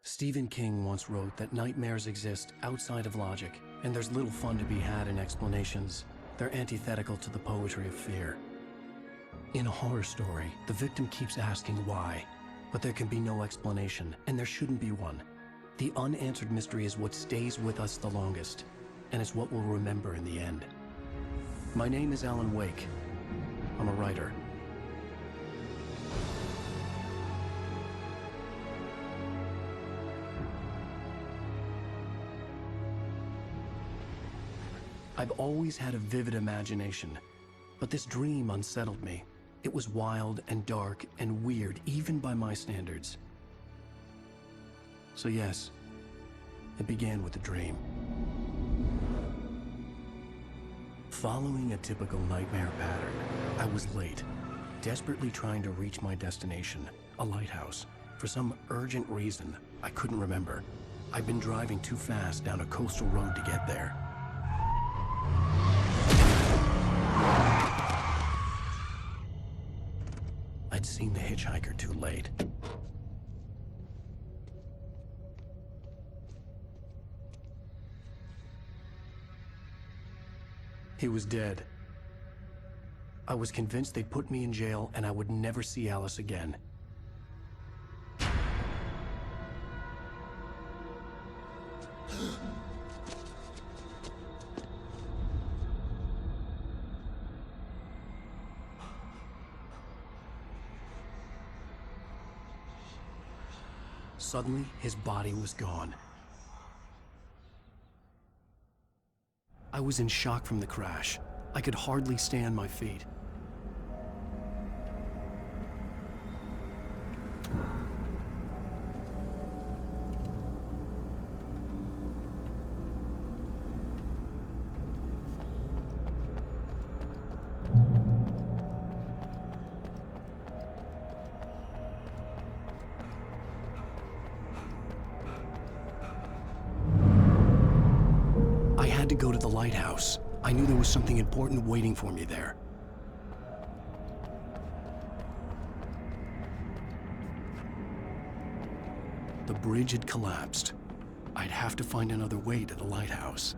Stephen King once wrote that nightmares exist outside of logic, and there's little fun to be had in explanations. They're antithetical to the poetry of fear. In a horror story, the victim keeps asking why, but there can be no explanation, and there shouldn't be one. The unanswered mystery is what stays with us the longest, and it's what we'll remember in the end. My name is Alan Wake. I'm a writer. I've always had a vivid imagination, but this dream unsettled me. It was wild and dark and weird, even by my standards. So yes, it began with a dream. Following a typical nightmare pattern, I was late, desperately trying to reach my destination, a lighthouse. For some urgent reason, I couldn't remember. I'd been driving too fast down a coastal road to get there. I'd seen the hitchhiker too late. He was dead. I was convinced they'd put me in jail and I would never see Alice again. Suddenly, his body was gone. I was in shock from the crash. I could hardly stay on my feet. I had to go to the lighthouse. I knew there was something important waiting for me there. The bridge had collapsed. I'd have to find another way to the lighthouse.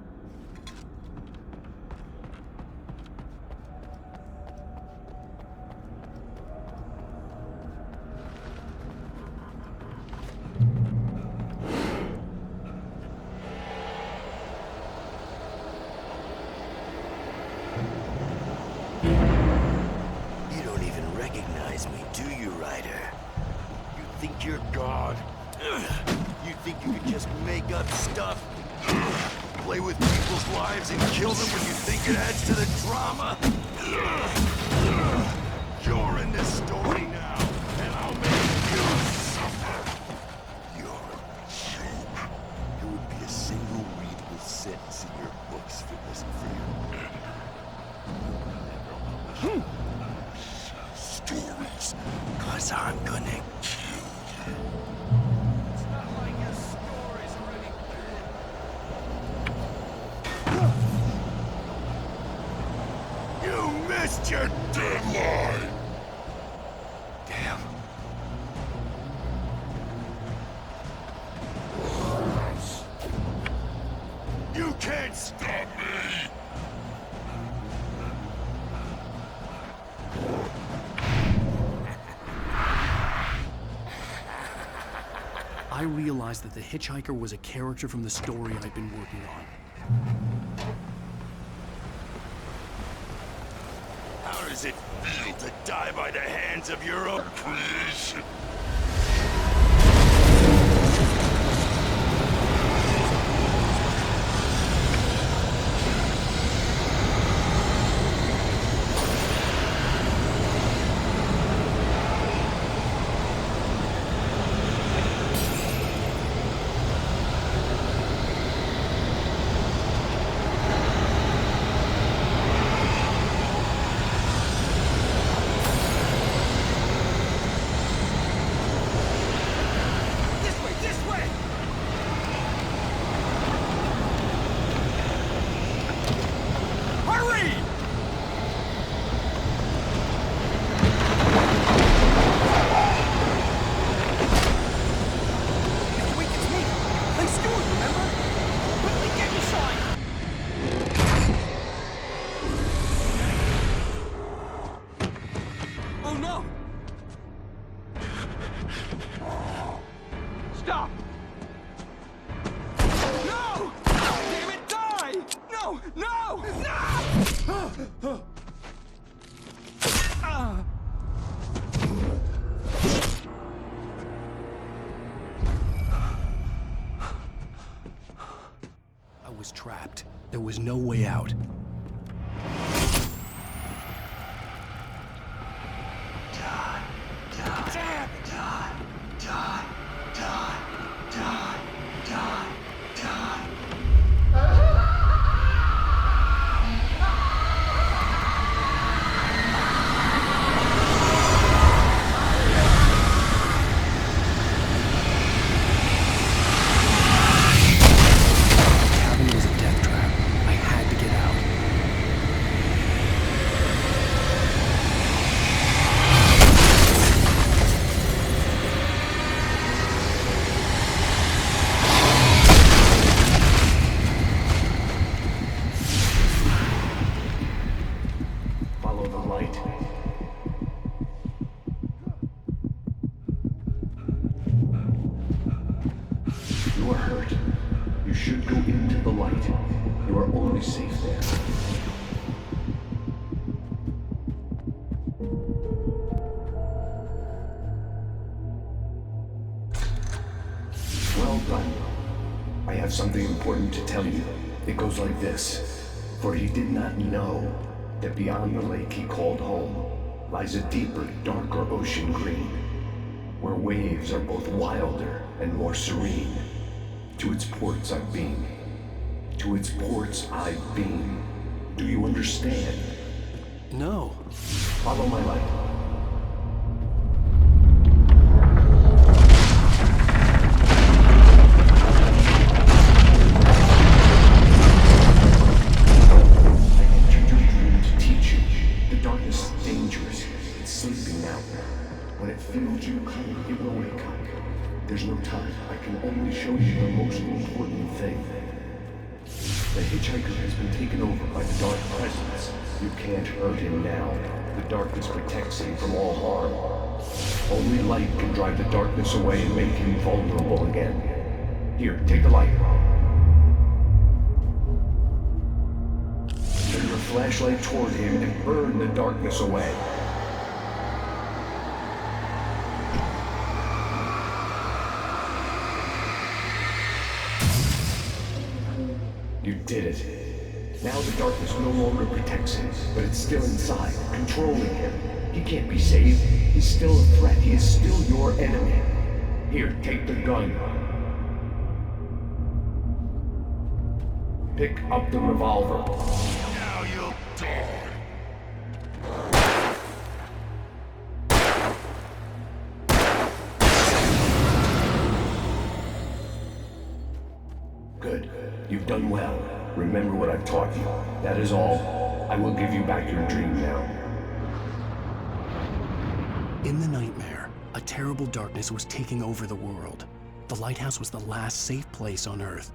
Do you, Ryder? You think you're God? You think you can just make up stuff? Play with people's lives and kill them when you think it adds to the drama? You're in this story now, and I'll make you suffer. You're a joke. There would be a single readable sentence in your books if it wasn't for you. Stories, 'cause I'm gonna kill you. It's not like your stories are any good. You missed your deadline! Damn. You can't stop me! I realized that the hitchhiker was a character from the story I'd been working on. How does it feel to die by the hands of your own creation? was trapped. There was no way out. Well done. I have something important to tell you. It goes like this. For he did not know that beyond the lake he called home lies a deeper, darker ocean green, where waves are both wilder and more serene. To its ports I've been. To its ports I've been. Do you understand? No. Follow my light. It will wake up. There's no time. I can only show you the most important thing. The hitchhiker has been taken over by the dark presence. You can't hurt him now. The darkness protects him from all harm. Only light can drive the darkness away and make him vulnerable again. Here, take the light. Turn your flashlight toward him and burn the darkness away. You did it. Now the darkness no longer protects him, but it's still inside, controlling him. He can't be saved. He's still a threat. He is still your enemy. Here, take the gun. Pick up the revolver. Now you'll die. Good. You've done well. Remember what I've taught you. That is all. I will give you back your dream now. In the nightmare, a terrible darkness was taking over the world. The lighthouse was the last safe place on Earth.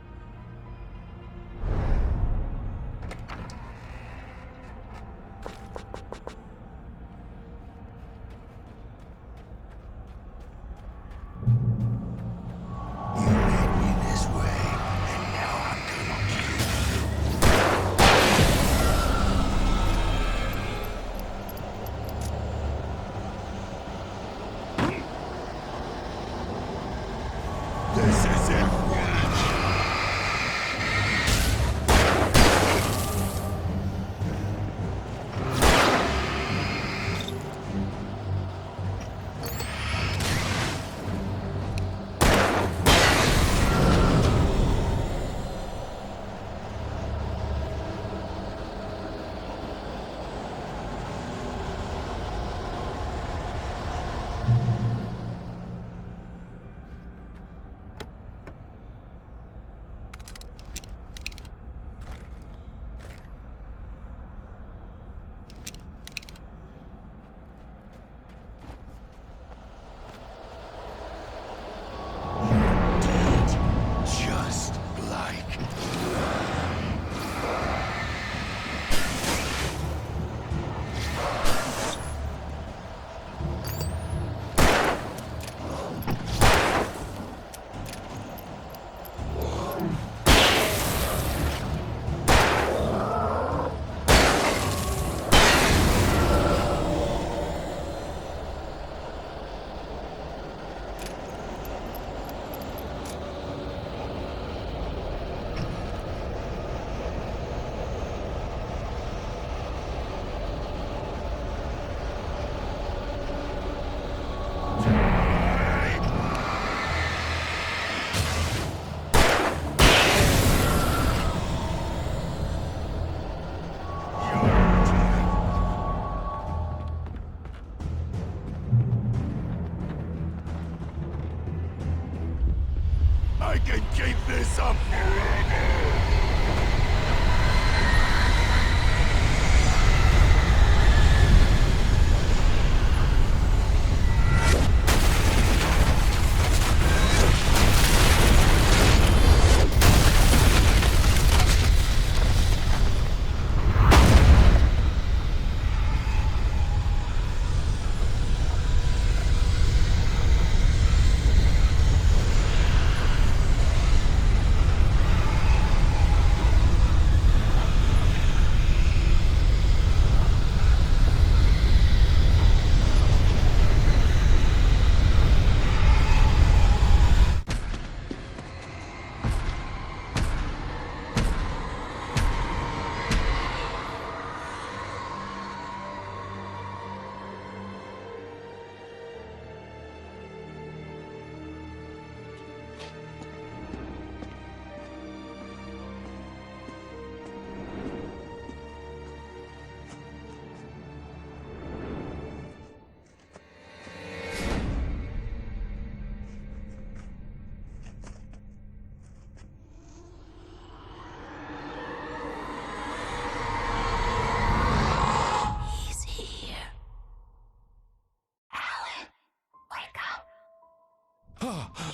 I can keep this up forever!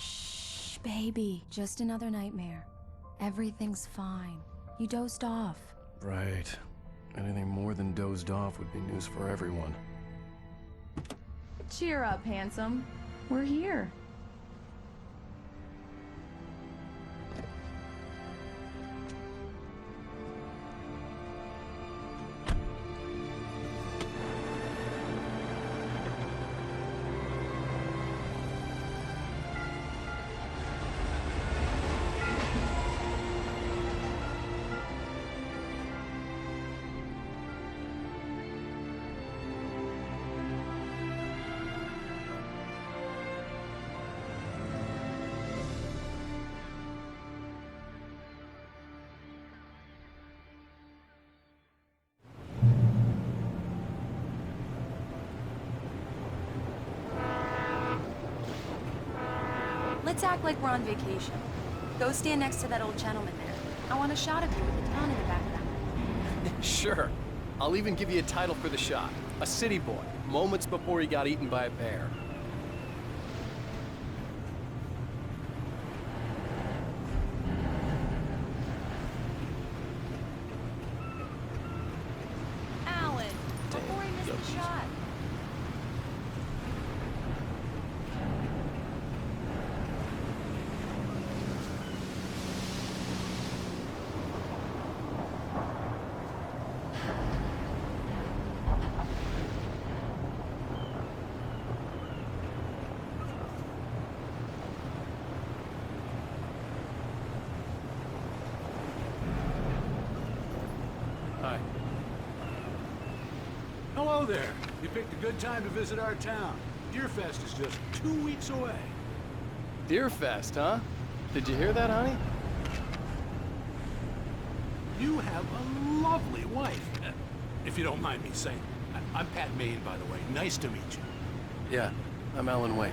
Shh, baby. Just another nightmare. Everything's fine. You dozed off. Right. Anything more than dozed off would be news for everyone. Cheer up, handsome. We're here. Let's act like we're on vacation. Go stand next to that old gentleman there. I want a shot of you with the town in the background. Sure. I'll even give you a title for the shot. A city boy, moments before he got eaten by a bear. Alan, before he missed the shot. Hi. Hello there. You picked a good time to visit our town. Deerfest is just 2 weeks away. Deerfest, huh? Did you hear that, honey? You have a lovely wife. If you don't mind me saying. I'm Pat Maine, by the way. Nice to meet you. Yeah, I'm Alan Wake.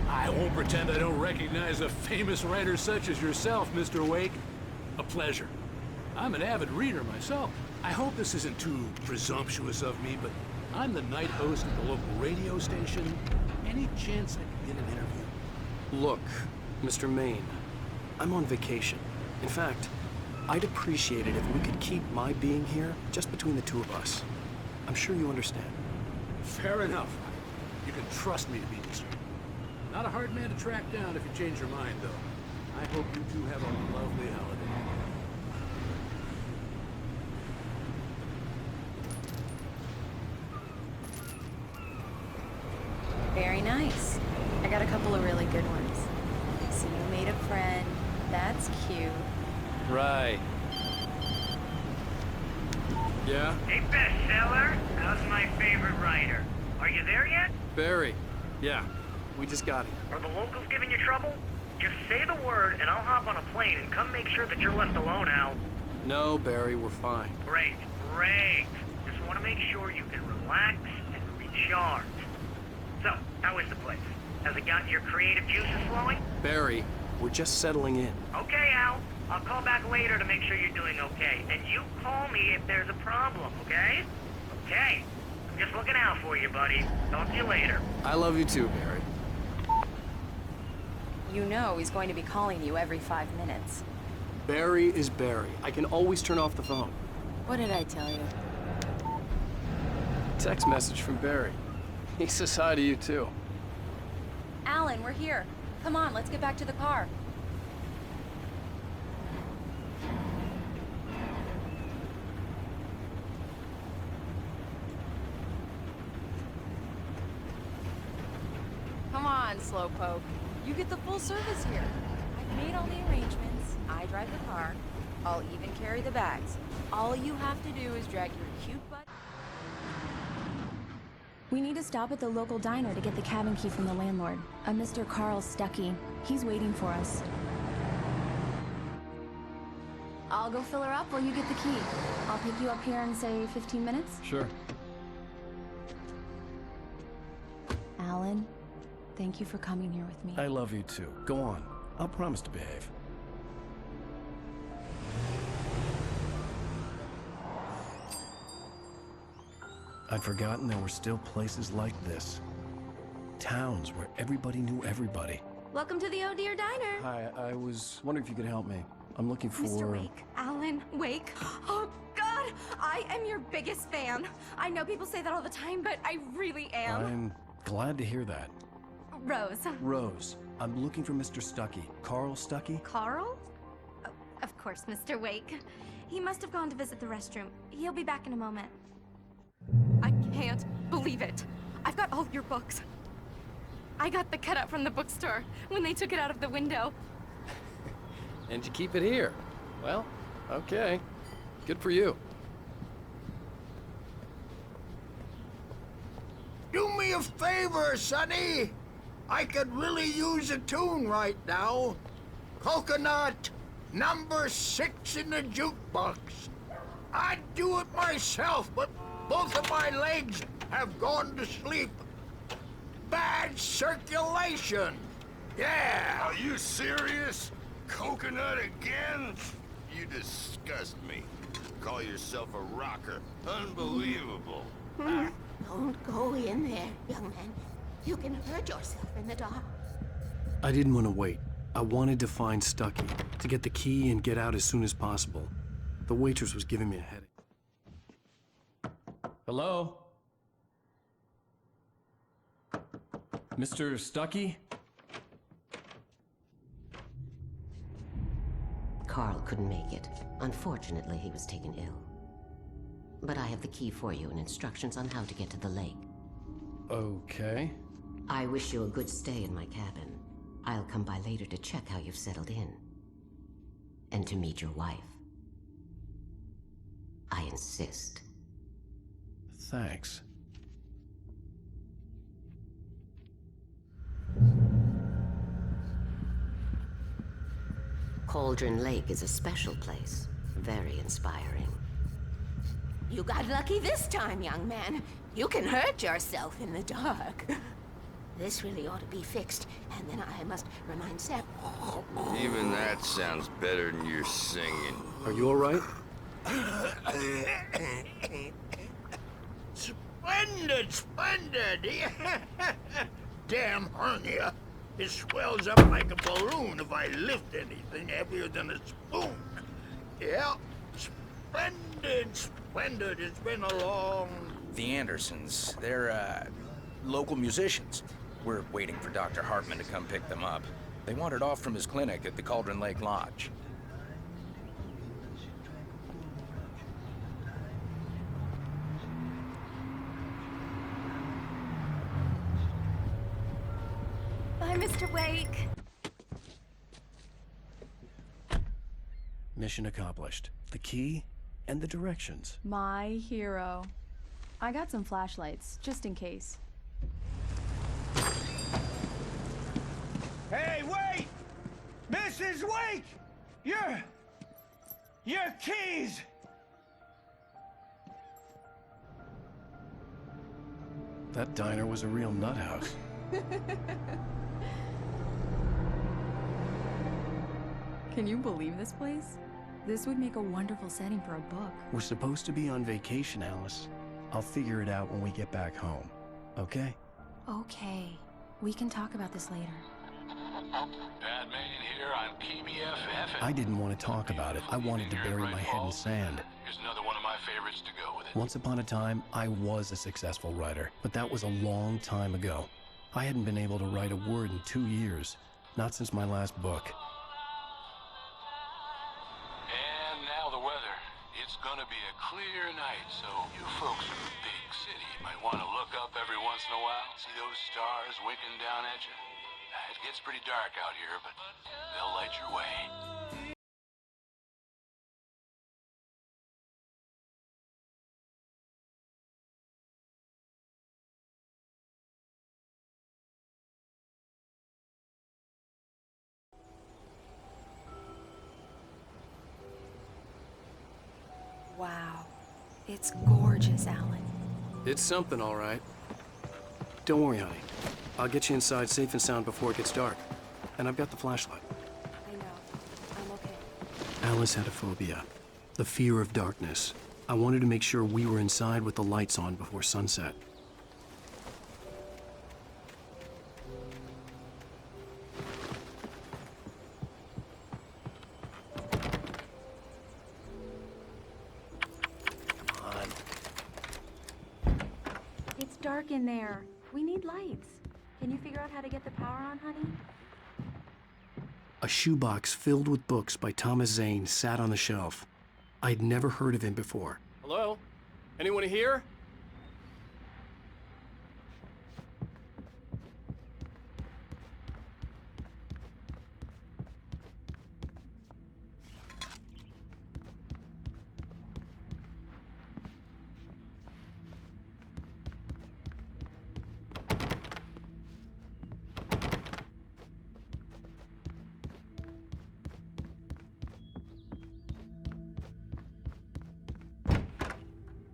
I won't pretend I don't recognize a famous writer such as yourself, Mr. Wake. A pleasure. I'm an avid reader myself. I hope this isn't too presumptuous of me, but I'm the night host at the local radio station. Any chance I could get an interview? Look, Mr. Maine, I'm on vacation. In fact, I'd appreciate it if we could keep my being here just between the two of us. I'm sure you understand. Fair enough. You can trust me to be discreet. Not a hard man to track down if you change your mind, though. I hope you two have a lovely holiday. Very nice. I got a couple of really good ones. So you made a friend. That's cute. Right. Yeah? Hey, bestseller, how's my favorite writer? Are you there yet? Barry. Yeah. We just got here. Are the locals giving you trouble? Just say the word and I'll hop on a plane and come make sure that you're left alone, Al. No, Barry, we're fine. Great, great. Just want to make sure you can relax and recharge. So, how is the place? Has it gotten your creative juices flowing? Barry, We're just settling in. Okay, Al. I'll call back later to make sure you're doing okay. And you call me if there's a problem, okay? Okay. I'm just looking out for you, buddy. Talk to you later. I love you too, Barry. You know he's going to be calling you every 5 minutes. Barry is Barry. I can always turn off the phone. What did I tell you? Text message from Barry. He says hi to you too. Alan, we're here. Come on, let's get back to the car. Come on, Slowpoke. You get the full service here. I've made all the arrangements. I drive the car. I'll even carry the bags. All you have to do is drag your cute butt. We need to stop at the local diner to get the cabin key from the landlord, a Mr. Carl Stuckey. He's waiting for us. I'll go fill her up while you get the key. I'll pick you up here in, say, 15 minutes? Sure. Alan, thank you for coming here with me. I love you too. Go on. I'll promise to behave. I'd forgotten there were still places like this. Towns where everybody knew everybody. Welcome to the Oh Dear Diner. Hi, I was wondering if you could help me. I'm looking for... Mr. Wake. Alan Wake. Oh, God! I am your biggest fan. I know people say that all the time, but I really am. I'm glad to hear that. Rose. Rose, I'm looking for Mr. Stuckey. Carl Stuckey? Carl? Oh, of course, Mr. Wake. He must have gone to visit the restroom. He'll be back in a moment. I can't believe it. I've got all your books. I got the cutout from the bookstore when they took it out of the window. And you keep it here. Well, okay. Good for you. Do me a favor, Sonny. I could really use a tune right now. Coconut, number 6 in the jukebox. I'd do it myself, but both of my legs have gone to sleep. Bad circulation. Yeah. Are you serious? Coconut again? You disgust me. Call yourself a rocker. Unbelievable. Don't go in there, young man. You can hurt yourself in the dark. I didn't want to wait. I wanted to find Stuckey, to get the key and get out as soon as possible. The waitress was giving me a headache. Hello? Mr. Stuckey? Carl couldn't make it. Unfortunately, he was taken ill. But I have the key for you and instructions on how to get to the lake. Okay. I wish you a good stay in my cabin. I'll come by later to check how you've settled in. And to meet your wife. I insist. Thanks. Cauldron Lake is a special place. Very inspiring. You got lucky this time, young man. You can hurt yourself in the dark. This really ought to be fixed, and then I must remind Sam. Even that sounds better than your singing. Are you all right? Splendid, splendid! Damn hernia. It swells up like a balloon if I lift anything heavier than a spoon. Yeah, splendid, splendid. It's been a long... The Andersons, they're, local musicians. We're waiting for Dr. Hartman to come pick them up. They wandered off from his clinic at the Cauldron Lake Lodge. Bye, Mr. Wake. Mission accomplished. The key and the directions. My hero. I got some flashlights, just in case. Hey, wait! Mrs. Wake! Your keys! That diner was a real nut house. Can you believe this place? This would make a wonderful setting for a book. We're supposed to be on vacation, Alice. I'll figure it out when we get back home, okay? Okay. We can talk about this later. Bad Main here on KBFF. I didn't want to talk about it. I wanted to bury my head in sand. Here's another one of my favorites to go with it. Once upon a time, I was a successful writer, but that was a long time ago. I hadn't been able to write a word in 2 years, not since my last book. And now the weather. It's gonna be a clear night, so you folks in the big city might want to look up every once in a while, see those stars winking down at you. It gets pretty dark out here, but they'll light your way. Wow. It's gorgeous, Alan. It's something, all right. Don't worry, honey. I'll get you inside safe and sound before it gets dark. And I've got the flashlight. I know. I'm okay. Alice had a phobia. The fear of darkness. I wanted to make sure we were inside with the lights on before sunset. Come on. It's dark in there. We need lights. Can you figure out how to get the power on, honey? A shoebox filled with books by Thomas Zane sat on the shelf. I'd never heard of him before. Hello? Anyone here?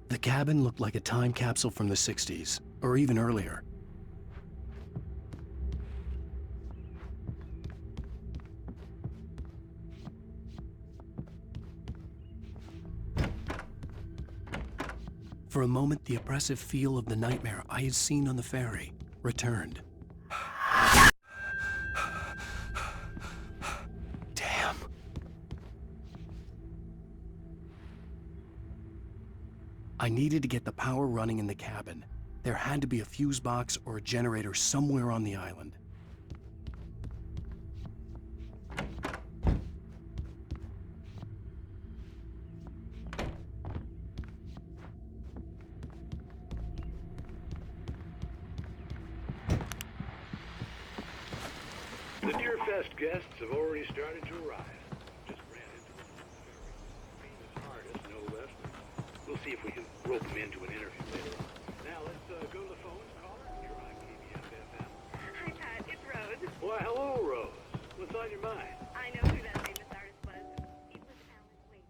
The cabin looked like a time capsule from the 60s, or even earlier. For a moment, the oppressive feel of the nightmare I had seen on the ferry returned. Damn. I needed to get the power running in the cabin. There had to be a fuse box or a generator somewhere on the island. The Deer Fest guests have already started to arrive. Just ran into them on the ferry. Famous artist, no less. We'll see if we can rope them into an interview later on. Now let's go to the phones. Caller, you're on KBFFM. Hi, Pat. It's Rose. Why, hello, Rose. What's on your mind? I know who that famous artist was. It was Alan Wake.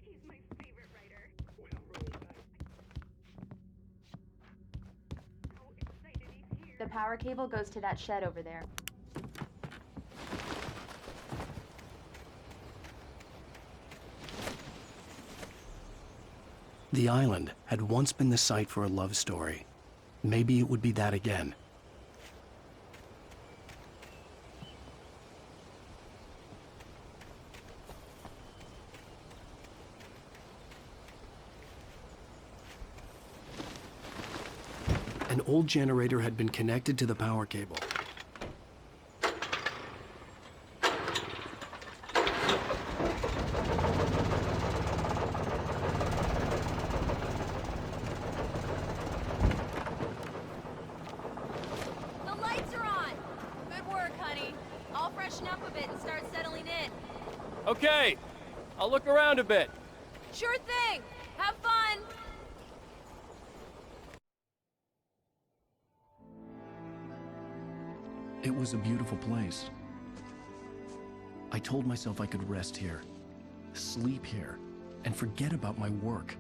He's my favorite writer. Well, Rose, So excited he's here. The power cable goes to that shed over there. The island had once been the site for a love story. Maybe it would be that again. An old generator had been connected to the power cable. The lights are on! Good work, honey. I'll freshen up a bit and start settling in. Okay, I'll look around a bit. Sure thing! Have fun! It was a beautiful place. I told myself I could rest here, sleep here, and forget about my work.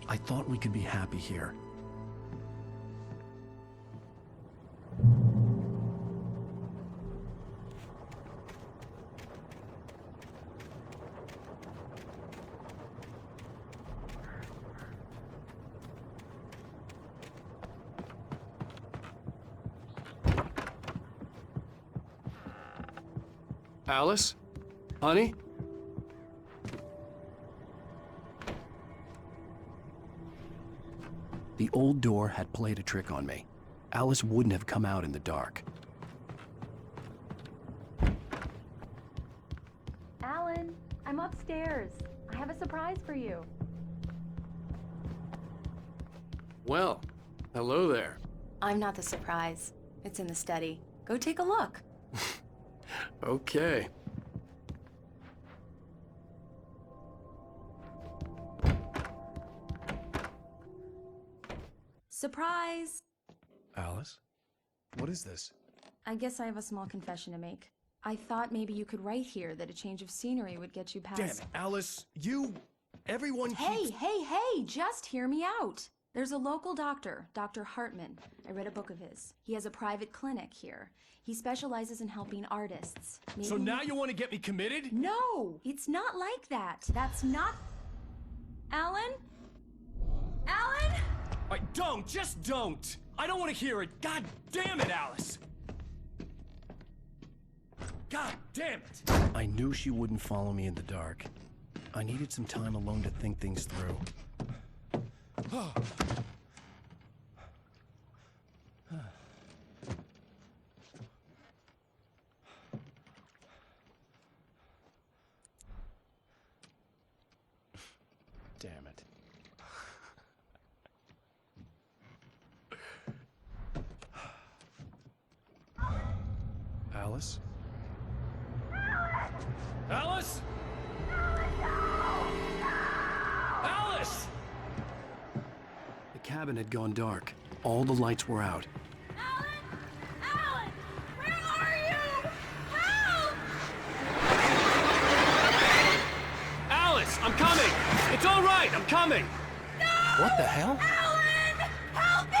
I thought we could be happy here. Alice? Honey? The old door had played a trick on me. Alice wouldn't have come out in the dark. Alan, I'm upstairs. I have a surprise for you. Well, hello there. I'm not the surprise. It's in the study. Go take a look. Okay. Surprise! Alice? What is this? I guess I have a small confession to make. I thought maybe you could write here that a change of scenery would get you past... Damn it, Alice, everyone Hey, just hear me out. There's a local doctor, Dr. Hartman. I read a book of his. He has a private clinic here. He specializes in helping artists. Maybe... So now you want to get me committed? No, it's not like that. That's not... Alan? Alan? Just don't! I don't want to hear it! God damn it, Alice! God damn it! I knew she wouldn't follow me in the dark. I needed some time alone to think things through. Damn it. Alice? Alice? Alice! The cabin had gone dark. All the lights were out. Alan! Where are you? Help! Alice, I'm coming! It's all right, I'm coming! No! What the hell? Alan! Help me!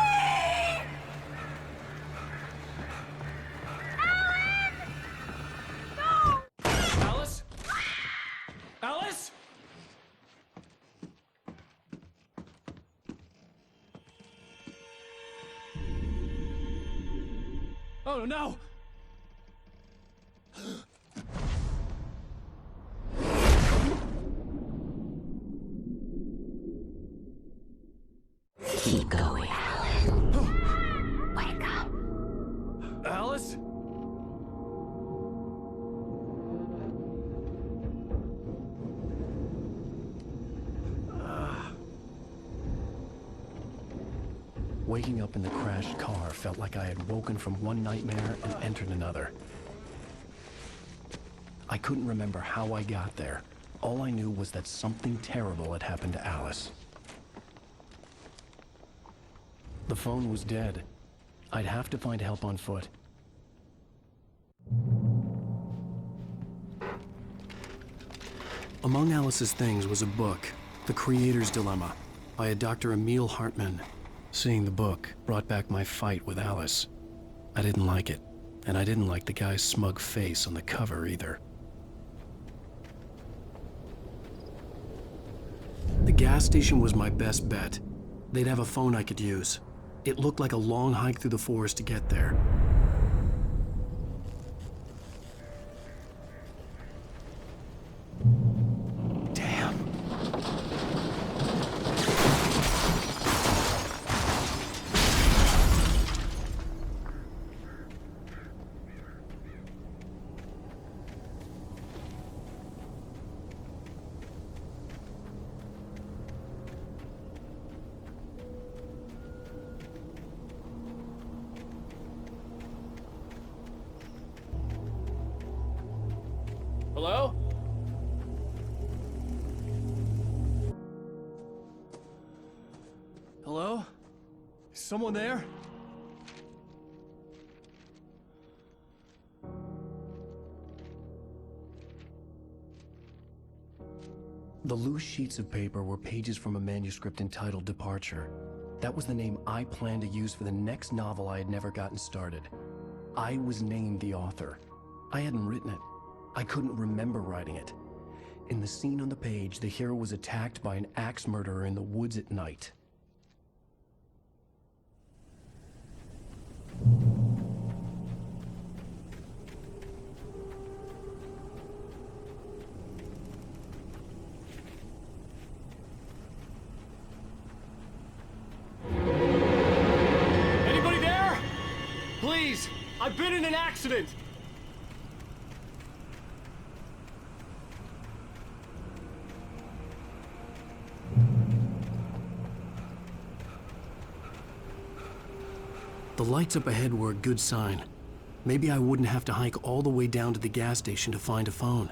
Alan! No! Alice? Alice? Oh no! Keep going, Alan. Wake up. Alice? Waking up in the crashed car felt like I had woken from one nightmare and entered another. I couldn't remember how I got there. All I knew was that something terrible had happened to Alice. The phone was dead. I'd have to find help on foot. Among Alice's things was a book, The Creator's Dilemma, by a Dr. Emil Hartman. Seeing the book brought back my fight with Alice. I didn't like it, and I didn't like the guy's smug face on the cover either. The gas station was my best bet. They'd have a phone I could use. It looked like a long hike through the forest to get there. Damn. Hello? Hello? Is someone there? The loose sheets of paper were pages from a manuscript entitled Departure. That was the name I planned to use for the next novel I had never gotten started. I was named the author. I hadn't written it. I couldn't remember writing it. In the scene on the page, the hero was attacked by an axe murderer in the woods at night. been in an accident! The lights up ahead were a good sign. Maybe I wouldn't have to hike all the way down to the gas station to find a phone.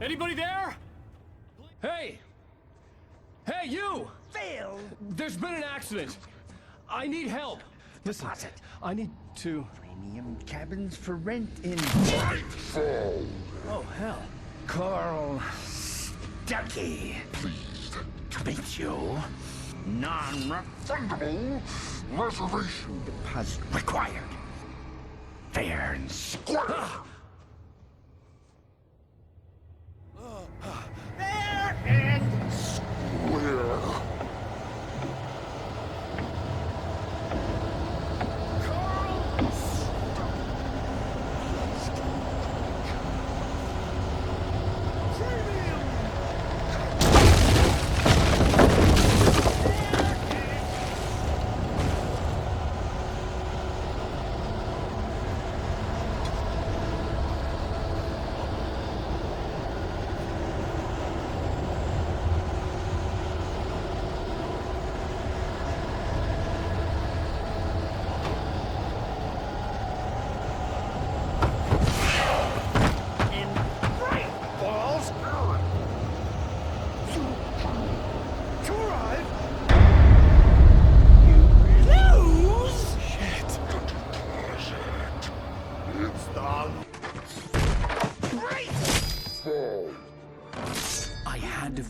Anybody there? Hey! Hey, you! Phil! There's been an accident. I need help. Listen, I need to... Premium cabins for rent in... Nightfall! Oh, hell. Carl Stuckey. Pleased to meet you. Non-refundable reservation deposit required. Fair and square. Fair and square.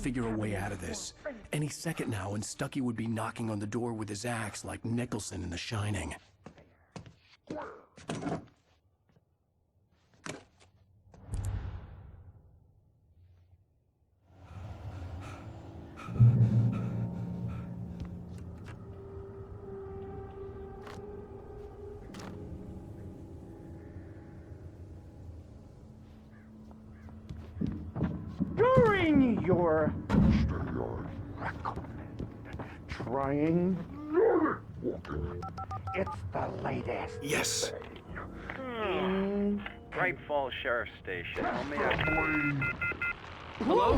Figure a way out of this. Any second now, and Stuckey would be knocking on the door with his axe like Nicholson in The Shining. During your trying, it's the latest. Yes. Bright Falls Sheriff Station. How may I... Hello?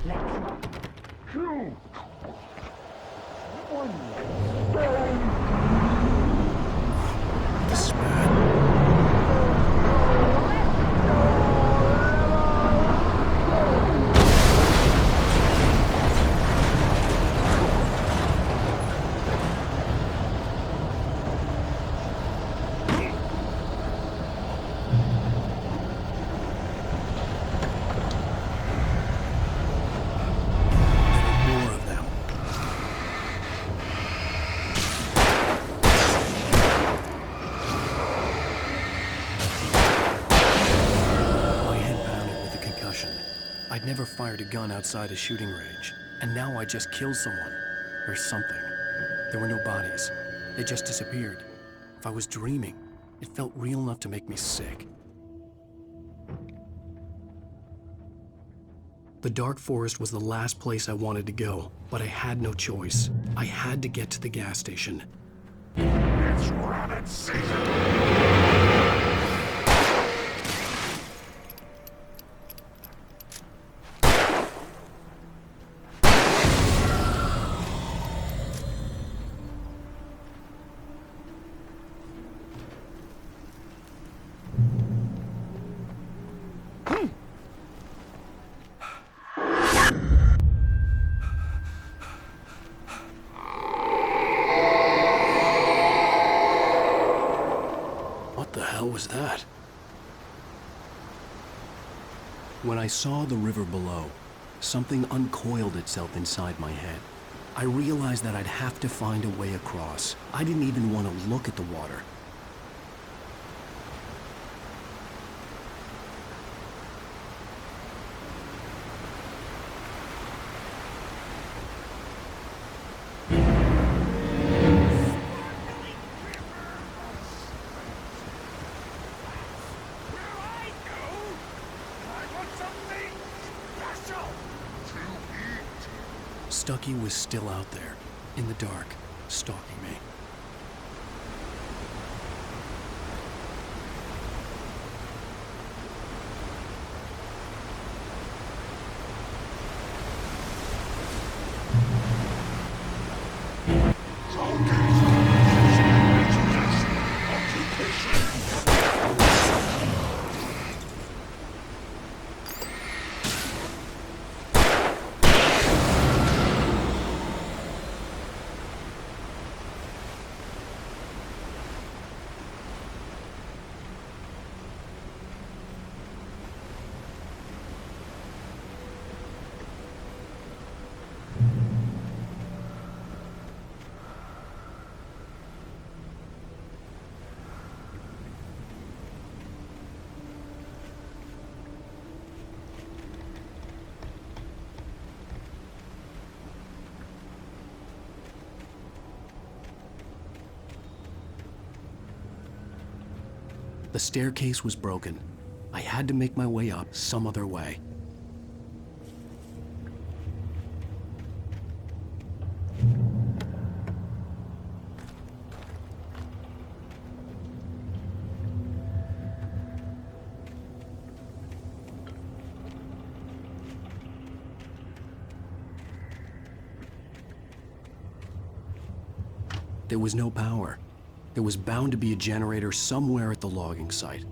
Hello? 2, 1. I'd never fired a gun outside a shooting range, and now I just killed someone. Or something. There were no bodies. They just disappeared. If I was dreaming, it felt real enough to make me sick. The dark forest was the last place I wanted to go, but I had no choice. I had to get to the gas station. It's rabbit season! Was that? When I saw the river below, something uncoiled itself inside my head. I realized that I'd have to find a way across. I didn't even want to look at the water. Stucky was still out there, in the dark, stalking me. The staircase was broken. I had to make my way up some other way. There was no power. There was bound to be a generator somewhere at the logging site.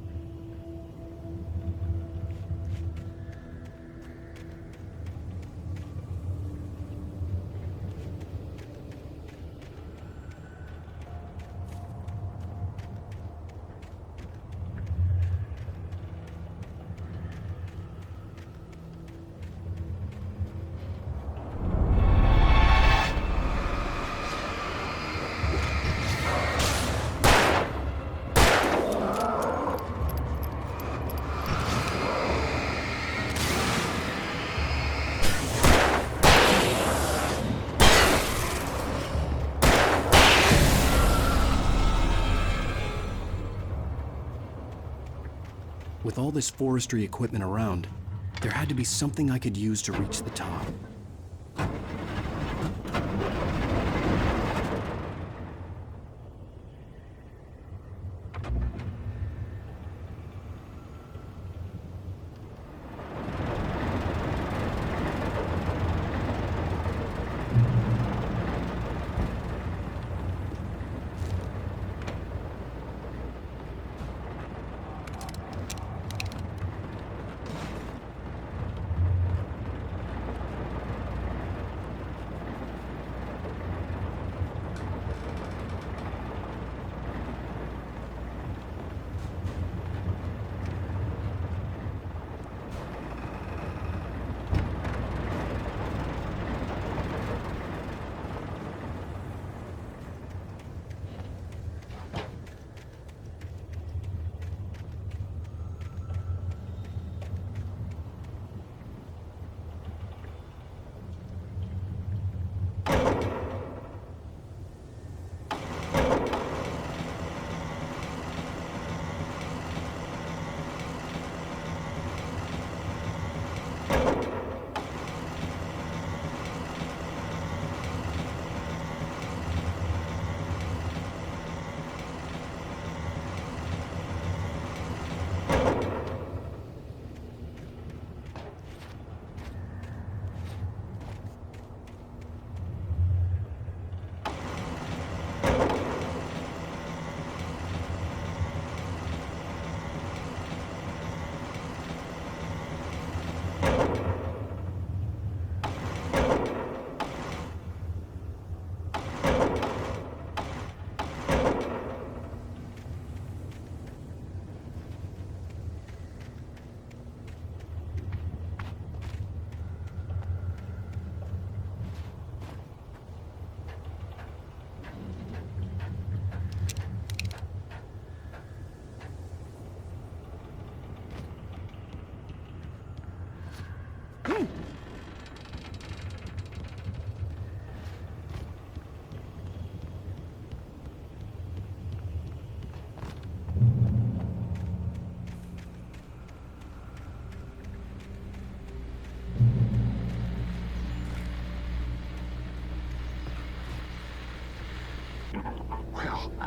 With all this forestry equipment around, there had to be something I could use to reach the top.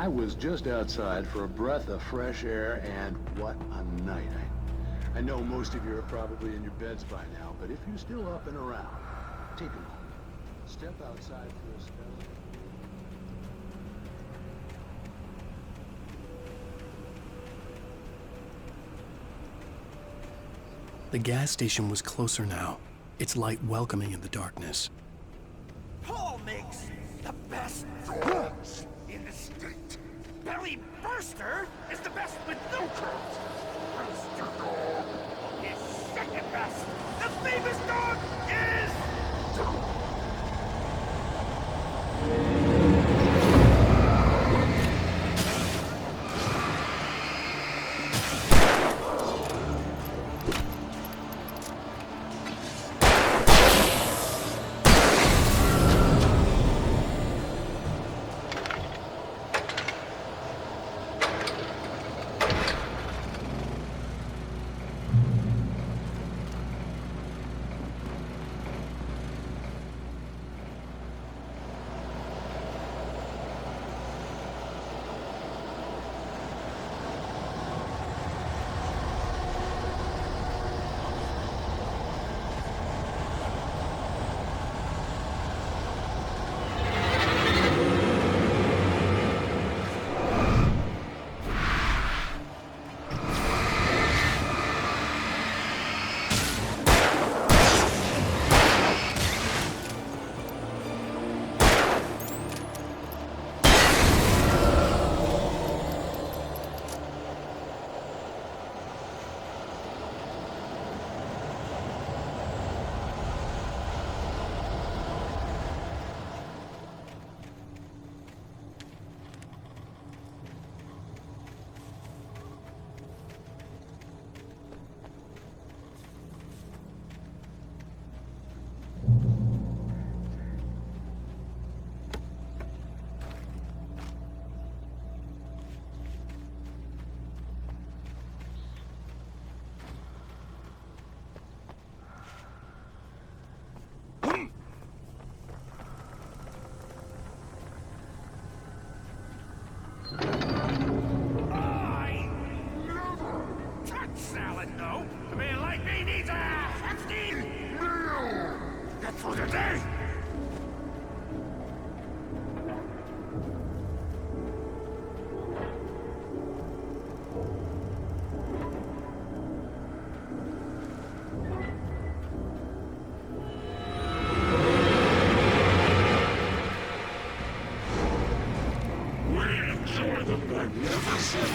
I was just outside for a breath of fresh air, and what a night. I know most of you are probably in your beds by now, but if you're still up and around, take a moment. Step outside for a spell. The gas station was closer now, its light welcoming in the darkness. Paul makes the best dogs in the state. Belly Burster is the best with no curves. Rooster Dog is second best. The famous dog is... For the day! We enjoy the magnificent!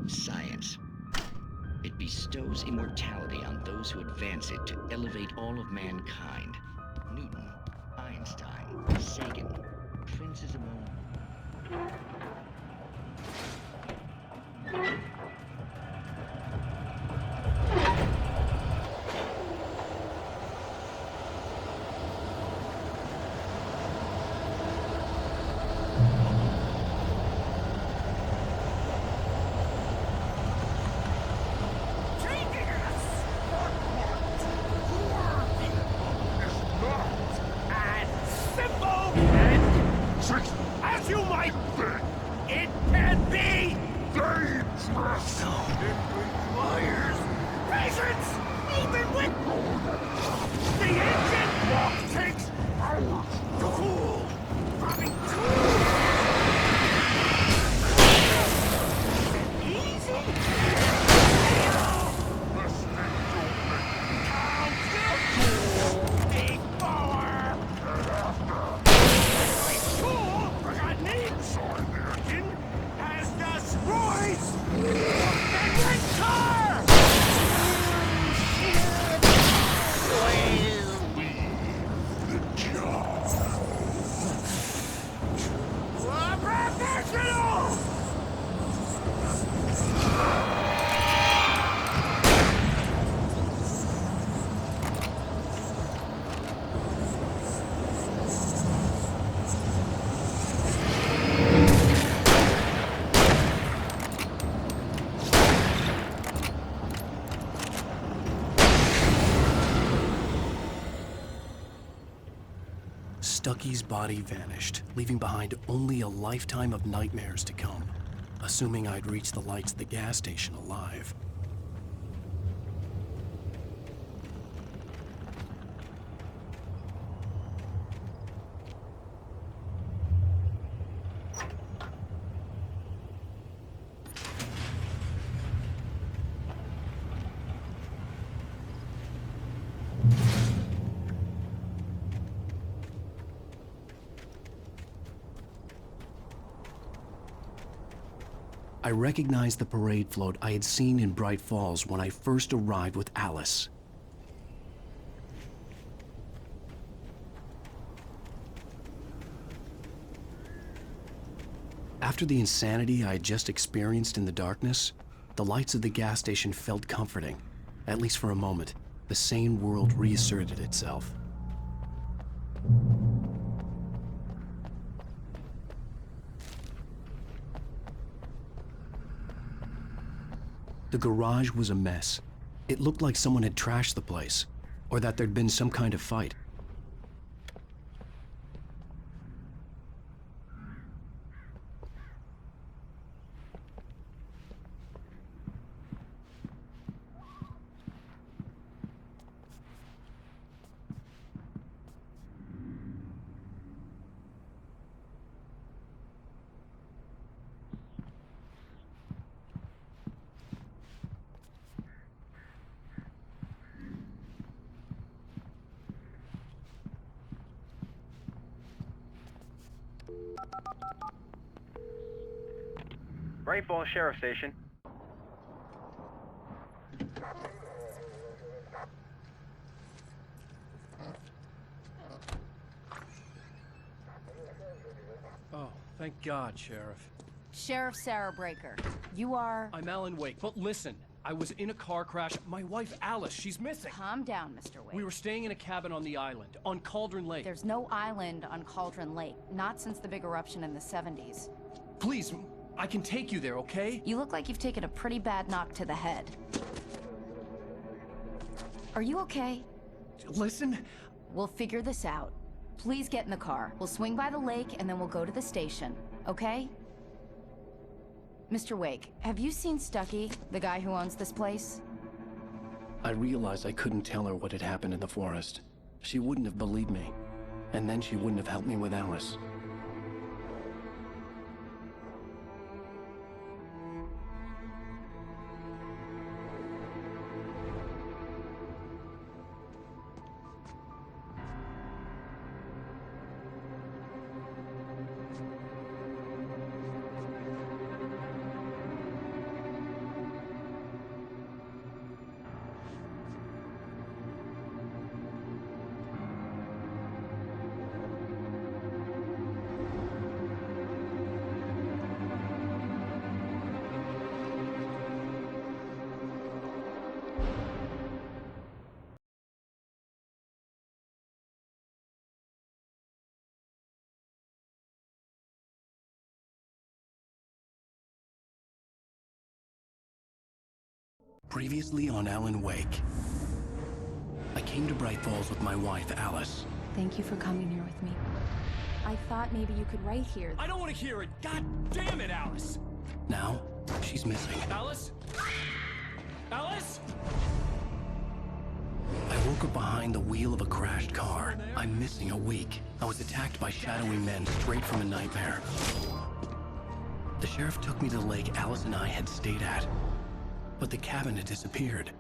Science. It bestows immortality on those who advance it to elevate all of mankind. Newton, Einstein, Sagan, princes among... As you might think, it can be dangerous! Stucky's body vanished, leaving behind only a lifetime of nightmares to come, assuming I'd reached the lights of the gas station alive. I recognized the parade float I had seen in Bright Falls when I first arrived with Alice. After the insanity I had just experienced in the darkness, the lights of the gas station felt comforting. At least for a moment, the sane world reasserted itself. The garage was a mess. It looked like someone had trashed the place, or that there'd been some kind of fight. Bright Falls Sheriff Station. Oh, thank God, Sheriff. Sheriff Sarah Breaker, you are... I'm Alan Wake, but listen, I was in a car crash. My wife, Alice, she's missing. Calm down, Mr. Wake. We were staying in a cabin on the island, on Cauldron Lake. There's no island on Cauldron Lake, not since the big eruption in the 70s. Please, I can take you there, okay? You look like you've taken a pretty bad knock to the head. Are you okay? Listen. We'll figure this out. Please get in the car. We'll swing by the lake and then we'll go to the station, okay? Mr. Wake, have you seen Stucky, the guy who owns this place? I realized I couldn't tell her what had happened in the forest. She wouldn't have believed me. And then she wouldn't have helped me with Alice. Previously on Alan Wake. I came to Bright Falls with my wife, Alice. Thank you for coming here with me. I thought maybe you could write here. I don't want to hear it! God damn it, Alice! Now, she's missing. Alice? Alice? I woke up behind the wheel of a crashed car. I'm missing a week. I was attacked by shadowy men straight from a nightmare. The sheriff took me to the lake Alice and I had stayed at. But the cabin had disappeared.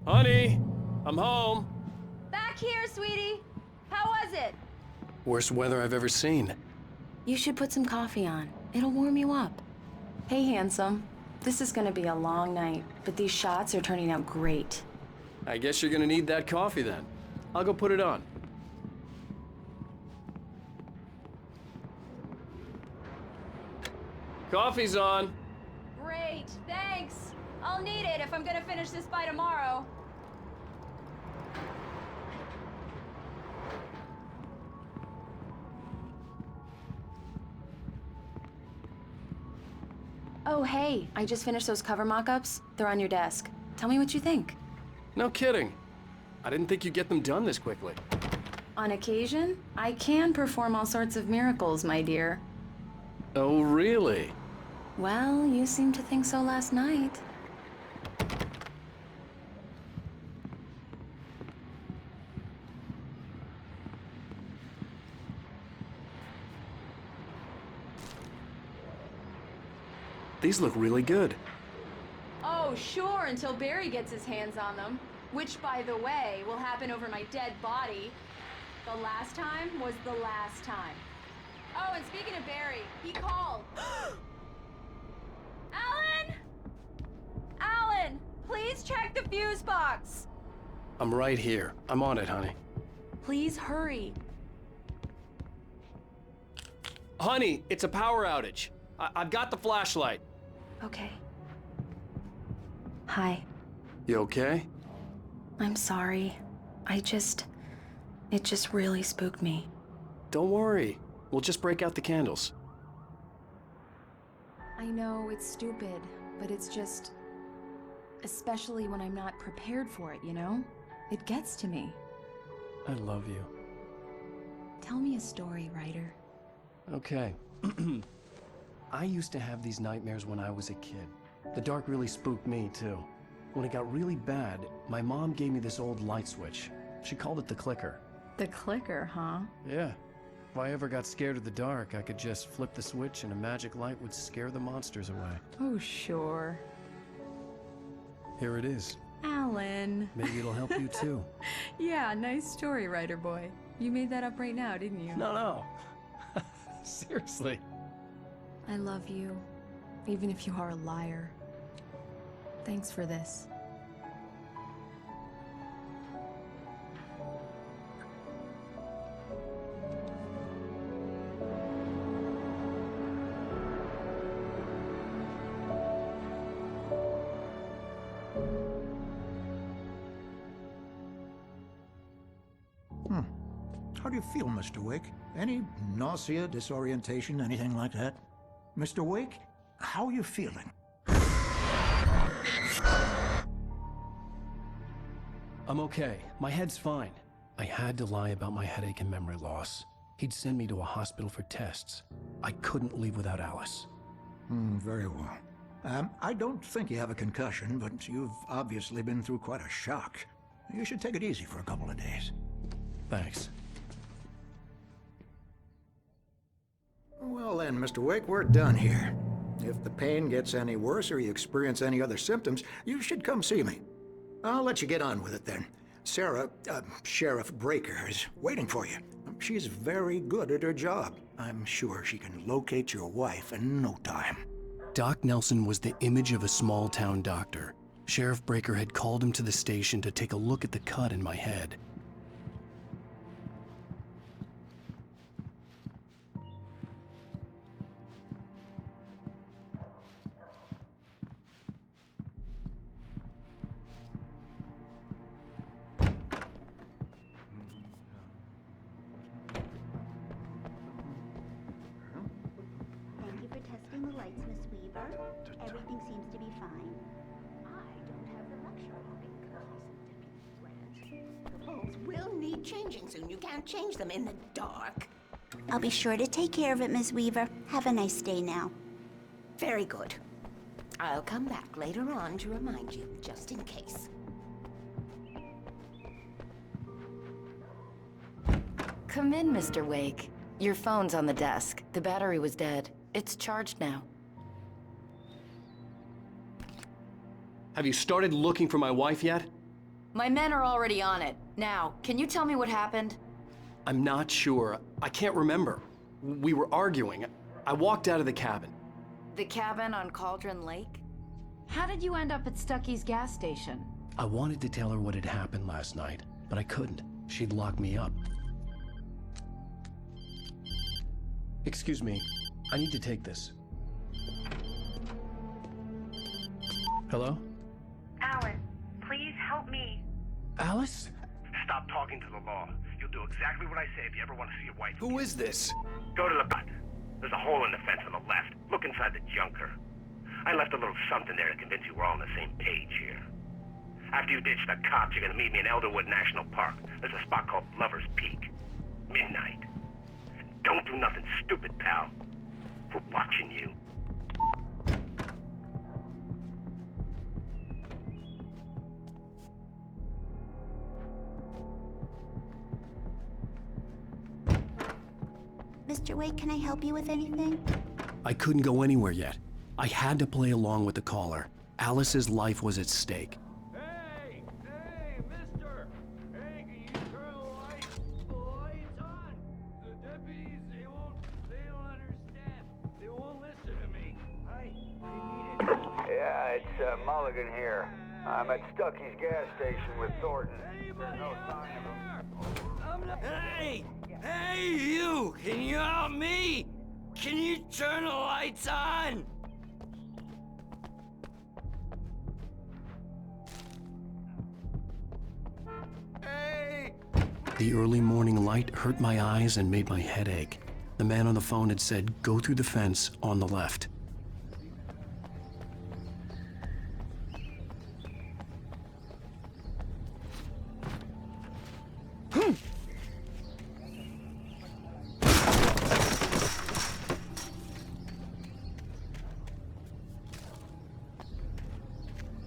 Honey, I'm home. Back here, sweetie. How was it? Worst weather I've ever seen. You should put some coffee on. It'll warm you up. Hey, handsome. This is gonna be a long night, but these shots are turning out great. I guess you're gonna need that coffee then. I'll go put it on. Coffee's on. Great, thanks. I'll need it if I'm gonna finish this by tomorrow. Oh, hey, I just finished those cover mock-ups. They're on your desk. Tell me what you think. No kidding. I didn't think you'd get them done this quickly. On occasion, I can perform all sorts of miracles, my dear. Oh, really? Well, you seemed to think so last night. These look really good. Oh, sure, until Barry gets his hands on them. Which, by the way, will happen over my dead body. The last time was the last time. Oh, and speaking of Barry, he called. Alan! Alan, please check the fuse box. I'm right here. I'm on it, honey. Please hurry. Honey, it's a power outage. I've got the flashlight. Okay. Hi. You okay? I'm sorry. It just really spooked me. Don't worry. We'll just break out the candles. I know it's stupid, but it's just... Especially when I'm not prepared for it, you know? It gets to me. I love you. Tell me a story, writer. Okay. I used to have these nightmares when I was a kid. The dark really spooked me, too. When it got really bad, my mom gave me this old light switch. She called it the clicker. The clicker, huh? Yeah. If I ever got scared of the dark, I could just flip the switch and a magic light would scare the monsters away. Oh, sure. Here it is. Alan. Maybe it'll help you, too. Yeah, nice story, writer boy. You made that up right now, didn't you? No. Seriously. I love you, even if you are a liar. Thanks for this. How do you feel, Mr. Wake? Any nausea, disorientation, anything like that? Mr. Wake, how are you feeling? I'm okay. My head's fine. I had to lie about my headache and memory loss. He'd send me to a hospital for tests. I couldn't leave without Alice. Very well. I don't think you have a concussion, but you've obviously been through quite a shock. You should take it easy for a couple of days. Thanks. Well then, Mr. Wake, we're done here. If the pain gets any worse or you experience any other symptoms, you should come see me. I'll let you get on with it then. Sarah, Sheriff Breaker, is waiting for you. She's very good at her job. I'm sure she can locate your wife in no time. Doc Nelson was the image of a small-town doctor. Sheriff Breaker had called him to the station to take a look at the cut in my head. Thank you for testing the lights, Miss Weaver. Everything seems to be fine. I don't have the luxury of being complacent, Deputy Sweat. The bulbs will need changing soon. You can't change them in the dark. I'll be sure to take care of it, Miss Weaver. Have a nice day now. Very good. I'll come back later on to remind you, just in case. Come in, Mr. Wake. Your phone's on the desk. The battery was dead. It's charged now. Have you started looking for my wife yet? My men are already on it. Now, can you tell me what happened? I'm not sure. I can't remember. We were arguing. I walked out of the cabin. The cabin on Cauldron Lake? How did you end up at Stucky's gas station? I wanted to tell her what had happened last night, but I couldn't. She'd lock me up. Excuse me. I need to take this. Hello? Alice, please help me. Alice? Stop talking to the law. You'll do exactly what I say if you ever want to see your wife. Who is this? Go to the butt. There's a hole in the fence on the left. Look inside the junker. I left a little something there to convince you we're all on the same page here. After you ditch the cops, you're gonna meet me in Elderwood National Park. There's a spot called Lover's Peak. Midnight. Don't do nothing stupid, pal. We're watching you. Mr. Wake, can I help you with anything? I couldn't go anywhere yet. I had to play along with the caller. Alice's life was at stake. Hey, mister! Hey, can you turn the lights on? The deputies, they don't understand. They won't listen to me. I need it. Yeah, it's Mulligan here. I'm at Stucky's gas station with Thornton. There's no sign of him. Hey! Hey, you! Can you help me? Can you turn the lights on? Hey! The early morning light hurt my eyes and made my head ache. The man on the phone had said, go through the fence on the left.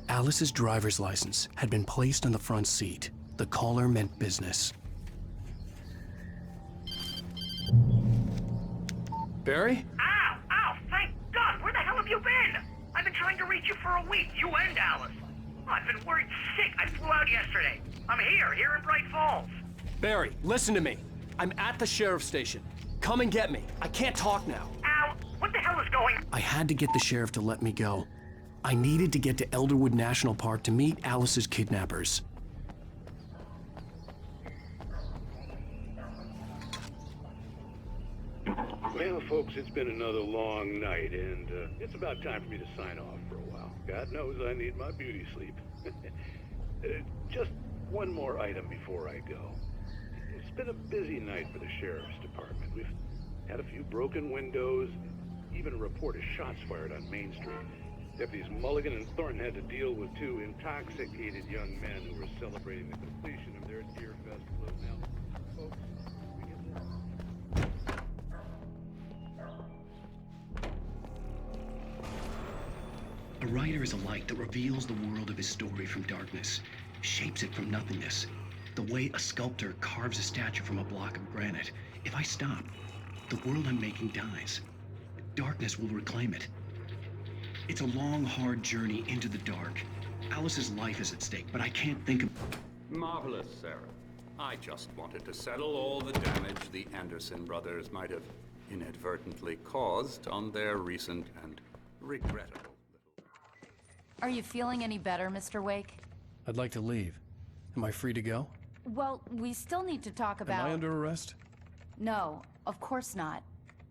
Alice's driver's license had been placed on the front seat. The caller meant business. Barry? Ow! Ow! Thank God! Where the hell have you been? I've been trying to reach you for a week, you and Alice. Oh, I've been worried sick. I flew out yesterday. I'm here in Bright Falls. Barry, listen to me. I'm at the sheriff's station. Come and get me. I can't talk now. Ow! What the hell is going on? I had to get the sheriff to let me go. I needed to get to Elderwood National Park to meet Alice's kidnappers. Well, folks, it's been another long night, and it's about time for me to sign off for a while. God knows I need my beauty sleep. Just one more item before I go. It's been a busy night for the sheriff's department. We've had a few broken windows, even a report of shots fired on Main Street. Deputies Mulligan and Thornton had to deal with two intoxicated young men who were celebrating the completion of their Deer Festival. Now, folks, we get more. A writer is a light that reveals the world of his story from darkness, shapes it from nothingness. The way a sculptor carves a statue from a block of granite. If I stop, the world I'm making dies. Darkness will reclaim it. It's a long, hard journey into the dark. Alice's life is at stake, but I can't think of... Marvelous, Sarah. I just wanted to settle all the damage the Anderson brothers might have inadvertently caused on their recent and regrettable little... Are you feeling any better, Mr. Wake? I'd like to leave. Am I free to go? Well, we still need to talk about... Am I under arrest? No, of course not.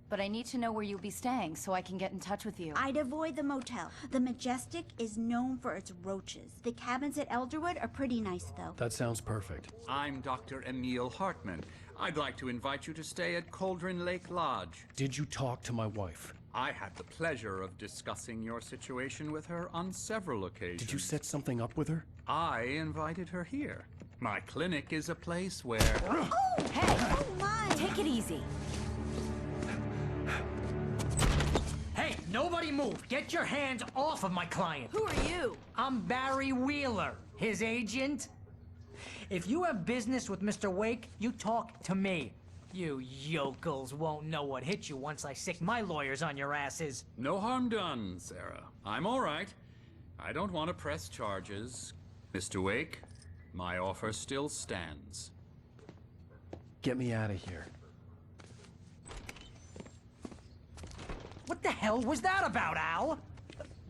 But I need to know where you'll be staying so I can get in touch with you. I'd avoid the motel. The Majestic is known for its roaches. The cabins at Elderwood are pretty nice, though. That sounds perfect. I'm Dr. Emil Hartman. I'd like to invite you to stay at Cauldron Lake Lodge. Did you talk to my wife? I had the pleasure of discussing your situation with her on several occasions. Did you set something up with her? I invited her here. My clinic is a place where... Oh! Hey! Oh, my! Take it easy. Hey, nobody move! Get your hands off of my client! Who are you? I'm Barry Wheeler, his agent. If you have business with Mr. Wake, you talk to me. You yokels won't know what hit you once I sick my lawyers on your asses. No harm done, Sarah. I'm all right. I don't want to press charges. Mr. Wake, my offer still stands. Get me out of here. What the hell was that about, Al?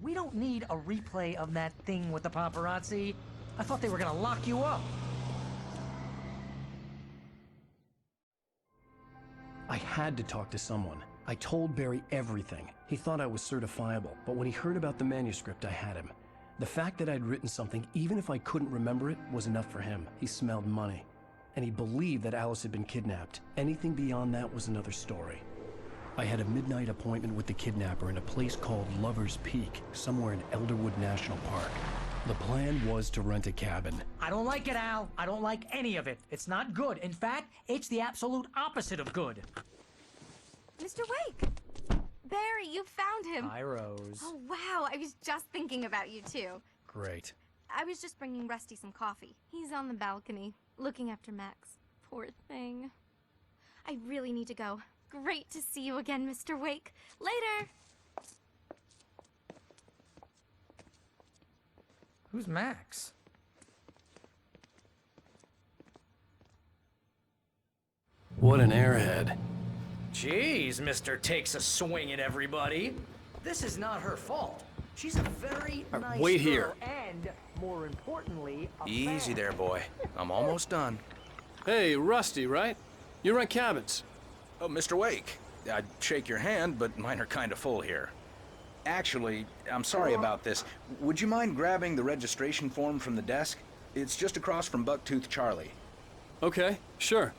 We don't need a replay of that thing with the paparazzi. I thought they were gonna lock you up. I had to talk to someone. I told Barry everything. He thought I was certifiable, but when he heard about the manuscript, I had him. The fact that I'd written something, even if I couldn't remember it, was enough for him. He smelled money. And he believed that Alice had been kidnapped. Anything beyond that was another story. I had a midnight appointment with the kidnapper in a place called Lover's Peak, somewhere in Elderwood National Park. The plan was to rent a cabin. I don't like it, Al. I don't like any of it. It's not good. In fact, it's the absolute opposite of good. Mr. Wake! Barry, you found him! Hi, Rose. Oh, wow. I was just thinking about you, too. Great. I was just bringing Rusty some coffee. He's on the balcony, looking after Max. Poor thing. I really need to go. Great to see you again, Mr. Wake. Later! Who's Max? What an airhead. Jeez, Mr. Takes a swing at everybody. This is not her fault. She's a very nice wait girl here. and, more importantly, a Easy fan. there, boy. I'm almost done. Hey, Rusty, right? You rent cabins. Oh, Mr. Wake. I'd shake your hand, but mine are kind of full here. Actually, I'm sorry about this. Would you mind grabbing the registration form from the desk? It's just across from Bucktooth Charlie. Okay, sure.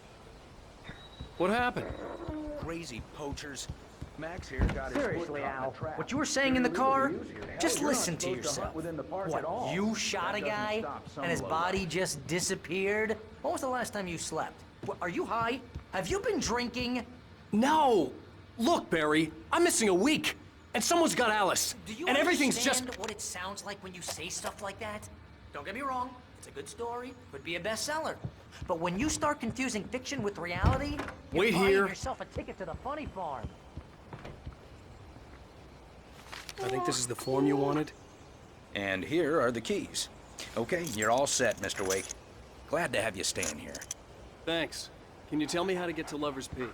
What happened? Crazy poachers. Max here got his Seriously, foot caught in a Al, trap. what you were saying in the car? Just You're not listen to supposed to yourself. hunt within the park What, at all. you shot a That doesn't guy stop some and his low body life. just disappeared? When was the last time you slept? What, are you high? Have you been drinking? No! Look, Barry, I'm missing a week, and someone's got Alice, Do you and everything's just... understand what it sounds like when you say stuff like that? Don't get me wrong, it's a good story, could be a bestseller. But when you start confusing fiction with reality, you're Wait buying here. yourself a ticket to the funny farm. I think this is the form you wanted. And here are the keys. Okay, you're all set, Mr. Wake. Glad to have you staying here. Thanks. Can you tell me how to get to Lover's Peak?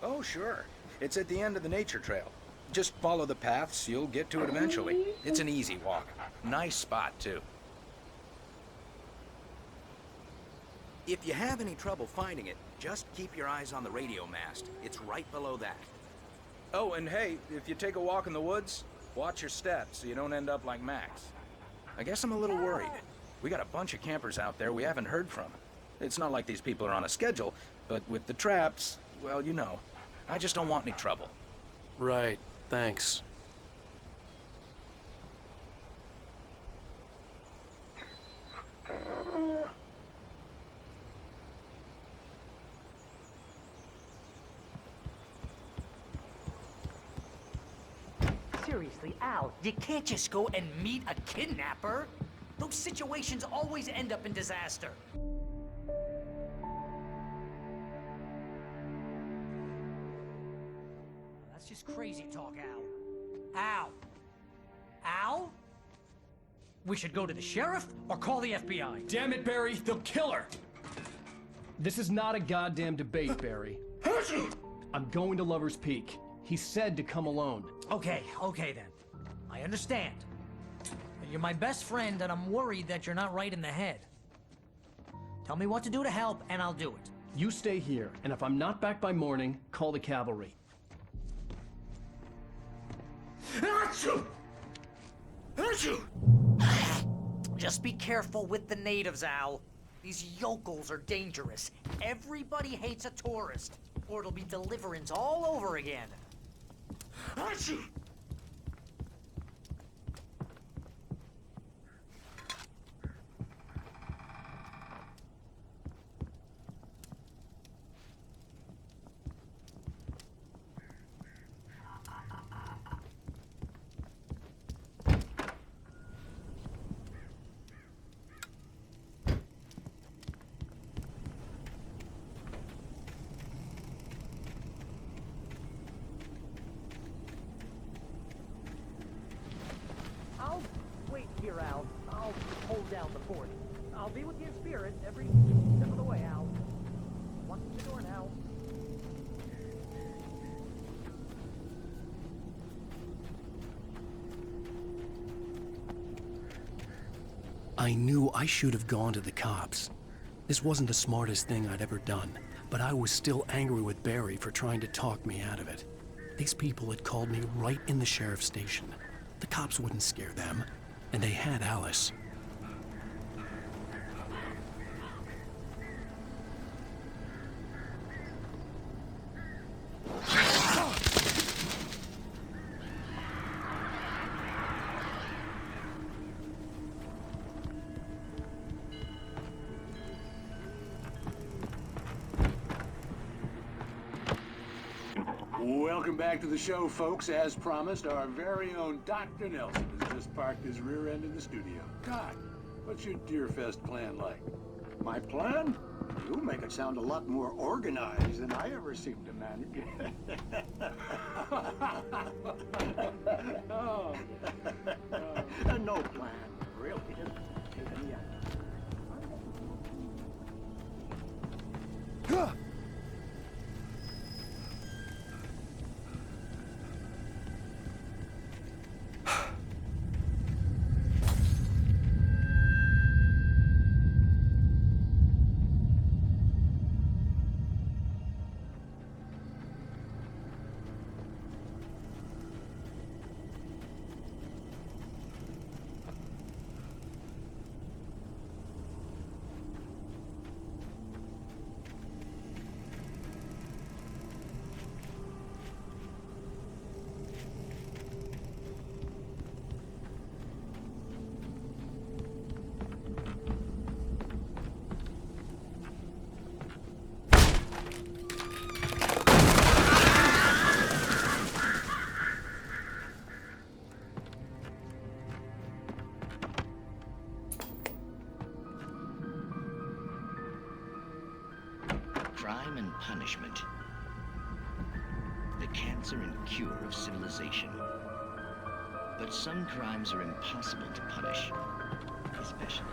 Oh, sure. It's at the end of the nature trail. Just follow the paths, you'll get to it eventually. It's an easy walk. Nice spot, too. If you have any trouble finding it, just keep your eyes on the radio mast. It's right below that. Oh, and hey, if you take a walk in the woods, watch your steps so you don't end up like Max. I guess I'm a little worried. We got a bunch of campers out there we haven't heard from. It's not like these people are on a schedule, but with the traps, well, you know. I just don't want any trouble. Right, thanks. Seriously, Al, you can't just go and meet a kidnapper. Those situations always end up in disaster. That's just crazy talk, Al. Al? Al? We should go to the sheriff or call the FBI. Damn it, Barry, they'll kill her! This is not a goddamn debate, Barry. I'm going to Lover's Peak. He said to come alone. Okay then. I understand. But you're my best friend, and I'm worried that you're not right in the head. Tell me what to do to help, and I'll do it. You stay here, and if I'm not back by morning, call the cavalry. Just be careful with the natives, Al. These yokels are dangerous. Everybody hates a tourist, or it'll be deliverance all over again. I'll wait here, Al. I'll hold down the fort. I'll be with you in spirit every step of the way, Al. Watch the door now. I knew I should have gone to the cops. This wasn't the smartest thing I'd ever done, but I was still angry with Barry for trying to talk me out of it. These people had called me right in the sheriff's station. The cops wouldn't scare them. and they had Alice. Welcome back to the show, folks. As promised, our very own Dr. Nelson has just parked his rear end in the studio. Doc, what's your Deerfest plan like? My plan? You make it sound a lot more organized than I ever seem to manage. Oh. No plan, really. Just Crime and punishment. The cancer and cure of civilization. But some crimes are impossible to punish, especially.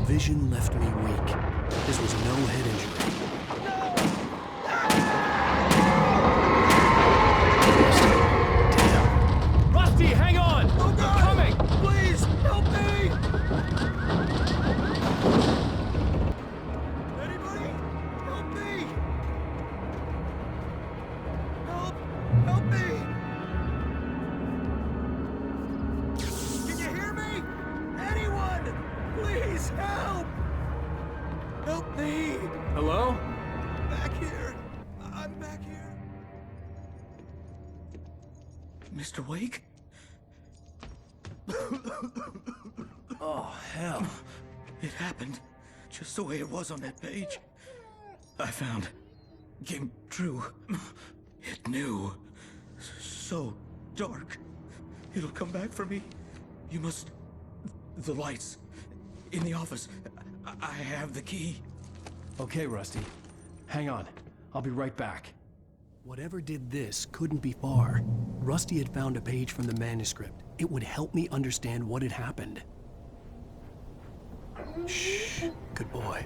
Vision left me weak. This was no head injury. Damn. Rusty, hang on! Oh, God! We're coming! Please, help me! Anybody? Help me! Help me! Can you hear me? Anyone! Please help! Help me! Hello? Back here. I'm back here. Mr. Wake? Oh, hell. It happened just the way it was on that page. I found. Came true. It knew. So dark. It'll come back for me. You must. The lights. In the office. I have the key. Okay, Rusty. Hang on. I'll be right back. Whatever did this couldn't be far. Rusty had found a page from the manuscript. It would help me understand what had happened. Shh. Good boy.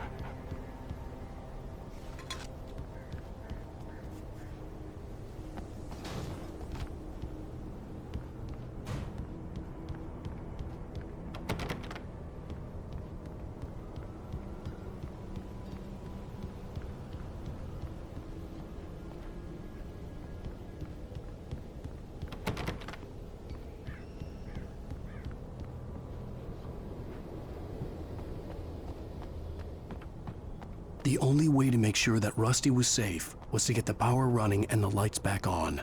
The only way to make sure that Rusty was safe was to get the power running and the lights back on.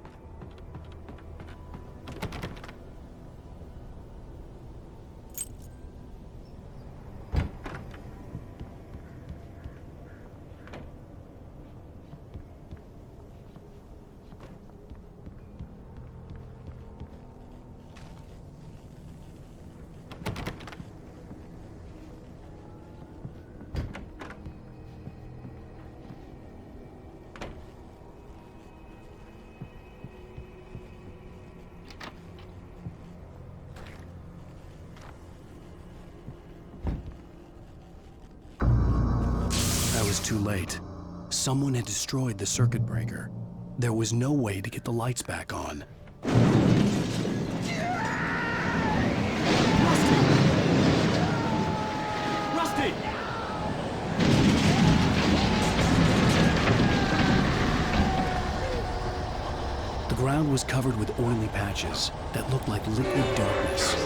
was too late. Someone had destroyed the circuit breaker. There was no way to get the lights back on. Rusty! The ground was covered with oily patches that looked like liquid darkness.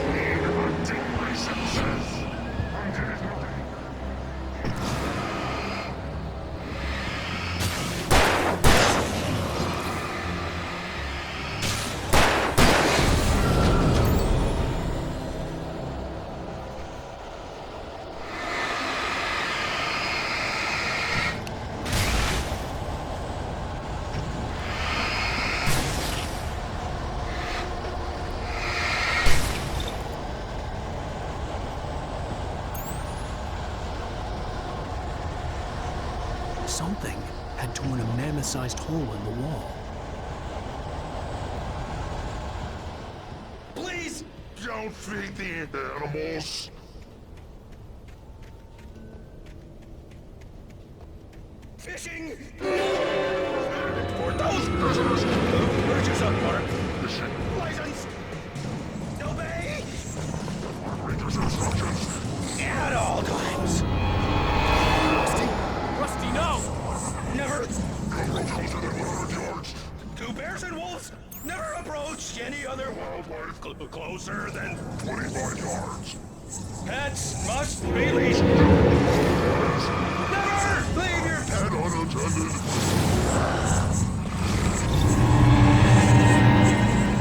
Something had torn a mammoth-sized hole in the wall. Please don't feed the animals. Fishing for those prisoners who purchase a park license. Obey Rangers' instructions at all times. Rusty, no! Never go closer than 100 yards. Two bears and wolves never approach any other wildlife closer than 25 yards. Pets must be leashed. Never leave your pet unattended.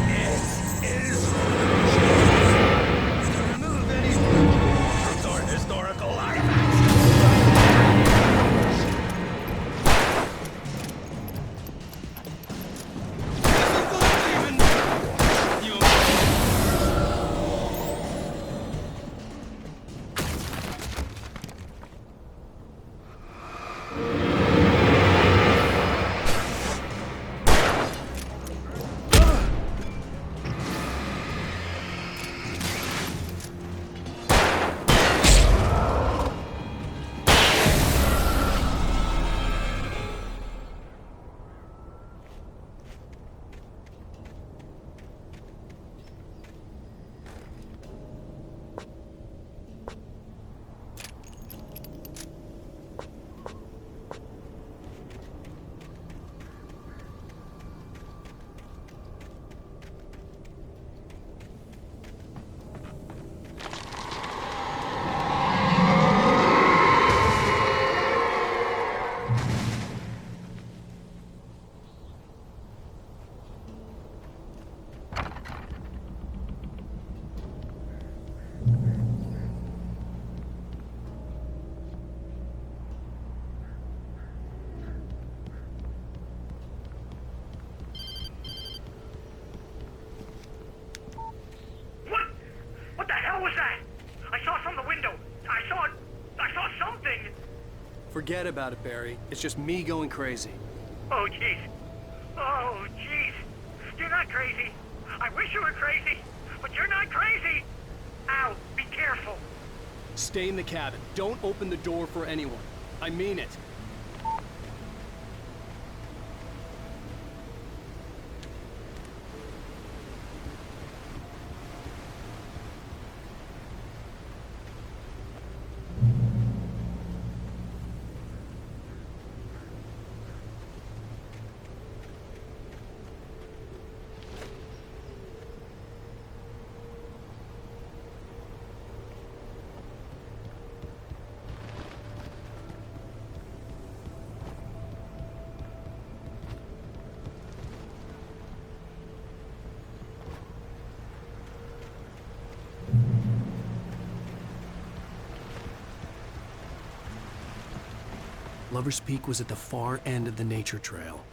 It is to remove any truth or historical artifacts. What the hell was that? I saw from the window. I saw something. Forget about it, Barry. It's just me going crazy. Oh, jeez. Oh, jeez. You're not crazy. I wish you were crazy, but you're not crazy. Ow, be careful. Stay in the cabin. Don't open the door for anyone. I mean it. Lover's Peak was at the far end of the nature trail.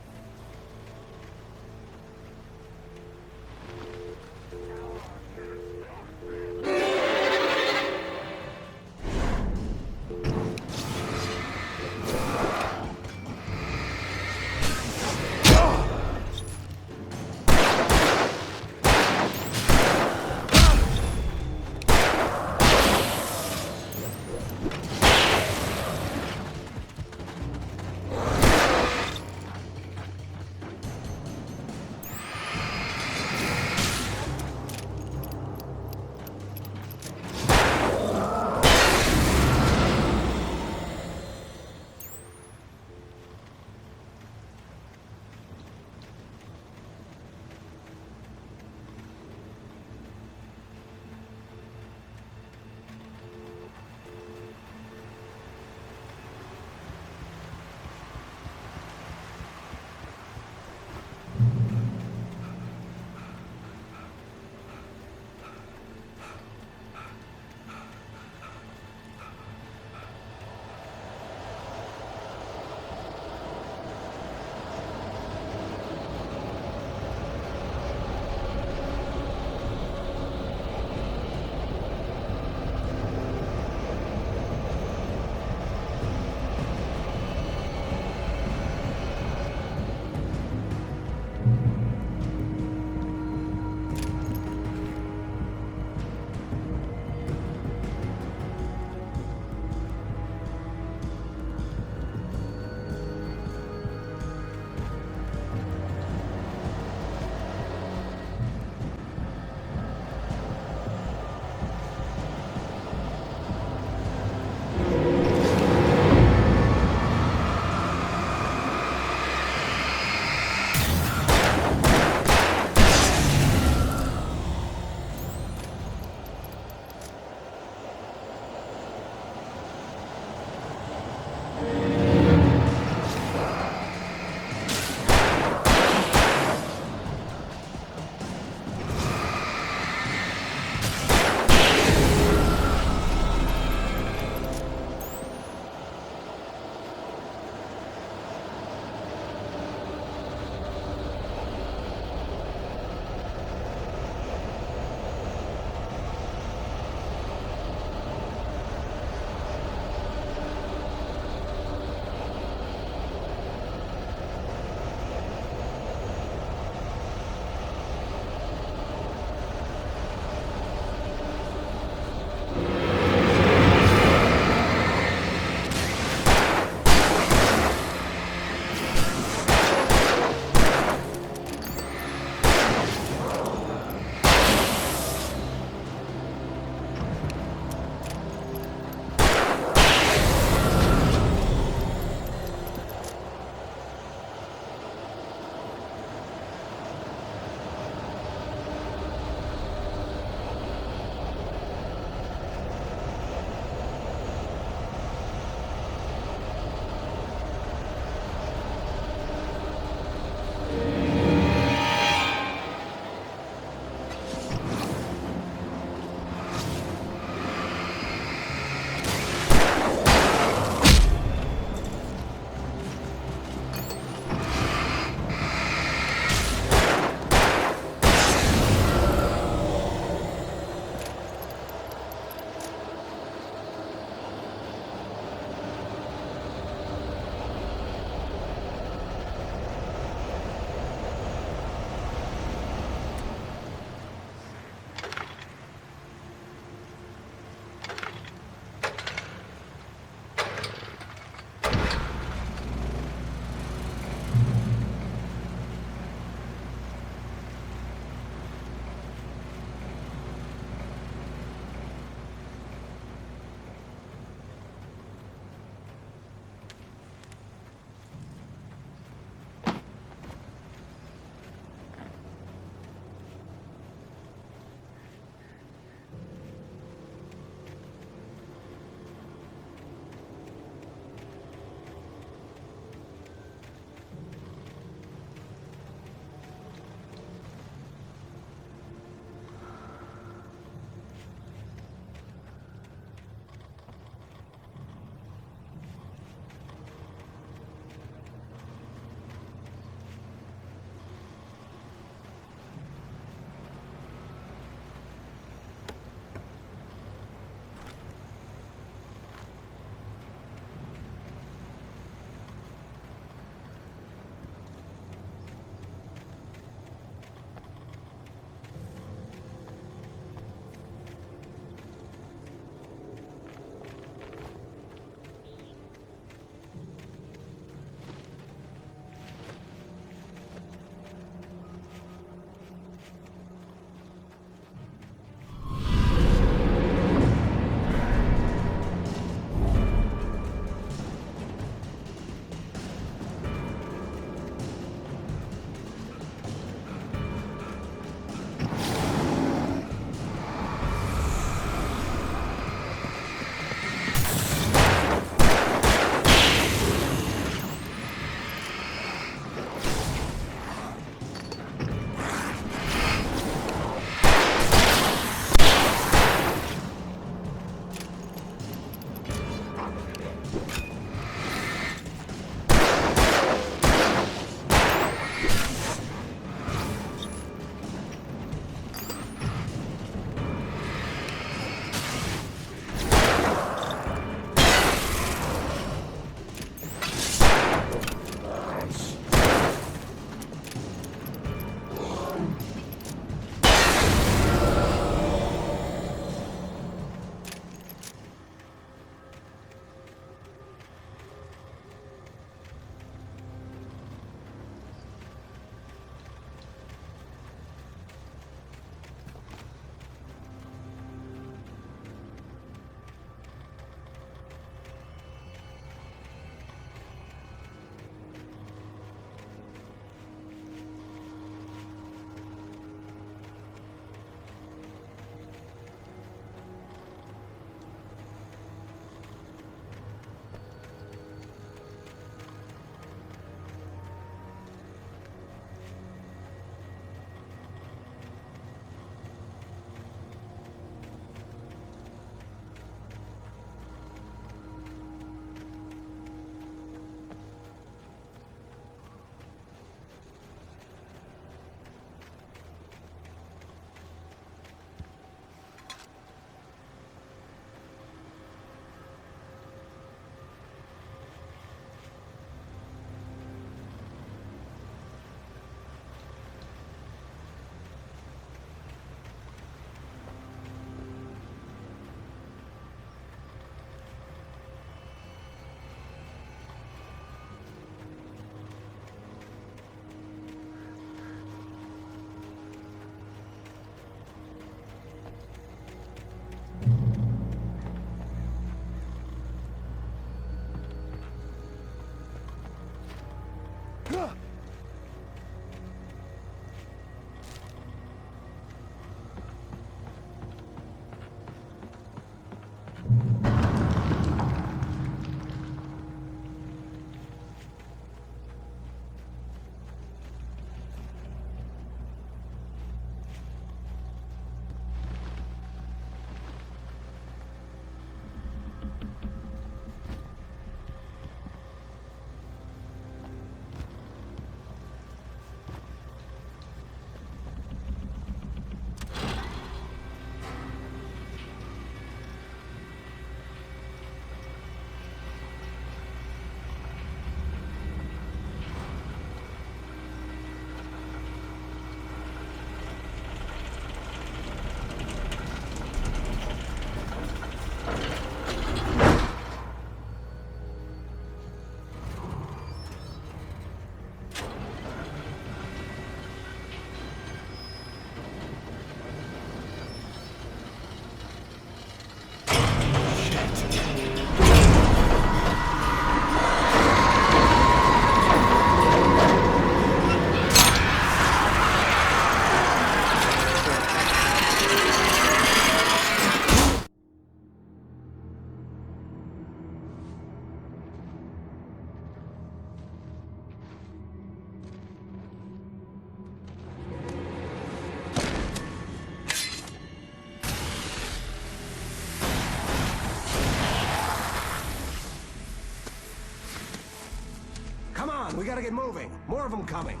Come on, we gotta get moving. More of them coming.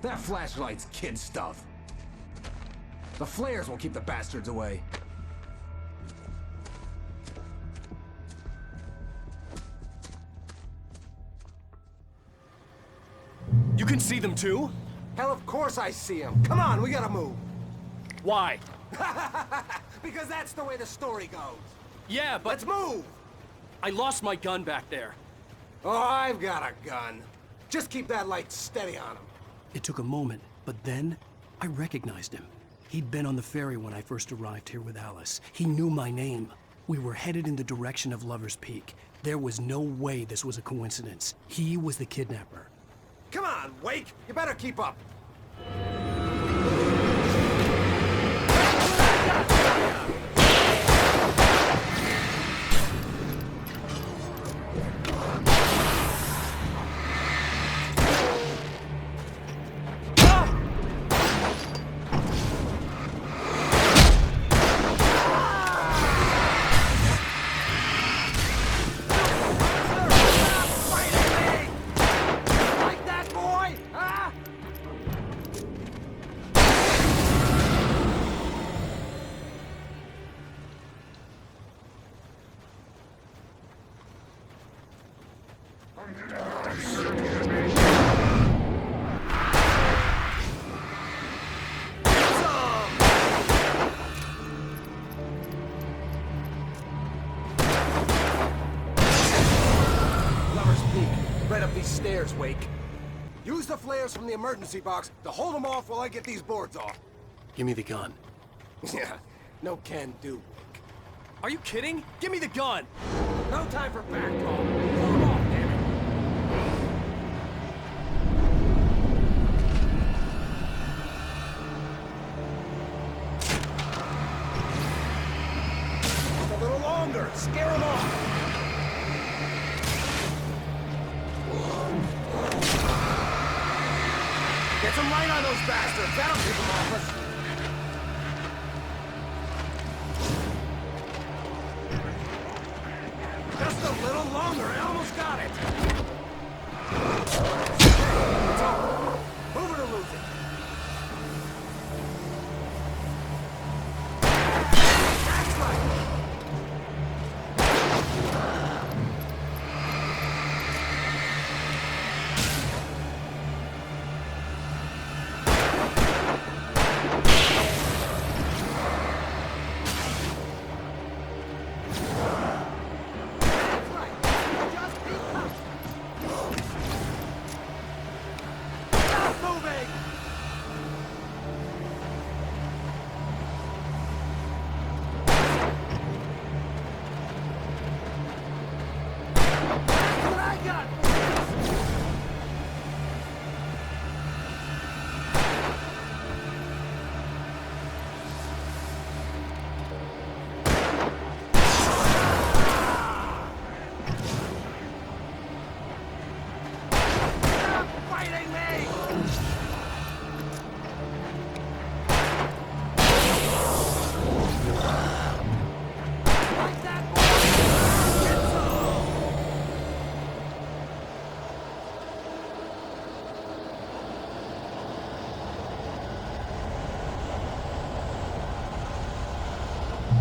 That flashlight's kid stuff. The flares won't keep the bastards away. You can see them too? Hell, of course I see them. Come on, we gotta move. Why? Because that's the way the story goes. Yeah, but... Let's move! I lost my gun back there. Oh, I've got a gun. Just keep that light steady on him. It took a moment, but then I recognized him. He'd been on the ferry when I first arrived here with Alice. He knew my name. We were headed in the direction of Lover's Peak. There was no way this was a coincidence. He was the kidnapper. Come on, Wake! You better keep up! Stairs, Wake. Use the flares from the emergency box to hold them off while I get these boards off. Give me the gun. Yeah, no can do, Wake. Are you kidding? Give me the gun! No time for back talk. Pull them off, damn it. A little longer. Scare them off. Get some light on those bastards! That'll keep them off us! Just a little longer, I almost got it! It's over. Move it or lose it. That's right!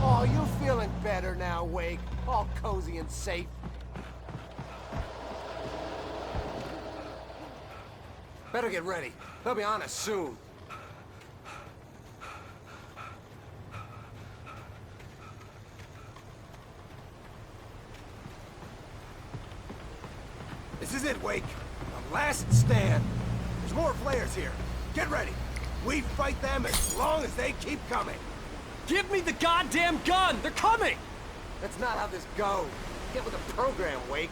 Oh, you feeling better now, Wake? All cozy and safe. Better get ready. They'll be on us soon. This is it, Wake. The last stand. There's more flares here. Get ready. We fight them as long as they keep coming. Give me the goddamn gun! They're coming! That's not how this goes. Get with the program, Wake.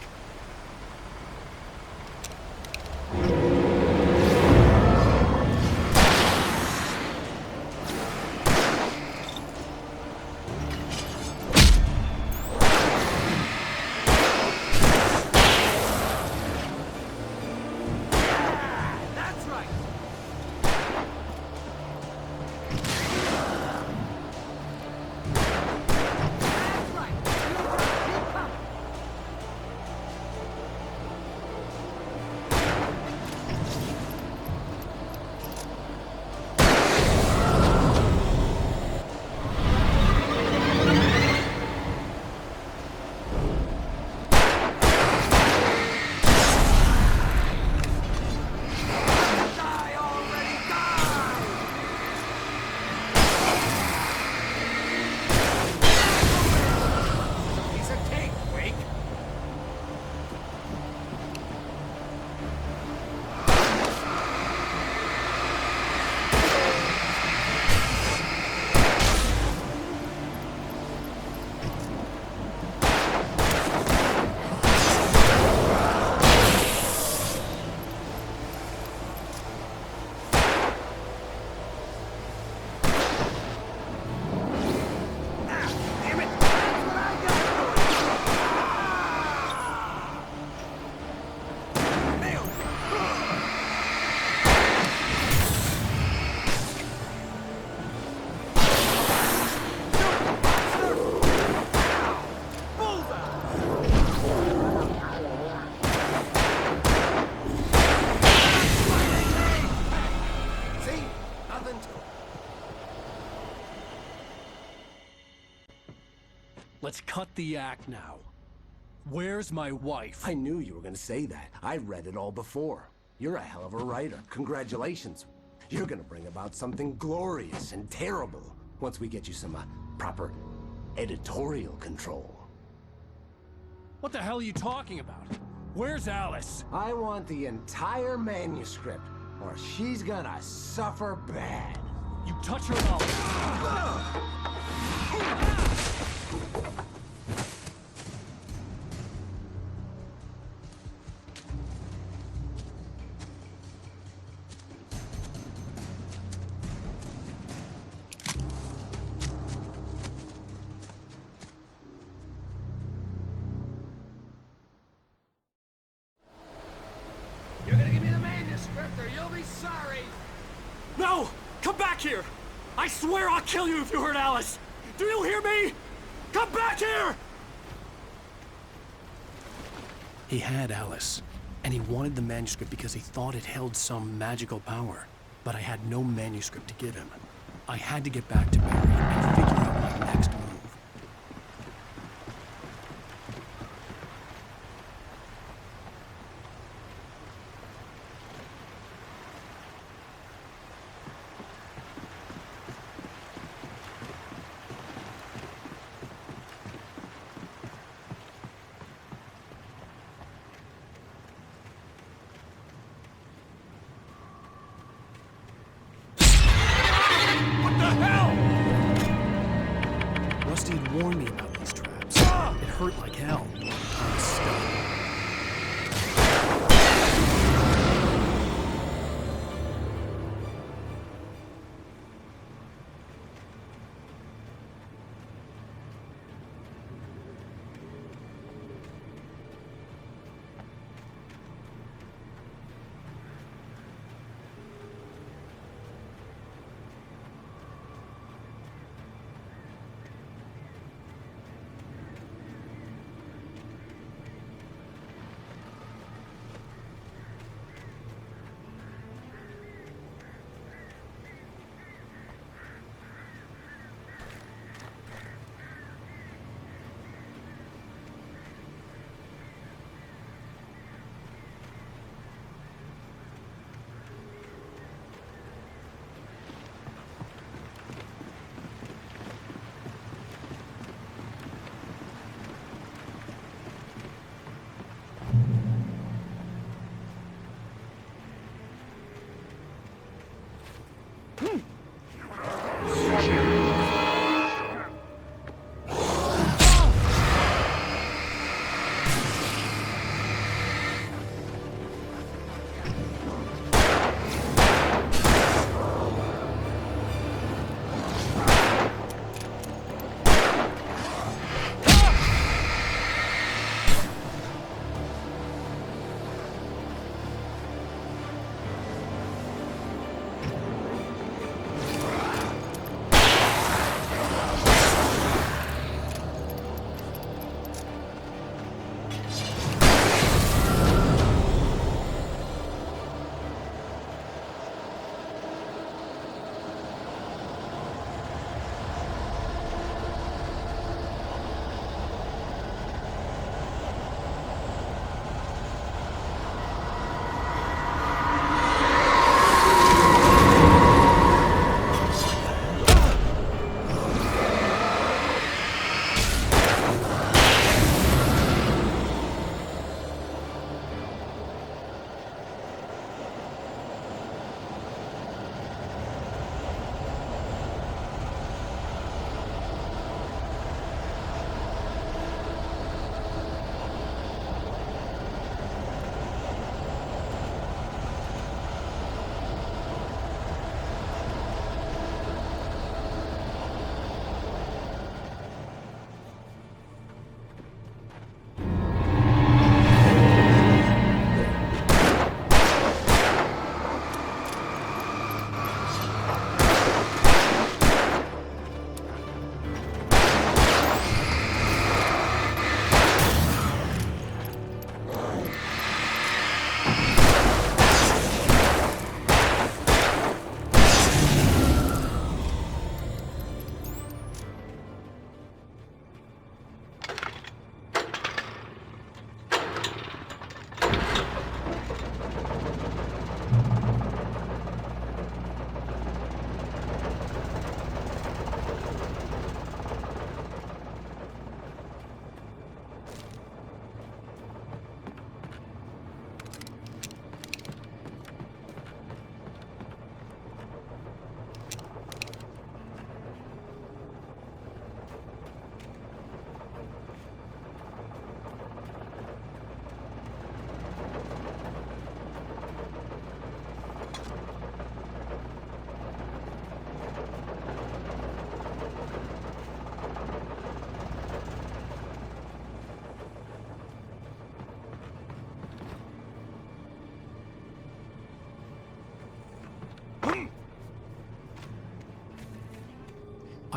Let's cut the act now. Where's my wife? I knew you were gonna say that. I read it all before. You're a hell of a writer. Congratulations. You're gonna bring about something glorious and terrible once we get you some proper editorial control. What the hell are you talking about? Where's Alice? I want the entire manuscript, or she's gonna suffer bad. You touch her mouth. You're gonna give me the manuscript, or you'll be sorry. No! Come back here! I swear I'll kill you if you hurt Alice! Do you hear me? Come back here! He had Alice, and he wanted the manuscript because he thought it held some magical power. But I had no manuscript to give him. I had to get back to Barry and figure out my next move. Rusty had warned me about these traps. It hurt like hell. I was stuck.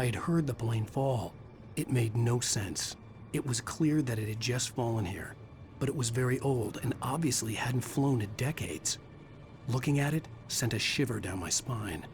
I had heard the plane fall. It made no sense. It was clear that it had just fallen here, but it was very old and obviously hadn't flown in decades. Looking at it sent a shiver down my spine.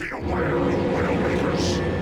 Be aware, you Widowmakers!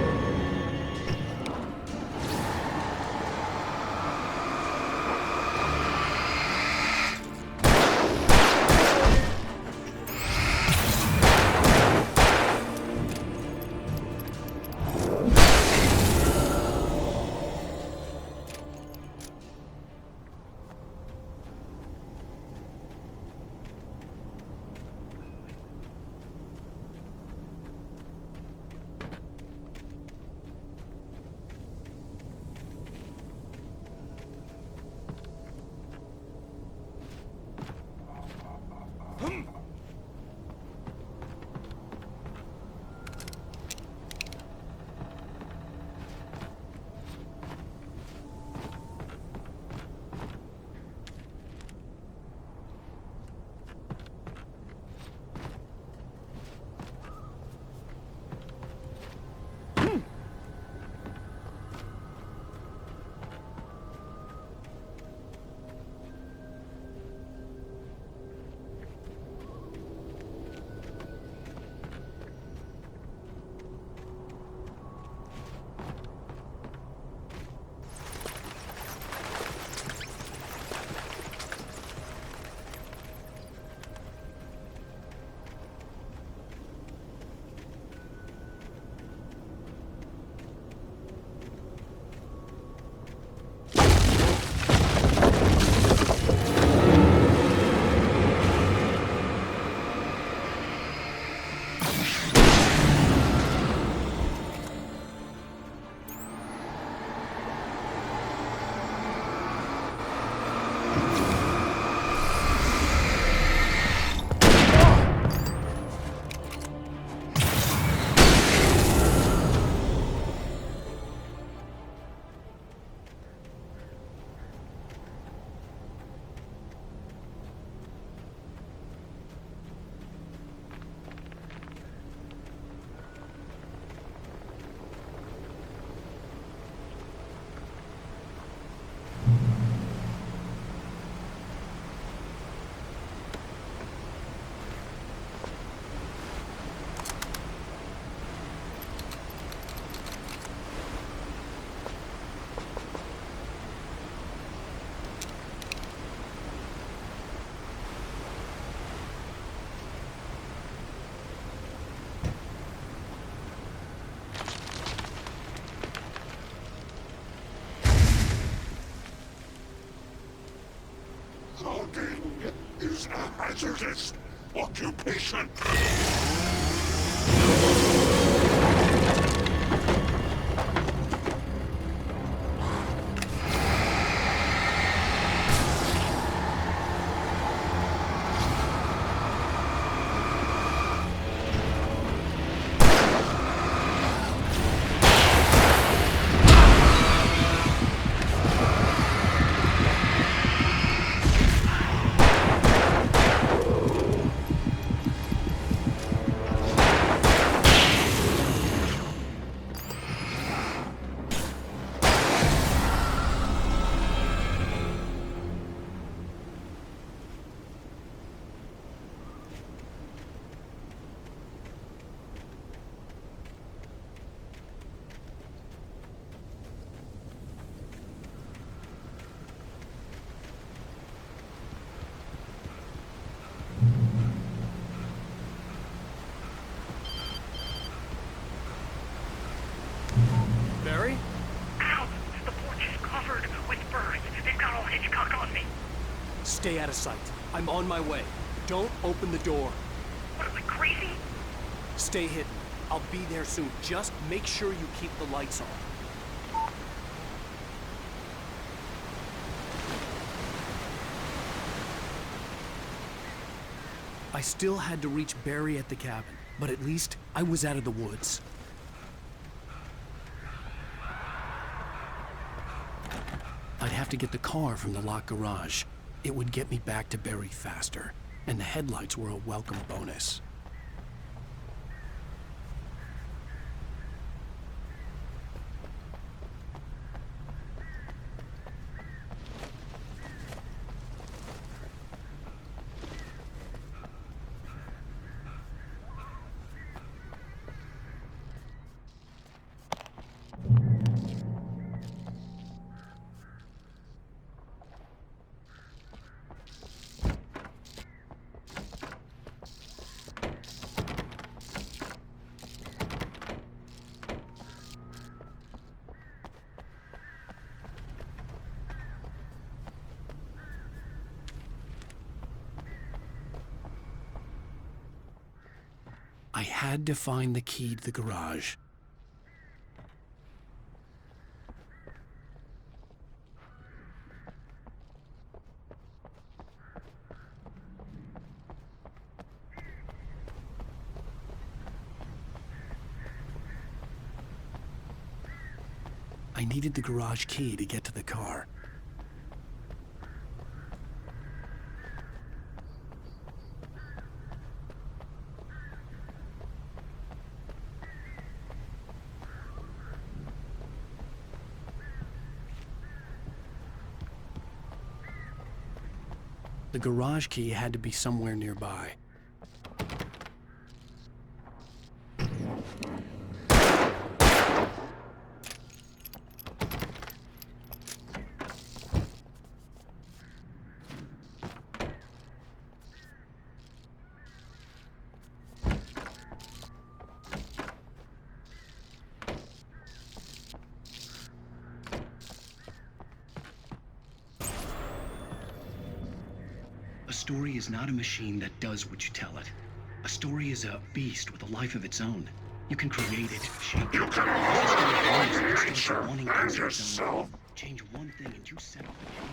Logging is a hazardous occupation. Barry? Ow! The porch is covered with birds. They've got all Hitchcock on me. Stay out of sight. I'm on my way. Don't open the door. What am I, crazy? Stay hidden. I'll be there soon. Just make sure you keep the lights on. I still had to reach Barry at the cabin, but at least I was out of the woods. I'd have to get the car from the locked garage. It would get me back to Barry faster, and the headlights were a welcome bonus. I had to find the key to the garage. I needed the garage key to get to the car. The garage key had to be somewhere nearby. A story is not a machine that does what you tell it. A story is a beast with a life of its own. You can create it, shape it. You can hold nature wanting and things of its own. yourself. Change one thing and you set off a chain.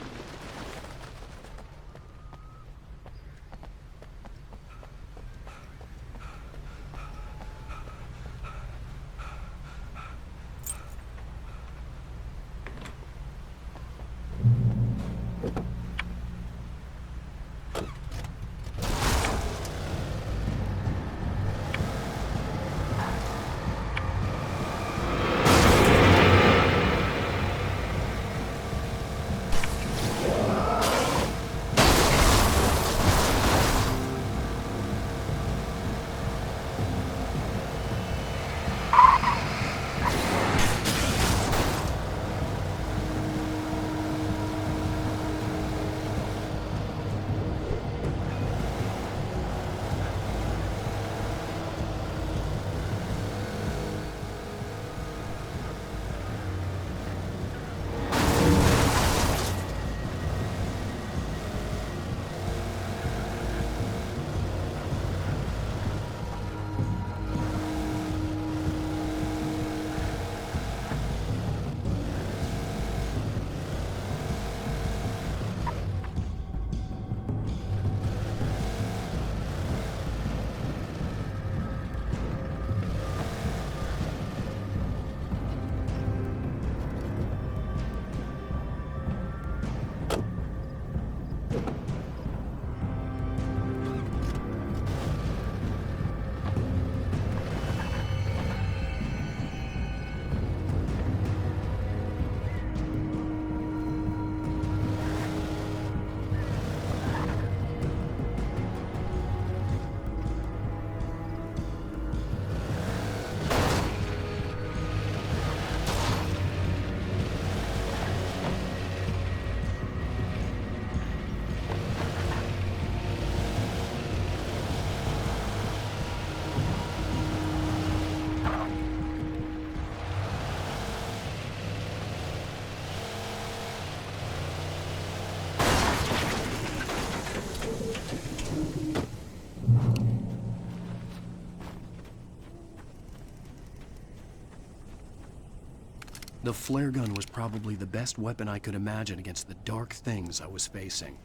The flare gun was probably the best weapon I could imagine against the dark things I was facing.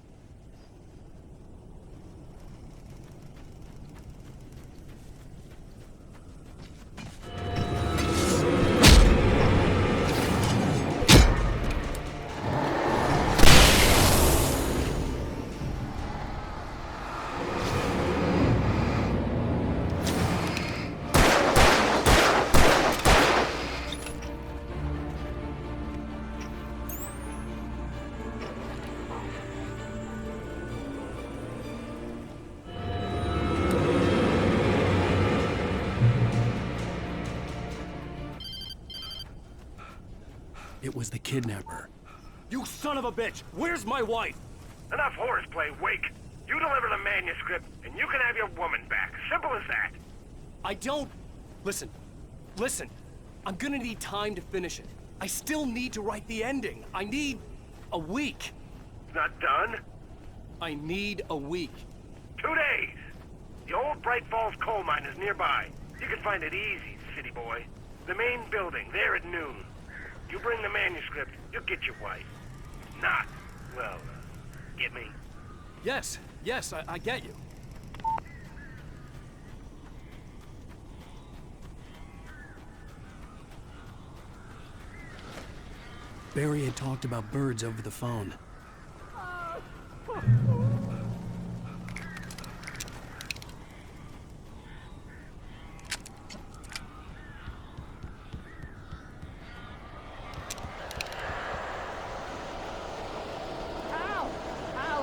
It was the kidnapper. You son of a bitch! Where's my wife? Enough horseplay, Wake. You deliver the manuscript, and you can have your woman back. Simple as that. I don't... Listen. I'm gonna need time to finish it. I still need to write the ending. I need a week. Not done? I need a week. 2 days. The old Bright Falls coal mine is nearby. You can find it easy, city boy. The main building, there at noon. You bring the manuscript, you'll get your wife. Not, well, get me? Yes, I get you. Barry had talked about birds over the phone.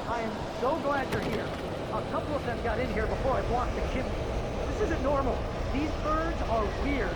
I am so glad you're here. A couple of them got in here before I blocked the chimney. This isn't normal. These birds are weird.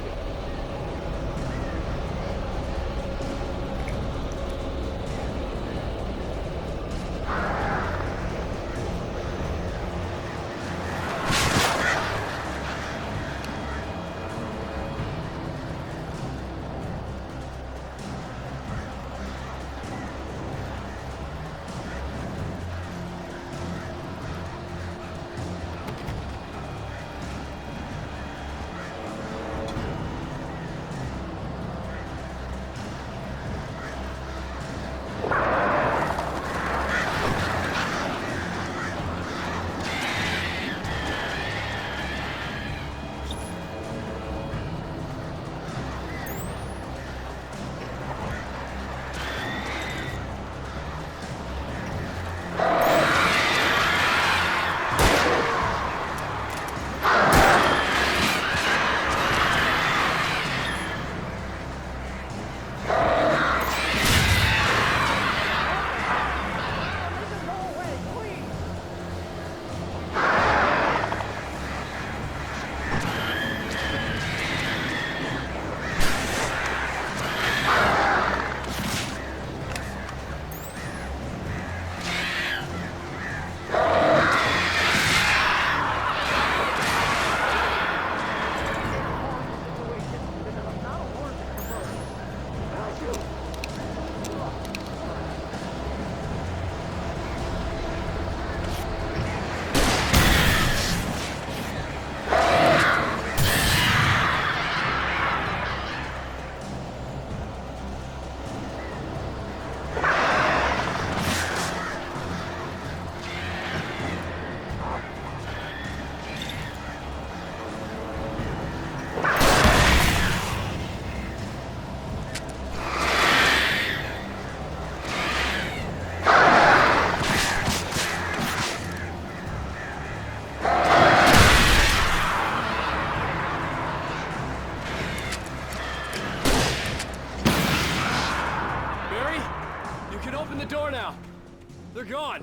They're gone.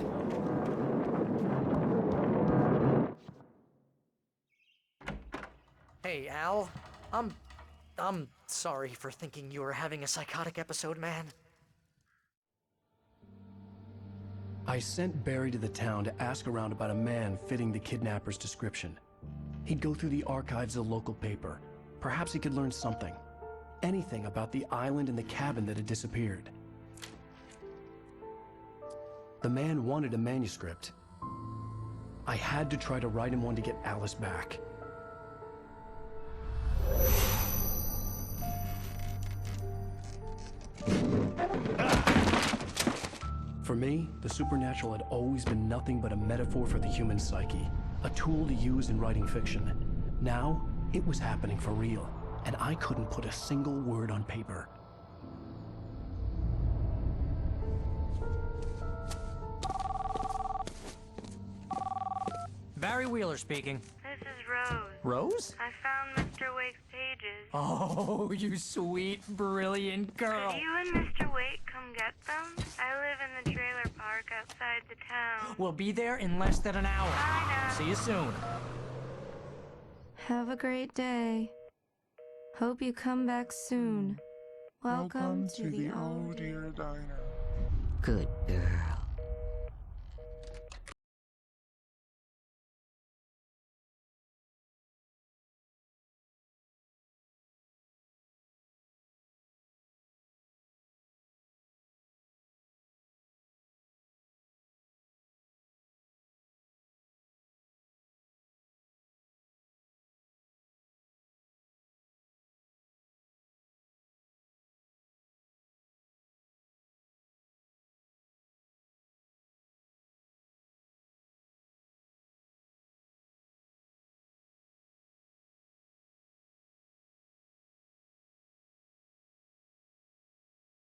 Hey, Al. I'm sorry for thinking you were having a psychotic episode, man. I sent Barry to the town to ask around about a man fitting the kidnapper's description. He'd go through the archives of the local paper. Perhaps he could learn something. Anything about the island and the cabin that had disappeared. The man wanted a manuscript. I had to try to write him one to get Alice back. For me, the supernatural had always been nothing but a metaphor for the human psyche, a tool to use in writing fiction. Now, it was happening for real, and I couldn't put a single word on paper. Barry Wheeler speaking. This is Rose. Rose? I found Mr. Wake's pages. Oh, you sweet, brilliant girl. Could you and Mr. Wake come get them? I live in the trailer park outside the town. We'll be there in less than an hour. Bye now. See you soon. Have a great day. Hope you come back soon. Welcome to the old dear diner. Good girl.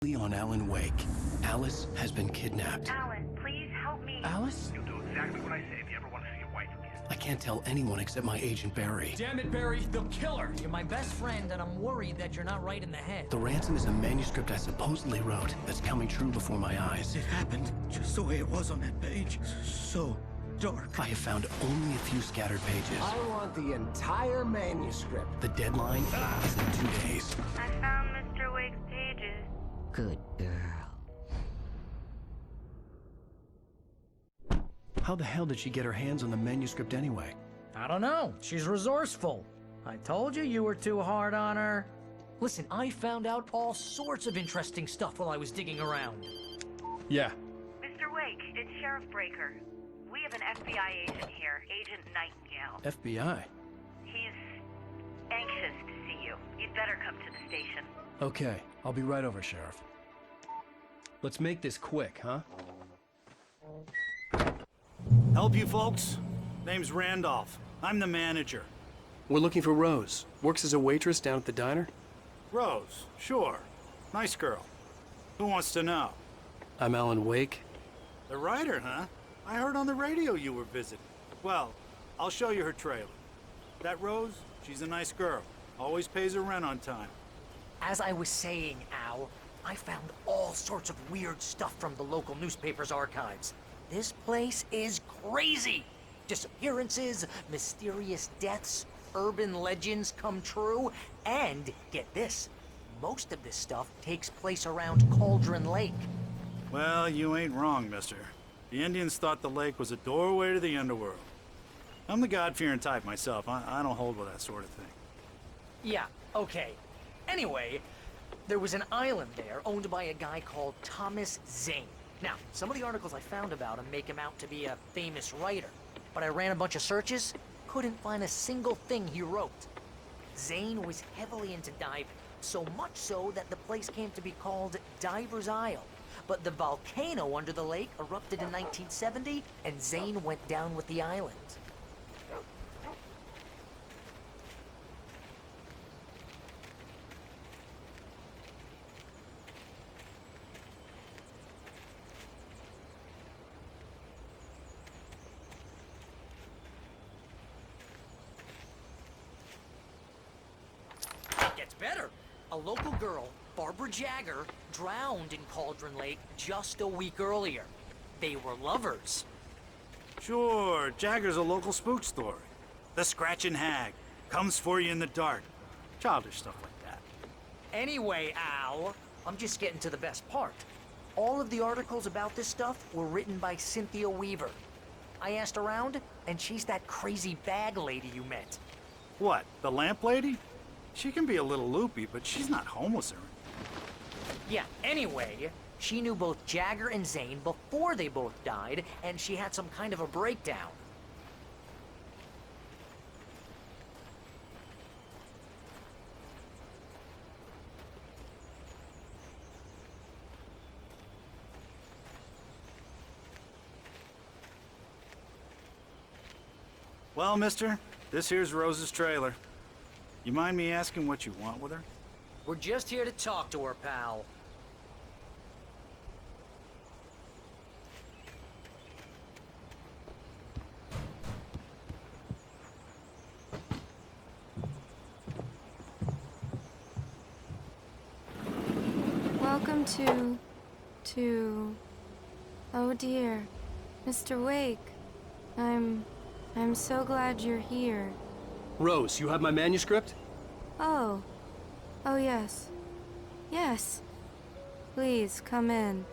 directly on Alan Wake. Alice has been kidnapped. Alan, please help me. Alice? You'll do exactly what I say if you ever want to see your wife again. I can't tell anyone except my agent Barry. Damn it, Barry, they'll kill her. You're my best friend, and I'm worried that you're not right in the head. The ransom is a manuscript I supposedly wrote that's coming true before my eyes. It happened just the way it was on that page. So dark. I have found only a few scattered pages. I want the entire manuscript. The deadline is in 2 days. I found Mr. Wake's pages. Good girl. How the hell did she get her hands on the manuscript anyway? I don't know. She's resourceful. I told you you were too hard on her. Listen, I found out all sorts of interesting stuff while I was digging around. Yeah. Mr. Wake, it's Sheriff Breaker. We have an FBI agent here, Agent Nightingale. FBI? He's anxious to see you. You'd better come to the station. Okay, I'll be right over, Sheriff. Let's make this quick, huh? Help you folks? Name's Randolph. I'm the manager. We're looking for Rose. Works as a waitress down at the diner. Rose, sure. Nice girl. Who wants to know? I'm Alan Wake. The writer, huh? I heard on the radio you were visiting. Well, I'll show you her trailer. That Rose, she's a nice girl. Always pays her rent on time. As I was saying, Al, I found all sorts of weird stuff from the local newspaper's archives. This place is crazy. Disappearances, mysterious deaths, urban legends come true, and get this, most of this stuff takes place around Cauldron Lake. Well, you ain't wrong, mister. The Indians thought the lake was a doorway to the underworld. I'm the God-fearing type myself. I don't hold with that sort of thing. Yeah, okay. Anyway, there was an island there owned by a guy called Thomas Zane. Now, some of the articles I found about him make him out to be a famous writer, but I ran a bunch of searches, couldn't find a single thing he wrote. Zane was heavily into diving, so much so that the place came to be called Diver's Isle. But the volcano under the lake erupted in 1970, and Zane went down with the island. Gets better. A local girl, Barbara Jagger, drowned in Cauldron Lake just a week earlier. They were lovers. Sure, Jagger's a local spook story. The Scratching Hag comes for you in the dark. Childish stuff like that. Anyway, Al, I'm just getting to the best part. All of the articles about this stuff were written by Cynthia Weaver. I asked around, and she's that crazy bag lady you met. What, the lamp lady? She can be a little loopy, but she's not homeless or anything. Yeah, anyway, she knew both Jagger and Zane before they both died, and she had some kind of a breakdown. Well, mister, this here's Rose's trailer. You mind me asking what you want with her? We're just here to talk to her, pal. Welcome to... Oh dear. Mr. Wake. I'm so glad you're here. Rose, you have my manuscript? Oh. Oh, yes. Yes. Please, come in.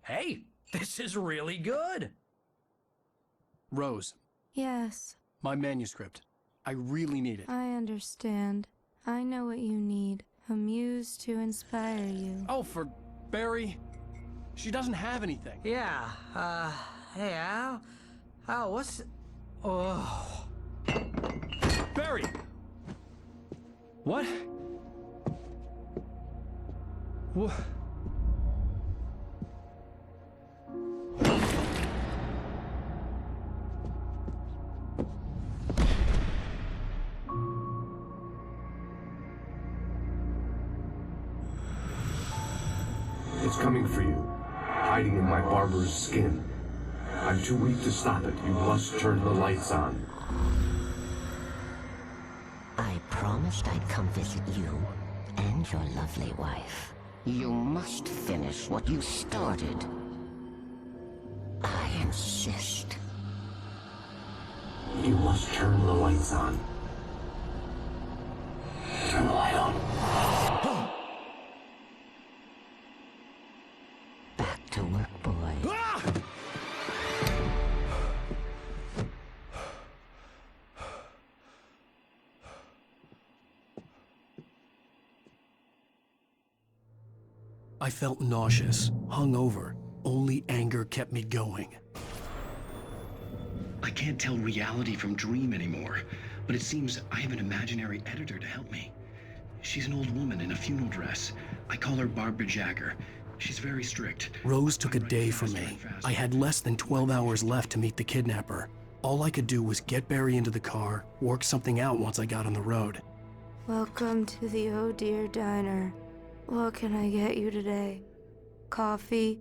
Hey, this is really good. Rose, Yes, my manuscript. I really need it. I understand. I know what you need. A muse to inspire you. Oh, for Barry. She doesn't have anything. Yeah, hey, Al? Al, what's... Oh... Barry! What? What? It's coming for you, hiding in my barber's skin. I'm too weak to stop it. You must turn the lights on. I promised I'd come visit you and your lovely wife. You must finish what you started. I insist. You must turn the lights on. Turn the light on. Back to work, boy. I felt nauseous, hungover. Only anger kept me going. I can't tell reality from dream anymore, but it seems I have an imaginary editor to help me. She's an old woman in a funeral dress. I call her Barbara Jagger. She's very strict. Rose took a day from me. I had less than 12 hours left to meet the kidnapper. All I could do was get Barry into the car, work something out once I got on the road. Welcome to the Oh Dear Diner. What can I get you today? Coffee?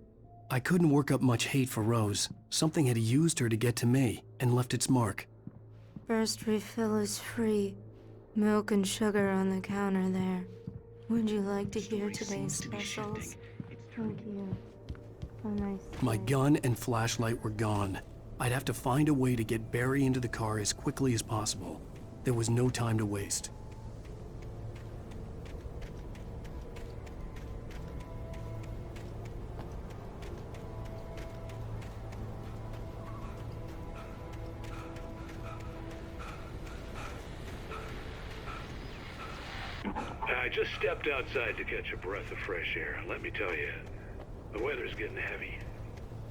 I couldn't work up much hate for Rose. Something had used her to get to me, and left its mark. First refill is free. Milk and sugar on the counter there. Would you like to hear today's specials? Thank you. Oh, nice. My gun and flashlight were gone. I'd have to find a way to get Barry into the car as quickly as possible. There was no time to waste. I just stepped outside to catch a breath of fresh air. Let me tell you, the weather's getting heavy.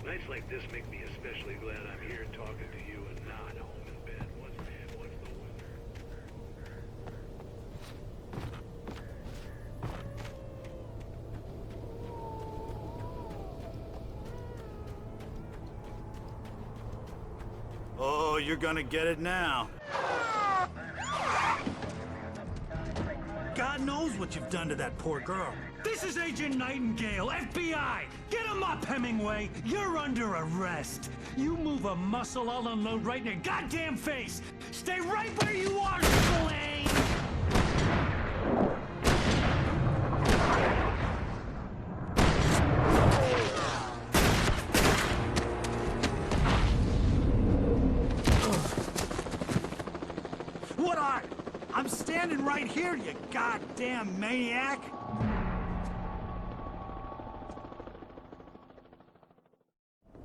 Nights like this make me especially glad I'm here talking to you and not home in bed. What's the Oh, you're gonna get it now. God knows what you've done to that poor girl. This is Agent Nightingale, FBI! Get him up, Hemingway! You're under arrest! You move a muscle, I'll unload right in your goddamn face! Stay right where you are, Spillane! What are? I'm standing right here, you goddamn maniac!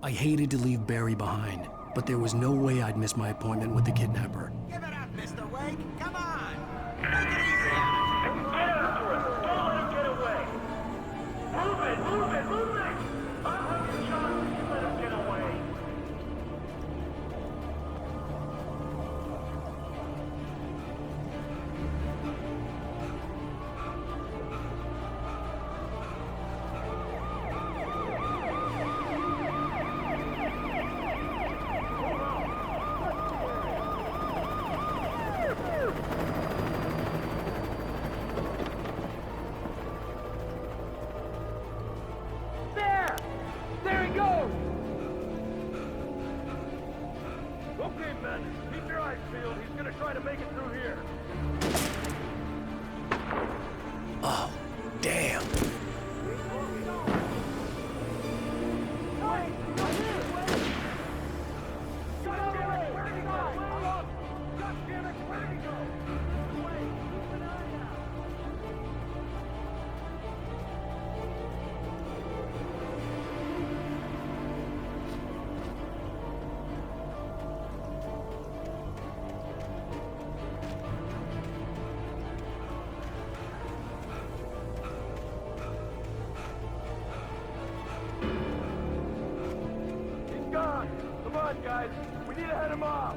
I hated to leave Barry behind, but there was no way I'd miss my appointment with the kidnapper. Give it up, Mr. Wake. Come on. Take it easy on him. Get after him. Don't let him get away. Move it, move it, move it. I'll have you shot if you let him get away. There he goes! Okay, men, keep your eyes peeled. He's gonna try to make it through here. Oh, damn. Gone! Come on, guys. We need to head him off.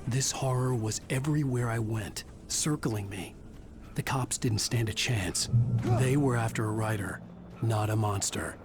This horror was everywhere I went, circling me. The cops didn't stand a chance. They were after a writer, not a monster.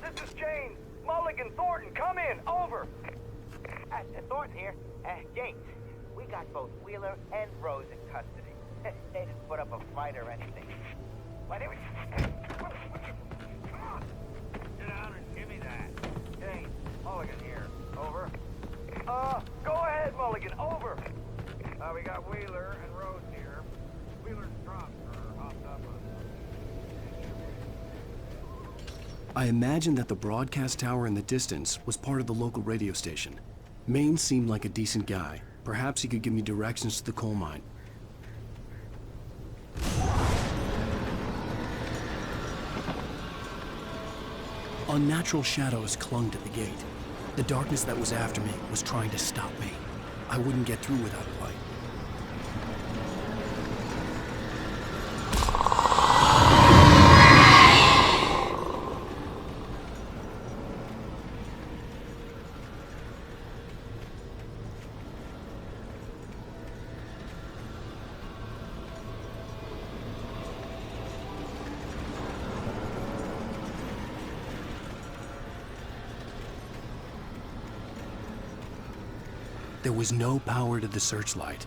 This is James. Mulligan, Thornton, come in. Over. Thornton here. James, we got both Wheeler and Rose in custody. They didn't put up a fight or anything. Why, they were... Come on. Sit down and give me that. James, Mulligan here. Over. Go ahead, Mulligan. Over. We got Wheeler and Rose here. Wheeler's dropped or hopped up on... I imagined that the broadcast tower in the distance was part of the local radio station. Maine seemed like a decent guy. Perhaps he could give me directions to the coal mine. Unnatural shadows clung to the gate. The darkness that was after me was trying to stop me. I wouldn't get through without a light. There was no power to the searchlight.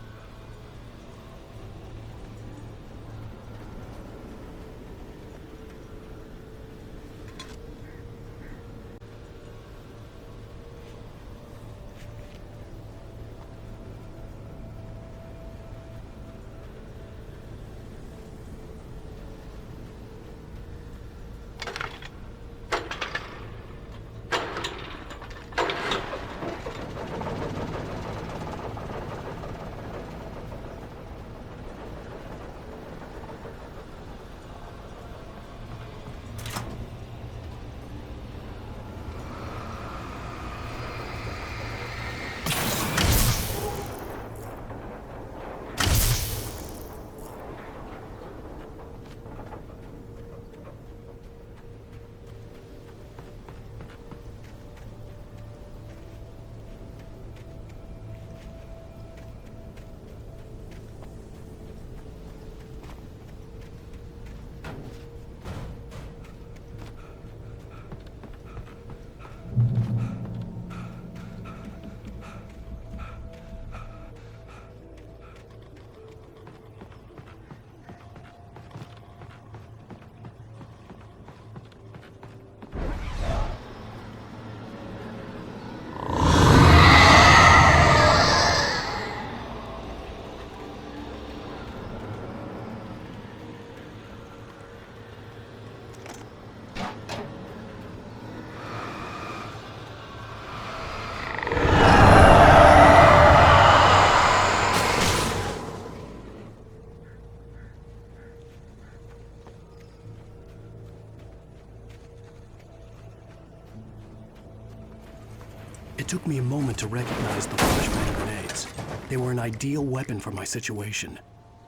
took me a moment to recognize the flashbang grenades. They were an ideal weapon for my situation.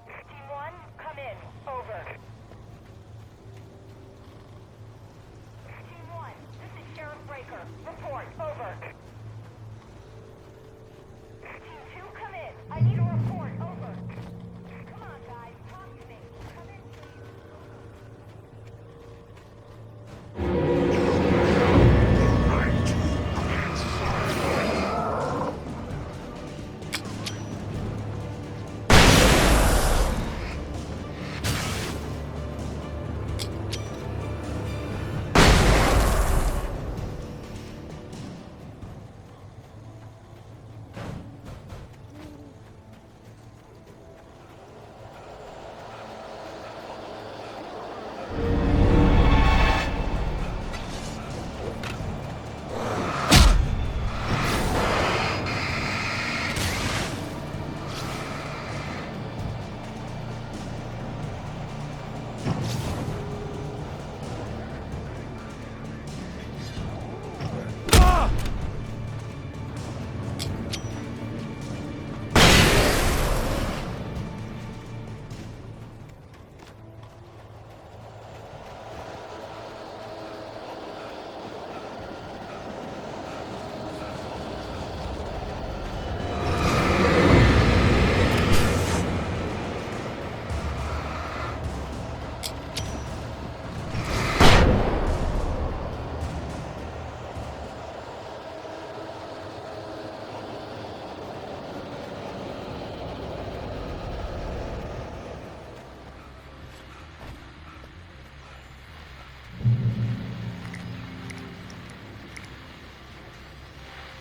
Team 1, come in. Over. Team 1, this is Sheriff Breaker. Report. Over. Team 2, come in. I need a report. Over. Come on, guys. Talk to me. Come in,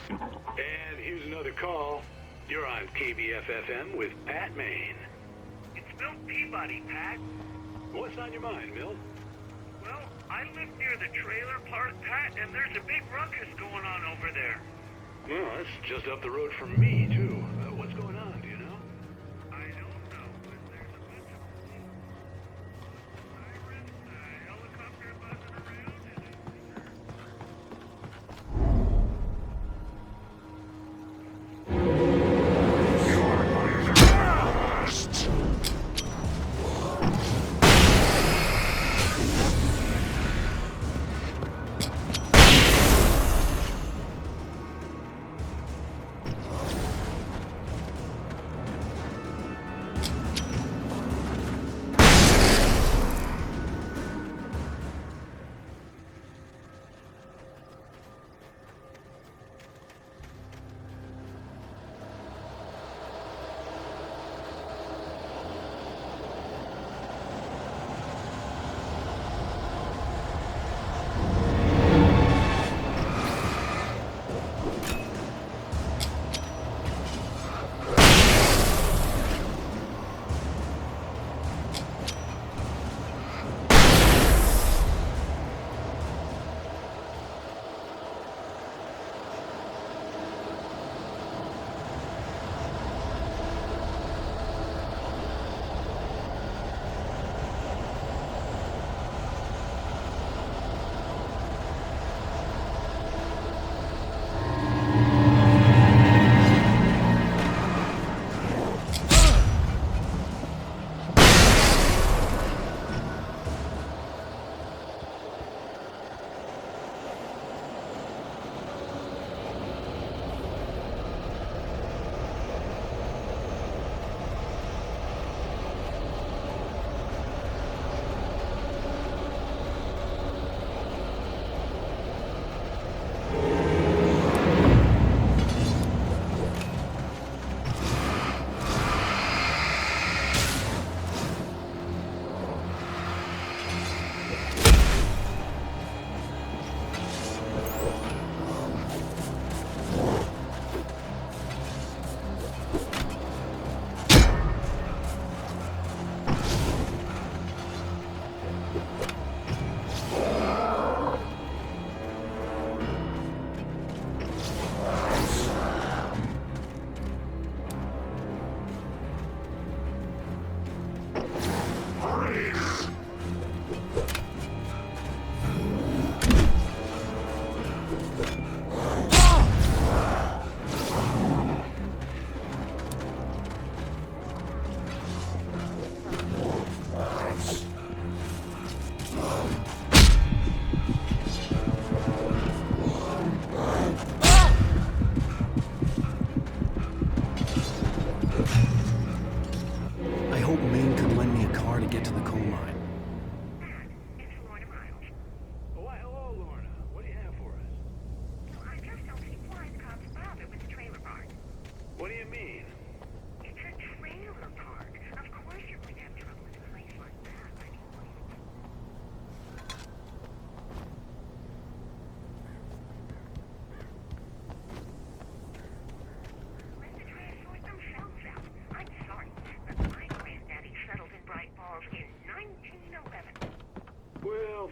And here's another call. You're on KBF-FM with Pat Maine. It's Bill Peabody, Pat. What's on your mind, Mill? Well, I live near the trailer park, Pat, and there's a big ruckus going on over there. Well, that's just up the road from me, too. What's going on, do you know? I don't know, but there's a bunch of sirens, helicopters buzzing around, and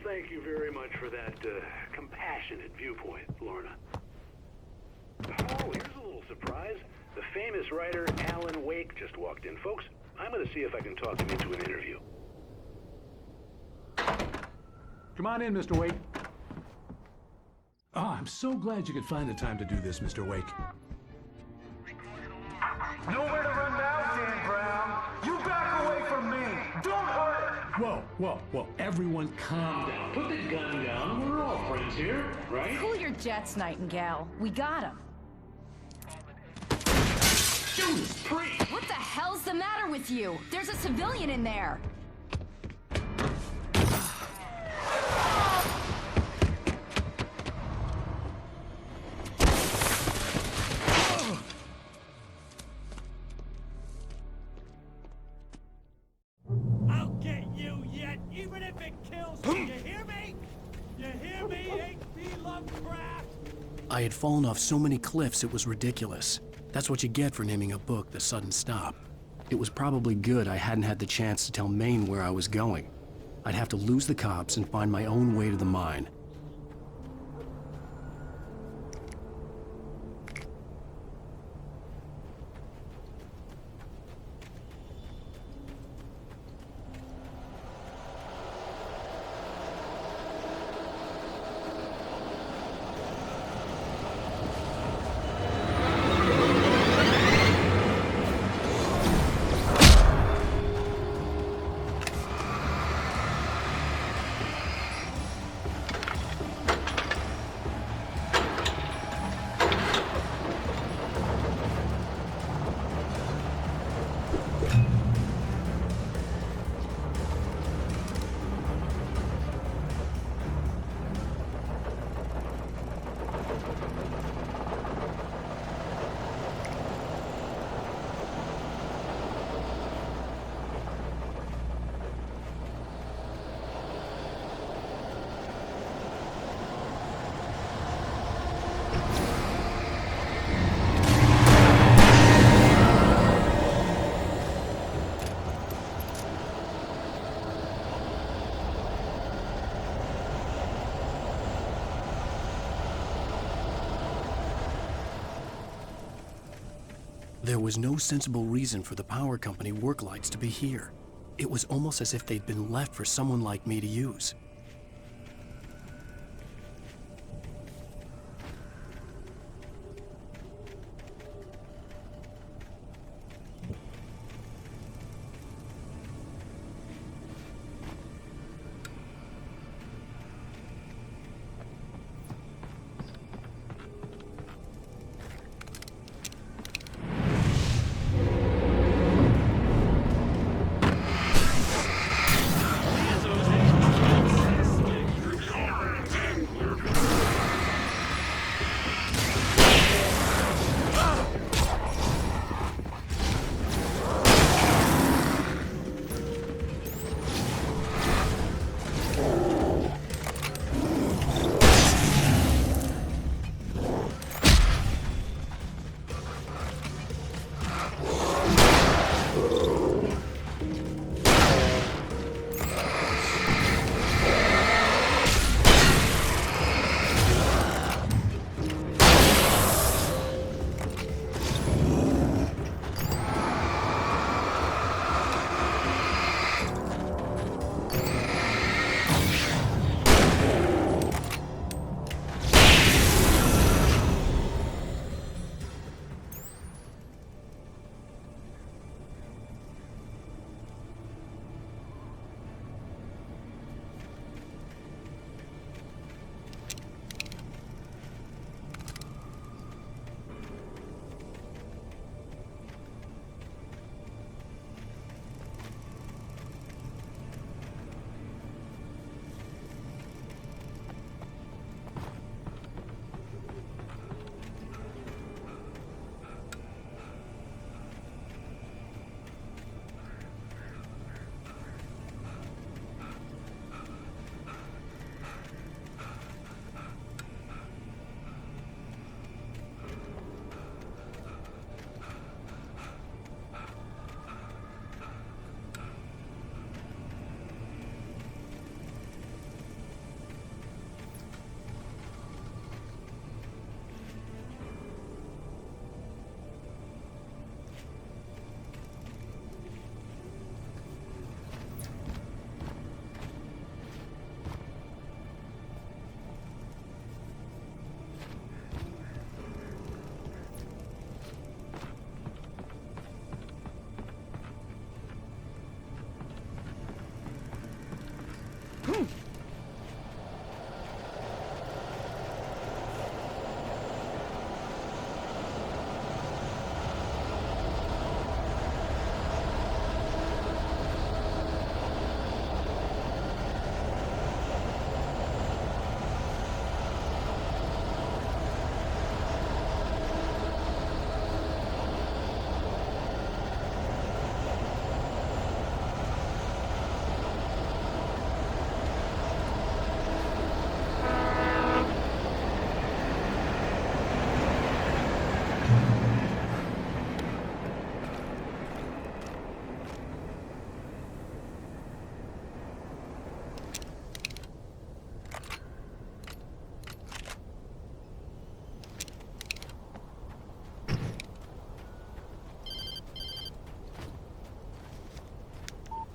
thank you very much for that compassionate viewpoint, Lorna. Oh, here's a little surprise. The famous writer Alan Wake just walked in. Folks, I'm going to see if I can talk him into an interview. Come on in, Mr. Wake. Oh, I'm so glad you could find the time to do this, Mr. Wake. Nowhere to run now, Dan Brown. You back away from me. Don't hurt. Whoa. Everyone calm down. Put the gun down. We're all friends here, right? Cool your jets, Nightingale. We got him. Judas Priest! What the hell's the matter with you? There's a civilian in there. I'll get you yet, even if it kills me. You hear me? You hear me, H.P. Lovecraft? I had fallen off so many cliffs it was ridiculous. That's what you get for naming a book The Sudden Stop. It was probably good I hadn't had the chance to tell Maine where I was going. I'd have to lose the cops and find my own way to the mine. There was no sensible reason for the power company work lights to be here. It was almost as if they'd been left for someone like me to use.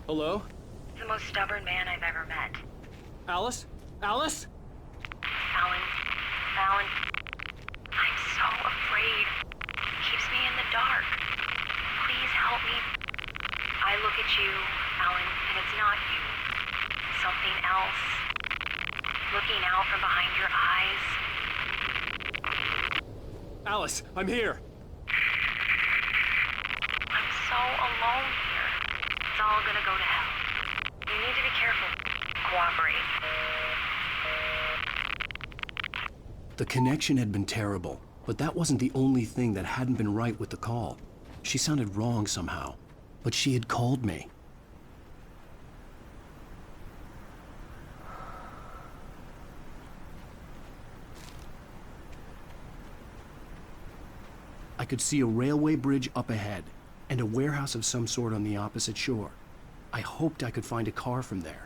Hello? The most stubborn man I've ever met. Alice? Alice? Alan. Alan. I'm so afraid. He keeps me in the dark. Please help me. I look at you, Alan, and it's not you. Something else. Looking out from behind your eyes. Alice, I'm here. I'm so alone here. It's all gonna go to hell. You need to be careful. Cooperate. The connection had been terrible, but that wasn't the only thing that hadn't been right with the call. She sounded wrong somehow, but she had called me. I could see a railway bridge up ahead, and a warehouse of some sort on the opposite shore. I hoped I could find a car from there.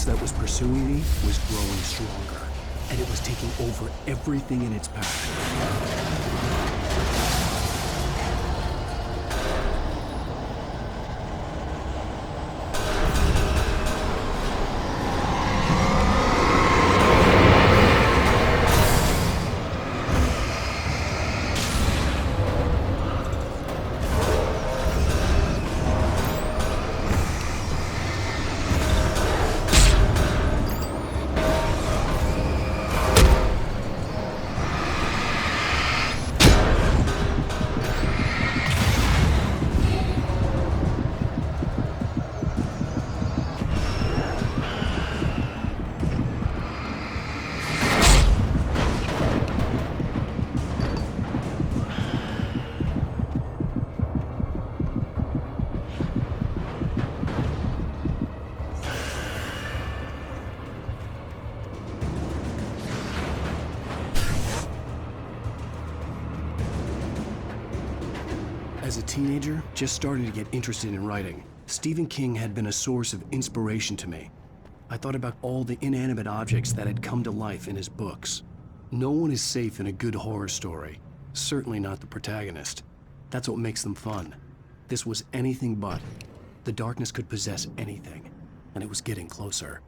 That was pursuing me was growing stronger, and it was taking over everything in its path. As a teenager, just starting to get interested in writing, Stephen King had been a source of inspiration to me. I thought about all the inanimate objects that had come to life in his books. No one is safe in a good horror story, certainly not the protagonist. That's what makes them fun. This was anything but. The darkness could possess anything, and it was getting closer.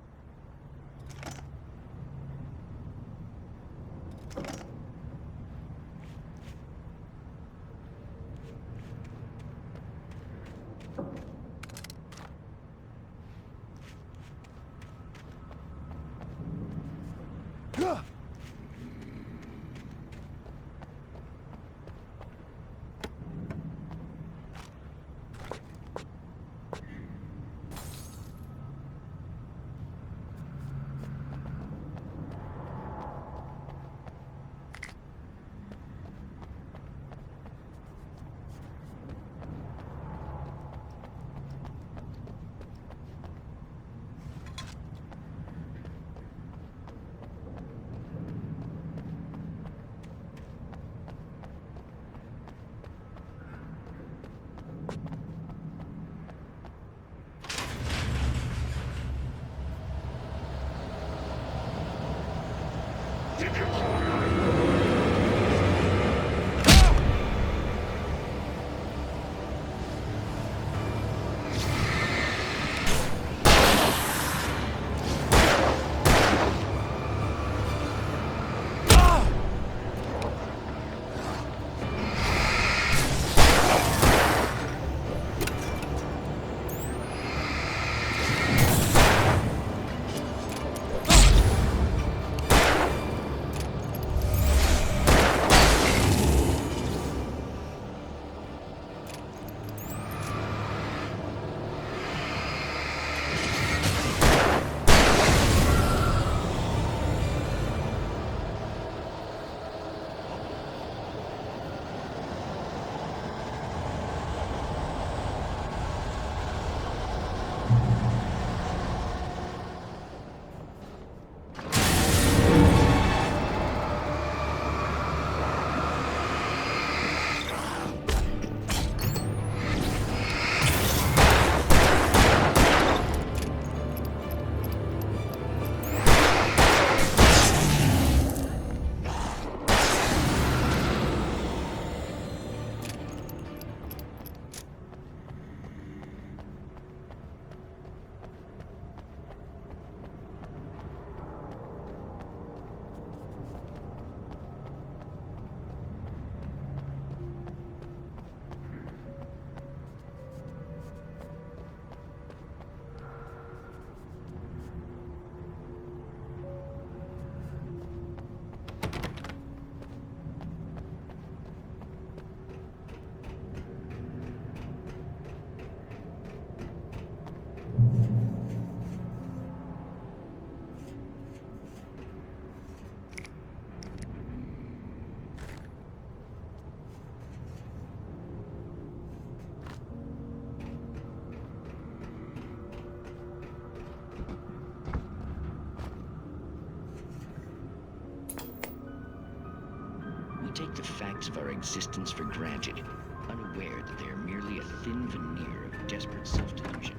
take the facts of our existence for granted, unaware that they are merely a thin veneer of desperate self-delusion,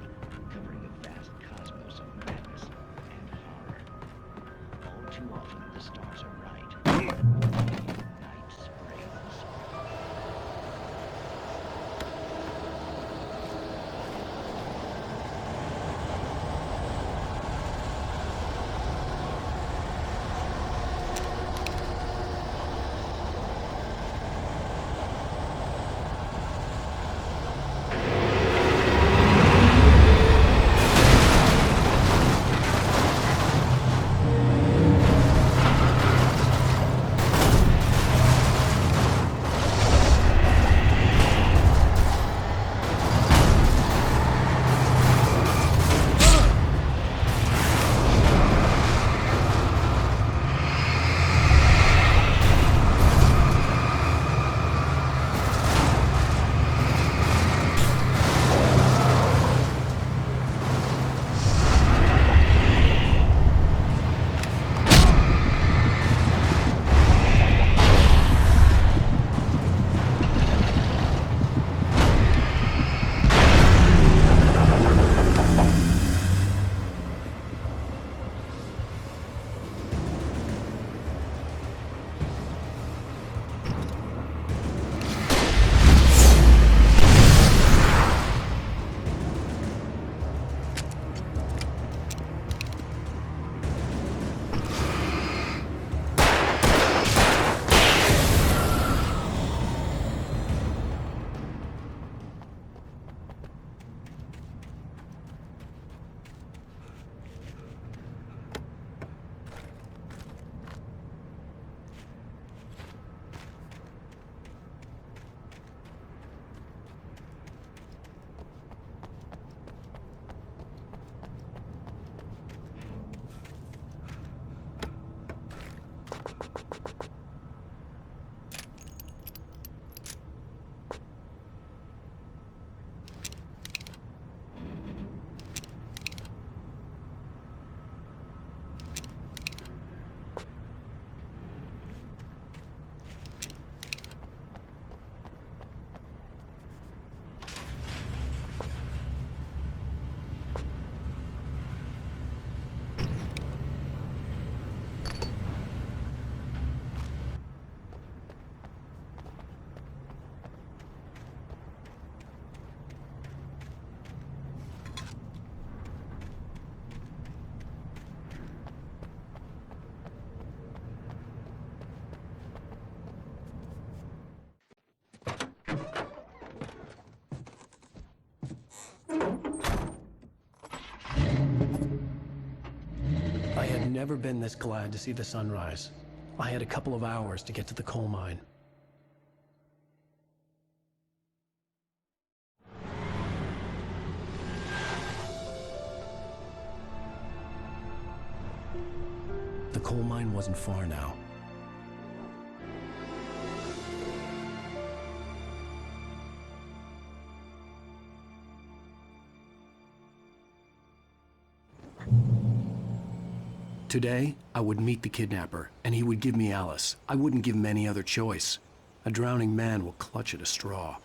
covering a vast cosmos of madness and horror. All too often, the stars are right. Night springs. never been this glad to see the sunrise. I had a couple of hours to get to the coal mine. The coal mine wasn't far now. Today, I would meet the kidnapper, and he would give me Alice. I wouldn't give him any other choice. A drowning man will clutch at a straw.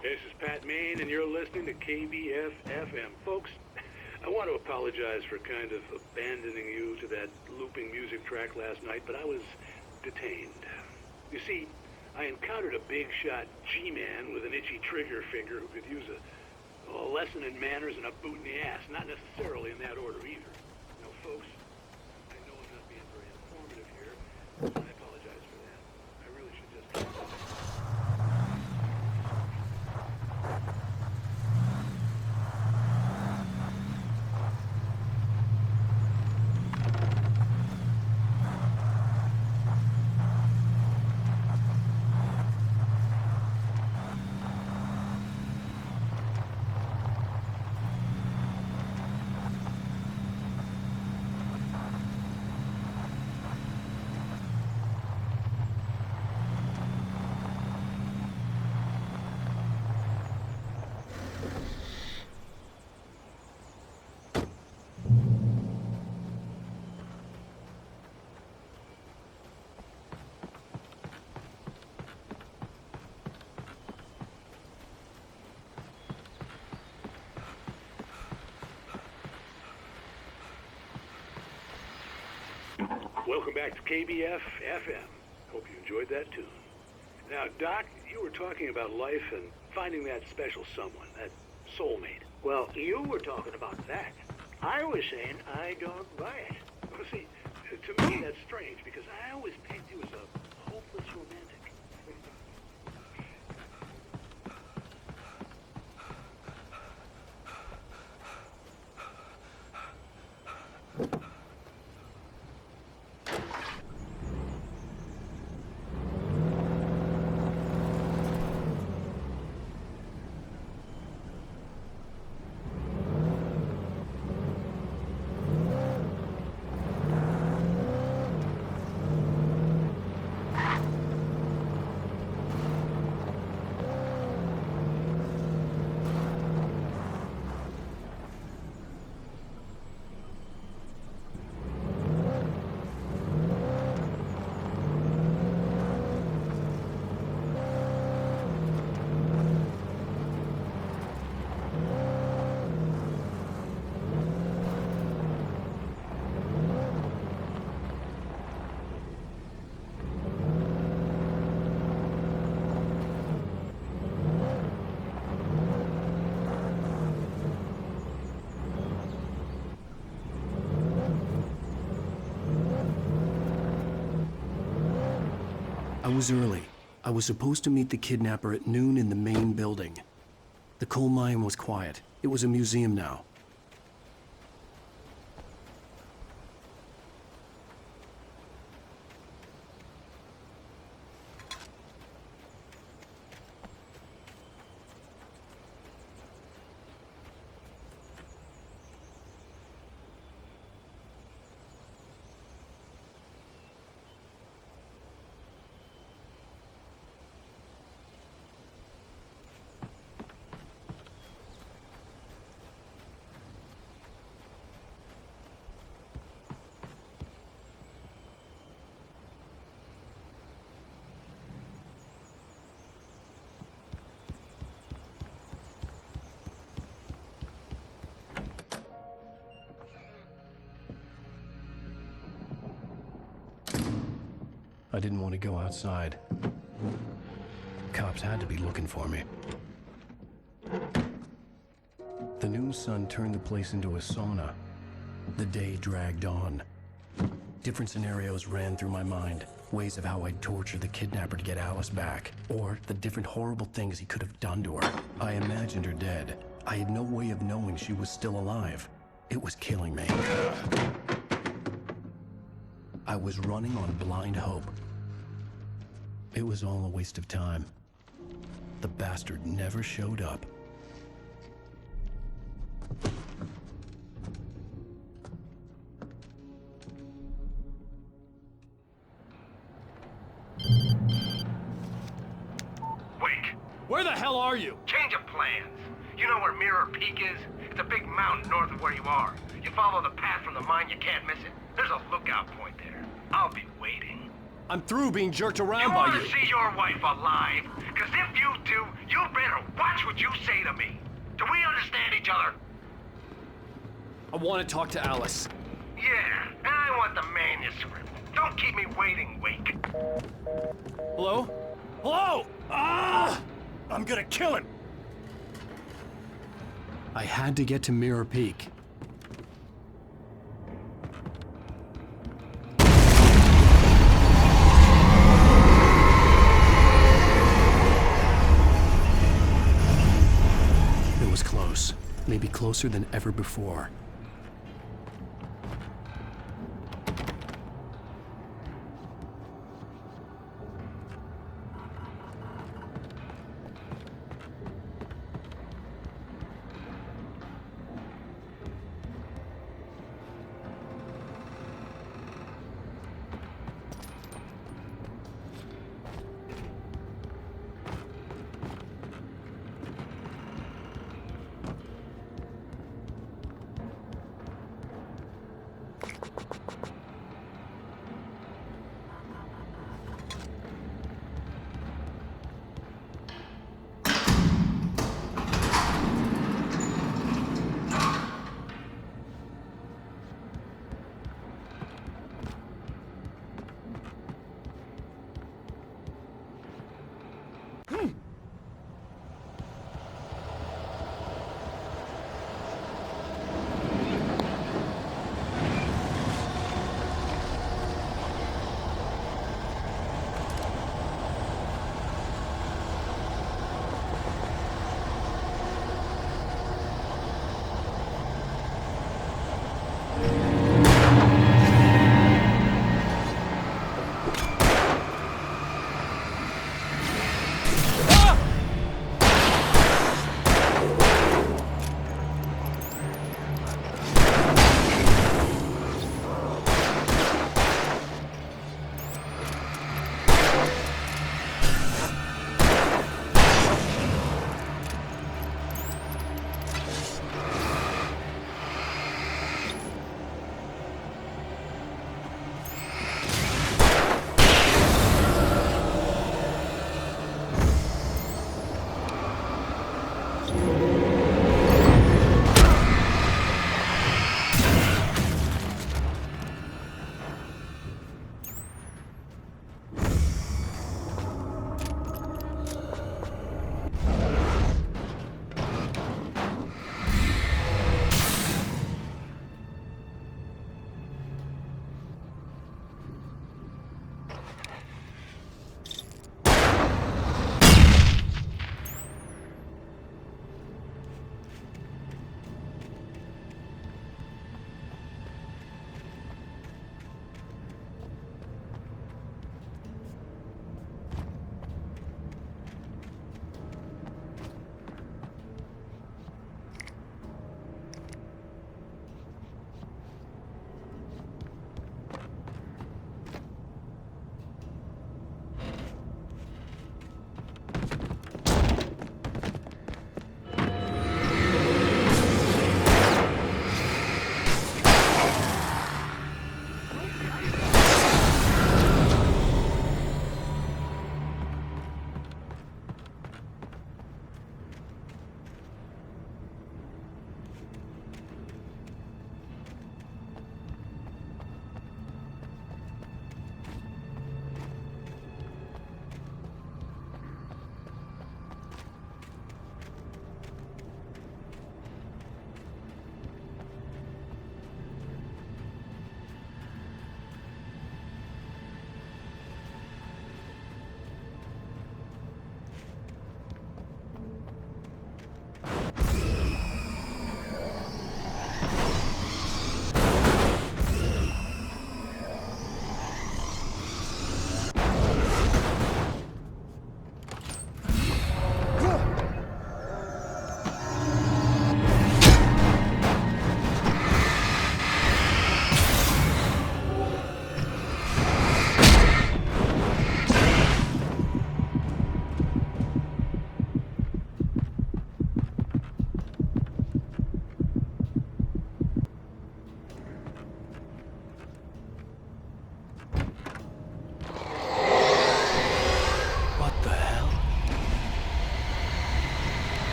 This is Pat Main, and you're listening to KBF-FM. Folks, I want to apologize for kind of abandoning you to that looping music track last night, but I was detained. You see, I encountered a big-shot G-man with an itchy trigger finger who could use a lesson in manners and a boot in the ass. Not necessarily in that order either. Now, folks, I know I'm not being very informative here. I apologize for that. I really should just... Welcome back to KBF-FM. Hope you enjoyed that tune. Now, Doc, you were talking about life and finding that special someone, that soulmate. Well, you were talking about that. I was saying I don't buy it. Well, see, to me that's strange, because I always paint you as a hopeless romantic. I was early. I was supposed to meet the kidnapper at noon in the main building. The coal mine was quiet. It was a museum now. I didn't want to go outside. Cops had to be looking for me. The noon sun turned the place into a sauna. The day dragged on. Different scenarios ran through my mind. Ways of how I'd torture the kidnapper to get Alice back. Or the different horrible things he could have done to her. I imagined her dead. I had no way of knowing she was still alive. It was killing me. I was running on blind hope. It was all a waste of time. The bastard never showed up. Wake! Where the hell are you? Change of plans. You know where Mirror Peak is? It's a big mountain north of where you are. You follow the path from the mine, you can't miss it. There's a lookout point there. I'll be waiting. I'm through being jerked around by you. You want to see your wife alive? Because if you do, you better watch what you say to me. Do we understand each other? I want to talk to Alice. Yeah, and I want the manuscript. Don't keep me waiting, Wake. Hello? Hello? Ah! I'm gonna kill him. I had to get to Mirror Peak. It was close. Maybe closer than ever before.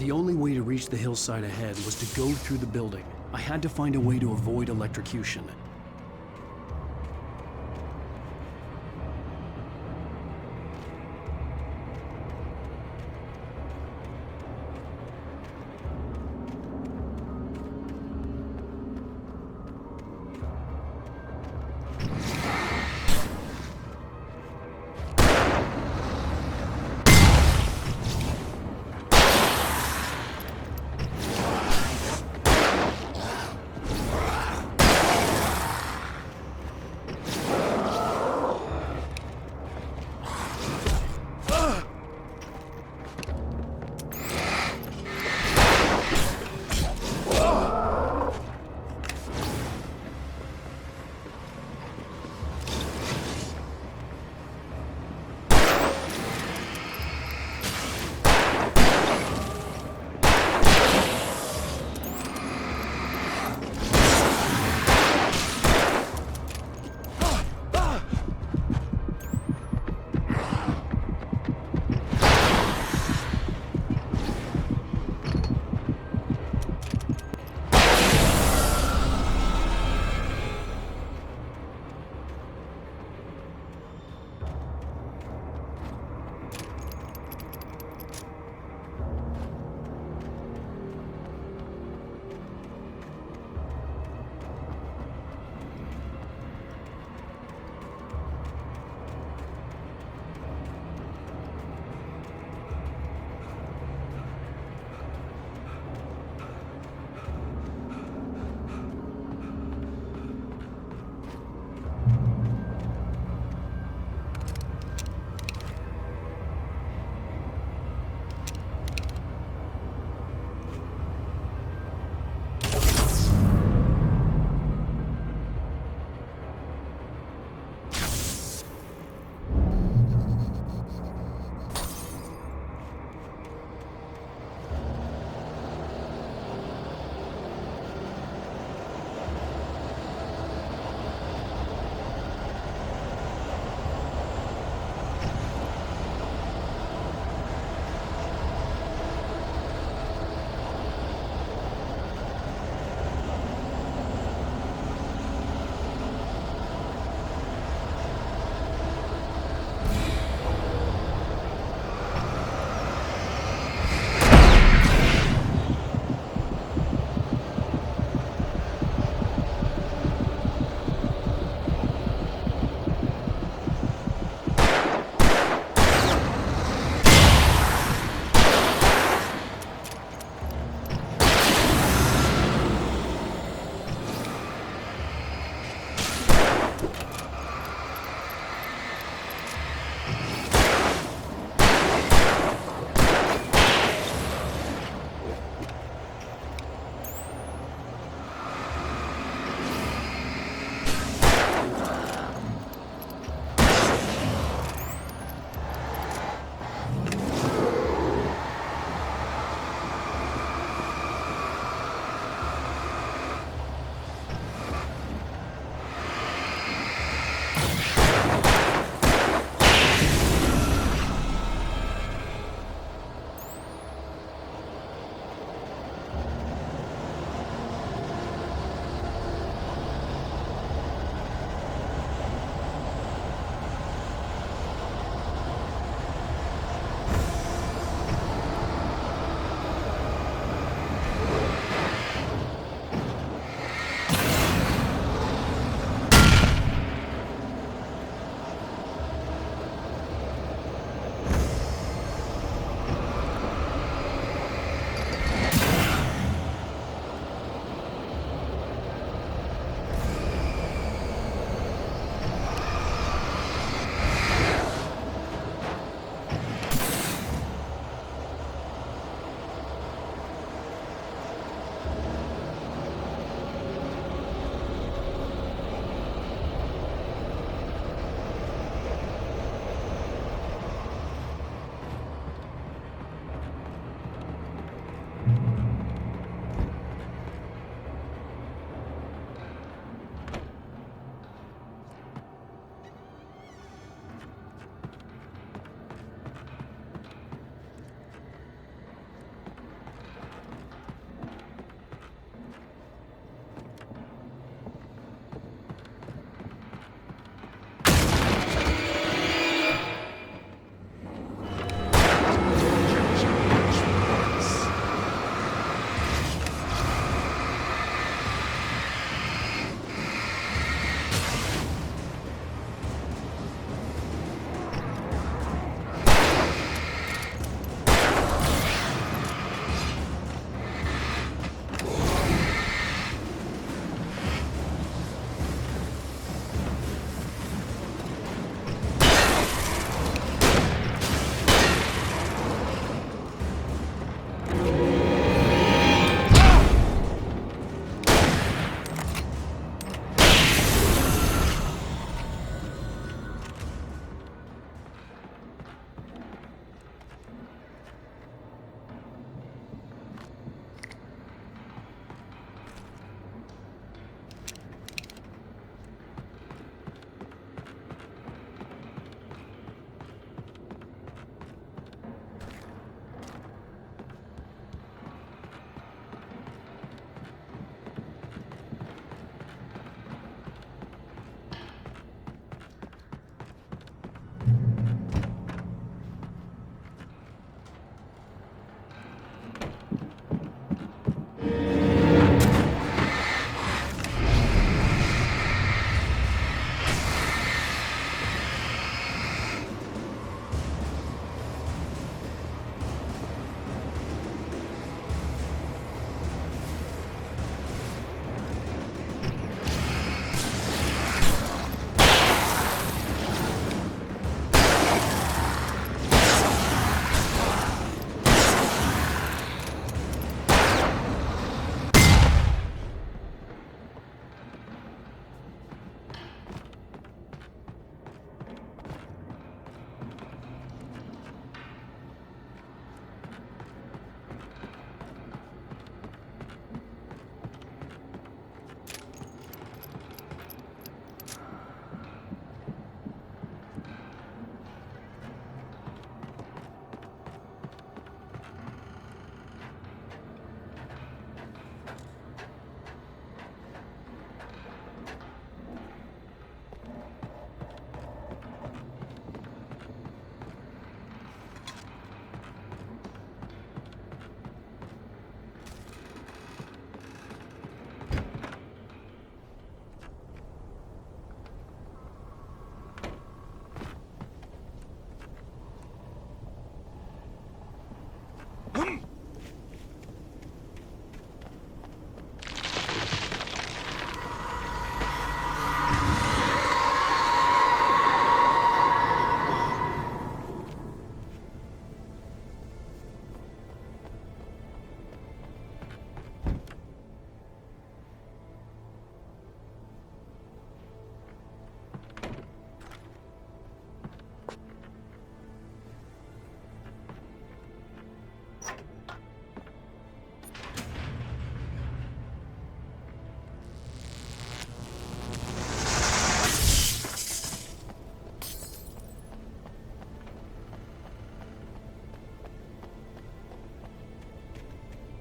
The only way to reach the hillside ahead was to go through the building. I had to find a way to avoid electrocution.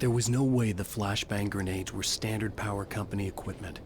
There was no way the flashbang grenades were standard power company equipment.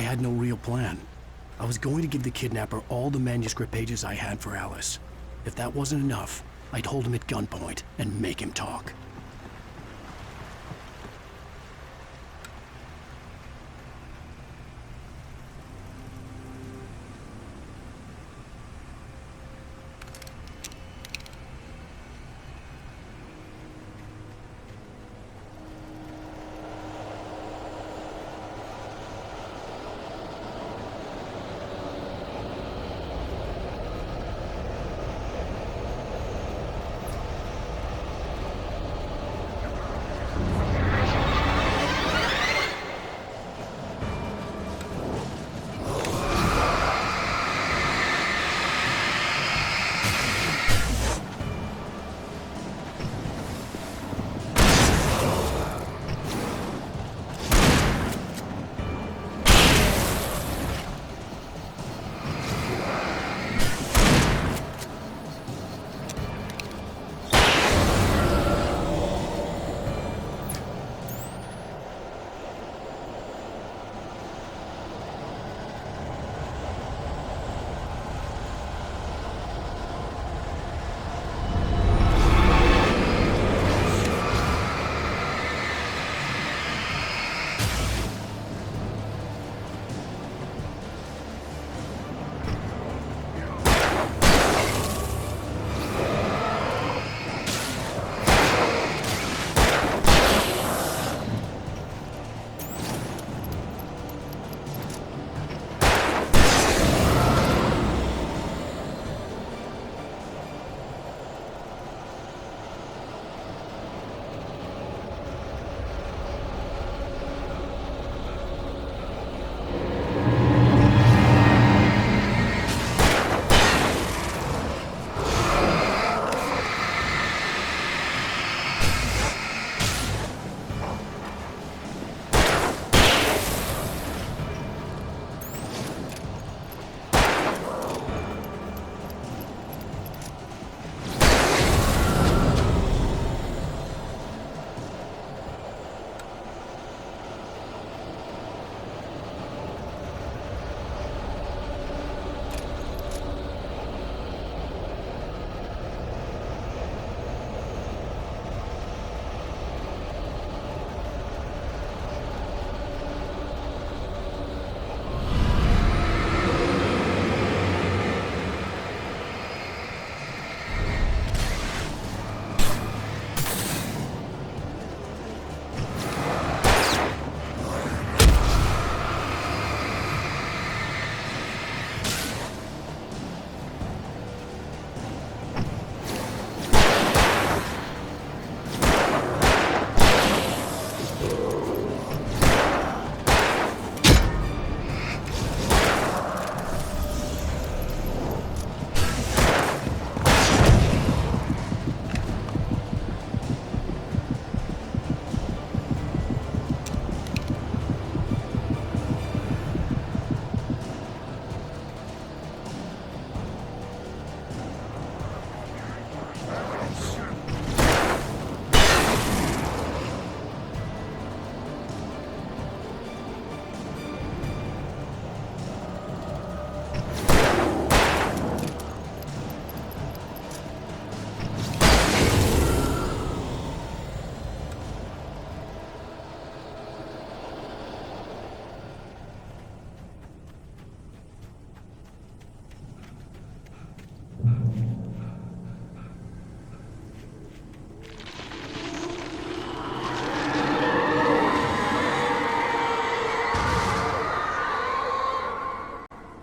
I had no real plan. I was going to give the kidnapper all the manuscript pages I had for Alice. If that wasn't enough, I'd hold him at gunpoint and make him talk.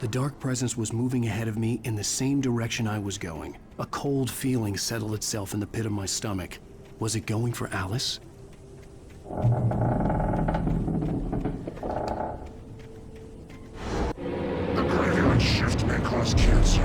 The dark presence was moving ahead of me in the same direction I was going. A cold feeling settled itself in the pit of my stomach. Was it going for Alice? The graveyard shift may cause cancer.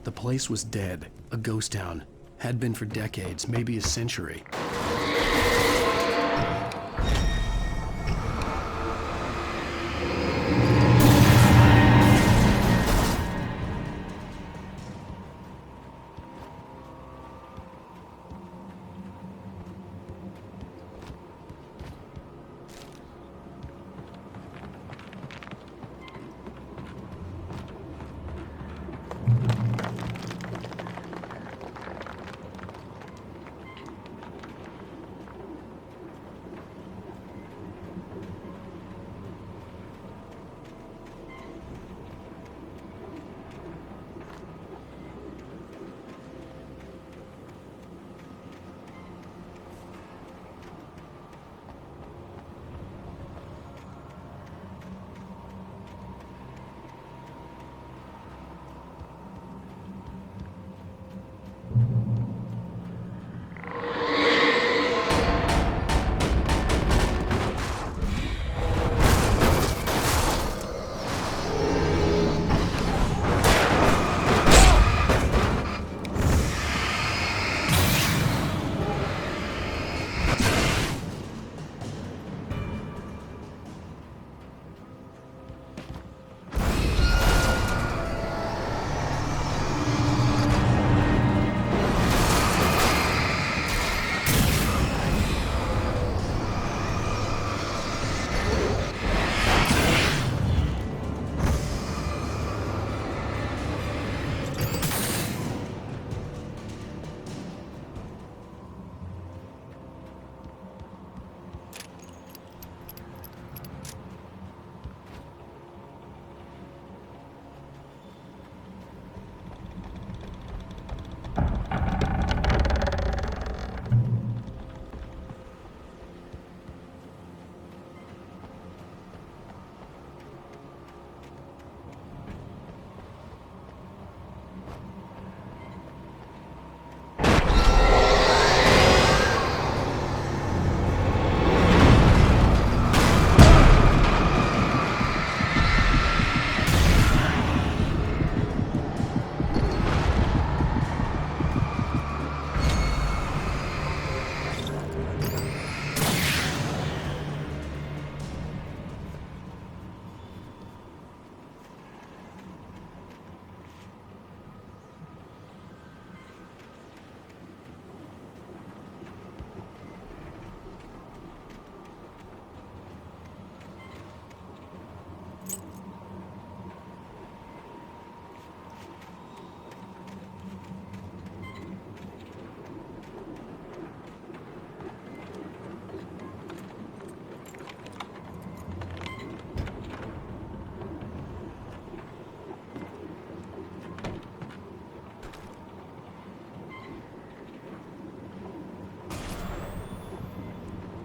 The place was dead, a ghost town. Had been for decades, maybe a century.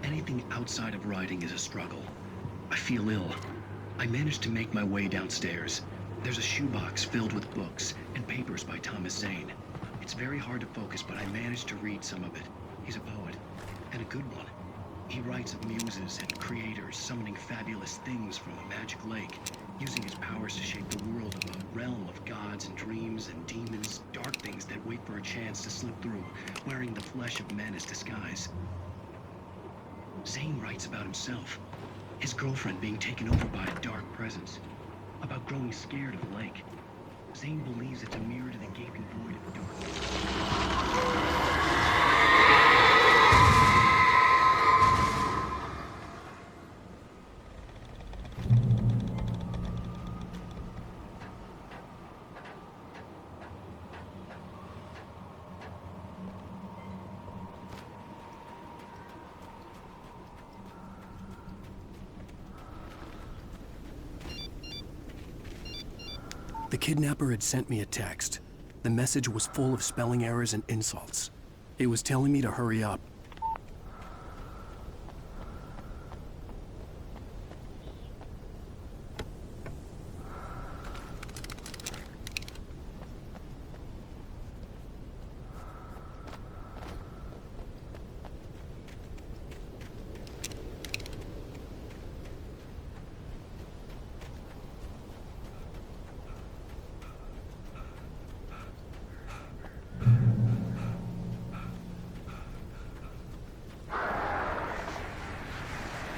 Anything outside of writing is a struggle. I feel ill. I managed to make my way downstairs. There's a shoebox filled with books and papers by Thomas Zane. It's very hard to focus, but I managed to read some of it. He's a poet, and a good one. He writes of muses and creators summoning fabulous things from a magic lake, using his powers to shape the world of a realm of gods and dreams and demons, dark things that wait for a chance to slip through, wearing the flesh of men as disguise. Zane writes about himself, his girlfriend being taken over by a dark presence, about growing scared of the lake. Zane believes it's a mirror to the gaping void of darkness. The kidnapper had sent me a text. The message was full of spelling errors and insults. It was telling me to hurry up.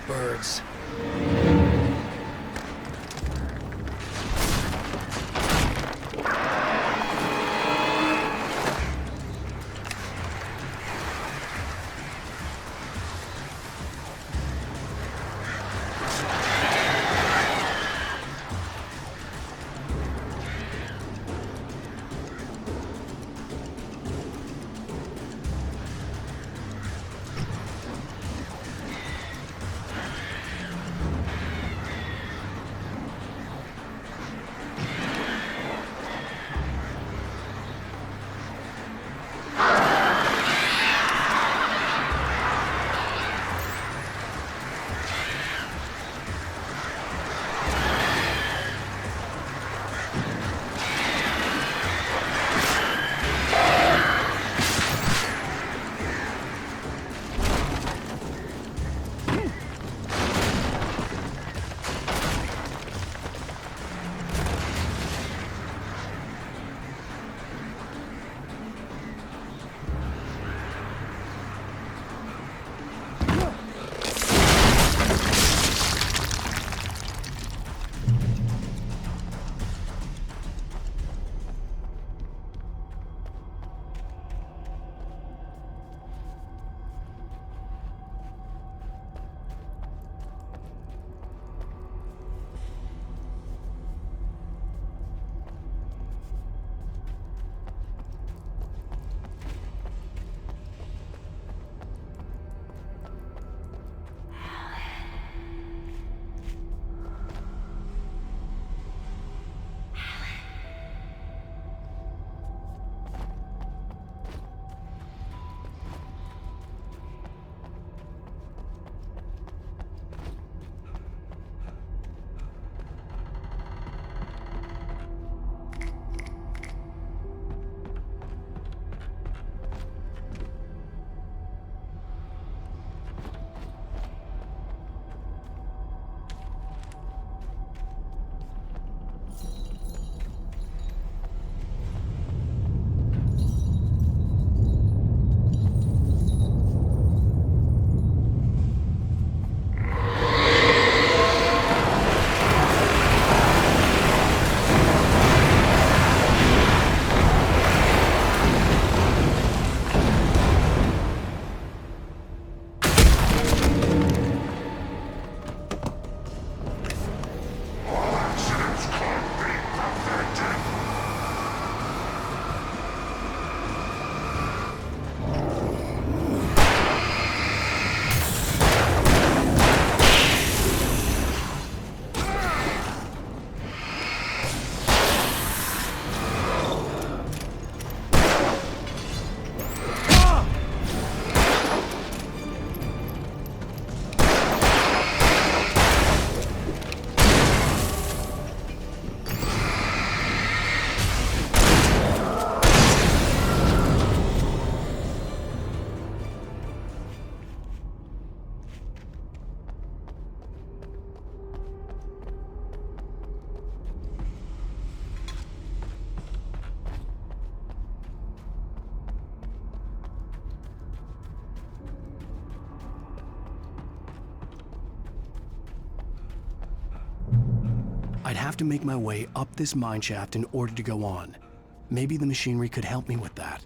Birds. I'd have to make my way up this mine shaft in order to go on. Maybe the machinery could help me with that.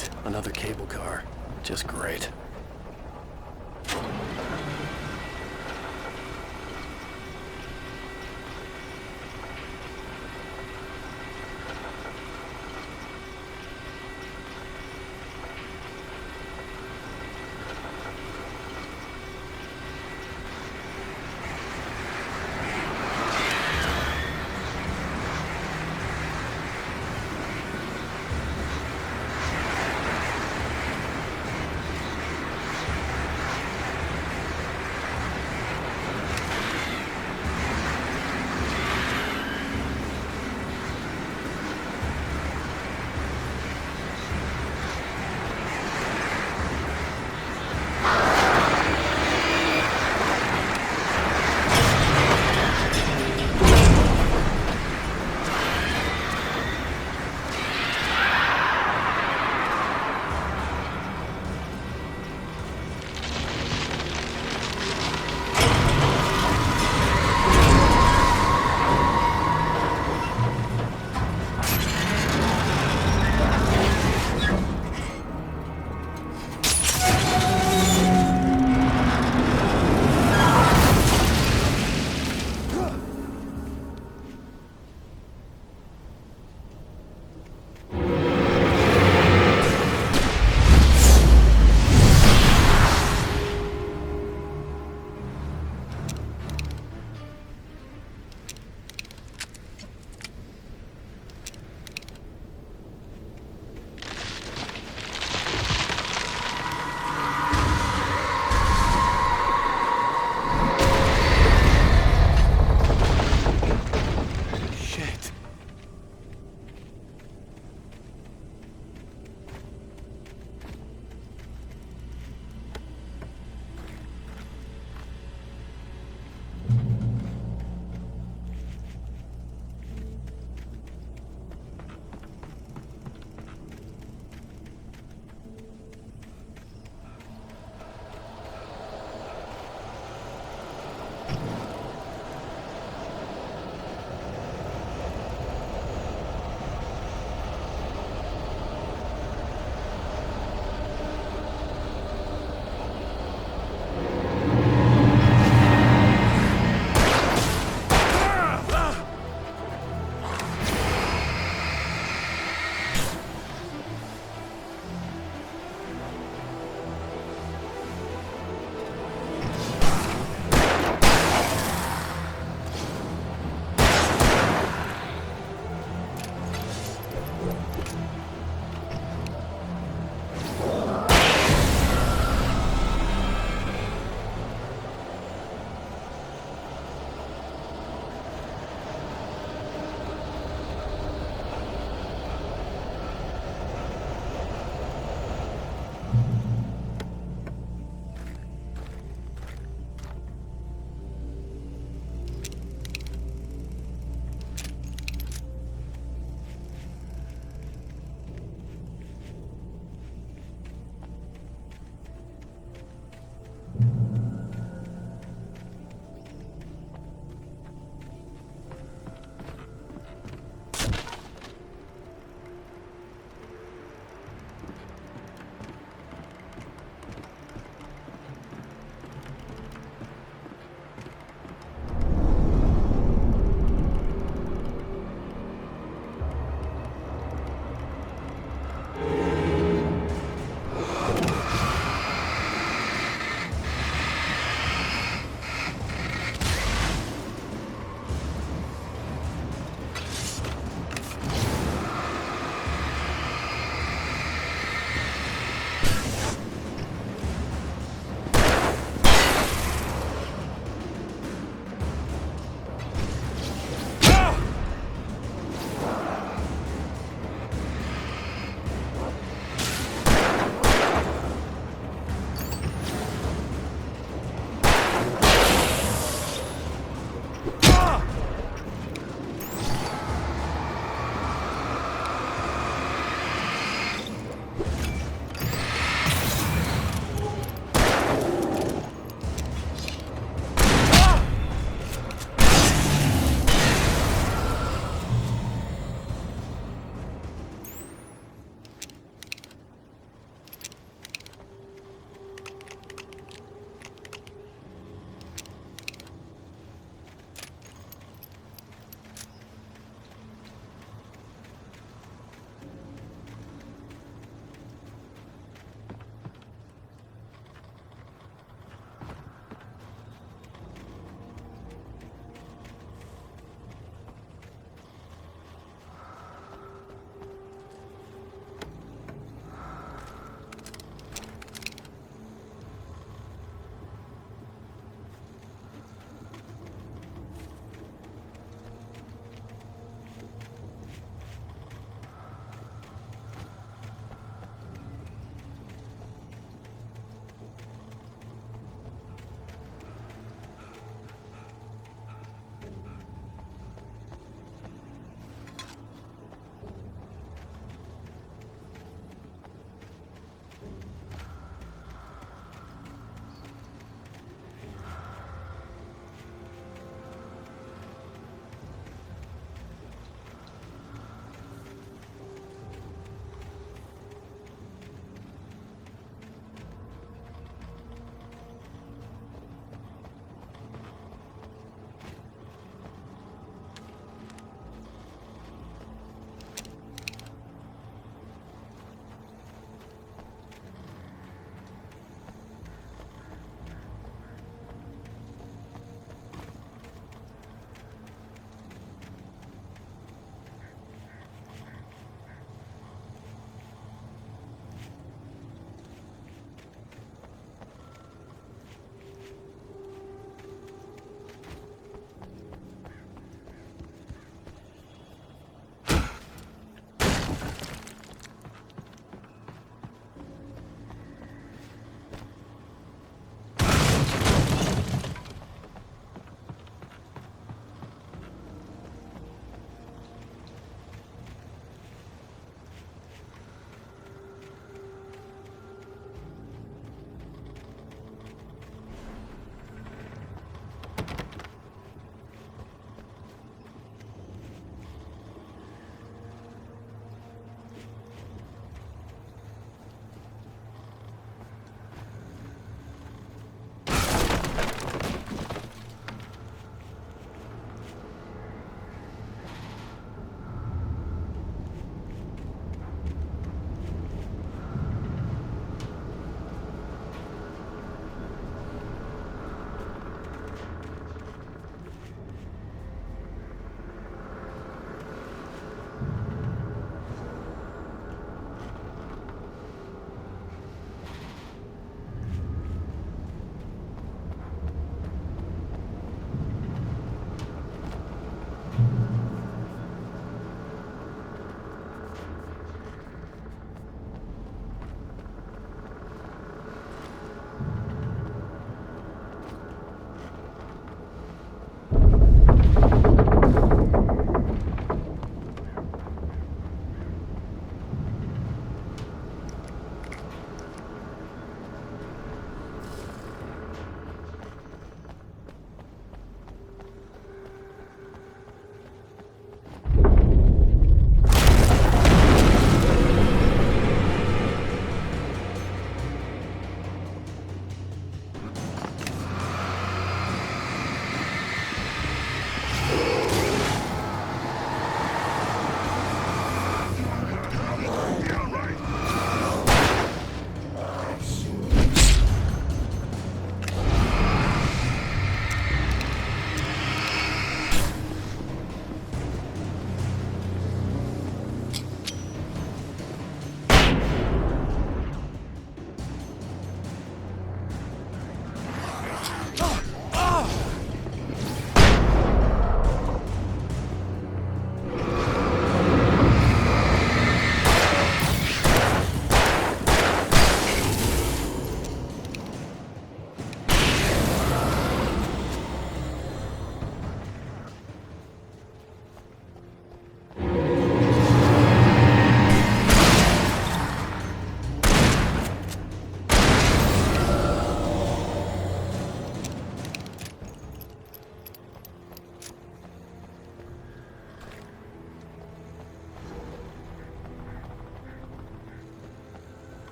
Great. Another cable car. Just great.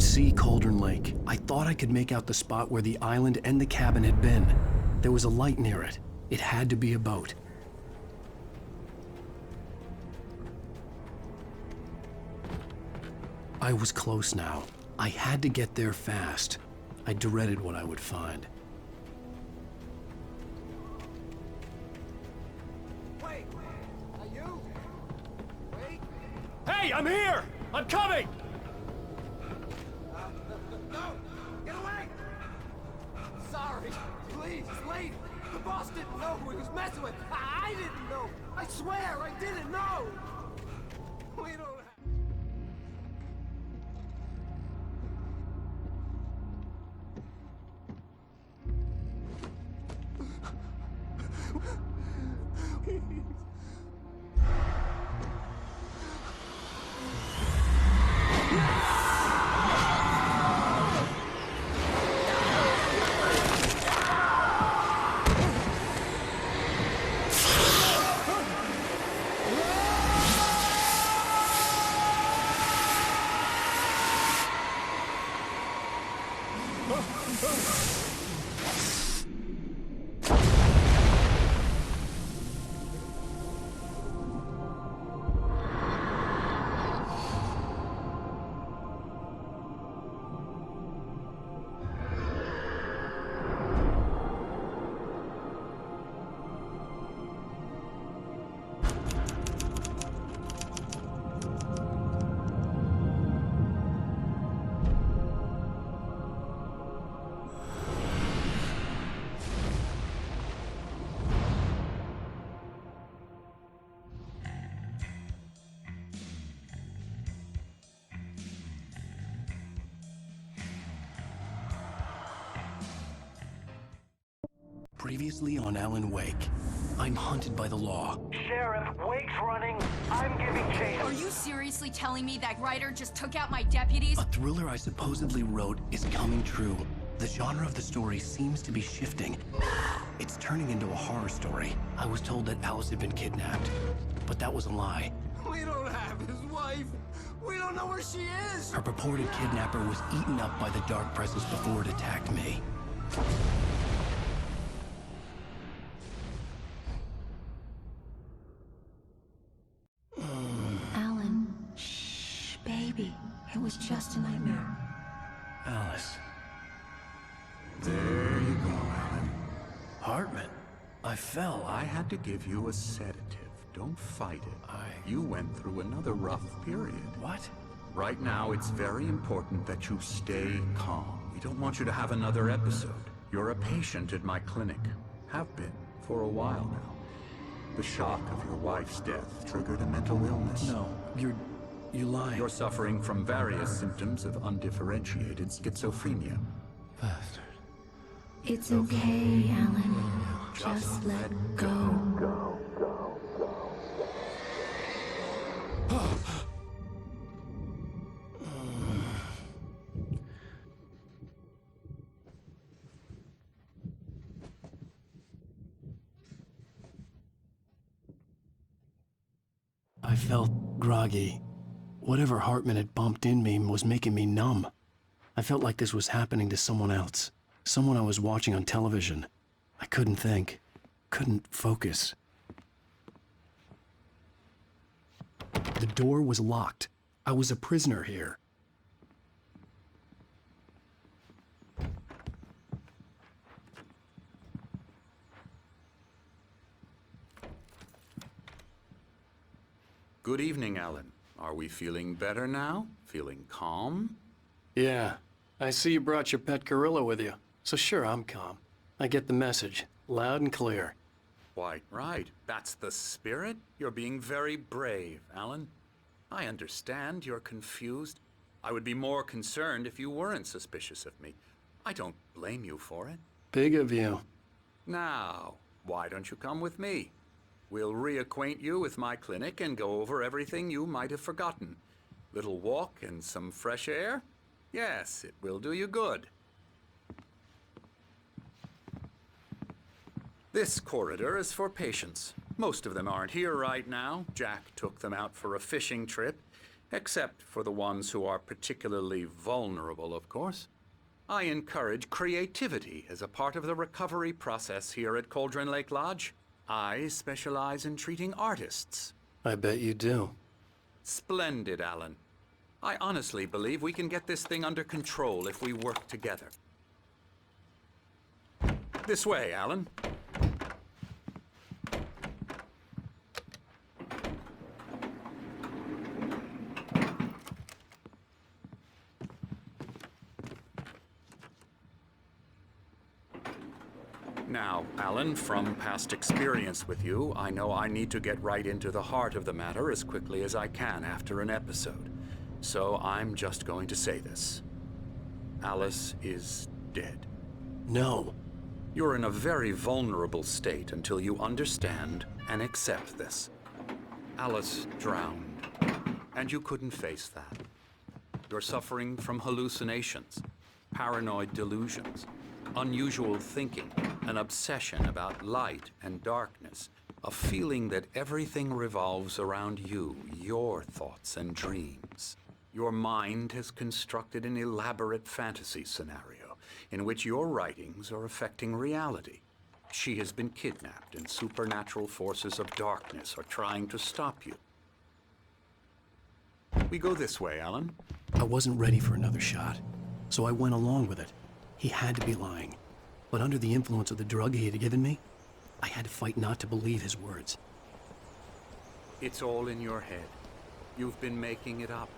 could see Cauldron Lake. I thought I could make out the spot where the island and the cabin had been. There was a light near it. It had to be a boat. I was close now. I had to get there fast. I dreaded what I would find. Wait! Are you? Wait! Hey, I'm here! I'm coming! No! Get away! Sorry. Please, lady. The boss didn't know who he was messing with. I didn't know. I swear I didn't know. We don't have... Previously on Alan Wake, I'm hunted by the law. Sheriff, Wake's running. I'm giving chase. Are you seriously telling me that writer just took out my deputies? A thriller I supposedly wrote is coming true. The genre of the story seems to be shifting. It's turning into a horror story. I was told that Alice had been kidnapped, but that was a lie. We don't have his wife. We don't know where she is. Her purported kidnapper was eaten up by the dark presence before it attacked me. Alan, shh, baby. It was just a nightmare. Alice. There you go, Alan. Hartman. I fell. I had to give you a sedative. Don't fight it. You went through another rough period. What? Right now, it's very important that you stay calm. We don't want you to have another episode. You're a patient at my clinic. Have been for a while now. The shock of your wife's death triggered a mental illness. No, you lie. You're suffering from various symptoms of undifferentiated schizophrenia. Bastard. It's okay, Alan. Just let go. I felt groggy. Whatever Hartman had bumped in me was making me numb. I felt like this was happening to someone else. Someone I was watching on television. I couldn't think. Couldn't focus. The door was locked. I was a prisoner here. Good evening, Alan. Are we feeling better now? Feeling calm? Yeah. I see you brought your pet gorilla with you. So sure, I'm calm. I get the message. Loud and clear. Quite right. That's the spirit. You're being very brave, Alan. I understand you're confused. I would be more concerned if you weren't suspicious of me. I don't blame you for it. Big of you. Now, why don't you come with me? We'll reacquaint you with my clinic and go over everything you might have forgotten. Little walk and some fresh air? Yes, it will do you good. This corridor is for patients. Most of them aren't here right now. Jack took them out for a fishing trip. Except for the ones who are particularly vulnerable, of course. I encourage creativity as a part of the recovery process here at Cauldron Lake Lodge. I specialize in treating artists. I bet you do. Splendid, Alan. I honestly believe we can get this thing under control if we work together. This way, Alan. Now, Alan, from past experience with you, I know I need to get right into the heart of the matter as quickly as I can after an episode. So I'm just going to say this. Alice is dead. No. You're in a very vulnerable state until you understand and accept this. Alice drowned, and you couldn't face that. You're suffering from hallucinations, paranoid delusions, unusual thinking, an obsession about light and darkness, a feeling that everything revolves around you, your thoughts and dreams. Your mind has constructed an elaborate fantasy scenario in which your writings are affecting reality. She has been kidnapped and supernatural forces of darkness are trying to stop you. We go this way, Alan. I wasn't ready for another shot, so I went along with it. He had to be lying. But under the influence of the drug he had given me, I had to fight not to believe his words. It's all in your head. You've been making it up.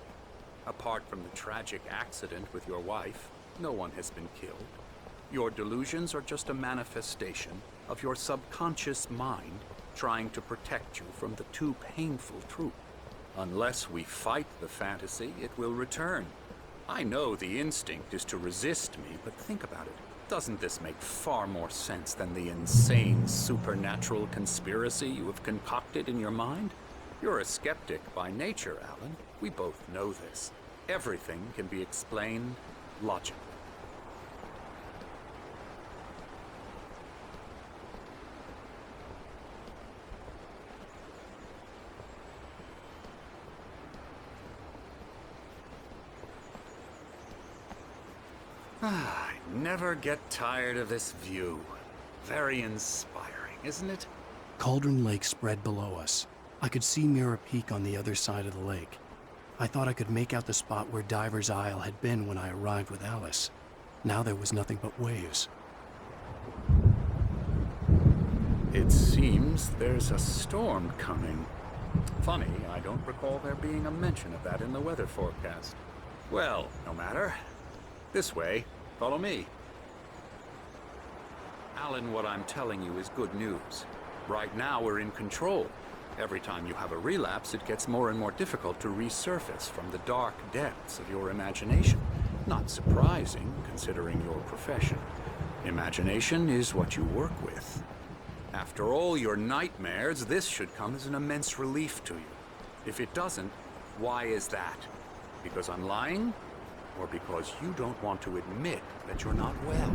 Apart from the tragic accident with your wife, no one has been killed. Your delusions are just a manifestation of your subconscious mind trying to protect you from the too painful truth. Unless we fight the fantasy, it will return. I know the instinct is to resist me, but think about it. Doesn't this make far more sense than the insane supernatural conspiracy you have concocted in your mind? You're a skeptic by nature, Alan. We both know this. Everything can be explained logically. I never get tired of this view. Very inspiring, isn't it? Cauldron Lake spread below us. I could see Mirror Peak on the other side of the lake. I thought I could make out the spot where Diver's Isle had been when I arrived with Alice. Now there was nothing but waves. It seems there's a storm coming. Funny, I don't recall there being a mention of that in the weather forecast. Well, no matter. This way. Follow me. Alan, what I'm telling you is good news. Right now, we're in control. Every time you have a relapse, it gets more and more difficult to resurface from the dark depths of your imagination. Not surprising, considering your profession. Imagination is what you work with. After all your nightmares, this should come as an immense relief to you. If it doesn't, why is that? Because I'm lying? Or because you don't want to admit that you're not well?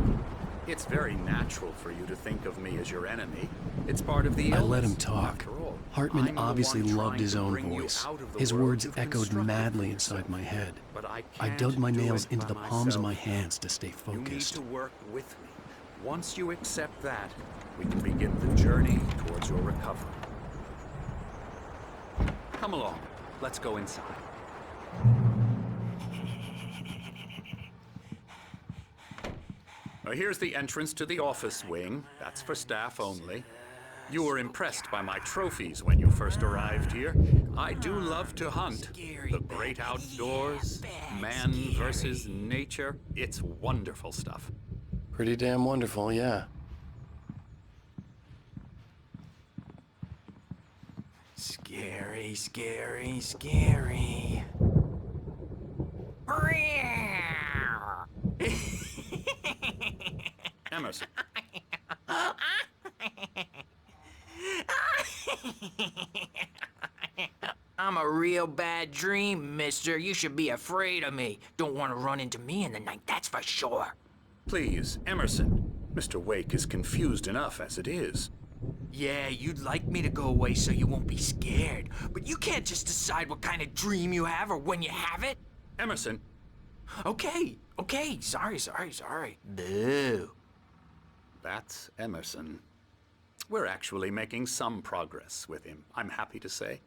It's very natural for you to think of me as your enemy. It's part of the illness. I let him talk. Hartman obviously loved his own voice. His words echoed madly inside my head. I dug my nails into the palms of my hands to stay focused. You need to work with me. Once you accept that, we can begin the journey towards your recovery. Come along. Let's go inside. Here's the entrance to the office wing. That's for staff only. You were impressed by my trophies when you first arrived here. I do love to hunt. The great outdoors, man versus nature. It's wonderful stuff. Pretty damn wonderful, yeah. Scary, scary, scary. Emerson. I'm a real bad dream, mister. You should be afraid of me. Don't want to run into me in the night, that's for sure. Please, Emerson. Mr. Wake is confused enough as it is. Yeah, you'd like me to go away so you won't be scared. But you can't just decide what kind of dream you have or when you have it. Emerson. Okay. Sorry. Boo. That's Emerson. We're actually making some progress with him, I'm happy to say.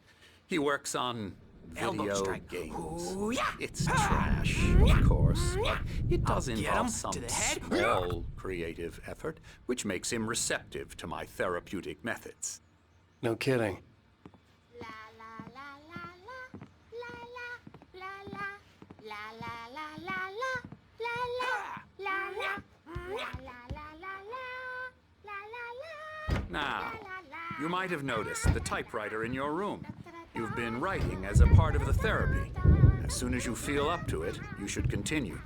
He works on video games. Ooh, yeah. It's trash, of course, but it does involve some small creative effort, which makes him receptive to my therapeutic methods. No kidding. Now, you might have noticed the typewriter in your room. You've been writing as a part of the therapy. As soon as you feel up to it, you should continue.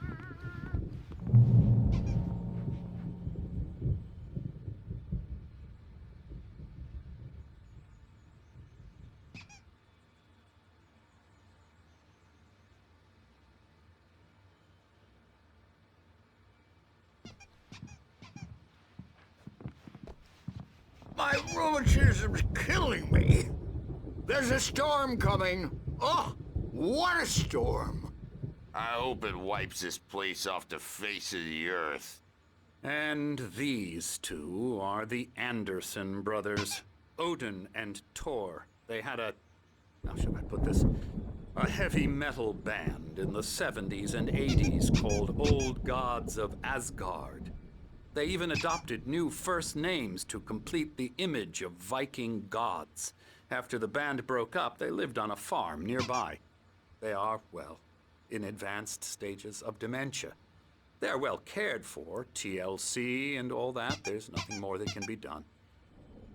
My rheumatism's killing me. There's a storm coming. Oh, what a storm. I hope it wipes this place off the face of the earth. And these two are the Anderson brothers, Odin and Thor. They had how should I put this? A heavy metal band in the 70s and 80s called Old Gods of Asgard. They even adopted new first names to complete the image of Viking gods. After the band broke up, they lived on a farm nearby. They are, well, in advanced stages of dementia. They're well cared for, TLC and all that. There's nothing more that can be done.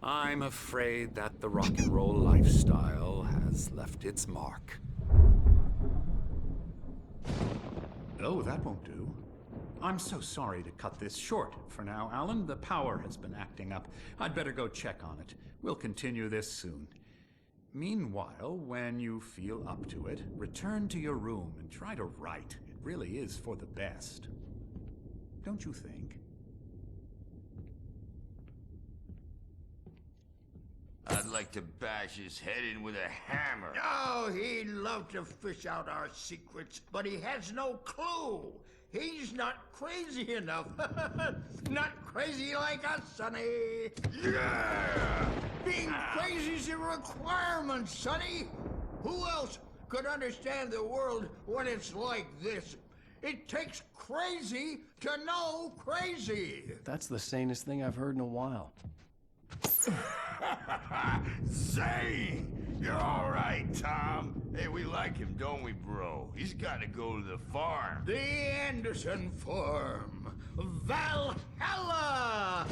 I'm afraid that the rock and roll lifestyle has left its mark. Oh, that won't do. I'm so sorry to cut this short for now, Alan. The power has been acting up. I'd better go check on it. We'll continue this soon. Meanwhile, when you feel up to it, return to your room and try to write. It really is for the best. Don't you think? I'd like to bash his head in with a hammer. Oh, he'd love to fish out our secrets, but he has no clue. He's not crazy enough. Not crazy like us, Sonny. Yeah! Being crazy's a requirement, Sonny. Who else could understand the world when it's like this? It takes crazy to know crazy. That's the sanest thing I've heard in a while. Zane! You're all right, Tom. Hey, we like him, don't we, bro? He's got to go to the farm. The Anderson farm. Valhalla!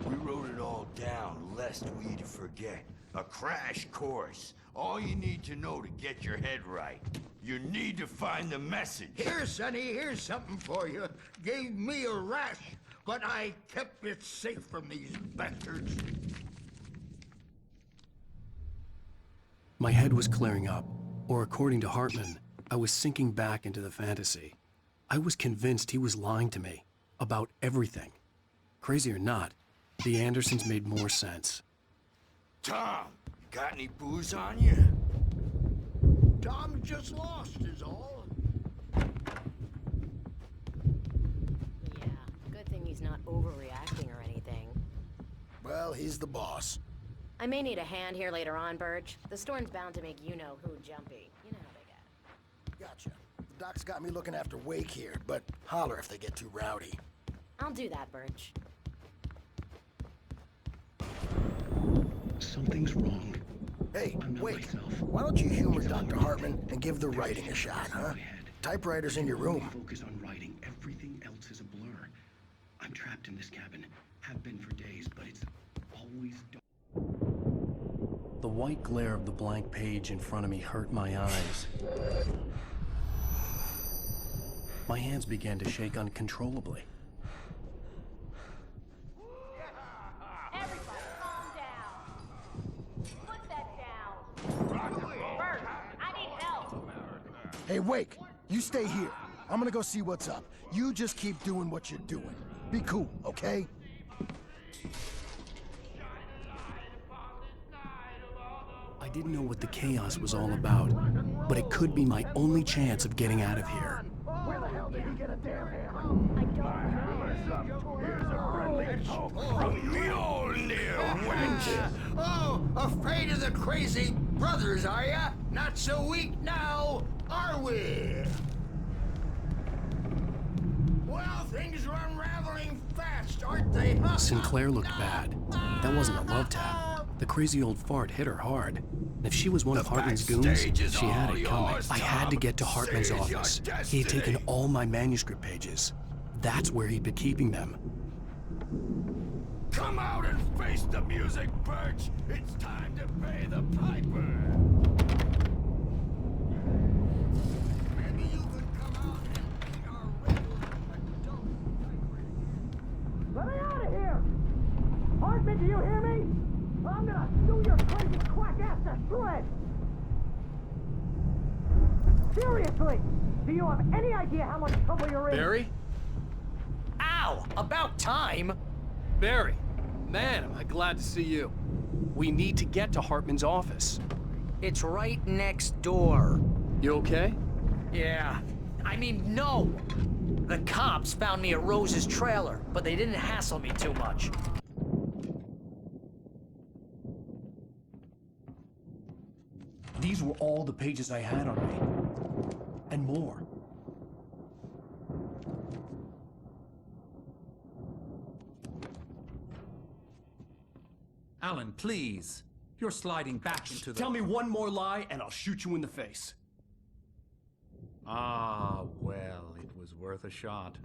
We wrote it all down, lest we forget. A crash course. All you need to know to get your head right. You need to find the message. Here, Sonny, here's something for you. Gave me a rash, but I kept it safe from these bastards. My head was clearing up, or according to Hartman, I was sinking back into the fantasy. I was convinced he was lying to me about everything. Crazy or not, the Andersons made more sense. Tom, got any booze on you? Tom just lost is all. Yeah, good thing he's not overreacting or anything. Well, he's the boss. I may need a hand here later on, Birch. The storm's bound to make you-know-who jumpy. You know how they get. Gotcha. The doc's got me looking after Wake here, but holler if they get too rowdy. I'll do that, Birch. Something's wrong. Hey, Wake, why don't you humor Dr. Hartman and give the writing a shot, huh? Typewriter's in your room. Focus on writing. Everything else is a blur. I'm trapped in this cabin. Have been for days, but it's always dark. The white glare of the blank page in front of me hurt my eyes. My hands began to shake uncontrollably. Everybody, calm down. Put that down. Bert, I need help. Hey, Wake, you stay here. I'm gonna go see what's up. You just keep doing what you're doing. Be cool, okay? didn't know what the chaos was all about, but it could be my only chance of getting out of here. Where the hell did he get a damn hammer? I don't Here's a friendly toke from Mjolnir, wench! Oh, afraid of the crazy brothers, are ya? Not so weak now, are we? Well, things are unraveling fast, aren't they? Sinclair looked bad. That wasn't a love tap. The crazy old fart hit her hard. And if she was one of Hartman's goons, she had it coming. I had to get to Hartman's office. He had taken all my manuscript pages. That's where he'd been keeping them. Come out and face the music, Birch! It's time to pay the piper! Maybe you could come out and be our regular adult typewriter. Let me out of here! Hartman, do you hear me? I'm gonna chew your crazy quack ass to shreds! Seriously! Do you have any idea how much trouble you're in? Barry? Ow! About time! Barry, man, am I glad to see you. We need to get to Hartman's office. It's right next door. You okay? Yeah. I mean, no! The cops found me at Rose's trailer, but they didn't hassle me too much. These were all the pages I had on me. And more. Alan, please. You're sliding back into the... Tell me one more lie and I'll shoot you in the face. Ah, well, it was worth a shot.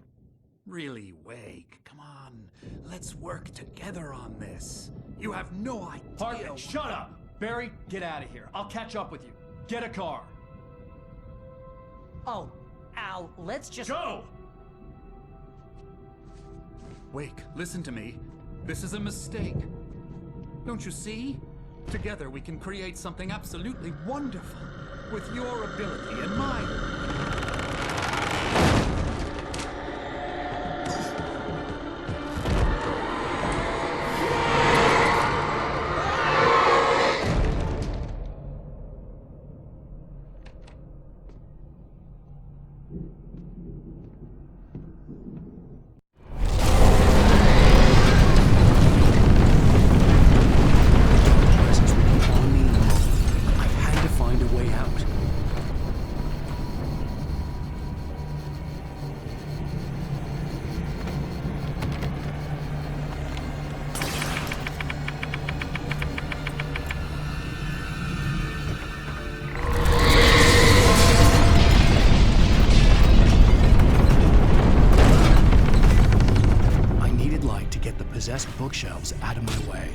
Really, Wake, come on. Let's work together on this. You have no idea... Hartman, shut up! Barry, get out of here. I'll catch up with you. Get a car. Oh, Al, let's just... Go! Wake, listen to me. This is a mistake. Don't you see? Together we can create something absolutely wonderful. With your ability and mine. Possessed bookshelves out of my way.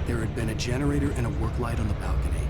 There had been a generator and a work light on the balcony.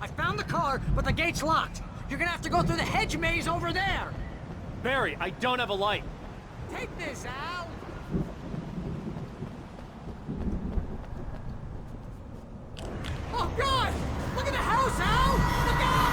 I found the car, but the gate's locked. You're gonna have to go through the hedge maze over there. Barry, I don't have a light. Take this, Al. Oh, God! Look at the house, Al! Look out!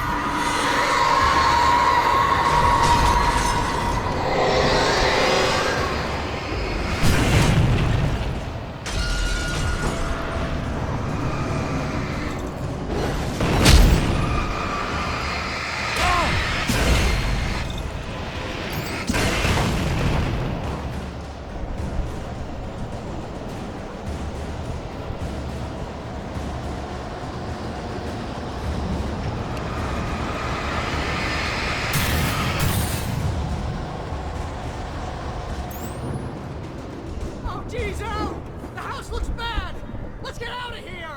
Oh, geez, Al! The house looks bad! Let's get out of here!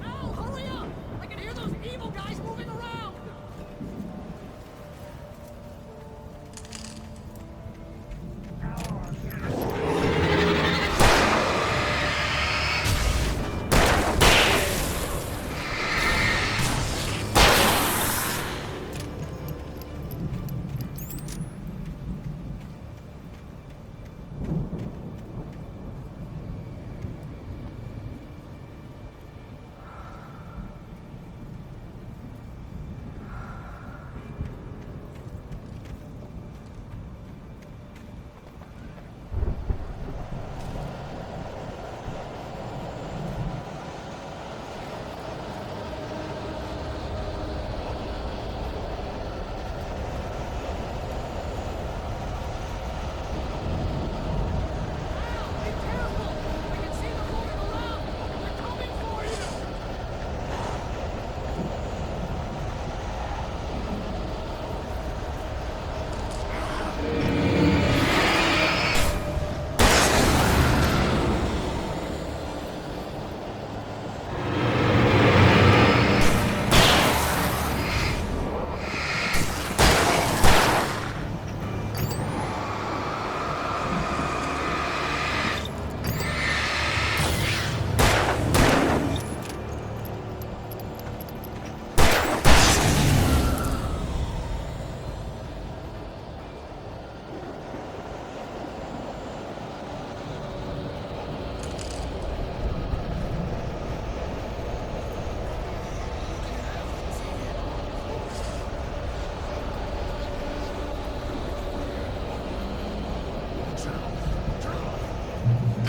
Al, hurry up! I can hear those evil guys moving around!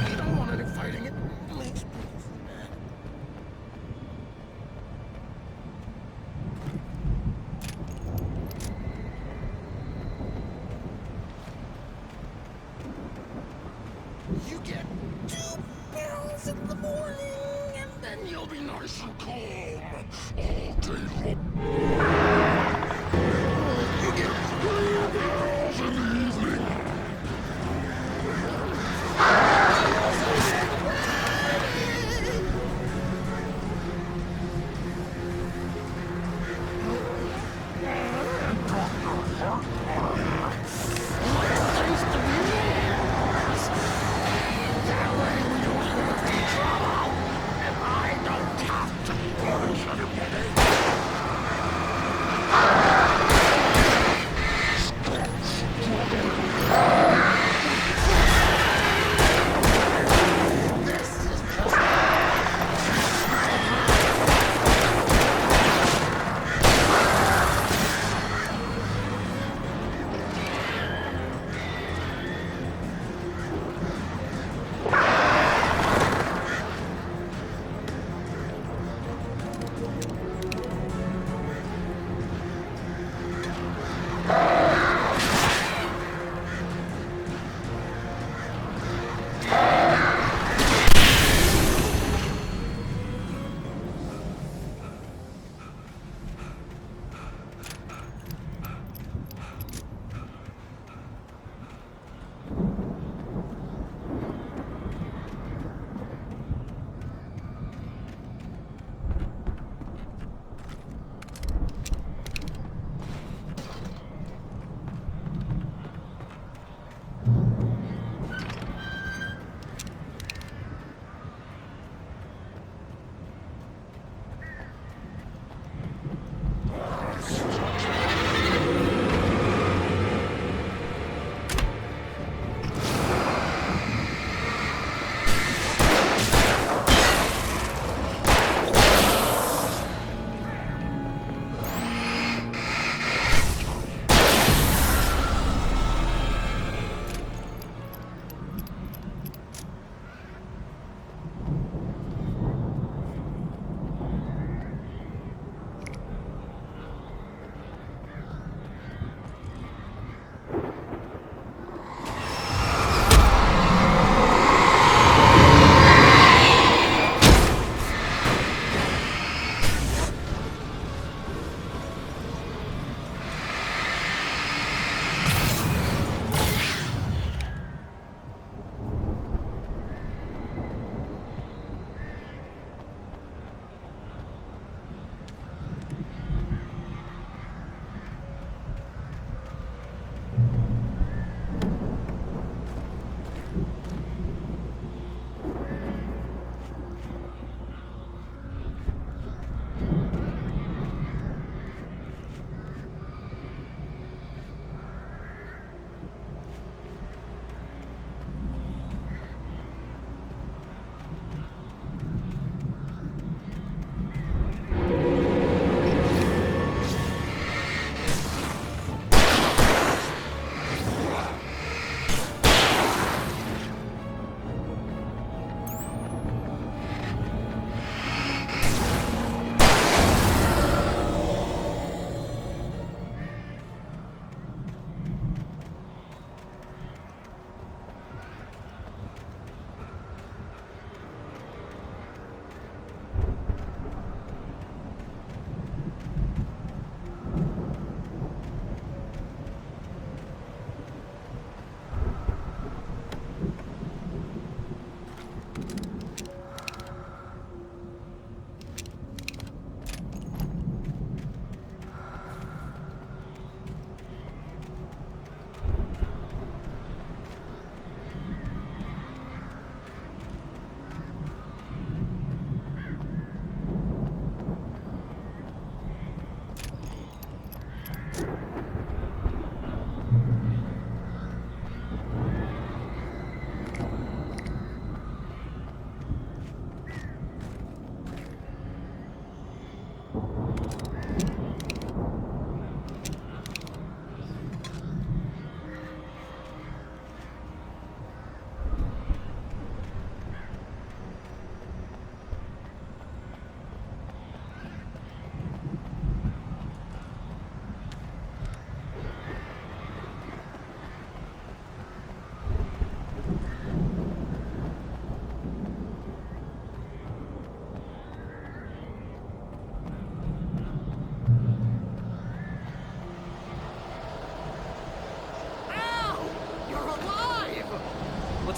I don't want any fighting. It makes me mad. You get 2 pills in the morning, and then you'll be nice and calm all day long. You get 3 pills in the evening. Trouble, and I don't have to punish anybody.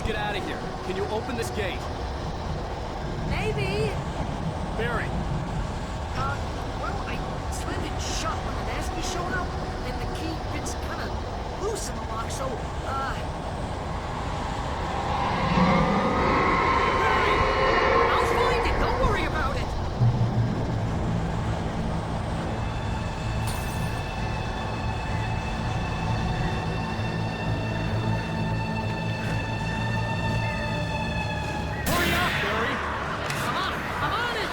Let's get out of here. Can you open this gate? Maybe. Barry. Well, I slammed it shut when the nasty showed up, and the key fits kind of loose in the lock, so, Barry! I'll find it, don't worry about it! Hurry up, Barry! I'm on it!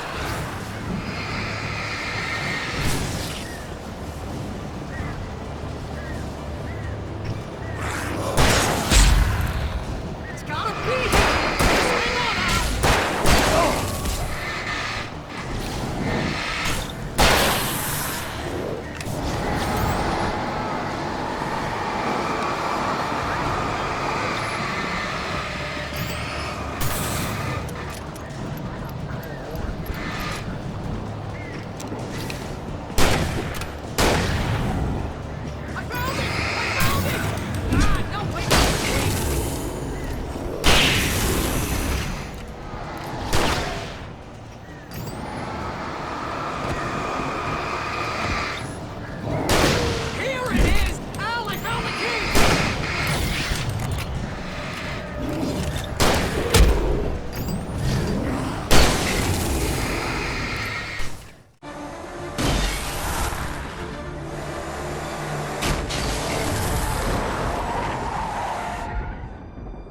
It's gotta be! Just hang on, Al! I found it! Ah, no, wait! Here it is! Al, I found the key!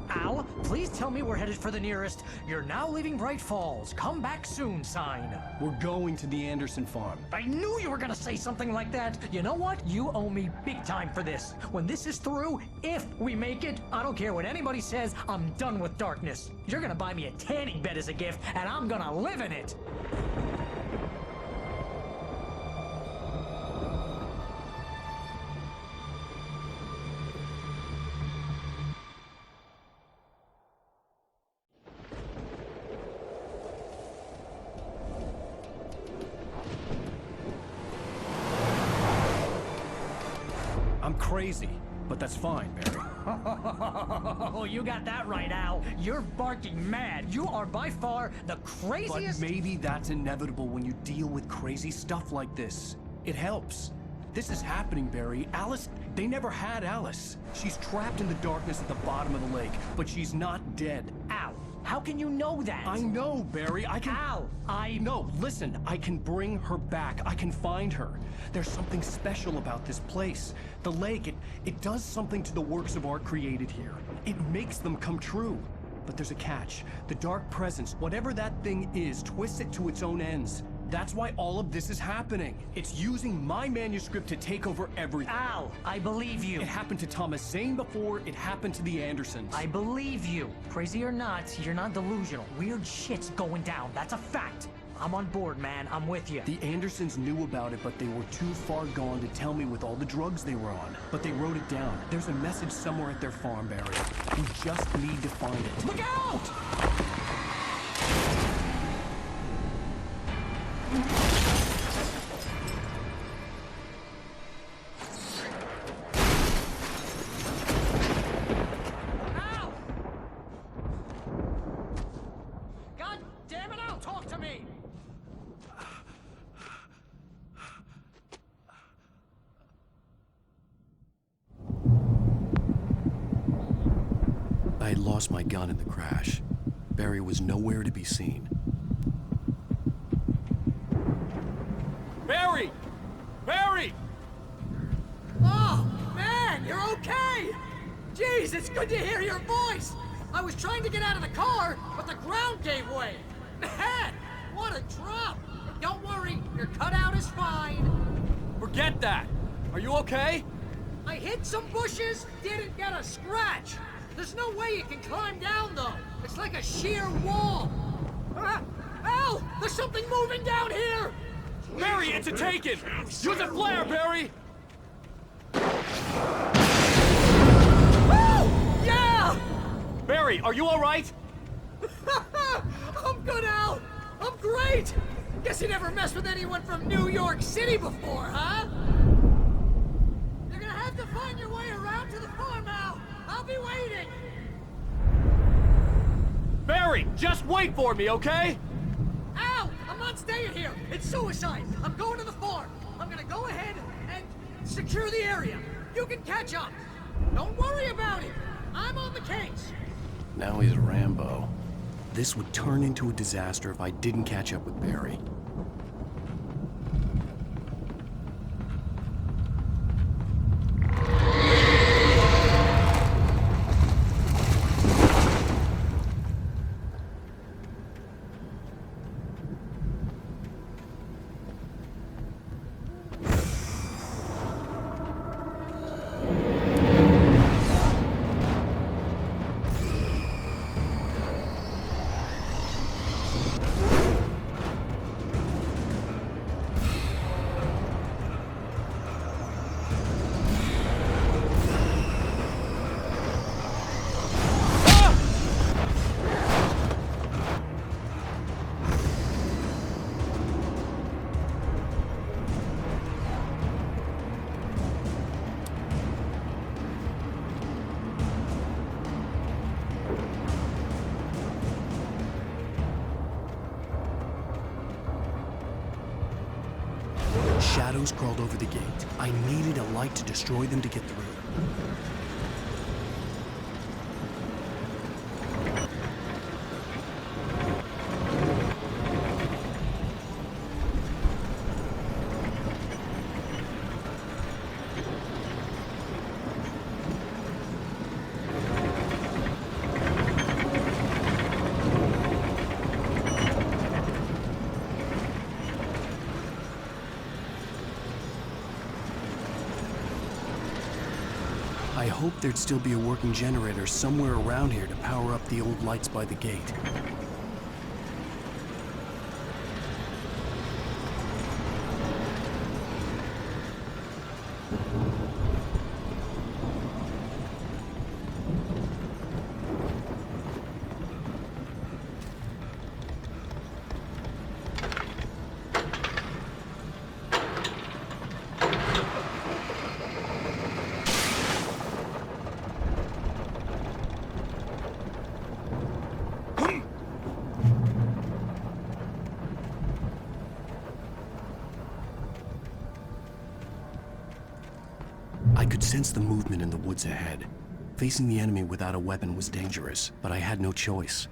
Al, please tell me we're headed for the nearest "You're now leaving Bright Falls. Come back soon" sign. We're going to the Anderson farm. I knew you were gonna say something like that. You know what? You owe me big time for this. When this is through, if we make it, I don't care what anybody says, I'm done with darkness. You're gonna buy me a tanning bed as a gift, and I'm gonna live in it. I'm crazy, but that's fine, Barry. Oh, you got that right, Al. You're barking mad. You are by far the craziest. But maybe that's inevitable when you deal with crazy stuff like this. It helps. This is happening, Barry. Alice, they never had Alice. She's trapped in the darkness at the bottom of the lake, but she's not dead. Al, how can you know that? I know, Barry. I can... Al, No, listen. I can bring her back. I can find her. There's something special about this place. The lake, it does something to the works of art created here. It makes them come true. But there's a catch. The dark presence, whatever that thing is, twists it to its own ends. That's why all of this is happening. It's using my manuscript to take over everything. Al, I believe you. It happened to Thomas Zane before, it happened to the Andersons. I believe you. Crazy or not, you're not delusional. Weird shit's going down. That's a fact. I'm on board, man. I'm with you. The Andersons knew about it, but they were too far gone to tell me with all the drugs they were on. But they wrote it down. There's a message somewhere at their farm, Barry. We just need to find it. Look out! Al! God damn it, Al, talk to me! I had lost my gun in the crash. Barry was nowhere to be seen. Barry! Barry! Oh, man, you're okay! Jeez, it's good to hear your voice! I was trying to get out of the car, but the ground gave way! Man, what a drop! Don't worry, your cutout is fine. Forget that! Are you okay? I hit some bushes, didn't get a scratch. There's no way you can climb down, though. It's like a sheer wall. Al, there's something moving down here! Barry, it's a taken! Use a flare, Barry! Woo! Yeah! Barry, are you alright? I'm good, Al! I'm great! Guess you never messed with anyone from New York City before, huh? You're gonna have to find your way around to the farm, Al! I'll be waiting! Barry, just wait for me, okay? Al! I'm not staying here! It's suicide! I'm going to the farm! I'm gonna go ahead and secure the area. You can catch up. Don't worry about it. I'm on the case. Now he's Rambo. This would turn into a disaster if I didn't catch up with Barry. Shadows crawled over the gate. I needed a light to destroy them to get through. I hoped there'd still be a working generator somewhere around here to power up the old lights by the gate. I could sense the movement in the woods ahead. Facing the enemy without a weapon was dangerous, but I had no choice.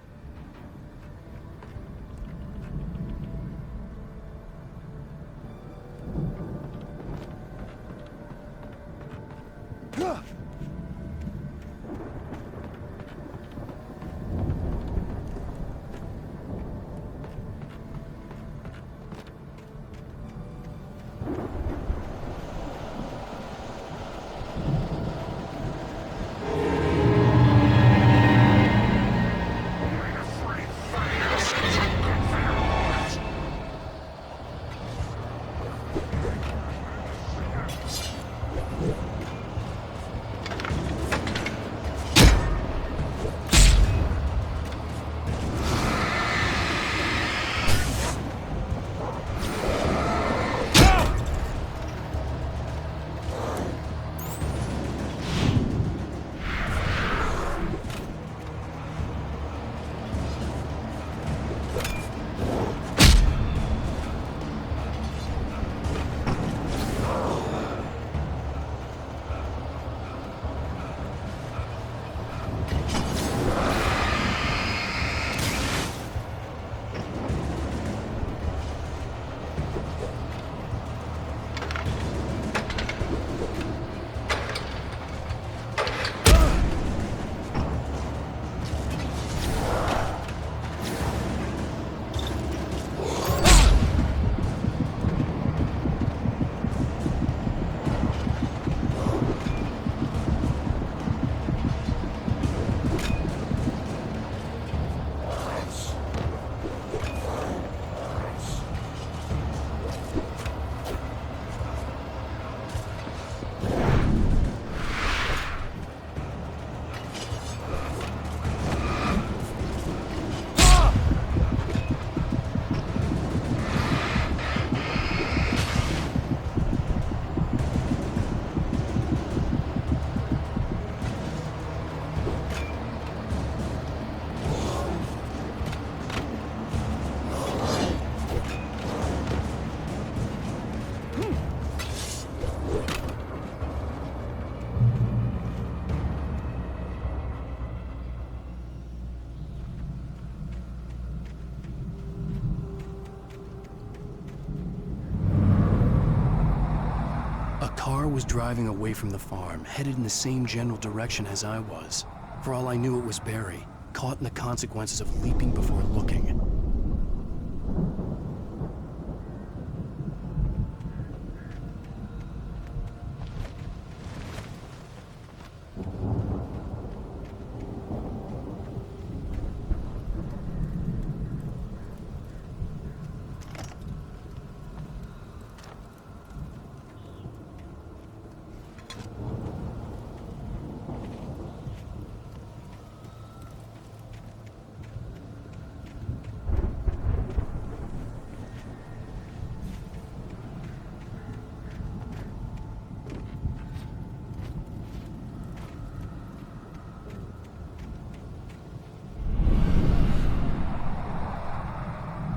car was driving away from the farm, headed in the same general direction as I was. For all I knew, it was Barry, caught in the consequences of leaping before looking.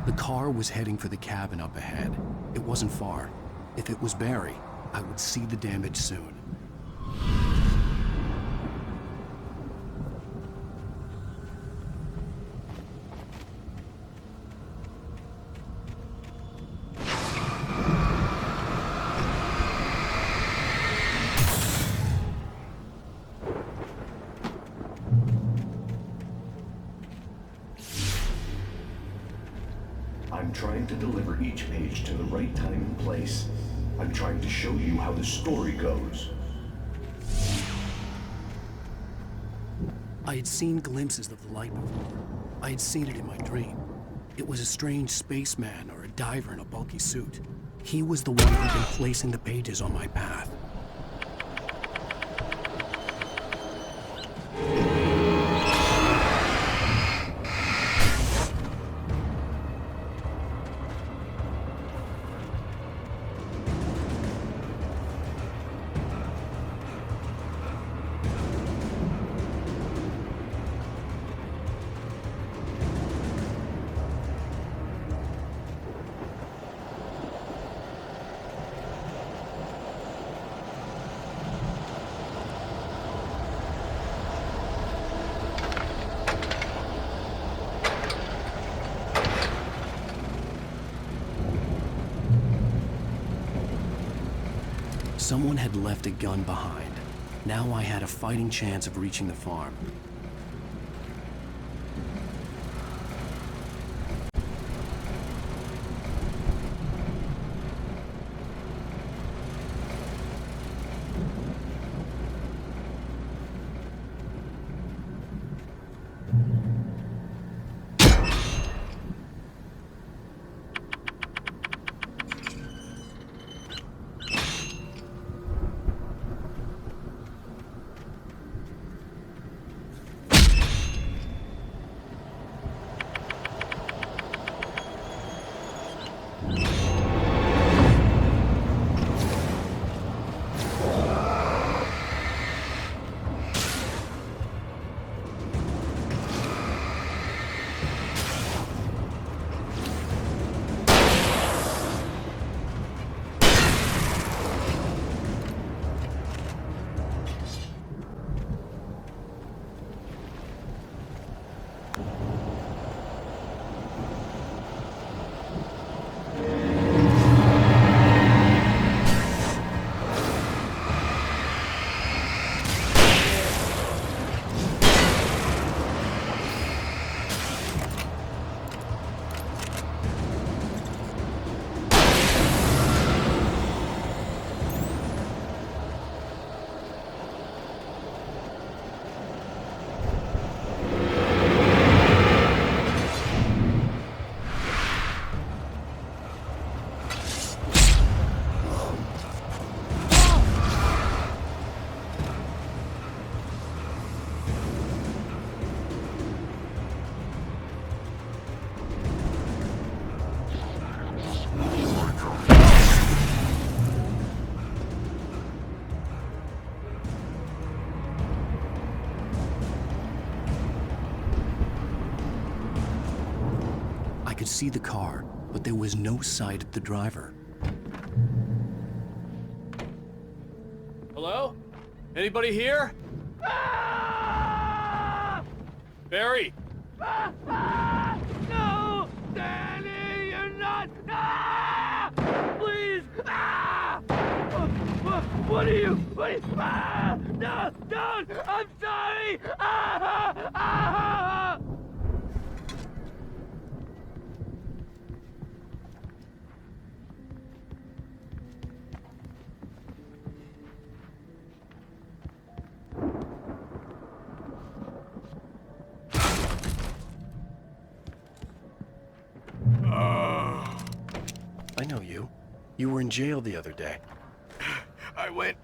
The car was heading for the cabin up ahead. It wasn't far. If it was Barry, I would see the damage soon. I'm trying to deliver each page to the right time and place. I'm trying to show you how the story goes. I had seen glimpses of the light before. I had seen it in my dream. It was a strange spaceman or a diver in a bulky suit. He was the one who'd been placing the pages on my path. Someone had left a gun behind. Now I had a fighting chance of reaching the farm. I could see the car, but there was no sight of the driver. Hello? Anybody here? Barry! No! Danny, you're not! Please! What are you? Ah! No! Don't! I'm sorry! Ah! Ah! I know you. You were in jail the other day. I went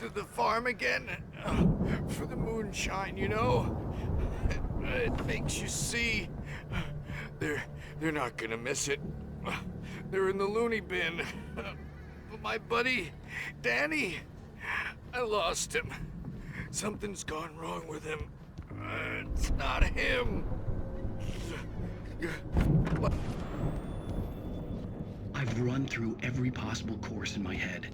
to the farm again for the moonshine, you know? It makes you see. They're not gonna miss it. They're in the loony bin. But my buddy, Danny, I lost him. Something's gone wrong with him. It's not him. I've run through every possible course in my head.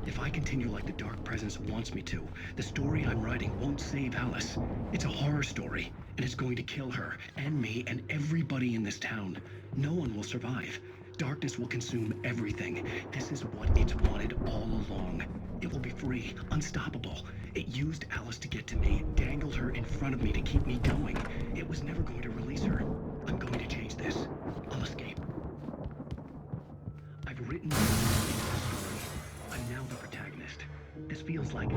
If I continue like the Dark Presence wants me to, the story I'm writing won't save Alice. It's a horror story, and it's going to kill her, and me, and everybody in this town. No one will survive. Darkness will consume everything. This is what it's wanted all along. It will be free, unstoppable. It used Alice to get to me, dangled her in front of me to keep me going. It was never going to release her. I'm going to change this. I'll escape. I've written this story. I'm now the protagonist. This feels like a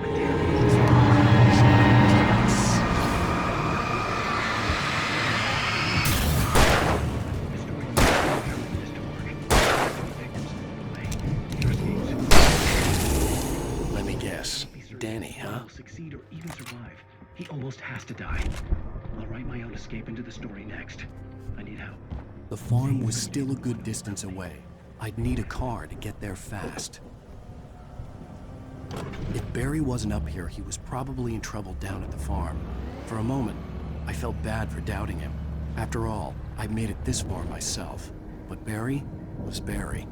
Let me guess. Danny, huh? Will succeed or even survive. He almost has to die. I'll write my own escape into the story next. I need help. The farm was still a good distance away. I'd need a car to get there fast. If Barry wasn't up here, he was probably in trouble down at the farm. For a moment, I felt bad for doubting him. After all, I made it this far myself. But Barry was Barry.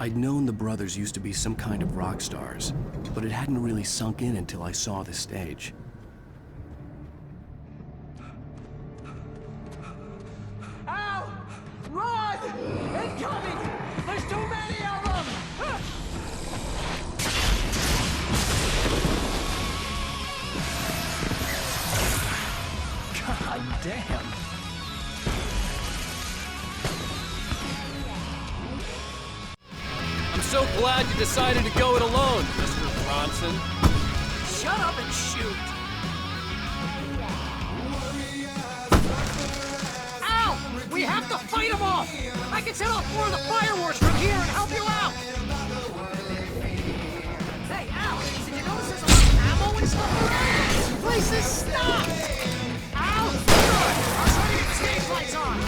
I'd known the brothers used to be some kind of rock stars, but it hadn't really sunk in until I saw the stage. Al! Run! Incoming! There's too many of them! God damn. I'm so glad you decided to go it alone, Mr. Bronson. Shut up and shoot! Al! We have to fight them off! I can set off more of the fireworks from here and help you out! Hey, Al! Did you notice there's a lot of ammo and stuff around? This place is stopped! Al! Good! I'll try to get the stage lights on!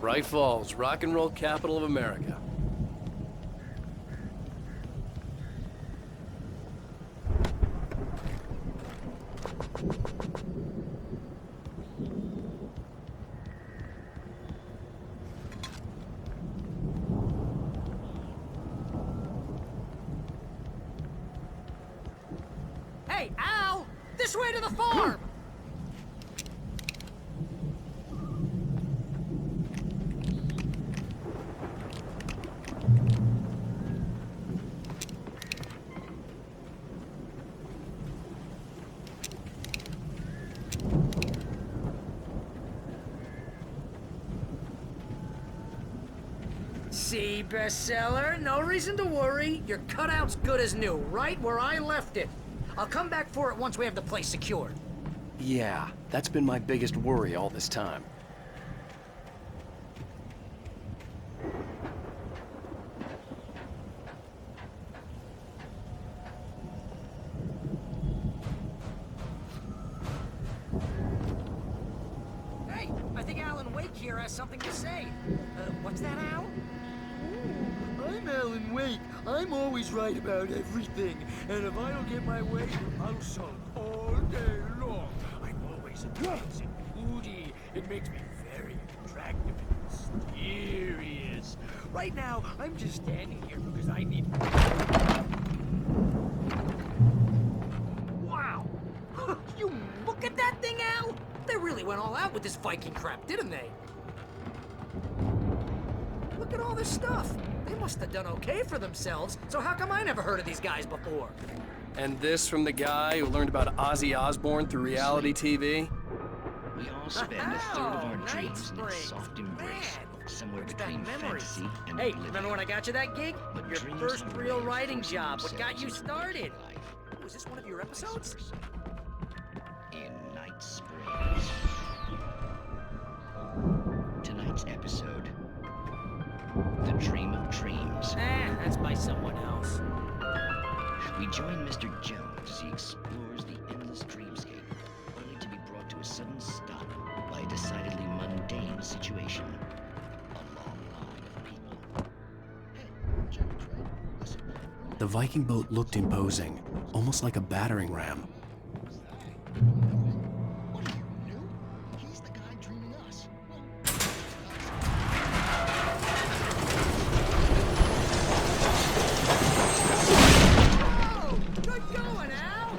Bright Falls, rock and roll capital of America. Hey, Al! This way to the farm! bestseller. No reason to worry. Your cutout's good as new, right where I left it. I'll come back for it once we have the place secured. Yeah, that's been my biggest worry all this time. Hey, I think Alan Wake here has something to say. What's that, Al? I'm Alan Wake. I'm always right about everything. And if I don't get my way, I'll sulk all day long. I'm always intense and moody. It makes me very attractive and mysterious. Right now, I'm just standing here because I need... Wow! You look at that thing, Al! They really went all out with this Viking crap, didn't they? Look at all this stuff. They must have done okay for themselves, so how come I never heard of these guys before? And this from the guy who learned about Ozzy Osbourne through reality TV? We all spend a third of our dreams in a soft embrace, somewhere between fantasy and Hey, oblivion. remember when I got you that gig? But Your dreams first are real made writing for job. What got themselves you in started? life. Was this one of your episodes? In Night Springs. Tonight's episode, The Dream of Dreams. That's by someone else. We join Mr. Jones as he explores the endless dreamscape, only to be brought to a sudden stop by a decidedly mundane situation. A long line of people. The Viking boat looked imposing, almost like a battering ram. Good going, Al!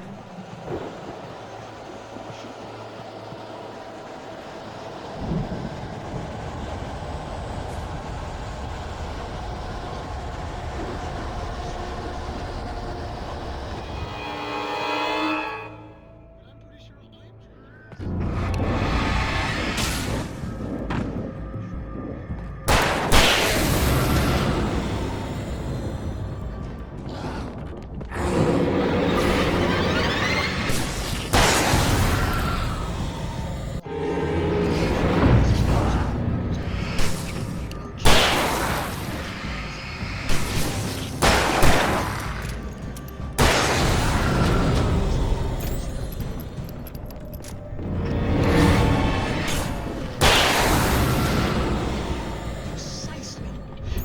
Precisely.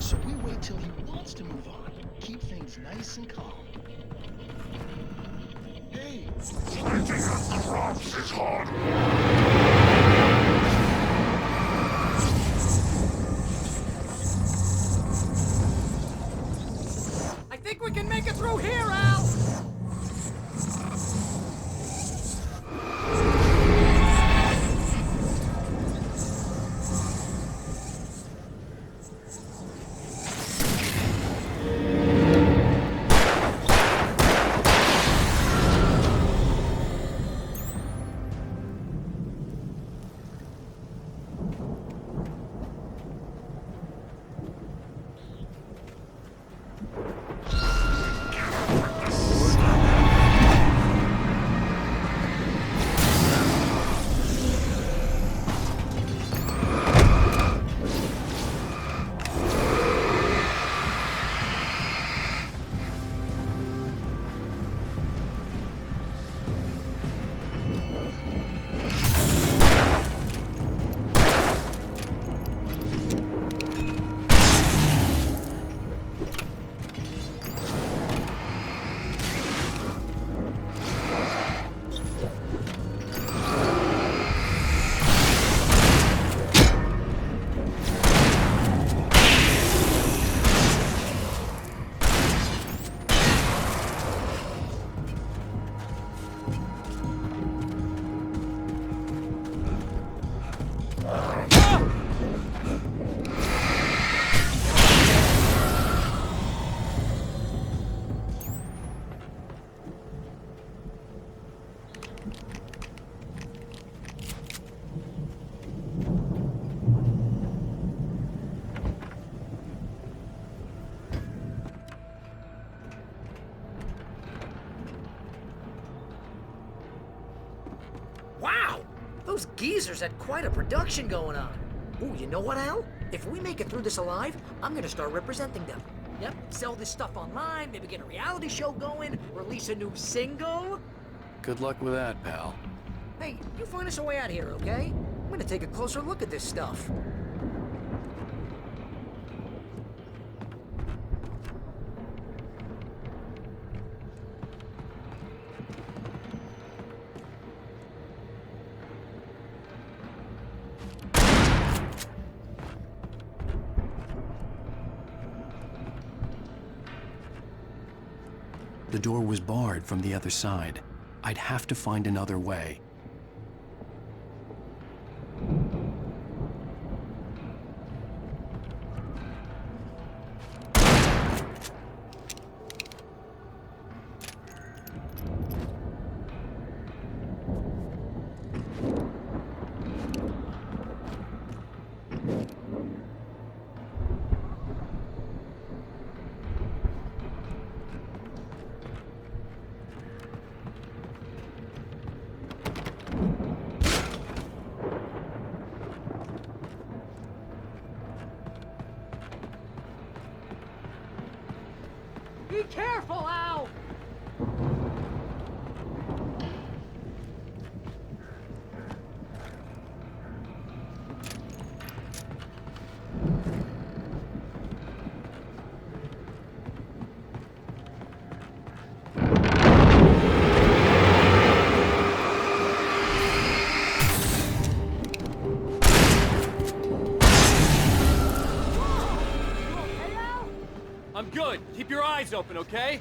So we wait till he wants to move on. Keep things nice and calm. Hey! Fighting at the rocks is hard. I think we can make it through here, Al! Wow! Those geezers had quite a production going on. Ooh, you know what, Al? If we make it through this alive, I'm gonna start representing them. Yep, sell this stuff online, maybe get a reality show going, release a new single. Good luck with that, pal. Hey, you find us a way out of here, okay? I'm gonna take a closer look at this stuff. The door was barred from the other side. I'd have to find another way. Be careful, Al! I'm good. Keep your eyes open, okay?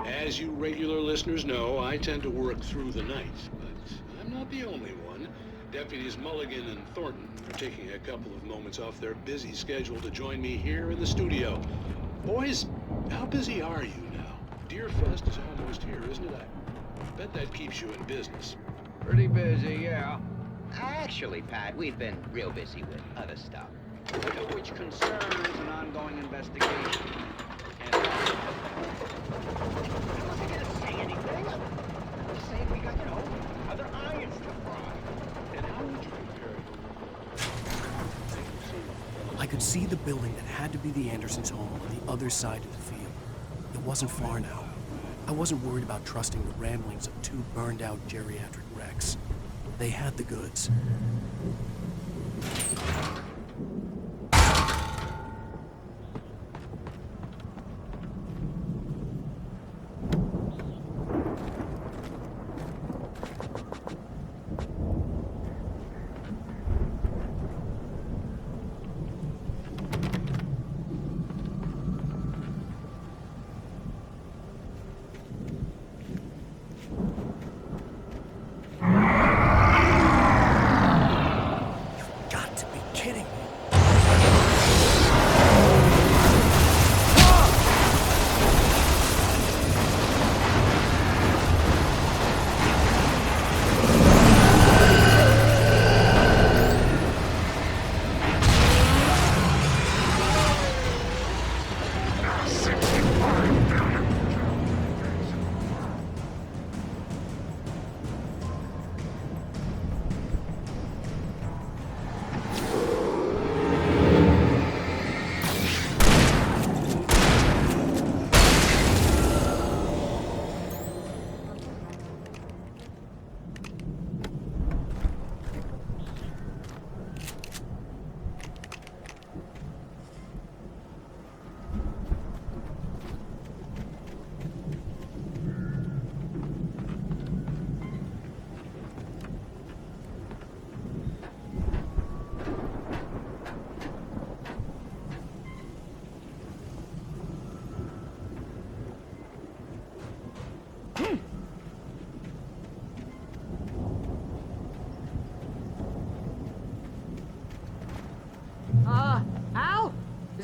As you regular listeners know, I tend to work through the night, but I'm not the only one. Deputies Mulligan and Thornton are taking a couple of moments off their busy schedule to join me here in the studio. Boys, how busy are you now? Deerfest is almost here, isn't it? I bet that keeps you in business. Pretty busy, yeah. Actually, Pat, we've been real busy with other stuff, which concerns an ongoing investigation. And I wasn't gonna say anything. I'm just saying we got, other irons to fry. And how would you compare it? I could see the building that had to be the Andersons' home on the other side of the field. It wasn't far now. I wasn't worried about trusting the ramblings of two burned-out geriatric wrecks. They had the goods.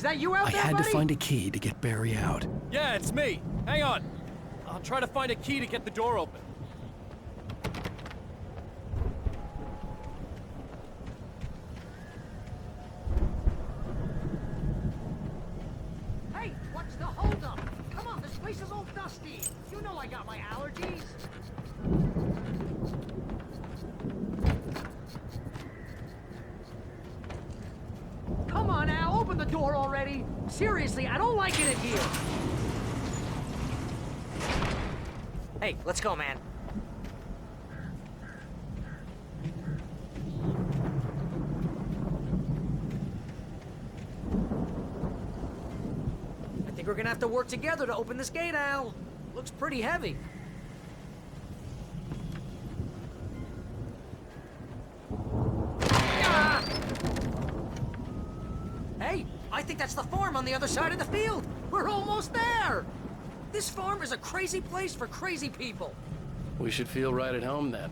that you out I there, had buddy? to find a key to get Barry out. Yeah, it's me. Hang on. I'll try to find a key to get the door open. Hey, what's the holdup? Come on, this place is all dusty. You know I got my allergies. Come on, Al, open the door already. Seriously, I don't like it in here. Hey, let's go, man. I think we're gonna have to work together to open this gate, Al. Looks pretty heavy. Ah! Hey, I think that's the farm on the other side of the field. We're almost there. This farm is a crazy place for crazy people. We should feel right at home then.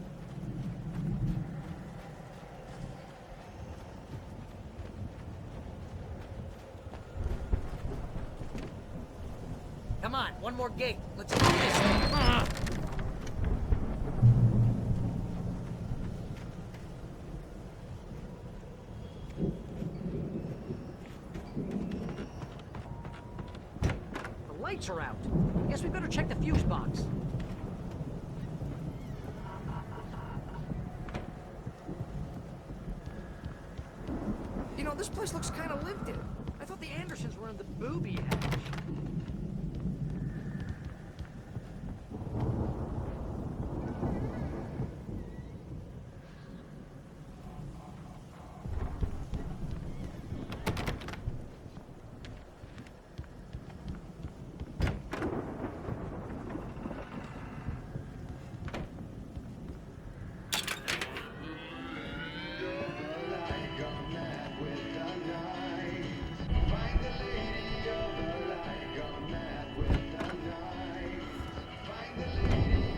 Come on, one more gate. Let's do this. Ah! The lights are out. Guess we better check the fuse box. You know, this place looks kind of lived in. I thought the Andersons were in the booby hatch.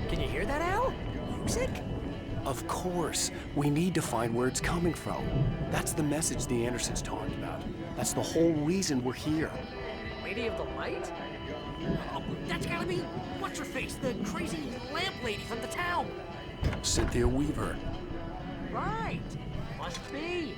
Can you hear that, Al? Music? Of course. We need to find where it's coming from. That's the message the Andersons talked about. That's the whole reason we're here. Lady of the Light? Oh, that's gotta be what's-her-face, the crazy lamp lady from the town. Cynthia Weaver. Right. Must be.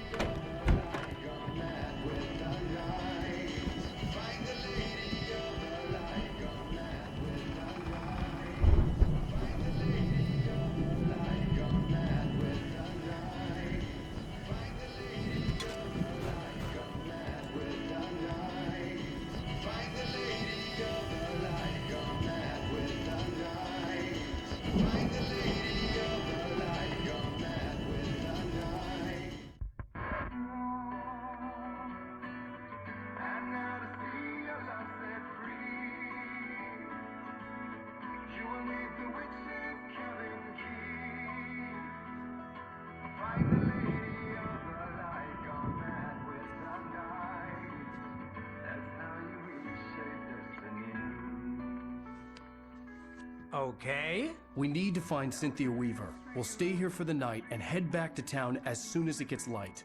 Okay. We need to find Cynthia Weaver. We'll stay here for the night and head back to town as soon as it gets light.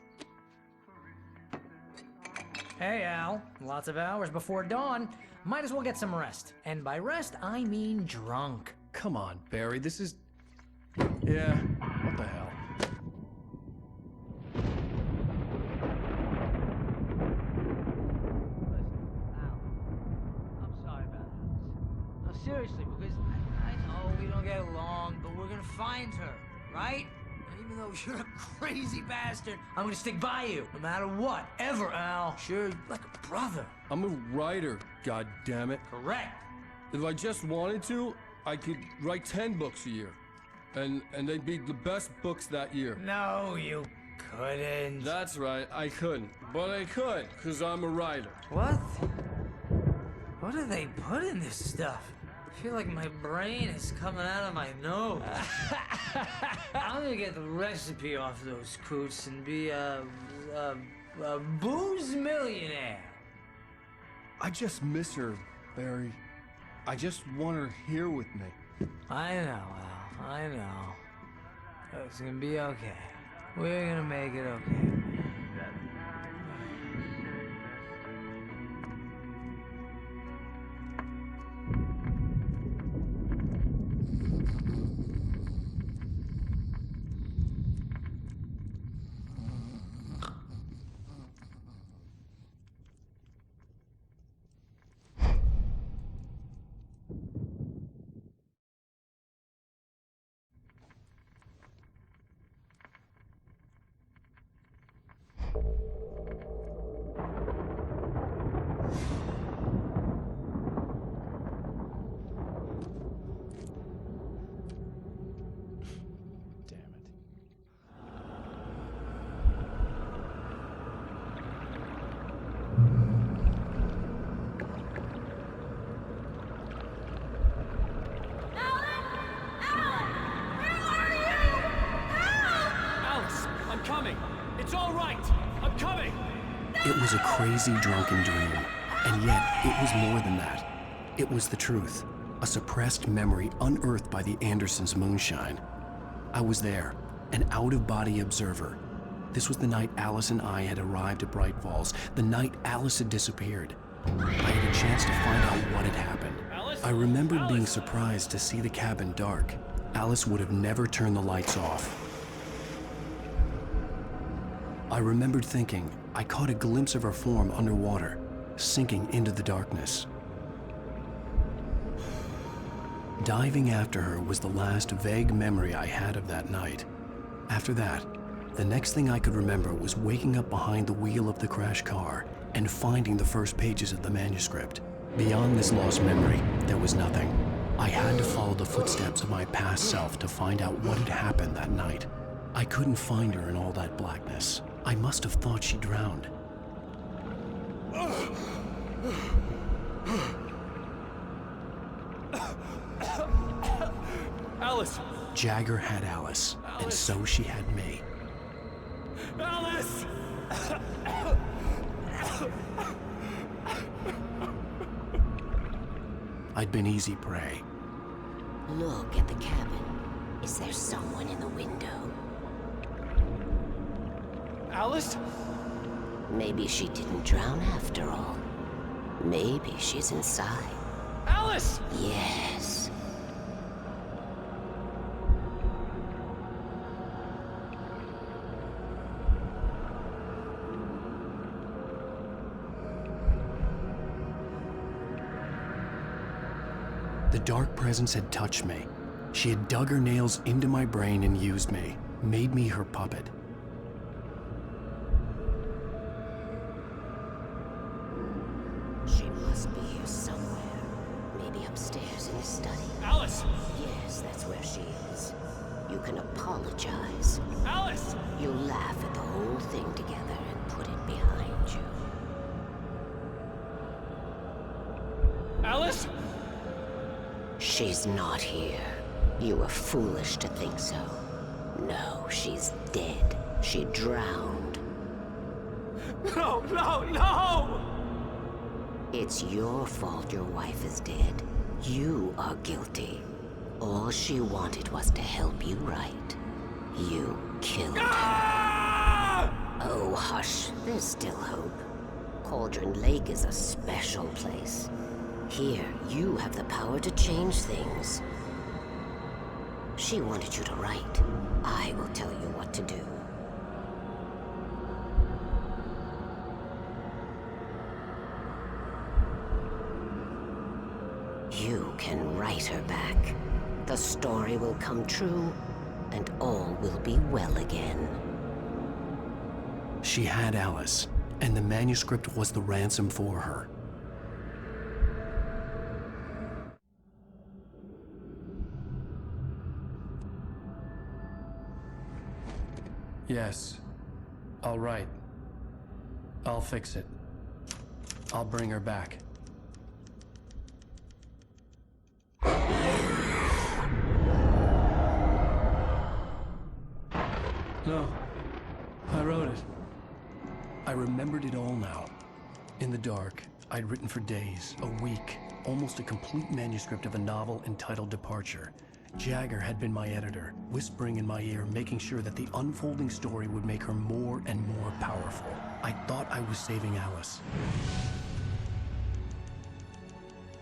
Hey, Al. Lots of hours before dawn. Might as well get some rest. And by rest, I mean drunk. Come on, Barry, this is... Yeah, what the hell? I'm sorry about this. No, seriously, because I know we don't get along, but we're gonna find her, right? And even though you're a crazy bastard, I'm gonna stick by you, no matter what, ever, Al. Sure, like a brother. I'm a writer, goddammit. Correct. If I just wanted to, I could write 10 books a year. And they'd be the best books that year. No, you couldn't. That's right, I couldn't. But I could, because I'm a writer. What? What do they put in this stuff? I feel like my brain is coming out of my nose. I'm gonna get the recipe off those coots and be a booze millionaire. I just miss her, Barry. I just want her here with me. I know, Al. I know. It's gonna be okay. We're gonna make it okay. It was a crazy, drunken dream, and yet it was more than that. It was the truth, a suppressed memory unearthed by the Andersons' moonshine. I was there, an out-of-body observer. This was the night Alice and I had arrived at Bright Falls, the night Alice had disappeared. I had a chance to find out what had happened. I remembered being surprised to see the cabin dark. Alice would have never turned the lights off. I remembered thinking I caught a glimpse of her form underwater, sinking into the darkness. Diving after her was the last vague memory I had of that night. After that, the next thing I could remember was waking up behind the wheel of the crashed car and finding the first pages of the manuscript. Beyond this lost memory, there was nothing. I had to follow the footsteps of my past self to find out what had happened that night. I couldn't find her in all that blackness. I must have thought she drowned. Alice! Jagger had Alice, and so she had me. Alice! I'd been easy prey. Look at the cabin. Is there someone in the window? Alice? Maybe she didn't drown after all. Maybe she's inside. Alice! Yes. The dark presence had touched me. She had dug her nails into my brain and used me, made me her puppet. She must be here somewhere. Maybe upstairs in the study. Alice! Yes, that's where she is. You can apologize. Alice! You laugh at the whole thing together and put it behind you. Alice? She's not here. You were foolish to think so. No, she's dead. She drowned. No, no, no! It's your fault your wife is dead. You are guilty. All she wanted was to help you right. You killed her. Oh, hush. There's still hope. Cauldron Lake is a special place. Here, you have the power to change things. She wanted you to write. I will tell you what to do. You can write her back. The story will come true, and all will be well again. She had Alice, and the manuscript was the ransom for her. Yes. All right. I'll fix it. I'll bring her back. No. I wrote it. I remembered it all now. In the dark, I'd written for days, a week, almost a complete manuscript of a novel entitled Departure. Jagger had been my editor, whispering in my ear, making sure that the unfolding story would make her more and more powerful. I thought I was saving Alice.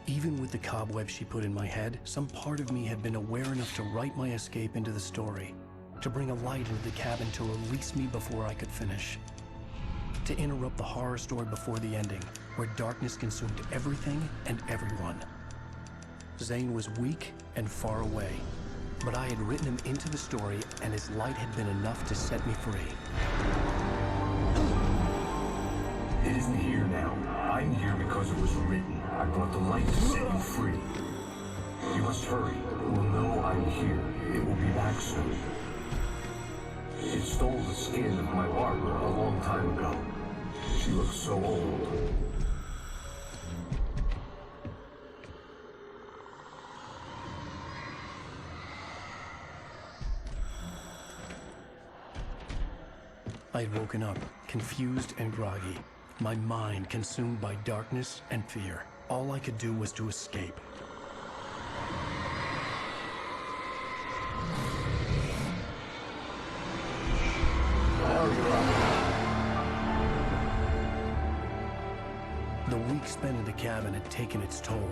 Even with the cobwebs she put in my head, some part of me had been aware enough to write my escape into the story, to bring a light into the cabin to release me before I could finish, to interrupt the horror story before the ending, where darkness consumed everything and everyone. Zane was weak and far away, but I had written him into the story, and his light had been enough to set me free. It isn't here now. I'm here because it was written. I brought the light to set you free. You must hurry. It will know I'm here. It will be back soon. It stole the skin of my barber a long time ago. She looks so old. I had woken up, confused and groggy. My mind consumed by darkness and fear. All I could do was to escape. The week spent in the cabin had taken its toll.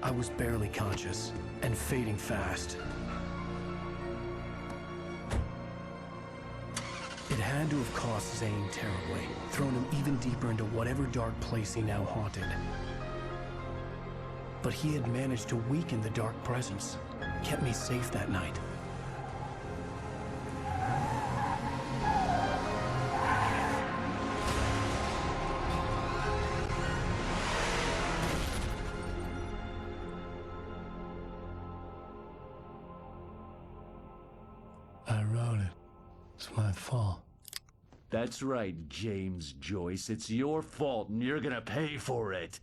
I was barely conscious, and fading fast. It had to have cost Zane terribly, thrown him even deeper into whatever dark place he now haunted. But he had managed to weaken the dark presence, kept me safe that night. I wrote it. It's my fault. That's right, James Joyce. It's your fault, and you're gonna pay for it.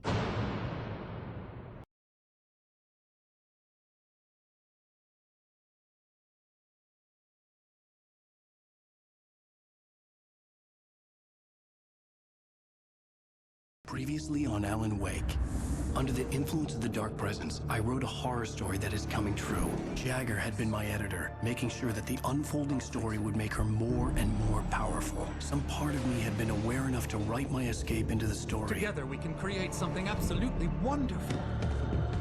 Previously on Alan Wake. Under the influence of the dark presence, I wrote a horror story that is coming true. Jagger had been my editor, making sure that the unfolding story would make her more and more powerful. Some part of me had been aware enough to write my escape into the story. Together we can create something absolutely wonderful.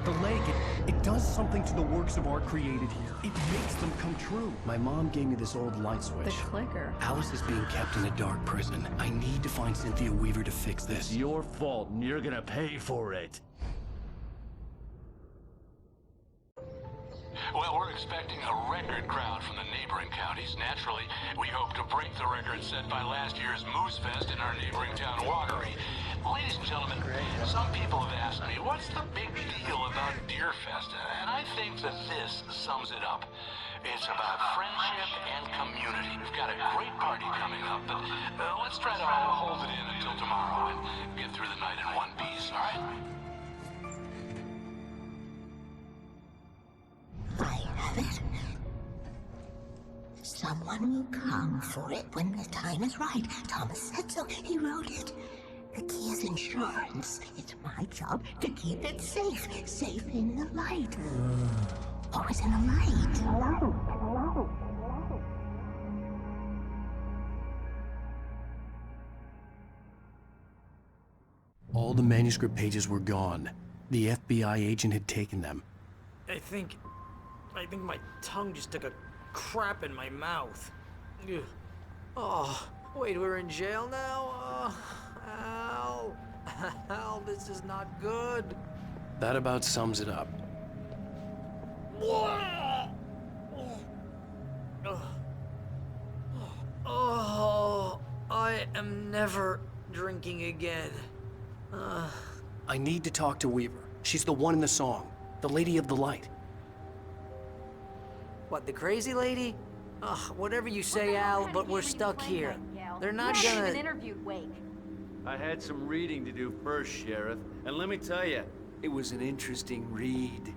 The lake, it does something to the works of art created here. It makes them come true. My mom gave me this old light switch. The clicker. Alice is being kept in a dark prison. I need to find Cynthia Weaver to fix this. It's your fault, and you're gonna pay for it. Well, we're expecting a record crowd from the neighboring counties. Naturally, we hope to break the record set by last year's Moose Fest in our neighboring town, Watery. Ladies and gentlemen, some people have asked me, what's the big deal about Deer Fest? And I think that this sums it up. It's about friendship and community. We've got a great party coming up, but let's try to hold it in until tomorrow and get through the night in one piece, all right? I have it. Someone will come for it when the time is right. Thomas said so. He wrote it. The key is insurance. It's my job to keep it safe. Safe in the light. Always in the light. All the manuscript pages were gone. The FBI agent had taken them. I think my tongue just took a crap in my mouth. Ugh. Oh, wait, we're in jail now? Al, this is not good. That about sums it up. Oh, I am never drinking again. I need to talk to Weaver. She's the one in the song. The Lady of the Light. What, the crazy lady? Ugh, whatever you say, Al, but we're stuck here. They're not gonna... interviewed Wake. I had some reading to do first, Sheriff, and let me tell you, it was an interesting read.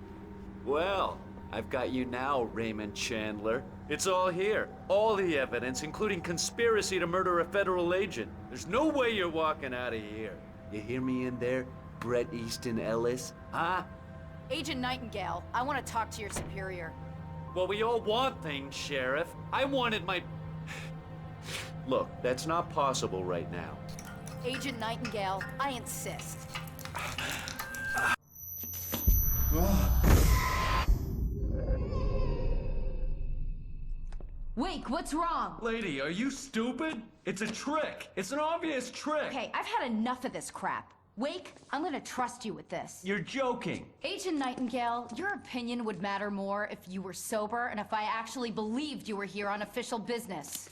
Well, I've got you now, Raymond Chandler. It's all here. All the evidence, including conspiracy to murder a federal agent. There's no way you're walking out of here. You hear me in there, Bret Easton Ellis? Huh? Agent Nightingale, I want to talk to your superior. Well, we all want things, Sheriff. I wanted my... Look, that's not possible right now. Agent Nightingale, I insist. Wake, what's wrong? Lady, are you stupid? It's a trick. It's an obvious trick. Okay, I've had enough of this crap. Wake, I'm gonna trust you with this. You're joking. Agent Nightingale, your opinion would matter more if you were sober and if I actually believed you were here on official business.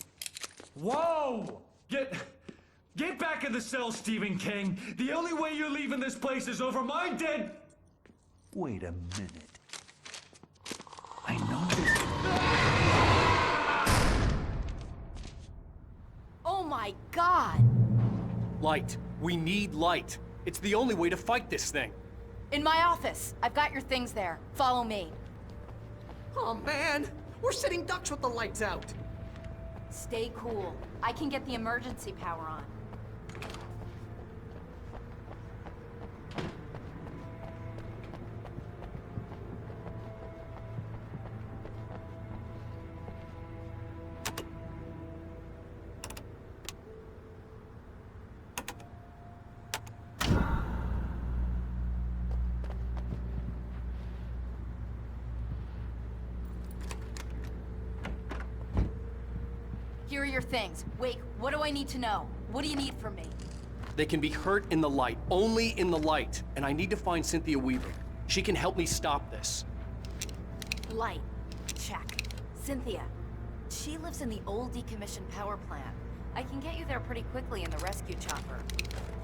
Whoa! Get back in the cell, Stephen King. The only way you're leaving this place is over my dead... Wait a minute. I know this... Oh my God! Light. We need light. It's the only way to fight this thing. In my office. I've got your things there. Follow me. Oh man, we're sitting ducks with the lights out. Stay cool. I can get the emergency power on. Here are your things. Wake, what do I need to know? What do you need from me? They can be hurt in the light, only in the light. And I need to find Cynthia Weaver. She can help me stop this. Light. Check. Cynthia. She lives in the old decommissioned power plant. I can get you there pretty quickly in the rescue chopper.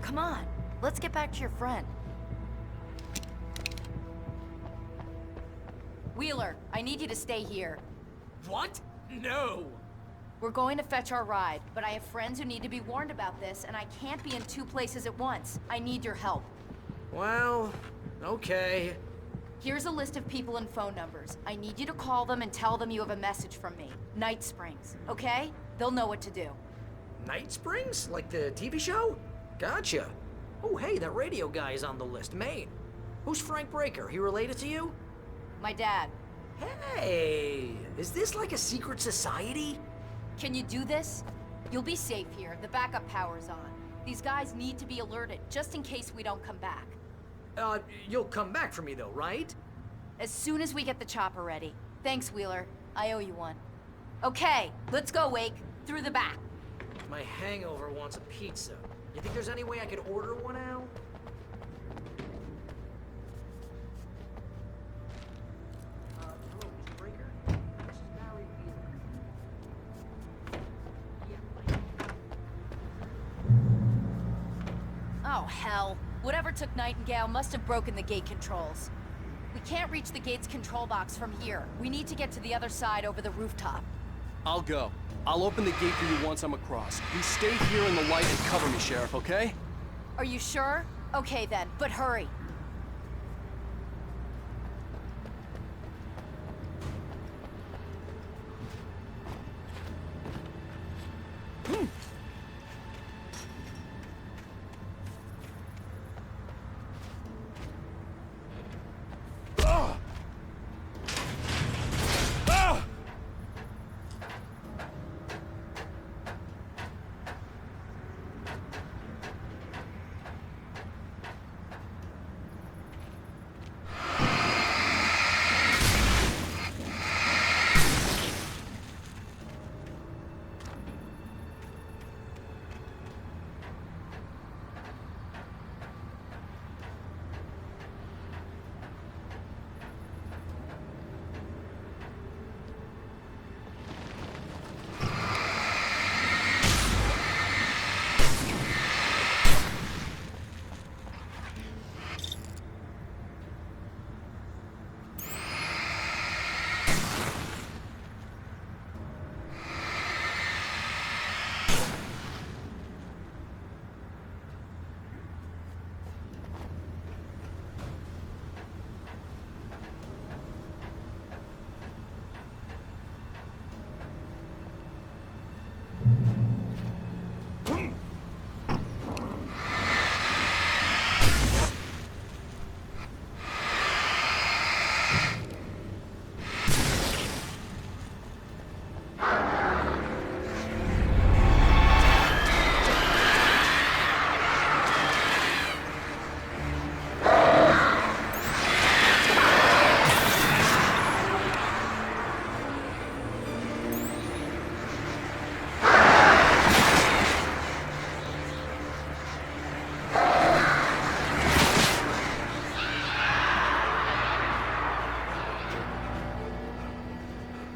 Come on, let's get back to your friend. Wheeler, I need you to stay here. What? No! We're going to fetch our ride, but I have friends who need to be warned about this, and I can't be in two places at once. I need your help. Well, okay. Here's a list of people and phone numbers. I need you to call them and tell them you have a message from me. Night Springs, okay? They'll know what to do. Night Springs? Like the TV show? Gotcha. Oh, hey, that radio guy is on the list. Maine. Who's Frank Breaker? He related to you? My dad. Hey, is this like a secret society? Can you do this? You'll be safe here. The backup power's on. These guys need to be alerted, just in case we don't come back. You'll come back for me though, right? As soon as we get the chopper ready. Thanks, Wheeler. I owe you one. Okay, let's go, Wake. Through the back. My hangover wants a pizza. You think there's any way I could order one out? Hello, Mr. Breaker. This is Barry Wheeler. Oh, hell. Whatever took Nightingale must have broken the gate controls. We can't reach the gate's control box from here. We need to get to the other side over the rooftop. I'll go. I'll open the gate for you once I'm across. You stay here in the light and cover me, Sheriff, okay? Are you sure? Okay then, but hurry.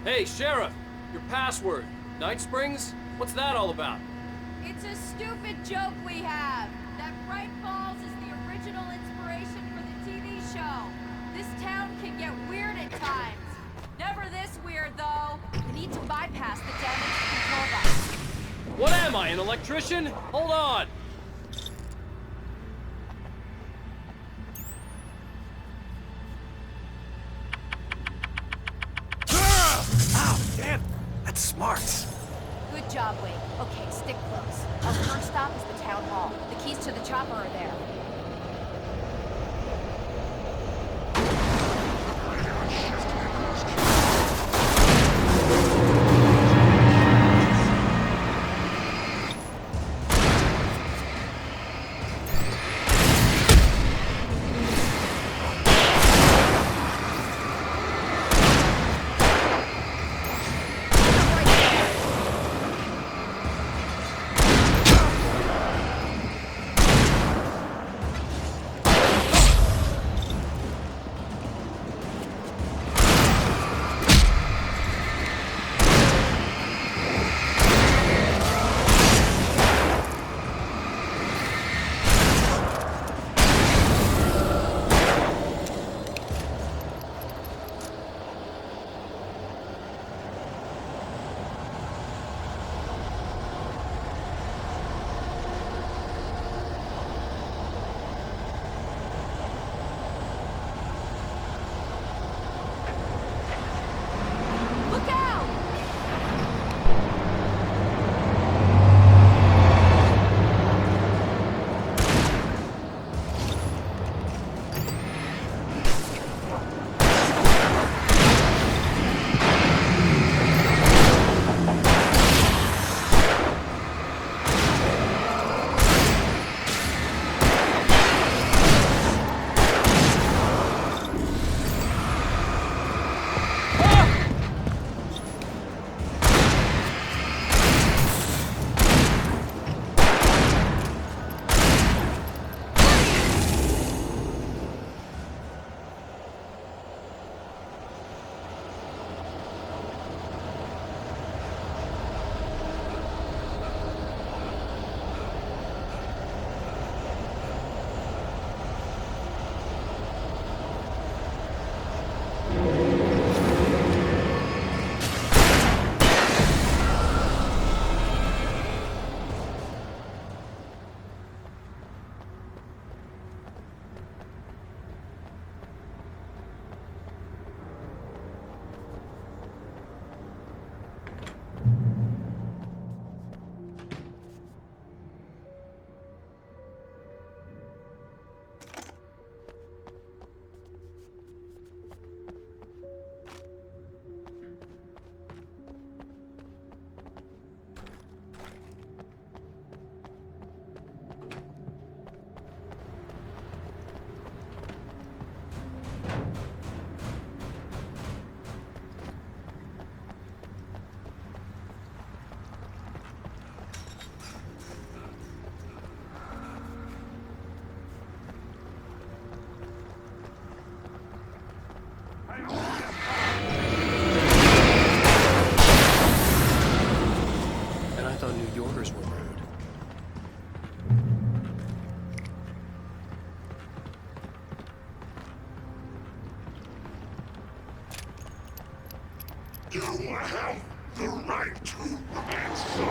Hey, Sheriff! Your password. Night Springs? What's that all about? It's a stupid joke we have. That Bright Falls is the original inspiration for the TV show. This town can get weird at times. Never this weird, though. We need to bypass the damaged control box. What am I, an electrician? Hold on! Ow, damn! That's smart. Good job, Wade. Okay, stick close. Our first stop is the town hall. The keys to the chopper are there. You have the right to answer.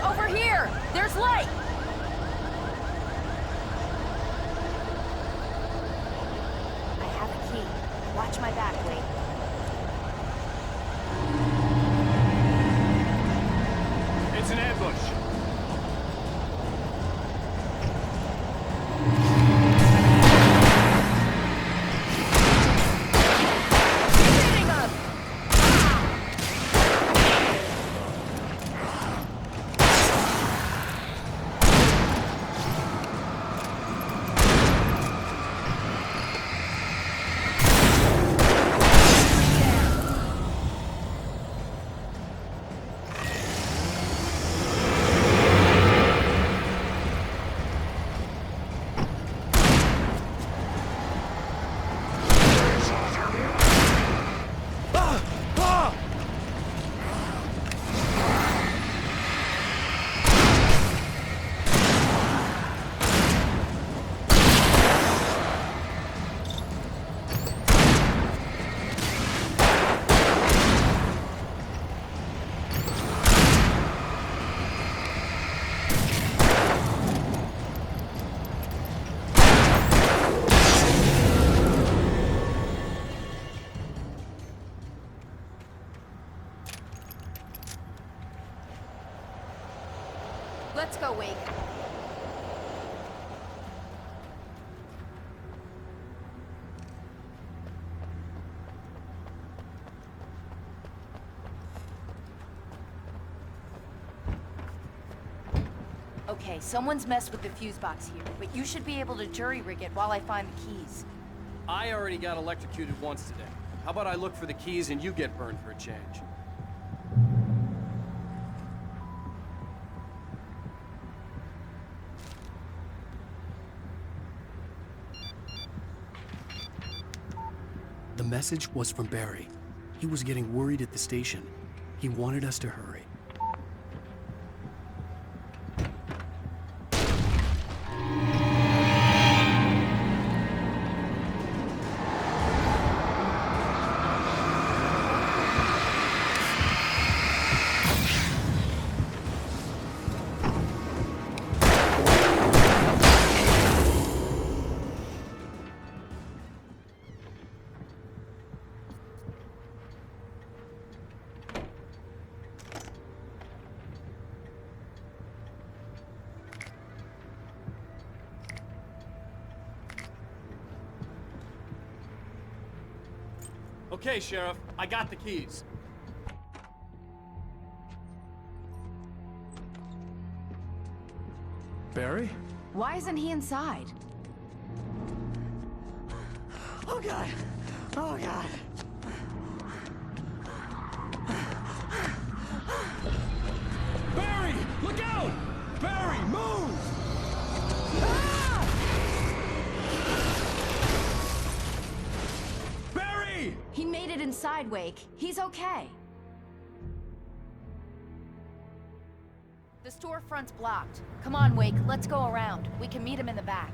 Over here! There's light! I have a key. Watch my back, Wake. It's an ambush. Let's go, Wake. Okay, someone's messed with the fuse box here, but you should be able to jury-rig it while I find the keys. I already got electrocuted once today. How about I look for the keys and you get burned for a change? The message was from Barry. He was getting worried at the station. He wanted us to hurry. Okay, Sheriff, I got the keys. Barry? Why isn't he inside? Oh God! Oh God! Barry! Look out! Barry, move! Barry! He made it inside, Wake. He's okay. The storefront's blocked. Come on, Wake. Let's go around. We can meet him in the back.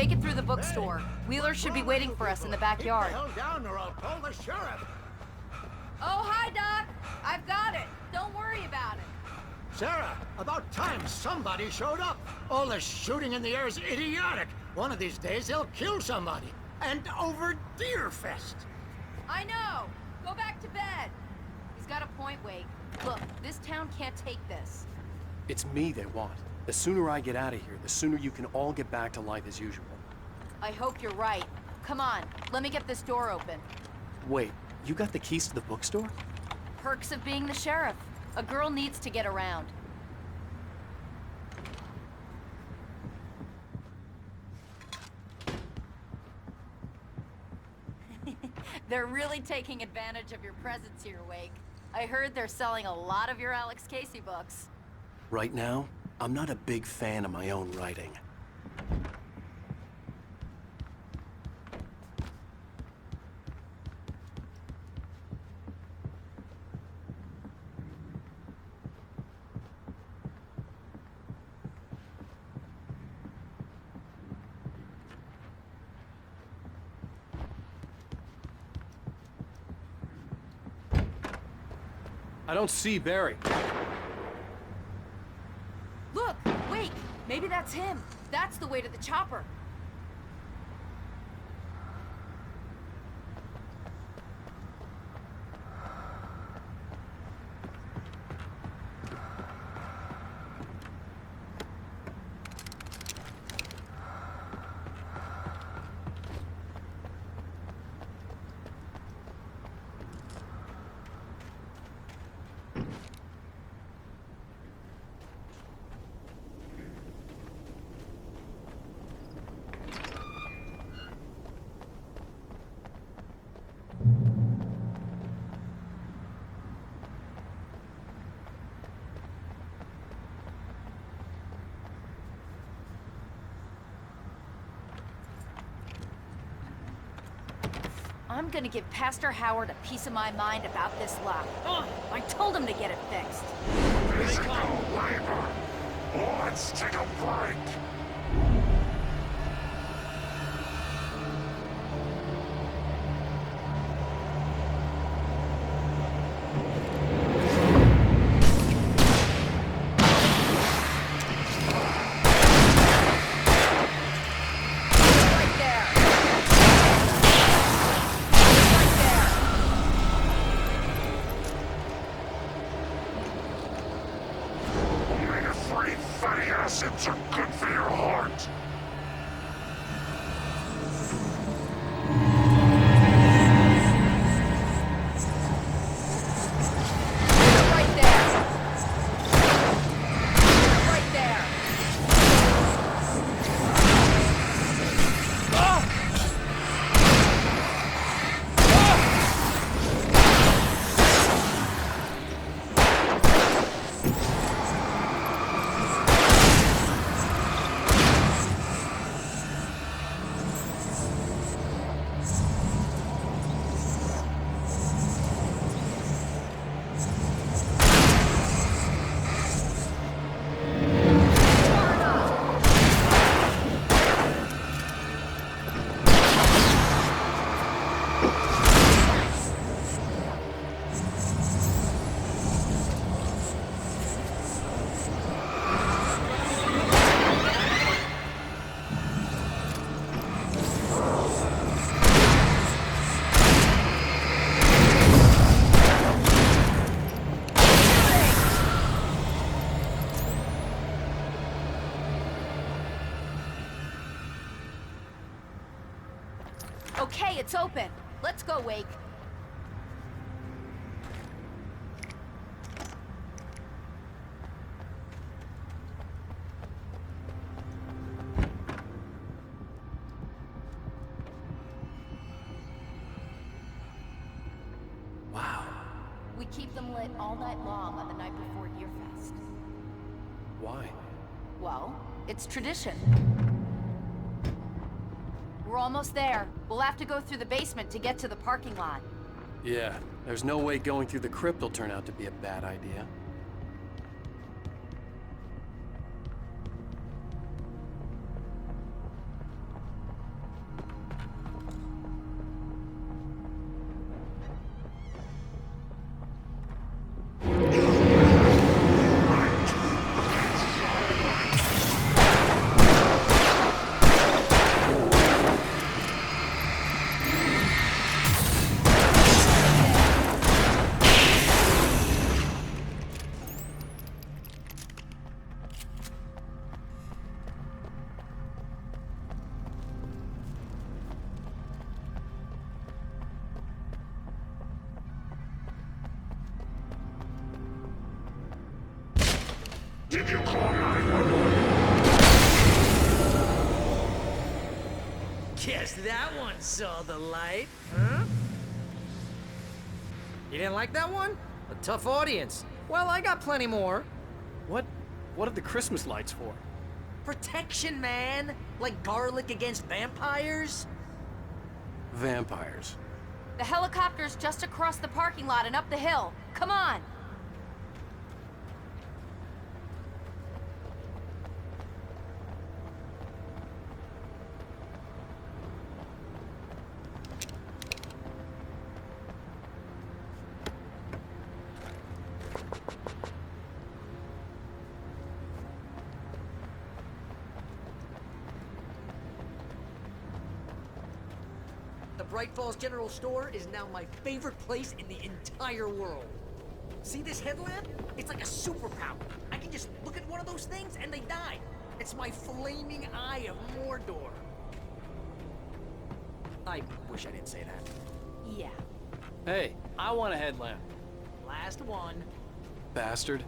Make it through the bookstore. Wheeler should be waiting for us in the backyard. Keep the hell down or I'll call the sheriff. Oh, hi, Doc. I've got it. Don't worry about it. Sarah, about time somebody showed up. All this shooting in the air is idiotic. One of these days they'll kill somebody. And over Deerfest. I know. Go back to bed. He's got a point, Wake. Look, this town can't take this. It's me they want. The sooner I get out of here, the sooner you can all get back to life as usual. I hope you're right. Come on, let me get this door open. Wait, you got the keys to the bookstore? Perks of being the sheriff. A girl needs to get around. They're really taking advantage of your presence here, Wake. I heard they're selling a lot of your Alex Casey books. Right now, I'm not a big fan of my own writing. I don't see Barry. Look, Wake, maybe that's him. That's the way to the chopper. I'm gonna give Pastor Howard a piece of my mind about this lock. Ugh, I told him to get it fixed. There's no labor. Let's take a break. Acids are good for your heart. Right there. Right there. Okay, it's open. Let's go, Wake. Wow. We keep them lit all night long on the night before Deerfest. Why? Well, it's tradition. We're almost there. We'll have to go through the basement to get to the parking lot. Yeah, there's no way going through the crypt will turn out to be a bad idea. Guess that one saw the light, huh? You didn't like that one? A tough audience. Well, I got plenty more. What are the Christmas lights for? Protection, man! Like garlic against vampires? Vampires. The helicopter's just across the parking lot and up the hill. Come on! The Bright Falls General Store is now my favorite place in the entire world. See this headlamp? It's like a superpower. I can just look at one of those things and they die. It's my flaming eye of Mordor. I wish I didn't say that. Yeah. Hey, I want a headlamp. Last one. Bastard.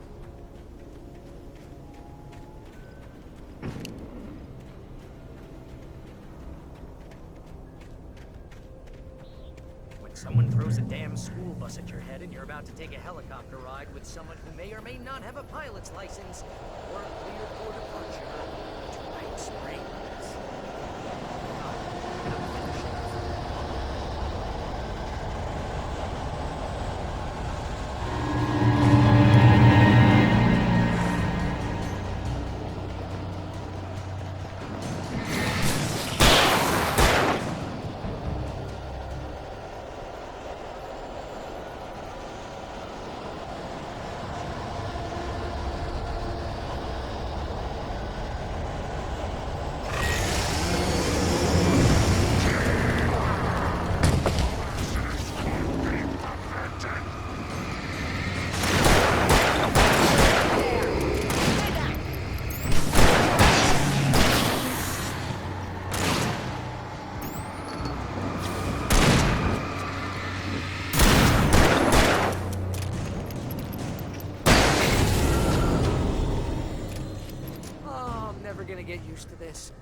When someone throws a damn school bus at your head and you're about to take a helicopter ride with someone who may or may not have a pilot's license or cleared for departure to Night Springs. Gonna get used to this.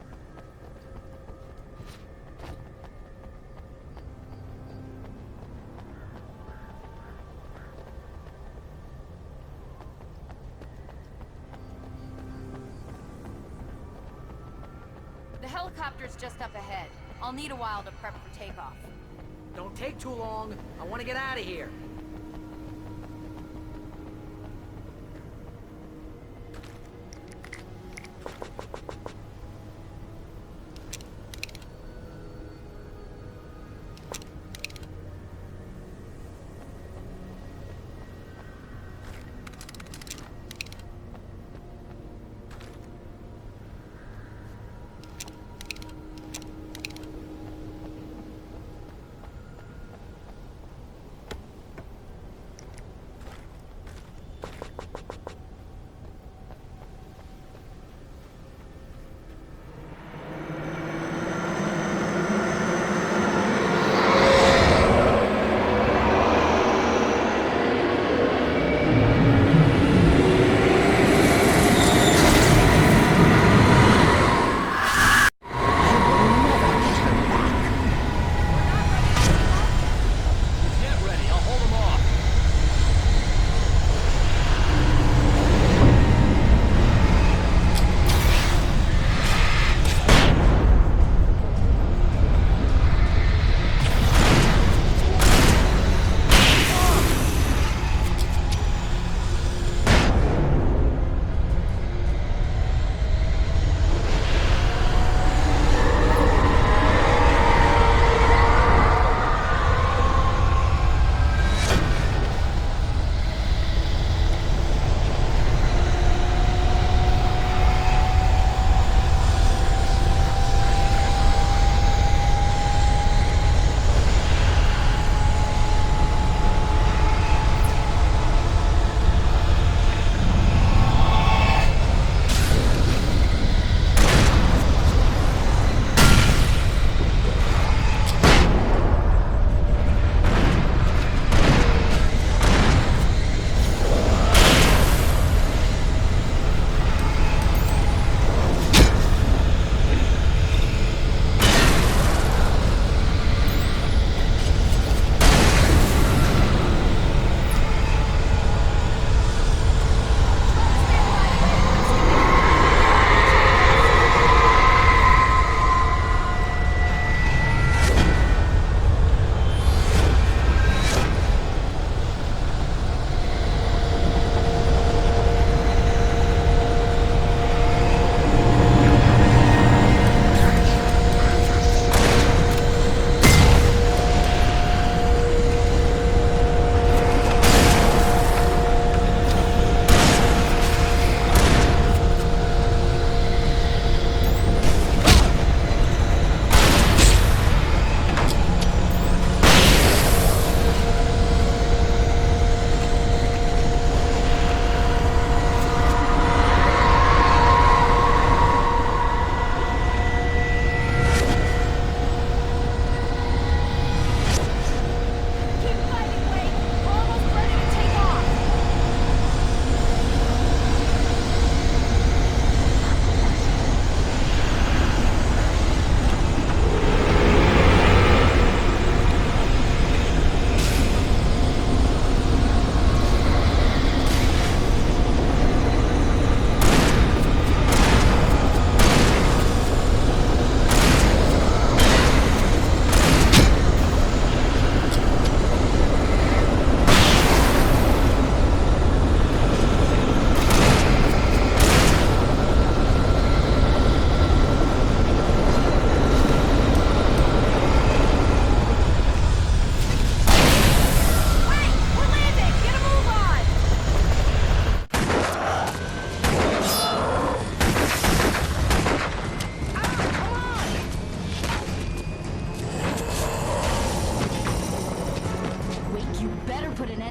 The helicopter's just up ahead. I'll need a while to prep for takeoff. Don't take too long. I want to get out of here.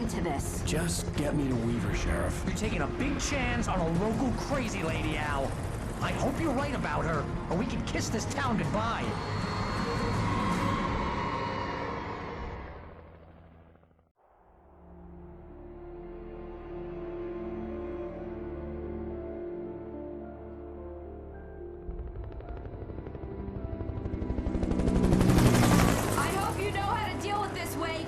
into this. Just get me to Weaver, Sheriff. You're taking a big chance on a local crazy lady, Al. I hope you're right about her, or we can kiss this town goodbye. I hope you know how to deal with this, Wake.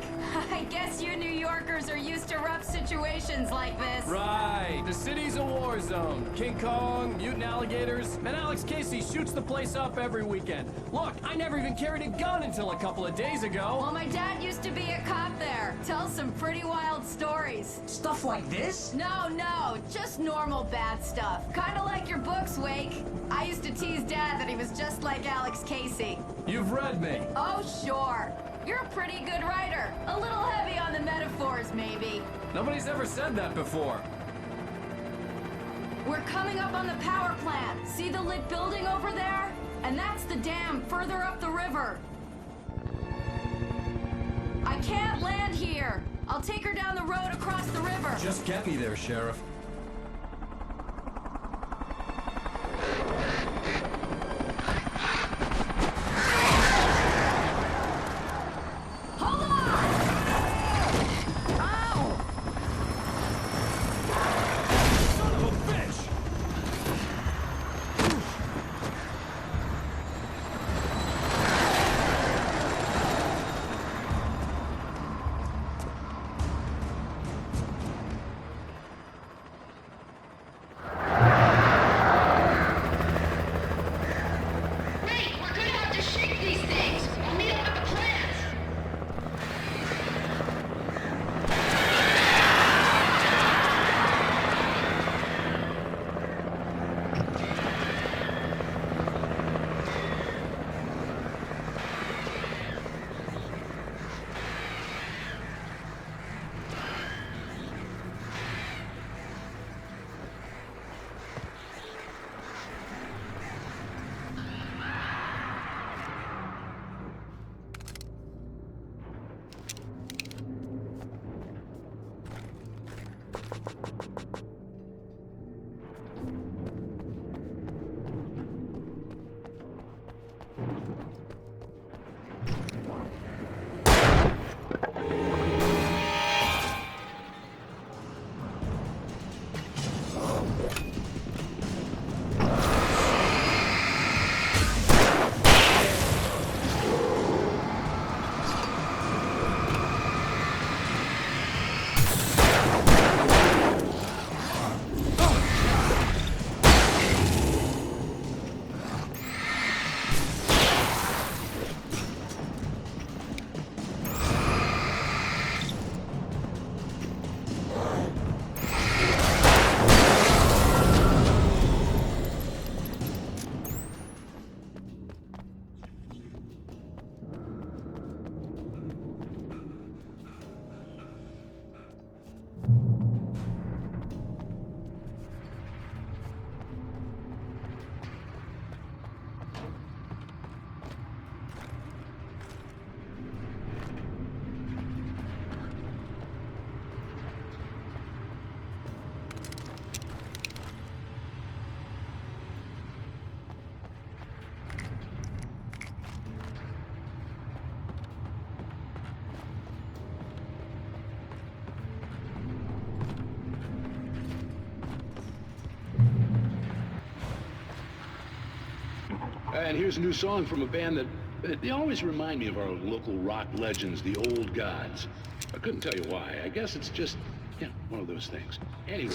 I guess you New Yorkers are used to rough situations like this. Right. The city's a war zone. King Kong, mutant alligators, and Alex Casey shoots the place up every weekend. Look, I never even carried a gun until a couple of days ago. Well, my dad used to be a cop there. Tells some pretty wild stories. Stuff like this? No, just normal bad stuff. Kinda like your books, Wake. I used to tease Dad that he was just like Alex Casey. You've read me. Oh, sure. You're a pretty good writer. A little heavy on the metaphors, maybe. Nobody's ever said that before. We're coming up on the power plant. See the lit building over there? And that's the dam further up the river. I can't land here. I'll take her down the road across the river. Just get me there, Sheriff. Hold on! Ow! Son of a bitch! Wait, we're gonna have to shake these things. We'll meet up at the plant. And here's a new song from a band that they always remind me of our local rock legends, the Old Gods. I couldn't tell you why. I guess it's just, yeah, one of those things. Anyway.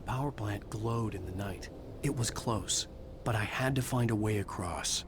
power plant glowed in the night. It was close, but I had to find a way across.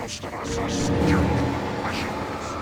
Most of us are stupid professionals.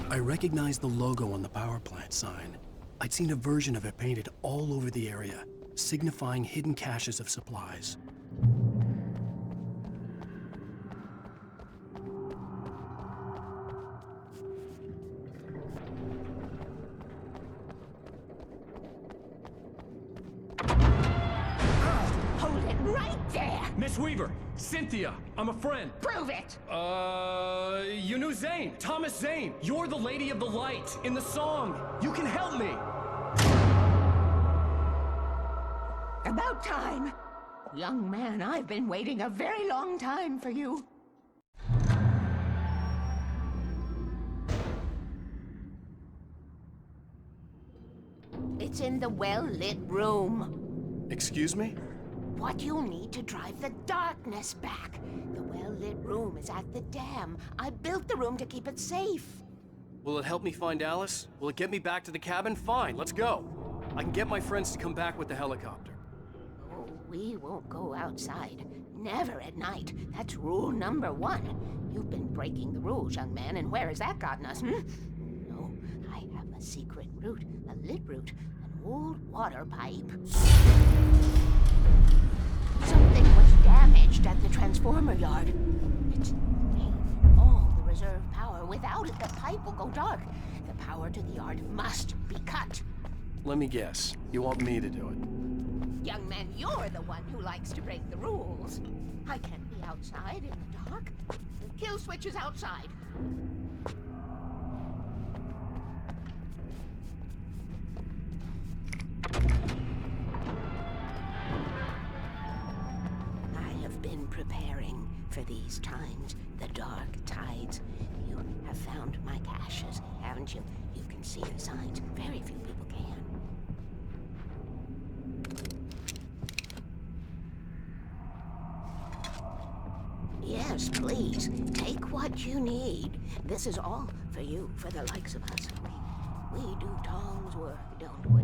I recognized the logo on the power plant sign. I'd seen a version of it painted all over the area, signifying hidden caches of supplies. Hold it right there! Miss Weaver, Cynthia, I'm a friend. Prove it! You knew Zane, Thomas Zane. You're the Lady of the Light in the song. You can help me. About time. Young man, I've been waiting a very long time for you. It's in the well-lit room. Excuse me? What you'll need to drive the darkness back. The well-lit room is at the dam. I built the room to keep it safe. Will it help me find Alice? Will it get me back to the cabin? Fine, let's go. I can get my friends to come back with the helicopter. Oh, we won't go outside. Never at night. That's rule number 1. You've been breaking the rules, young man, and where has that gotten us, No, I have a secret route, a lit route, an old water pipe. Something was damaged at the transformer yard. It's drained all the reserve power. Without it, the pipe will go dark. The power to the yard must be cut. Let me guess. You want me to do it? Young man, you're the one who likes to break the rules. I can't be outside in the dark. The kill switch is outside. I have been preparing for these times, the dark tides. You have found my caches, haven't you? You can see the signs. Very few people can. Yes, please. Take what you need. This is all for you, for the likes of us. We do Tom's work, don't we?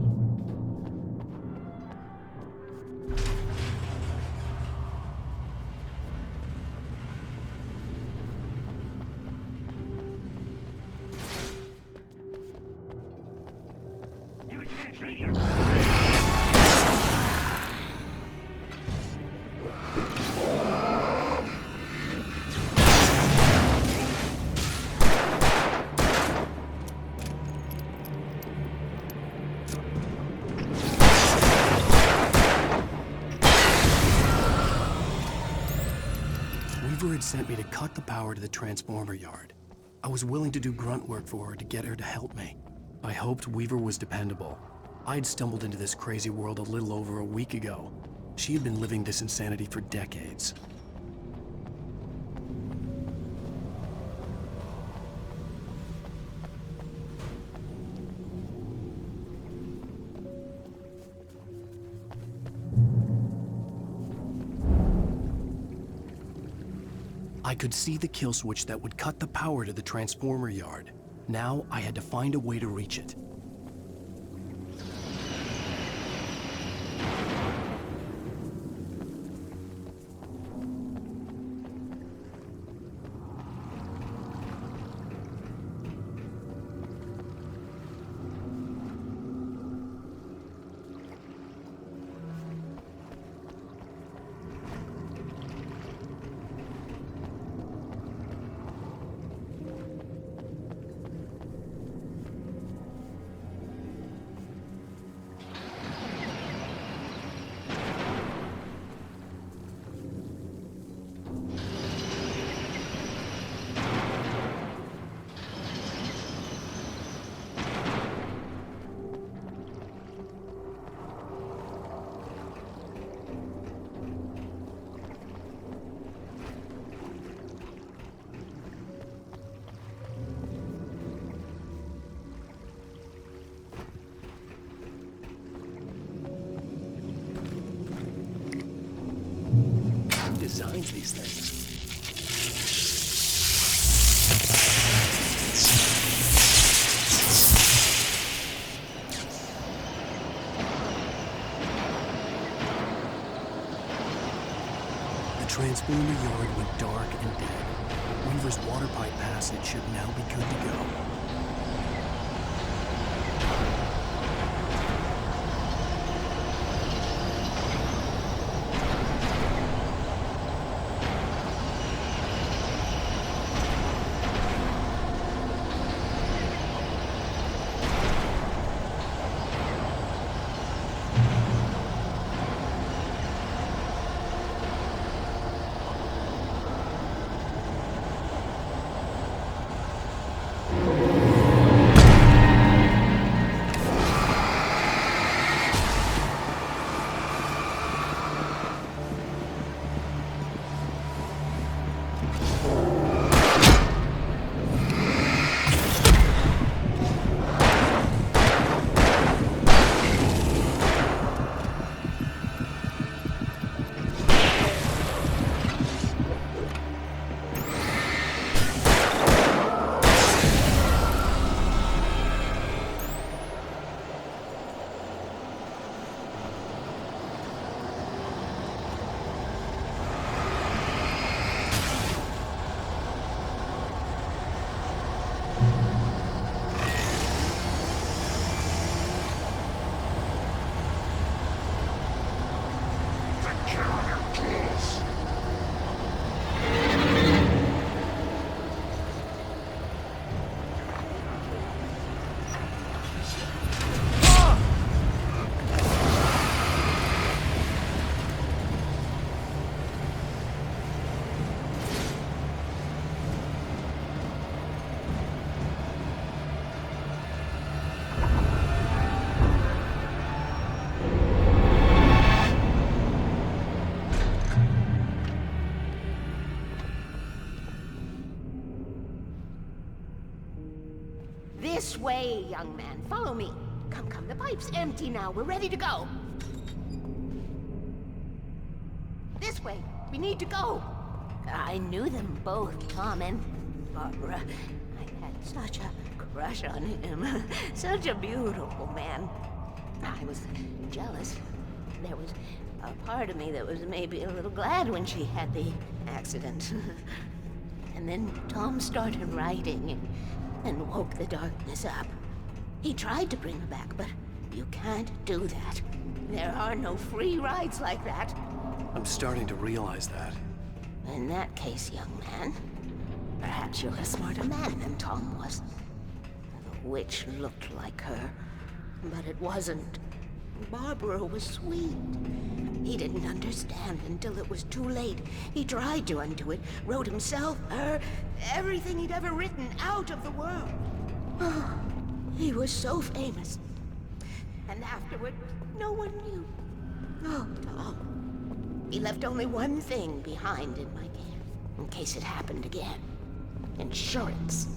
Weaver had sent me to cut the power to the transformer yard. I was willing to do grunt work for her to get her to help me. I hoped Weaver was dependable. I'd stumbled into this crazy world a little over a week ago. She had been living this insanity for decades. I could see the kill switch that would cut the power to the transformer yard. Now I had to find a way to reach it. Designs these things. The transformer yard went dark and dead. Weaver's water pipe passage should now be good to go. way, young man. Follow me. Come, come, the pipe's empty now. We're ready to go. This way. We need to go. I knew them both, Tom and Barbara. I had such a crush on him. Such a beautiful man. I was jealous. There was a part of me that was maybe a little glad when she had the accident. And then Tom started writing and woke the darkness up. He tried to bring her back, but you can't do that. There are no free rides like that. I'm starting to realize that. In that case, young man, perhaps you're a smarter man than Tom was. The witch looked like her, but it wasn't. Barbara was sweet. He didn't understand until it was too late. He tried to undo it, wrote himself, her, everything he'd ever written out of the world. Oh, he was so famous. And afterward, no one knew. Oh, Tom. He left only one thing behind in my care, in case it happened again. Insurance.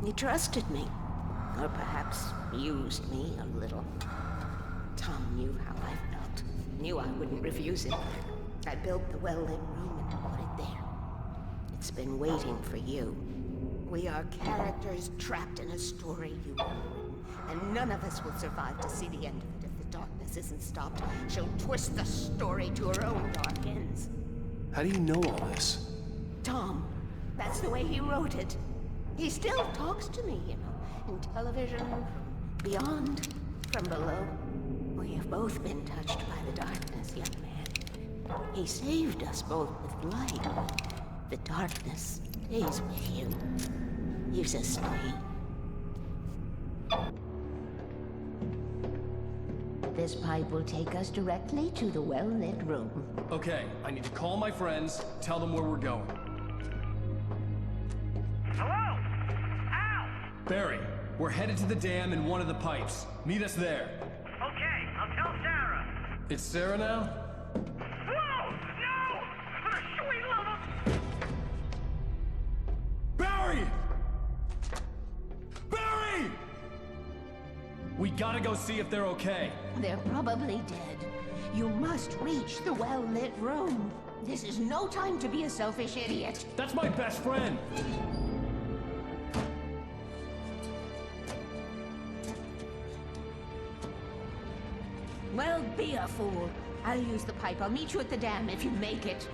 He trusted me. Or perhaps used me a little. Tom knew how I felt. Knew I wouldn't refuse it. I built the well-lit room and put it there. It's been waiting for you. We are characters trapped in a story you have written, and none of us will survive to see the end of it if the darkness isn't stopped. She'll twist the story to her own dark ends. How do you know all this? Tom, that's the way he wrote it. He still talks to me, you know, in television, beyond, from below. We have both been touched by the darkness, young man. He saved us both with light. The darkness stays with you. Gives us strength. This pipe will take us directly to the well-lit room. Okay, I need to call my friends, tell them where we're going. Hello? Al! Barry, we're headed to the dam in one of the pipes. Meet us there. Okay, I'll tell Sarah. It's Sarah now? Whoa! No! For the sweet love of... Barry! Barry! We gotta go see if they're okay. They're probably dead. You must reach the well-lit room. This is no time to be a selfish idiot. That's my best friend. Well, be a fool. I'll use the pipe. I'll meet you at the dam if you make it.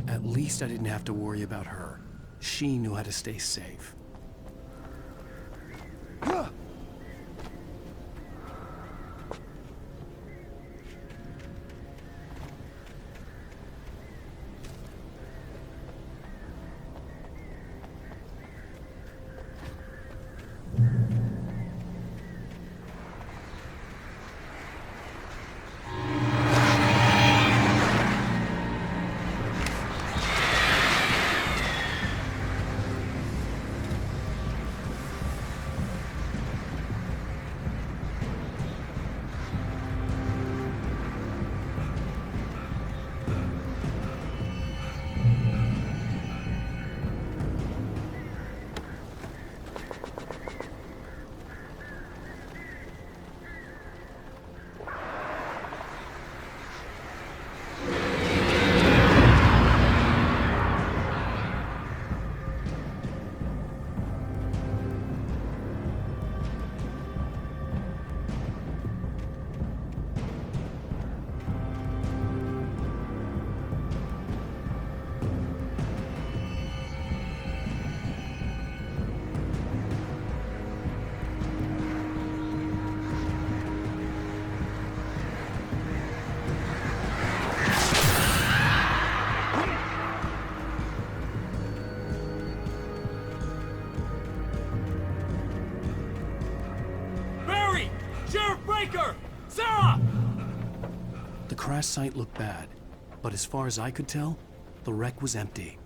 At least I didn't have to worry about her. She knew how to stay safe. Sarah! The crash site looked bad, but as far as I could tell, the wreck was empty.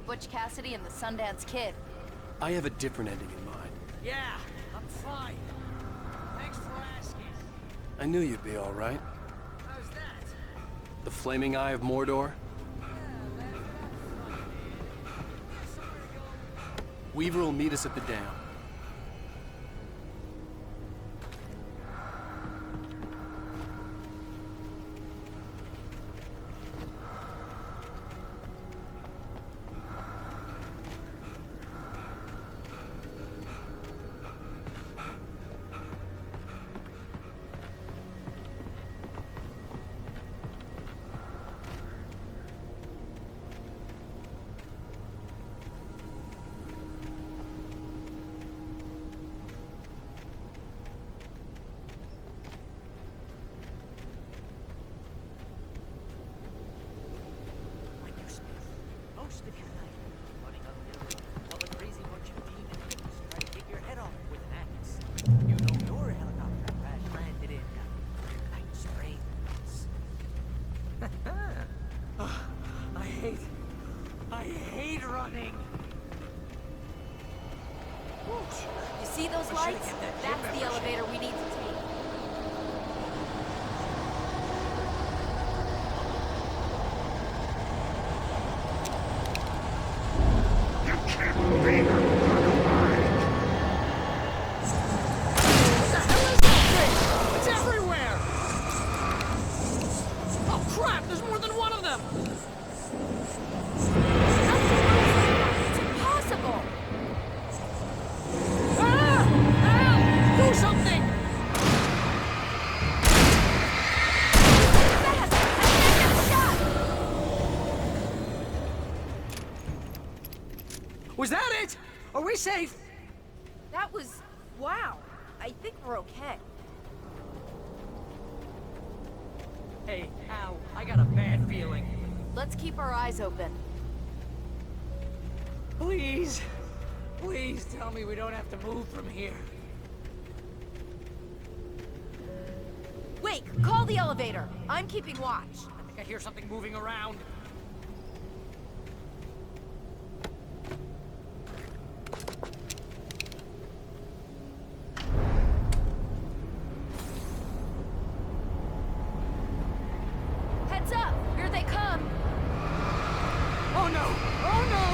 Butch Cassidy and the Sundance Kid. I have a different ending in mind. Yeah, I'm fine. Thanks for asking. I knew you'd be all right. How's that? The flaming eye of Mordor? Weaver will meet us at the dam. Most of your life running up hills while a crazy bunch of demons try to get your head off with an axe. You know your helicopter crash landed in night springs. I hate running. You see those lights? That's the elevator we need to take. It's everywhere! Oh crap, there's more than one of them! It's impossible! Ah! Do something! Was that it? Are we safe? That was... wow. I think we're okay. Hey, Al, I got a bad feeling. Let's keep our eyes open. Please, please tell me we don't have to move from here. Wake, call the elevator. I'm keeping watch. I think I hear something moving around. Heads up! Here they come! Oh no! Oh no!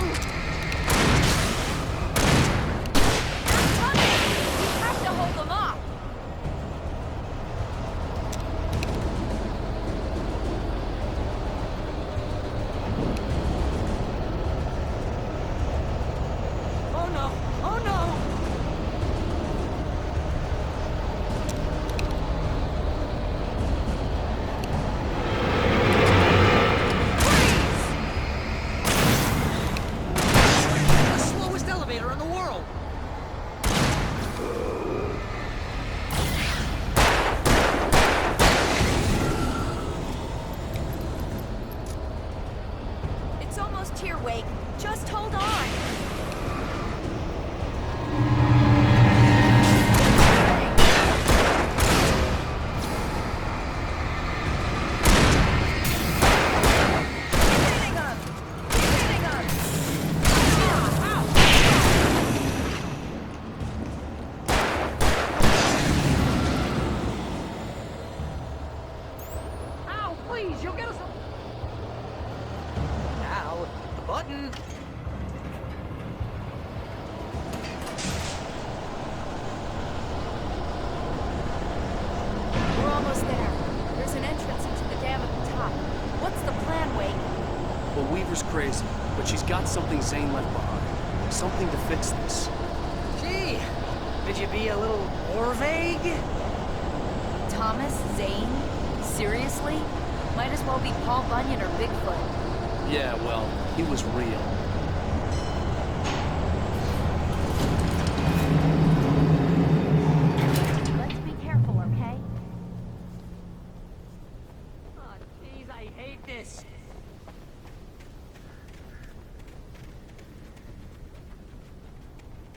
They're coming! We have to hold them off! Oh no! Oh no! The slowest elevator in the world! It's almost here, Wake. Just hold on! Hitting 'em! Hitting 'em! Ow, please, you'll get us a... Now, the button. We're almost there. There's an entrance into the dam at the top. What's the plan, Wake? Well, Weaver's crazy, but she's got something Zane left behind. Something to fix this. Gee, could you be a little more vague? Thomas? Zane? Seriously? Might as well be Paul Bunyan or Bigfoot. Yeah, well, he was real. Let's be careful, okay? Oh, jeez, I hate this.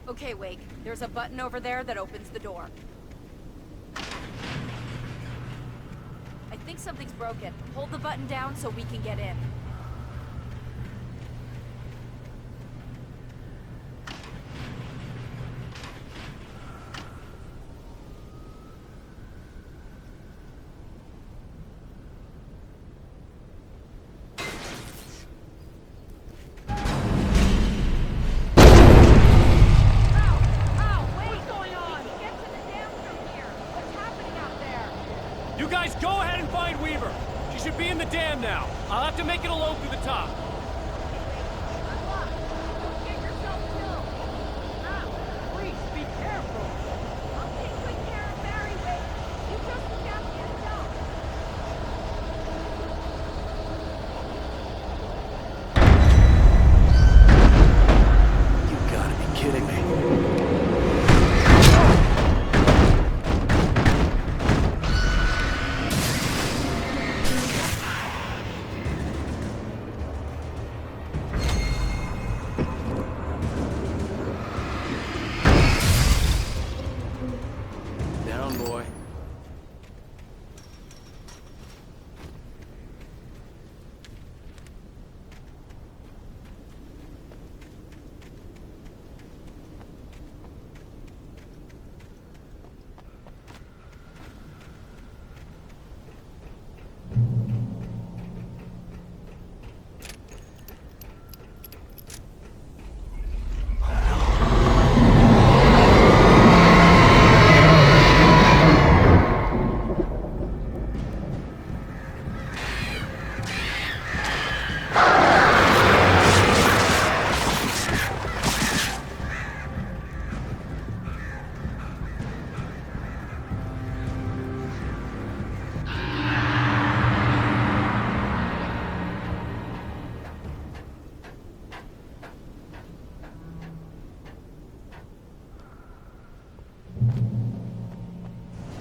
Okay, Wake. There's a button over there that opens the door. I think something's broken. Hold the button down so we can get in. You guys go ahead and find Weaver. She should be in the dam now. I'll have to make it alone through the top. Please, be careful. I'll take good care of Barry, Wade. You just look out for yourself. You gotta be kidding me. Down, boy.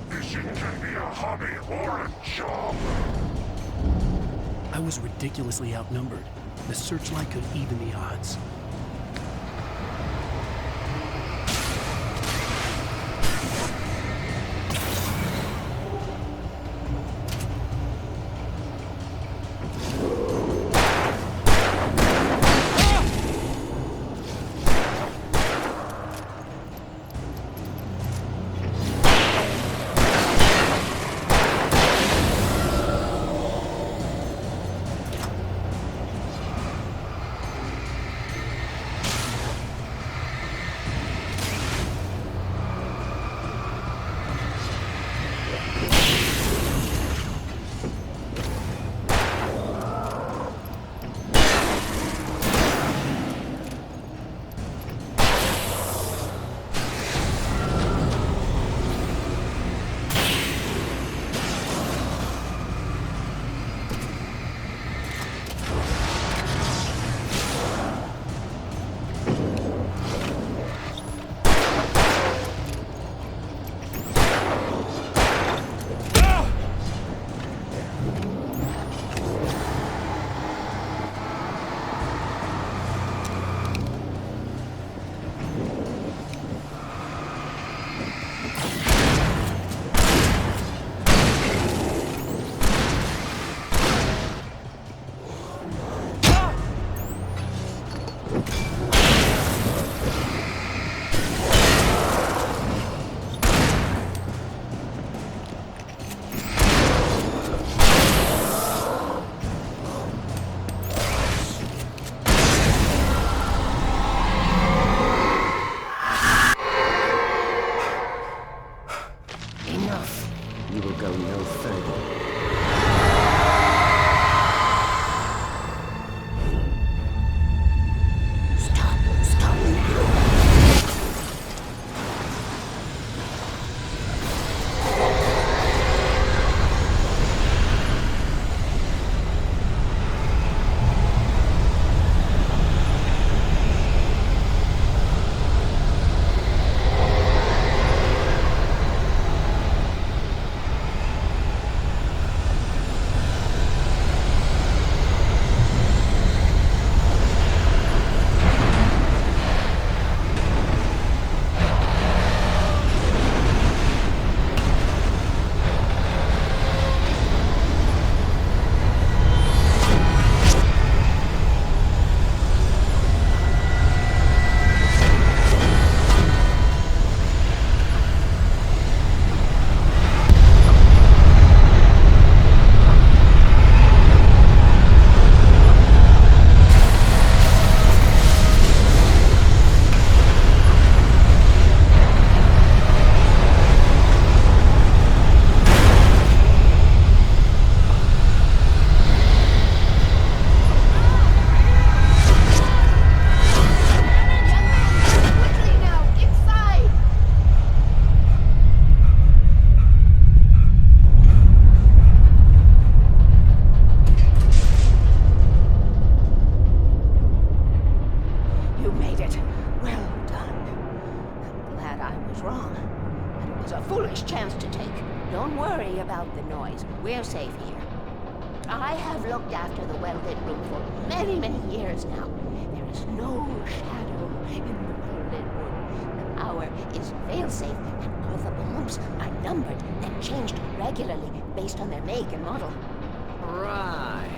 Fishing can be a hobby or a job. I was ridiculously outnumbered. The searchlight could even the odds. Don't worry about the noise. We're safe here. I have looked after the well-lit room for many, many years now. There is no shadow in the well-lit room. The power is fail-safe, and all the bulbs are numbered and changed regularly based on their make and model. Right.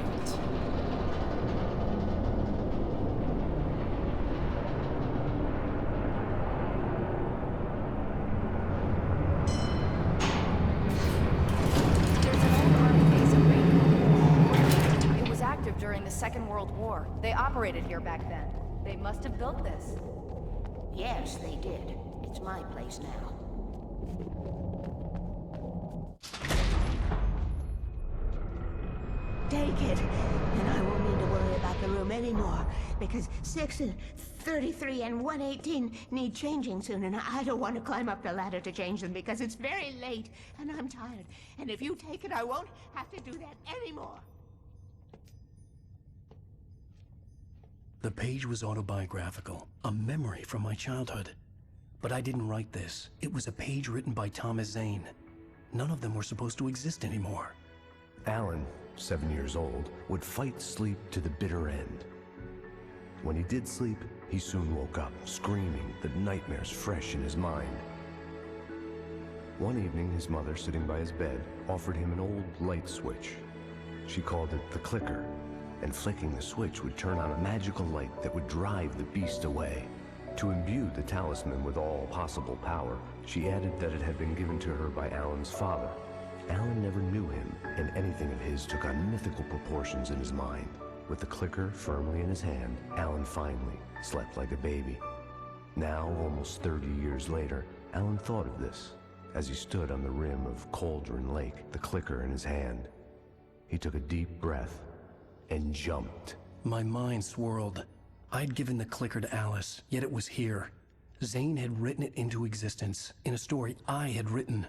During the Second World War. They operated here back then. They must have built this. Yes, they did. It's my place now. Take it, and I won't need to worry about the room anymore, because 6 and 33 and 118 need changing soon, and I don't want to climb up the ladder to change them because it's very late, and I'm tired. And if you take it, I won't have to do that anymore. The page was autobiographical, a memory from my childhood. But I didn't write this. It was a page written by Thomas Zane. None of them were supposed to exist anymore. Alan, 7 years old, would fight sleep to the bitter end. When he did sleep, he soon woke up, screaming, the nightmares fresh in his mind. One evening, his mother, sitting by his bed, offered him an old light switch. She called it the clicker, and flicking the switch would turn on a magical light that would drive the beast away. To imbue the talisman with all possible power, she added that it had been given to her by Alan's father. Alan never knew him, and anything of his took on mythical proportions in his mind. With the clicker firmly in his hand, Alan finally slept like a baby. Now, almost 30 years later, Alan thought of this as he stood on the rim of Cauldron Lake, the clicker in his hand. He took a deep breath and jumped. My mind swirled. I'd given the clicker to Alice, yet it was here. Zane had written it into existence, in a story I had written.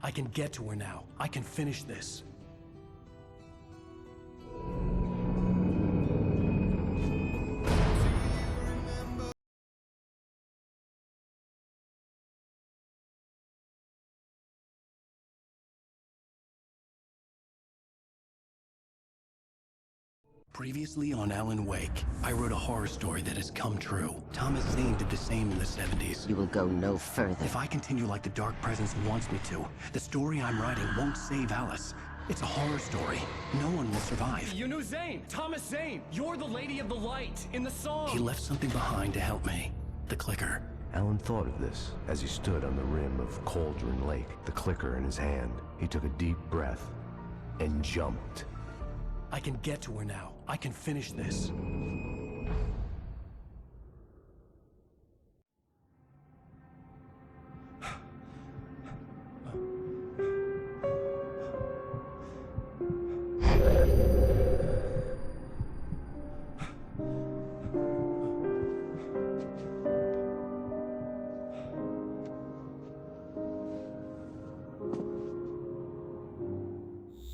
I can get to her now. I can finish this. Previously on Alan Wake, I wrote a horror story that has come true. Thomas Zane did the same in the 70s. You will go no further. If I continue like the Dark Presence wants me to, the story I'm writing won't save Alice. It's a horror story. No one will survive. You knew Zane! Thomas Zane! You're the Lady of the Light in the song! He left something behind to help me. The clicker. Alan thought of this as he stood on the rim of Cauldron Lake, the clicker in his hand. He took a deep breath and jumped. I can get to her now. I can finish this.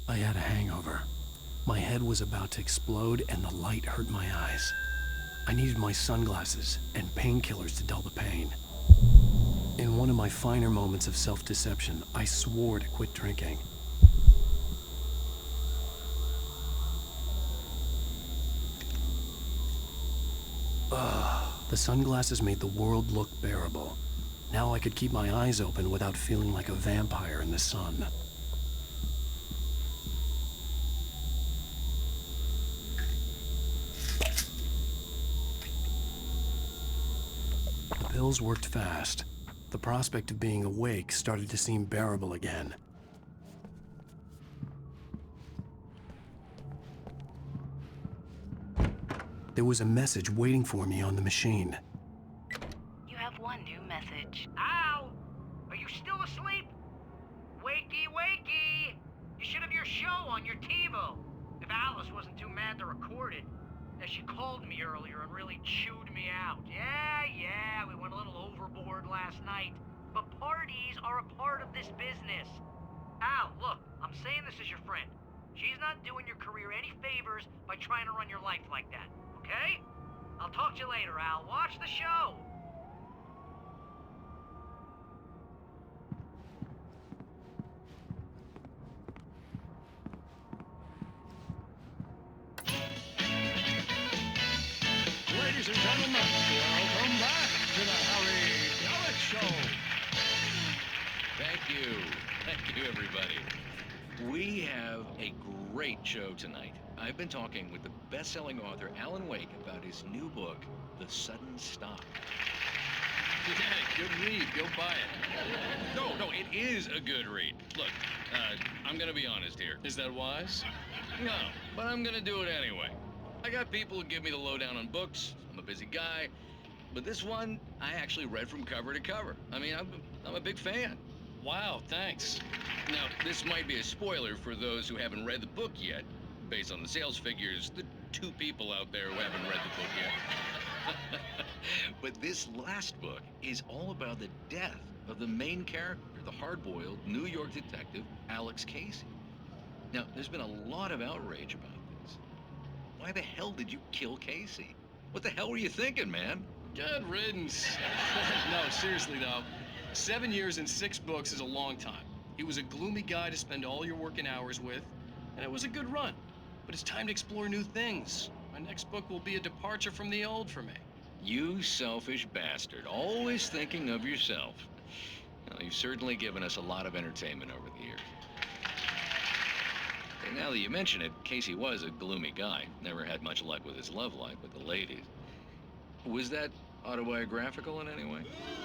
I had a hangover. My head was about to explode and the light hurt my eyes. I needed my sunglasses and painkillers to dull the pain. In one of my finer moments of self-deception, I swore to quit drinking. The sunglasses made the world look bearable. Now I could keep my eyes open without feeling like a vampire in the sun. The pills worked fast. The prospect of being awake started to seem bearable again. There was a message waiting for me on the machine. You have one new message. Al! Are you still asleep? Wakey, wakey! You should have your show on your TiVo. If Alice wasn't too mad to record it. She called me earlier and really chewed me out. Yeah, we went a little overboard last night. But parties are a part of this business. Al, look, I'm saying this as your friend. She's not doing your career any favors by trying to run your life like that, okay? I'll talk to you later, Al. Watch the show. and gentlemen, welcome back to the Harry Gallic Show. Thank you. Thank you, everybody. We have a great show tonight. I've been talking with the best-selling author Alan Wake about his new book, The Sudden Stop. Yeah, good read. Go buy it. No, it is a good read. Look, I'm gonna be honest here. Is that wise? No, but I'm gonna do it anyway. I got people who give me the lowdown on books. I'm a busy guy. But this one, I actually read from cover to cover. I mean, I'm a big fan. Wow, thanks. Now, this might be a spoiler for those who haven't read the book yet. Based on the sales figures, the 2 people out there who haven't read the book yet. But this last book is all about the death of the main character, the hard-boiled New York detective, Alex Casey. Now, there's been a lot of outrage about this. Why the hell did you kill Casey? What the hell were you thinking, man? Good riddance. No, seriously though, 7 years and 6 books is a long time. He was a gloomy guy to spend all your working hours with, and it was a good run. But it's time to explore new things. My next book will be a departure from the old for me. You selfish bastard, always thinking of yourself. Well, you've certainly given us a lot of entertainment over the years. And now that you mention it, Casey was a gloomy guy. Never had much luck with his love life with the ladies. Was that autobiographical in any way?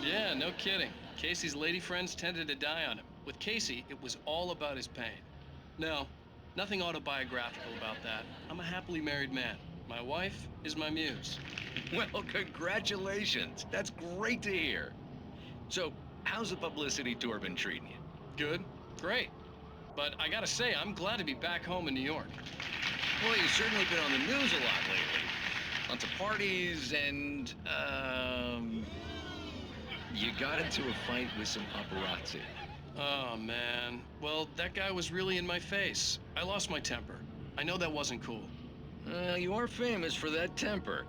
Yeah, no kidding. Casey's lady friends tended to die on him. With Casey, it was all about his pain. No, nothing autobiographical about that. I'm a happily married man. My wife is my muse. Well, congratulations. That's great to hear. So, how's the publicity tour been treating you? Good, great. But I gotta say, I'm glad to be back home in New York. Well, you've certainly been on the news a lot lately. Lots of parties and, you got into a fight with some paparazzi. Oh, man. Well, that guy was really in my face. I lost my temper. I know that wasn't cool. You are famous for that temper.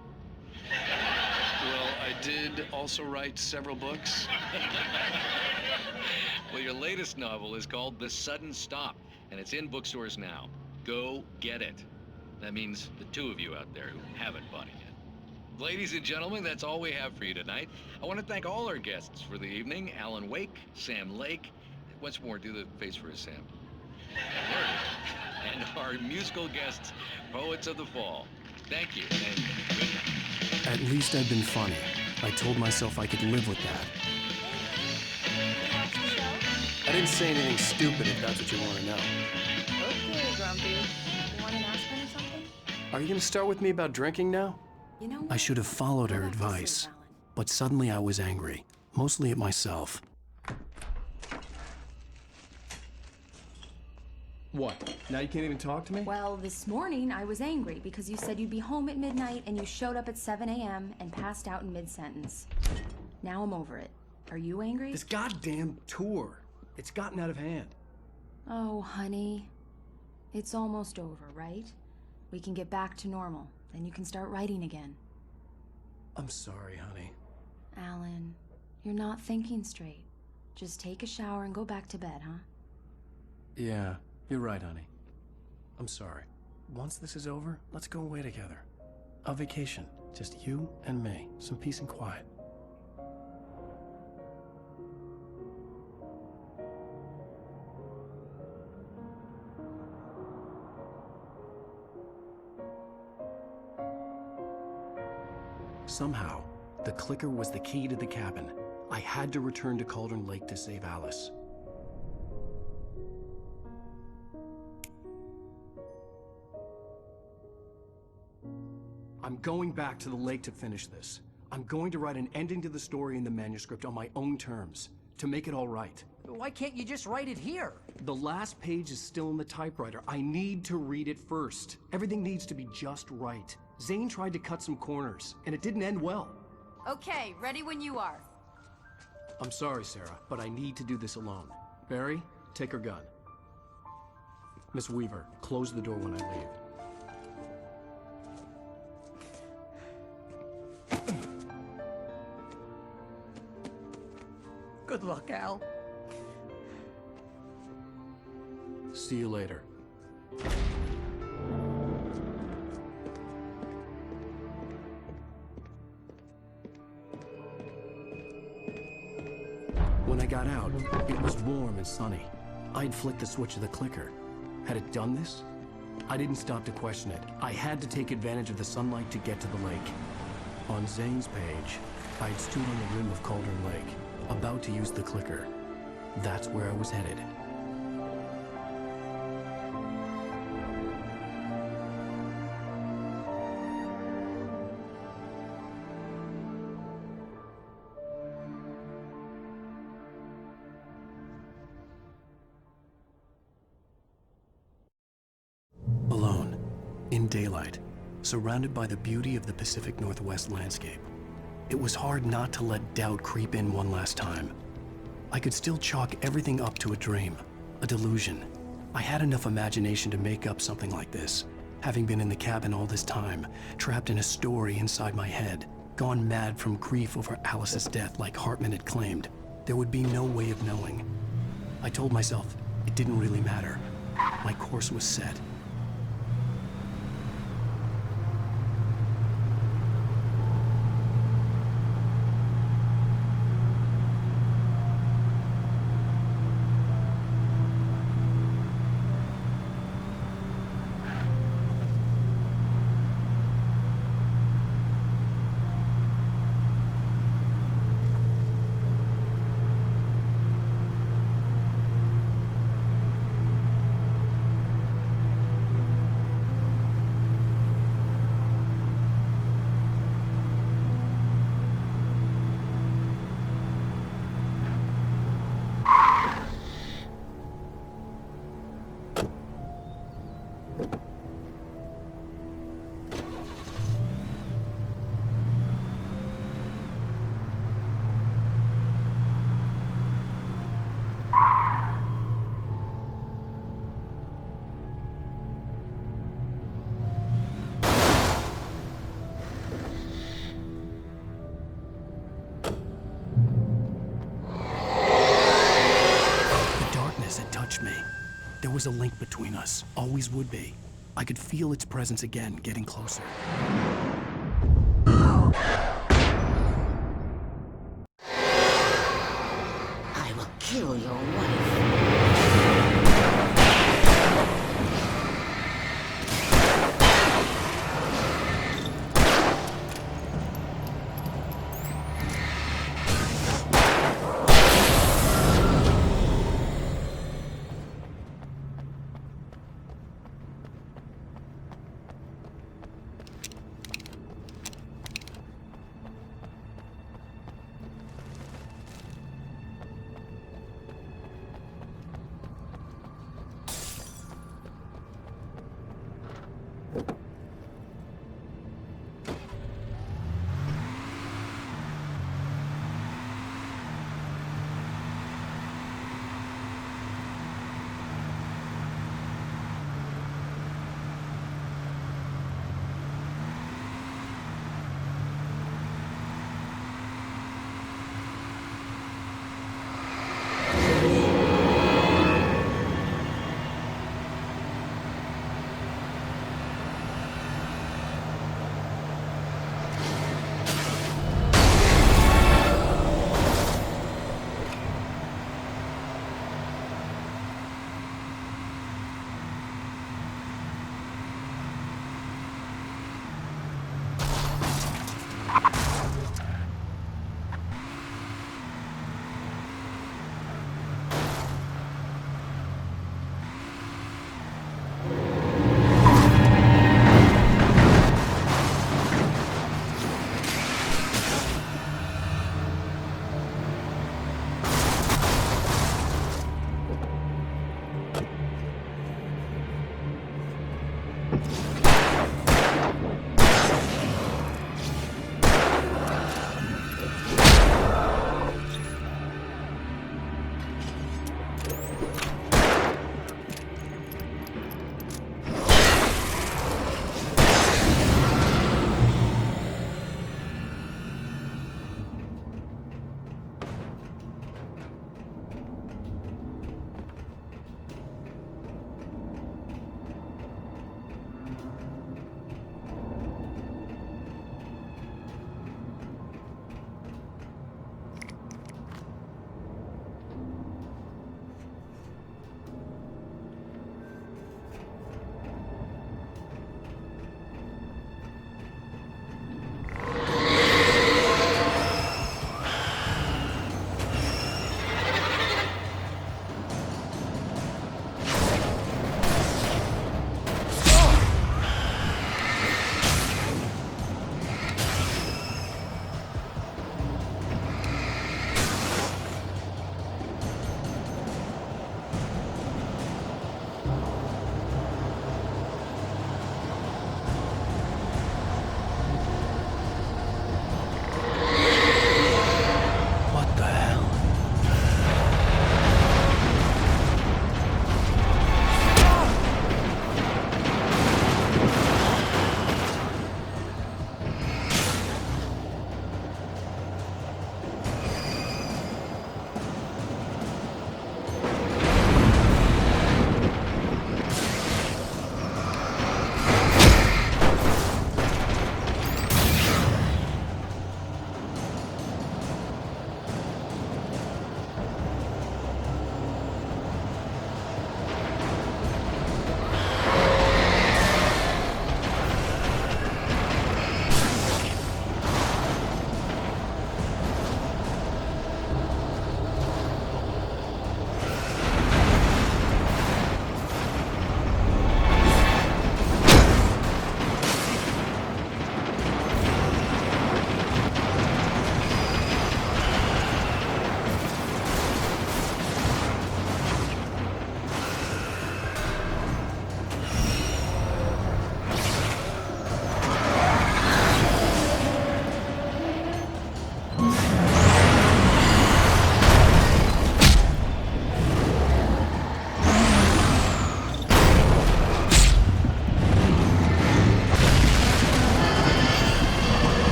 Well, I did also write several books. Well, your latest novel is called The Sudden Stop, and it's in bookstores now. Go get it. That means the 2 of you out there who haven't bought it yet. Ladies and gentlemen, that's all we have for you tonight. I want to thank all our guests for the evening. Alan Wake, Sam Lake. Once more, do the face for us, Sam. And our musical guests, Poets of the Fall. Thank you, and good night. At least I'd been funny. I told myself I could live with that. I didn't say anything stupid if that's what you want to know. Okay, Grumpy. You want an aspirin or something? Are you going to start with me about drinking now? You know what? I should have followed her advice, but suddenly I was angry, mostly at myself. What? Now you can't even talk to me? Well, this morning I was angry because you said you'd be home at midnight and you showed up at 7 a.m. and passed out in mid-sentence. Now I'm over it. Are you angry? This goddamn tour. It's gotten out of hand. Oh, honey. It's almost over, right? We can get back to normal. Then you can start writing again. I'm sorry, honey. Alan, you're not thinking straight. Just take a shower and go back to bed, huh? Yeah, you're right, honey. I'm sorry. Once this is over, let's go away together. A vacation. Just you and me. Some peace and quiet. Somehow, the clicker was the key to the cabin. I had to return to Cauldron Lake to save Alice. I'm going back to the lake to finish this. I'm going to write an ending to the story in the manuscript on my own terms, to make it all right. Why can't you just write it here? The last page is still in the typewriter. I need to read it first. Everything needs to be just right. Zane tried to cut some corners, and it didn't end well. Okay, ready when you are. I'm sorry, Sarah, but I need to do this alone. Barry, take her gun. Miss Weaver, close the door when I leave. Good luck, Al. See you later. When I got out, it was warm and sunny. I'd flicked the switch of the clicker. Had it done this? I didn't stop to question it. I had to take advantage of the sunlight to get to the lake. On Zane's page, I'd stood on the rim of Cauldron Lake, about to use the clicker. That's where I was headed. Alone, in daylight, surrounded by the beauty of the Pacific Northwest landscape, it was hard not to let doubt creep in one last time. I could still chalk everything up to a dream, a delusion. I had enough imagination to make up something like this, having been in the cabin all this time, trapped in a story inside my head, gone mad from grief over Alice's death like Hartman had claimed. There would be no way of knowing. I told myself it didn't really matter. My course was set. There was a link between us, always would be. I could feel its presence again, getting closer. I will kill your wife.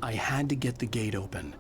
I had to get the gate open.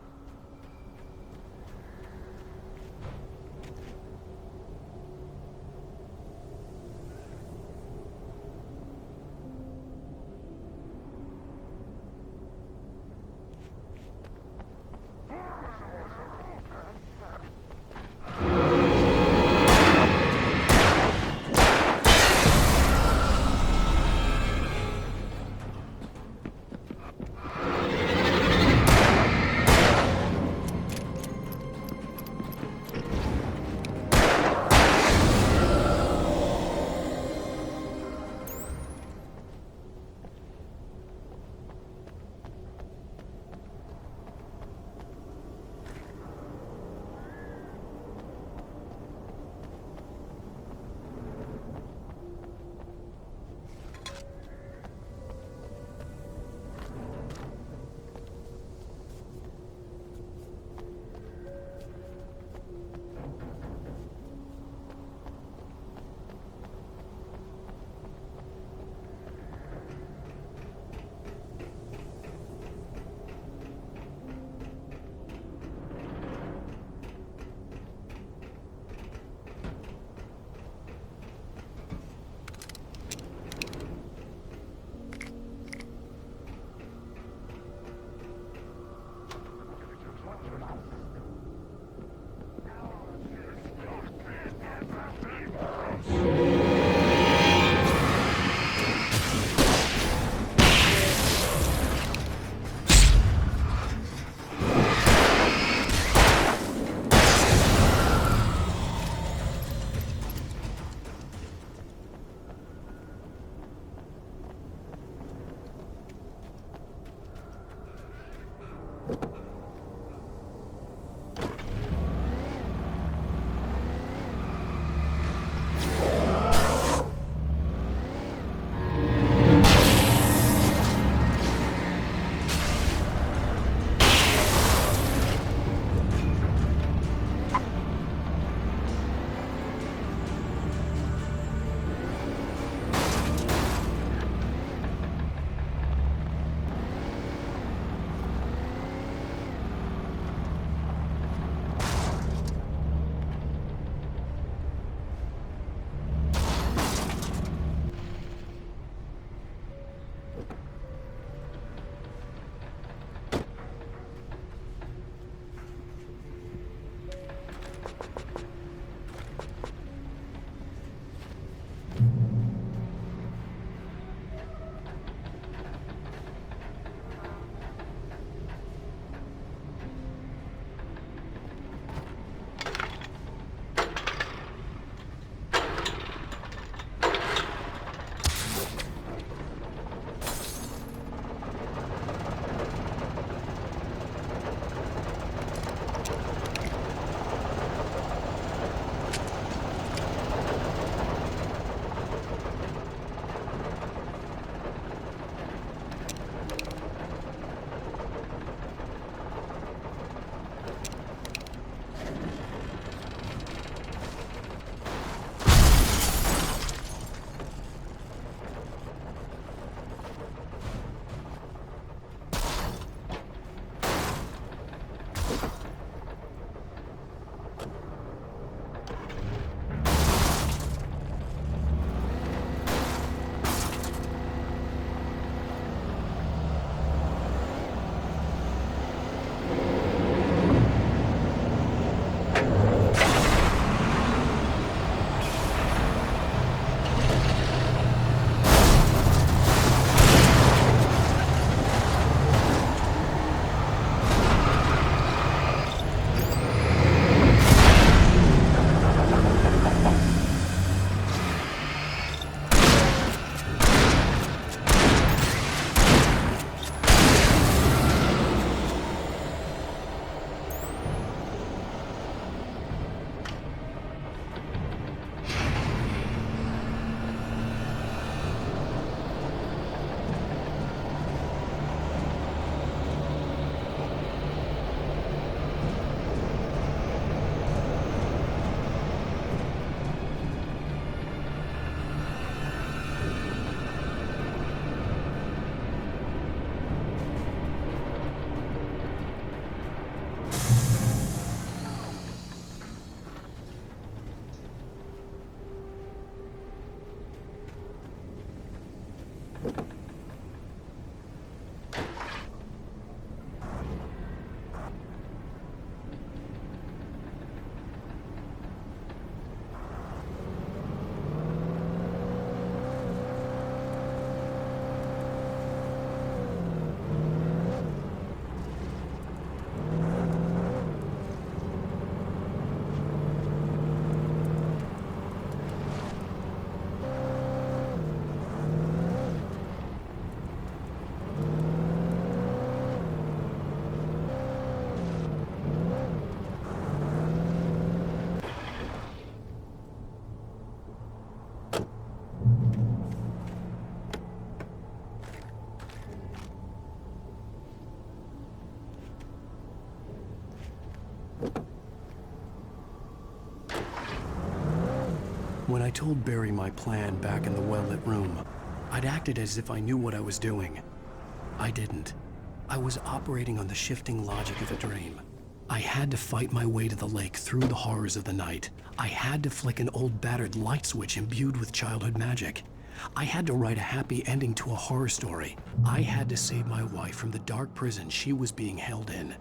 When I told Barry my plan back in the well-lit room, I'd acted as if I knew what I was doing. I didn't. I was operating on the shifting logic of a dream. I had to fight my way to the lake through the horrors of the night. I had to flick an old battered light switch imbued with childhood magic. I had to write a happy ending to a horror story. I had to save my wife from the dark prison she was being held in.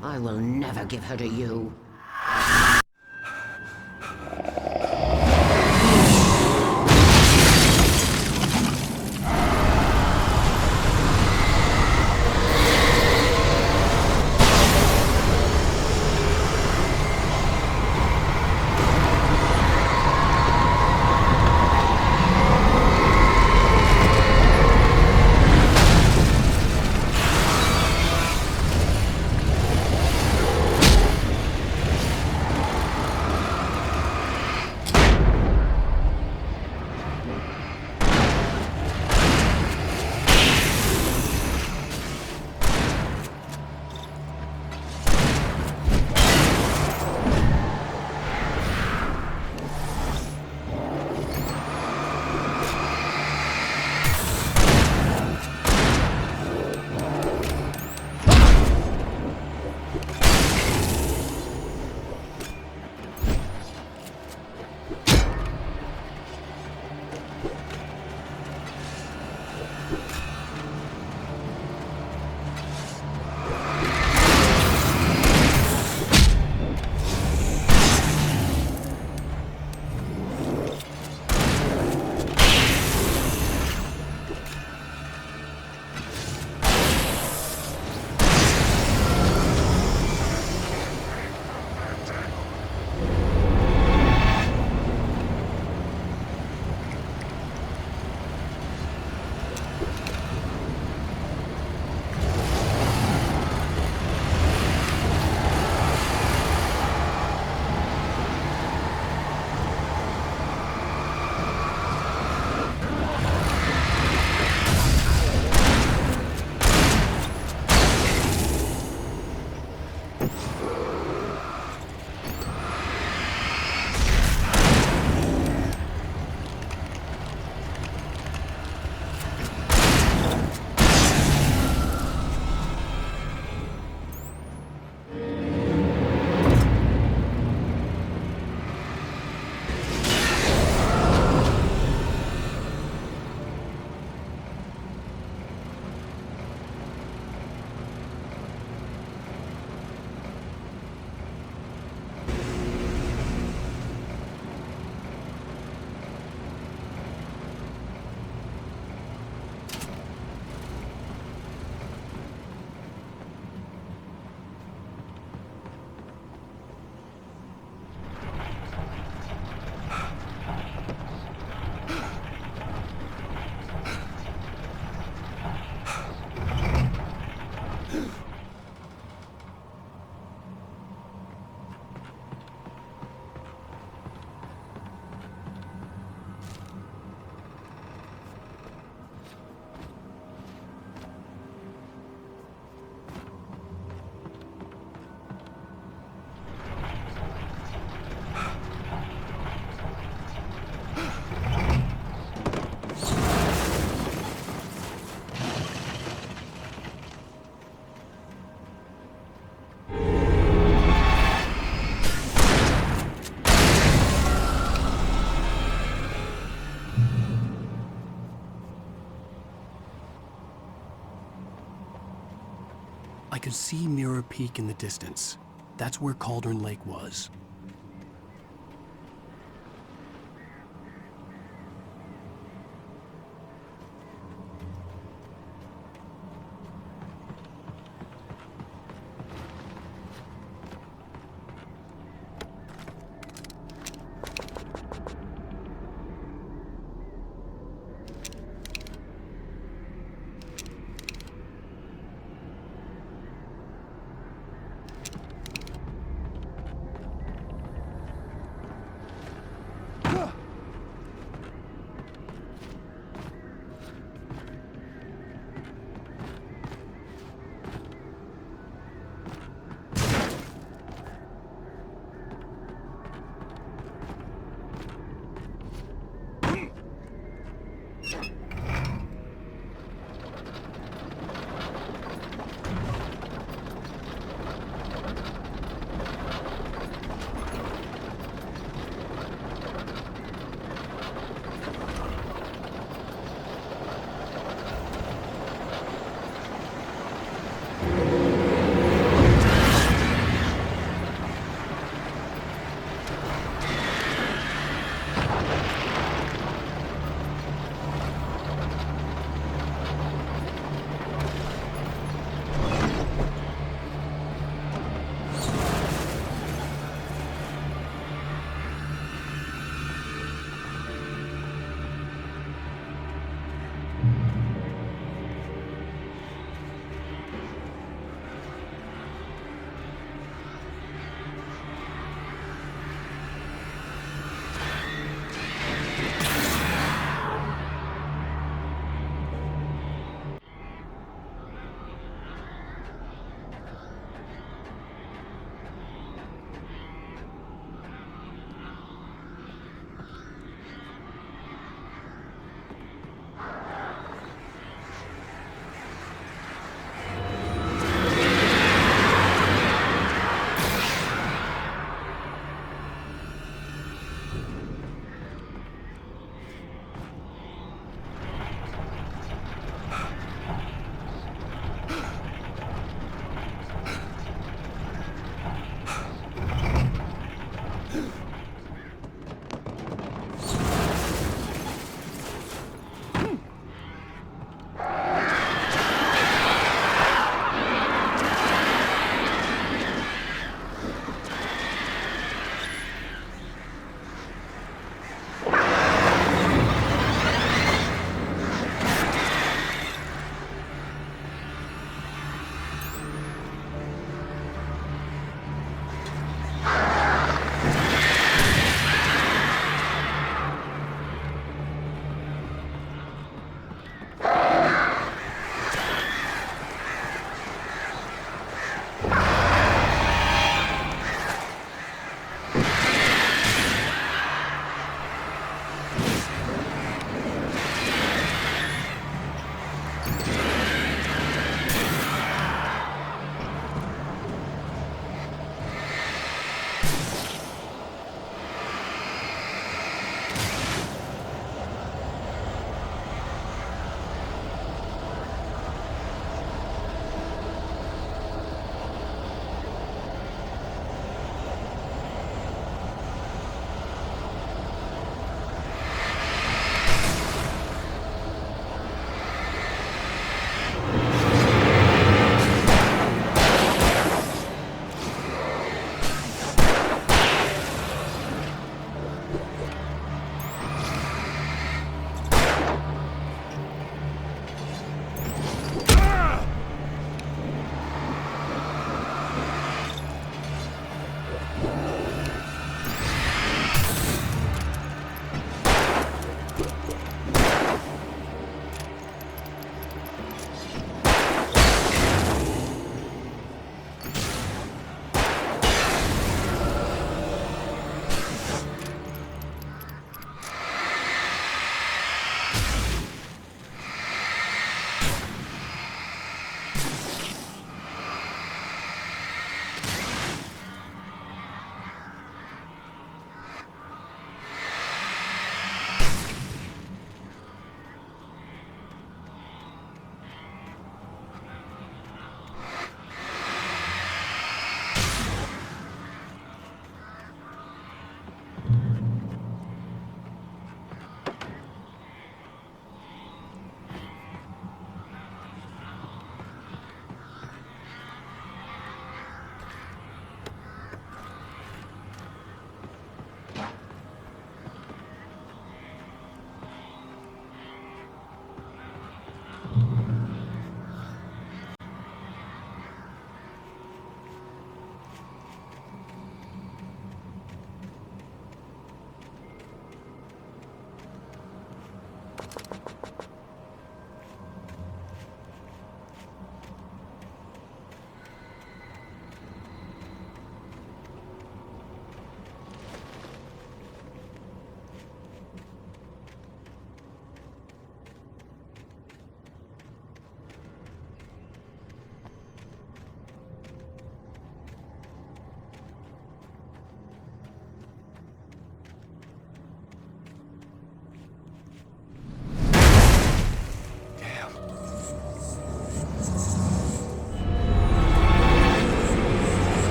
I will never give her to you. I could see Mirror Peak in the distance. That's where Cauldron Lake was.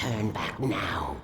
turn back now.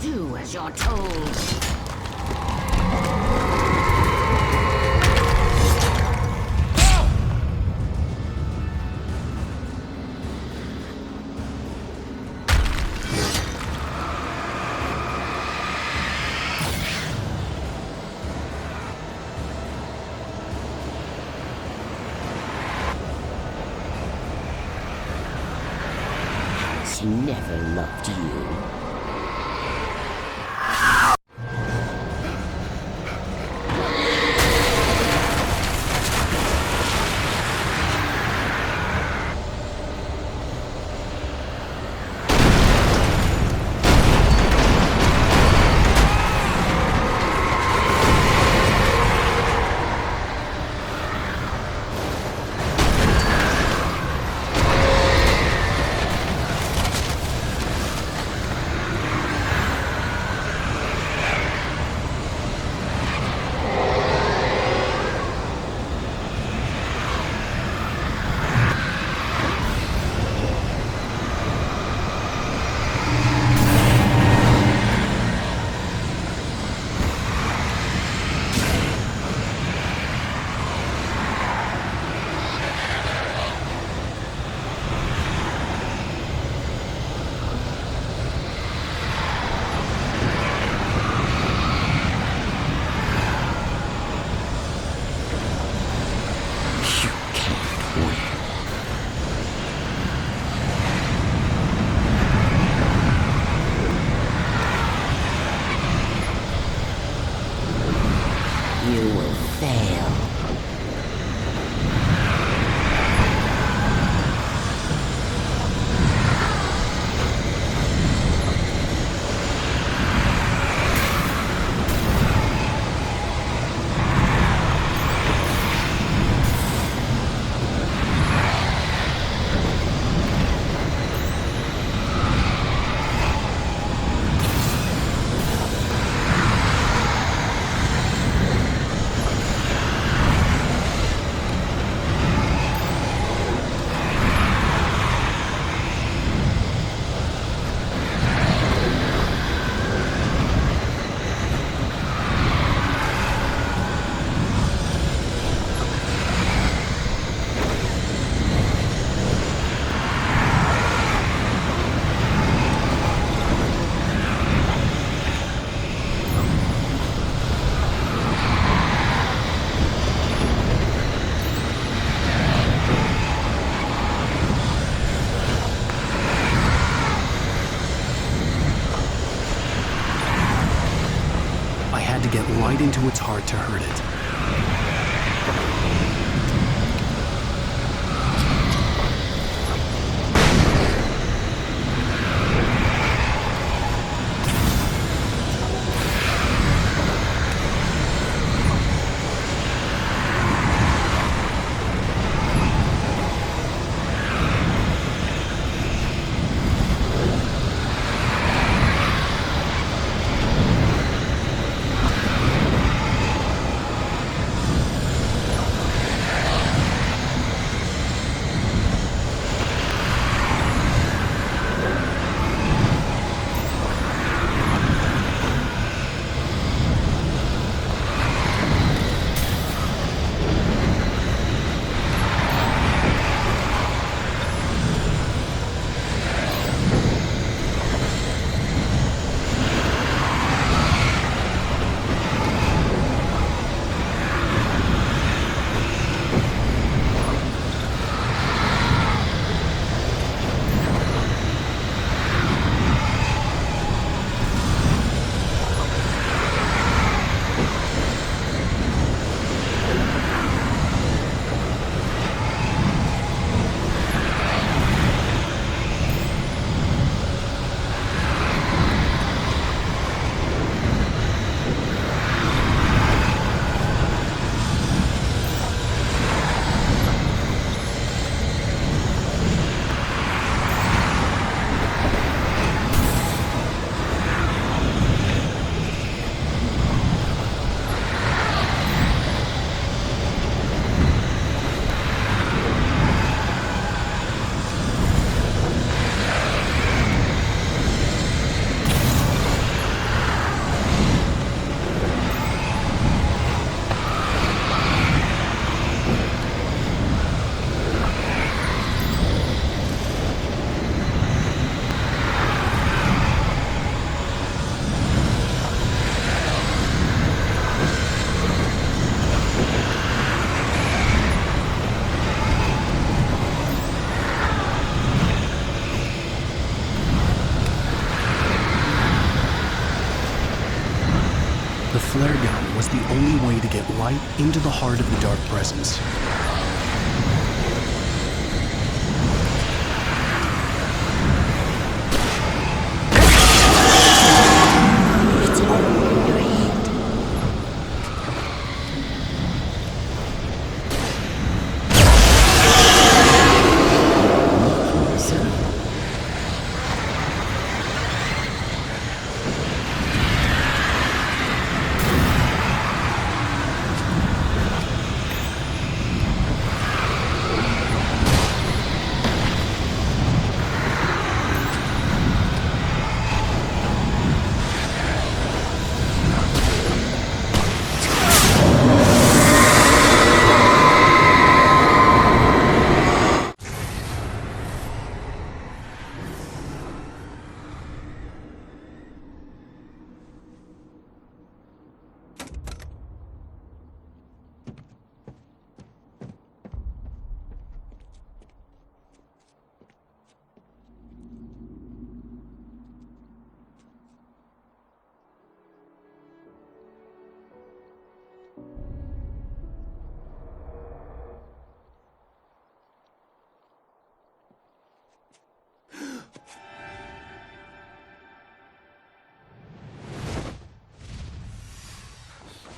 Do as you're told. Has never loved you. get right into its heart to hurt it. The flare gun was the only way to get light into the heart of the dark presence. It's all in your head.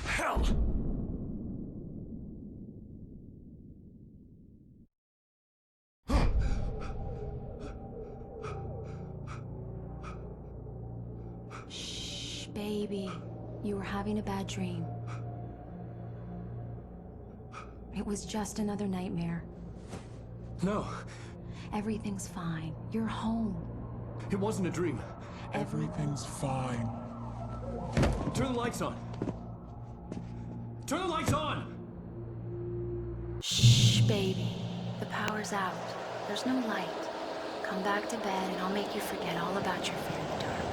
Hell! Shh, baby. You were having a bad dream. It was just another nightmare. No. Everything's fine. You're home. It wasn't a dream. Everything's fine. Turn the lights on. Turn the lights on! Shh, baby. The power's out. There's no light. Come back to bed and I'll make you forget all about your fear in the dark.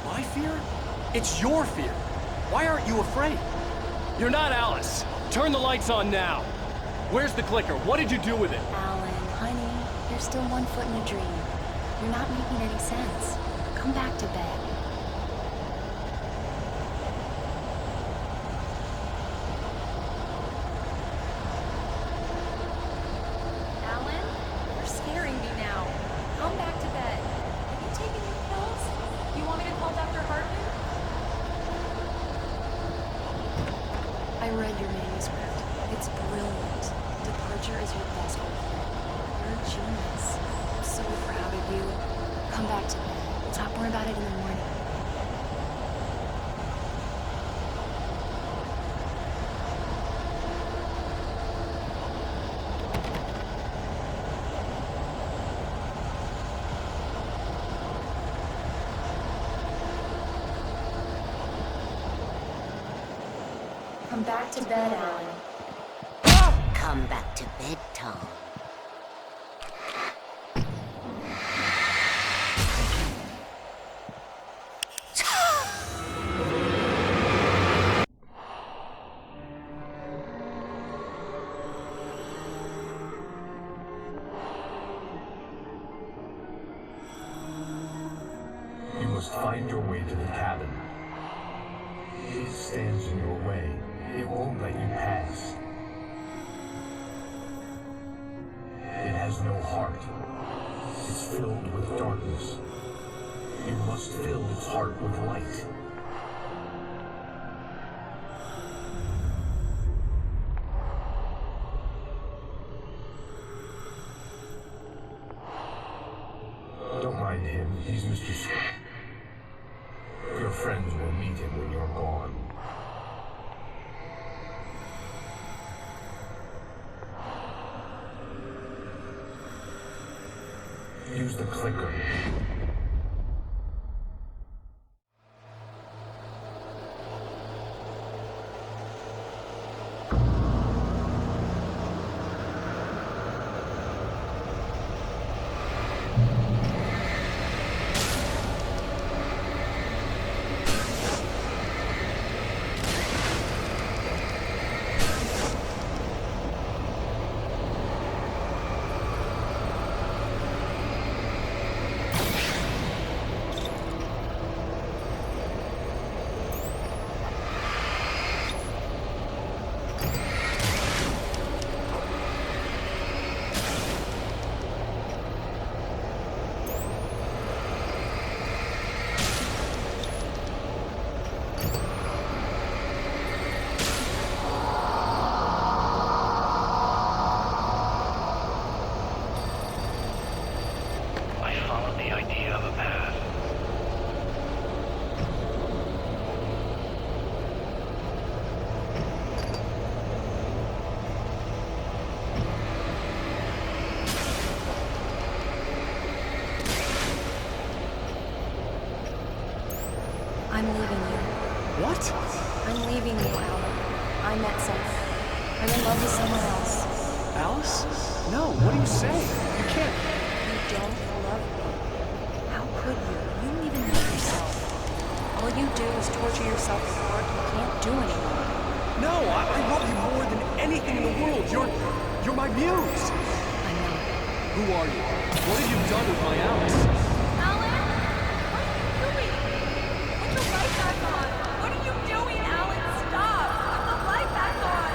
My fear? It's your fear. Why aren't you afraid? You're not Alice. Turn the lights on now. Where's the clicker? What did you do with it? Alan, honey, you're still 1 foot in a dream. You're not making any sense. Come back to bed. I read your manuscript. It's brilliant. Departure is your best work. You're a genius. I'm so proud of you. Come back to bed. We'll talk more about it in the morning. Come back to bed, Alan. Come back to bed, Tom. You must find your way to the cabin. It stands in your way. It won't let you pass. It has no heart. It's filled with darkness. You must fill its heart with light. Don't mind him. He's Mr. Scott. Your friends will meet him when you're gone. Use the clicker. I'm leaving you. What? I'm leaving you, Alan. I met someone. I'm in love with someone else. Alice? No, what are you saying? You can't. You don't love me. How could you? You don't even know yourself. All you do is torture yourself with work you can't do anymore. No, I love you more than anything in the world. You're my muse. I know. Who are you? What have you done with my Alice? Alan? What are you doing? Put your light back on. What are you doing, Alan? Stop. Put the light back on.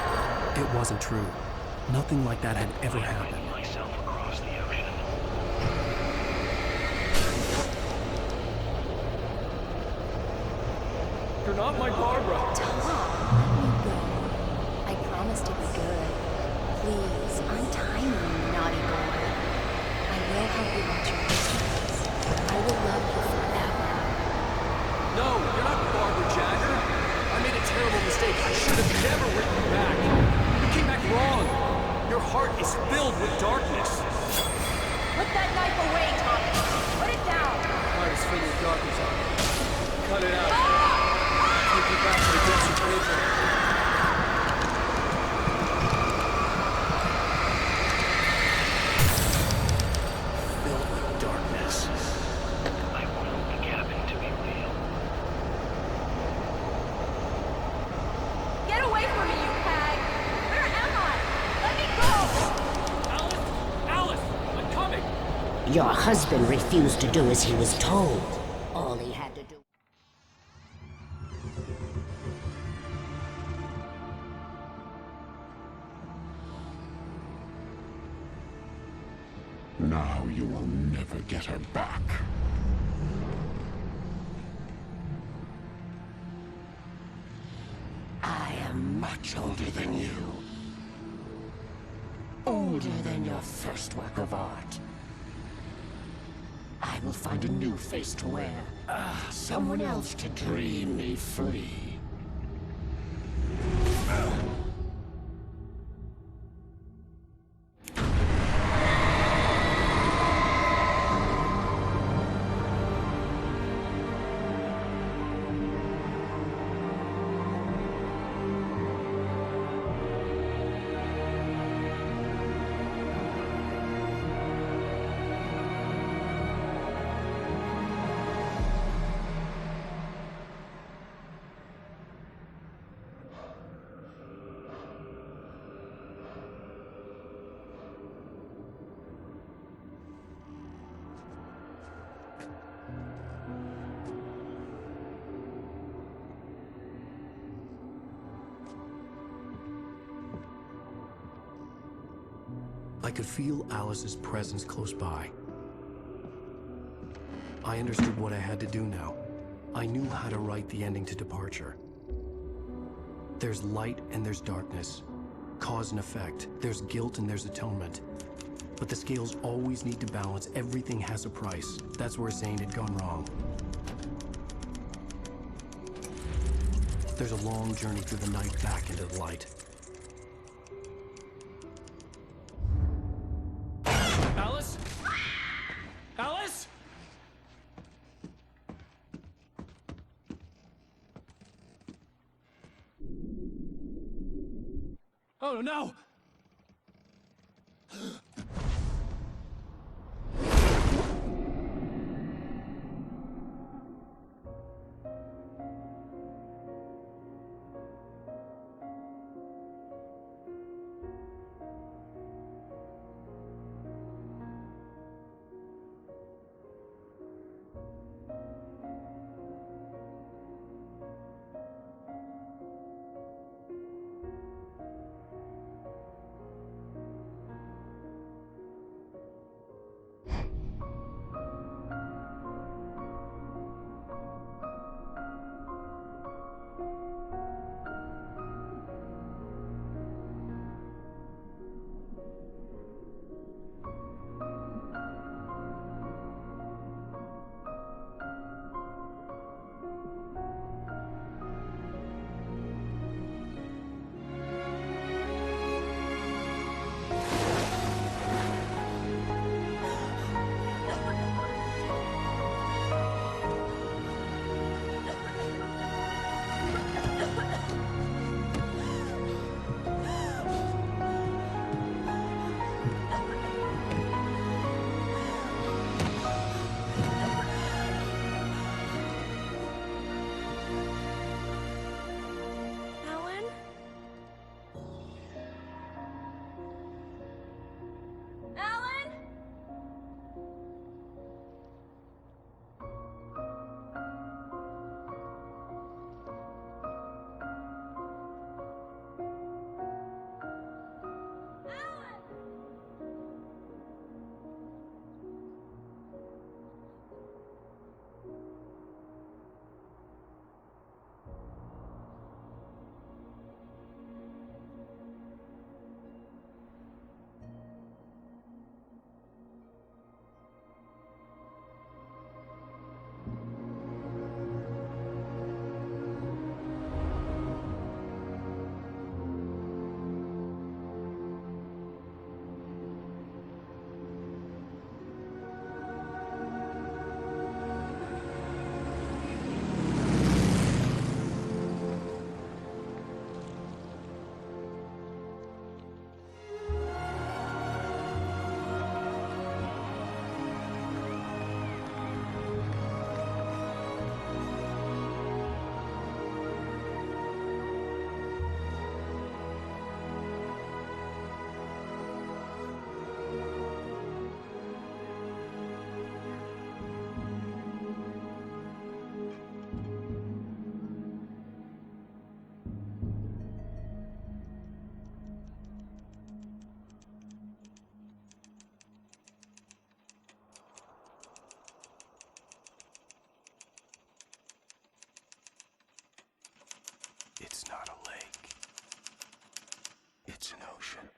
It wasn't true. Nothing like that had ever happened. Myself across the ocean. You're not my Barbara. Tom, let me go. I promise to be good. Please, untie me, you naughty boy. I will help you watch your histories. I will love you forever. No, you're not Barbara Jagger. I made a terrible mistake. I should have never written you back. You came back wrong. Your heart is filled with darkness. Put that knife away, Tommy. Put it down. Heart is filled with darkness. Cut it out. Take you back to the desert. Filled with darkness. I want the cabin to be real. Get away from me, you hag. Where am I? Let me go. Alice, I'm coming. Your husband refused to do as he was told. All he had to do. Now you will never get her back. I am much older than you. Older than your first work of art. I will find a new face to wear. Someone else to dream me free. I could feel Alice's presence close by. I understood what I had to do now. I knew how to write the ending to Departure. There's light and there's darkness. Cause and effect. There's guilt and there's atonement. But the scales always need to balance. Everything has a price. That's where Zane had gone wrong. There's a long journey through the night back into the light. Alice? Alice? Oh no! It's not a lake. It's an ocean.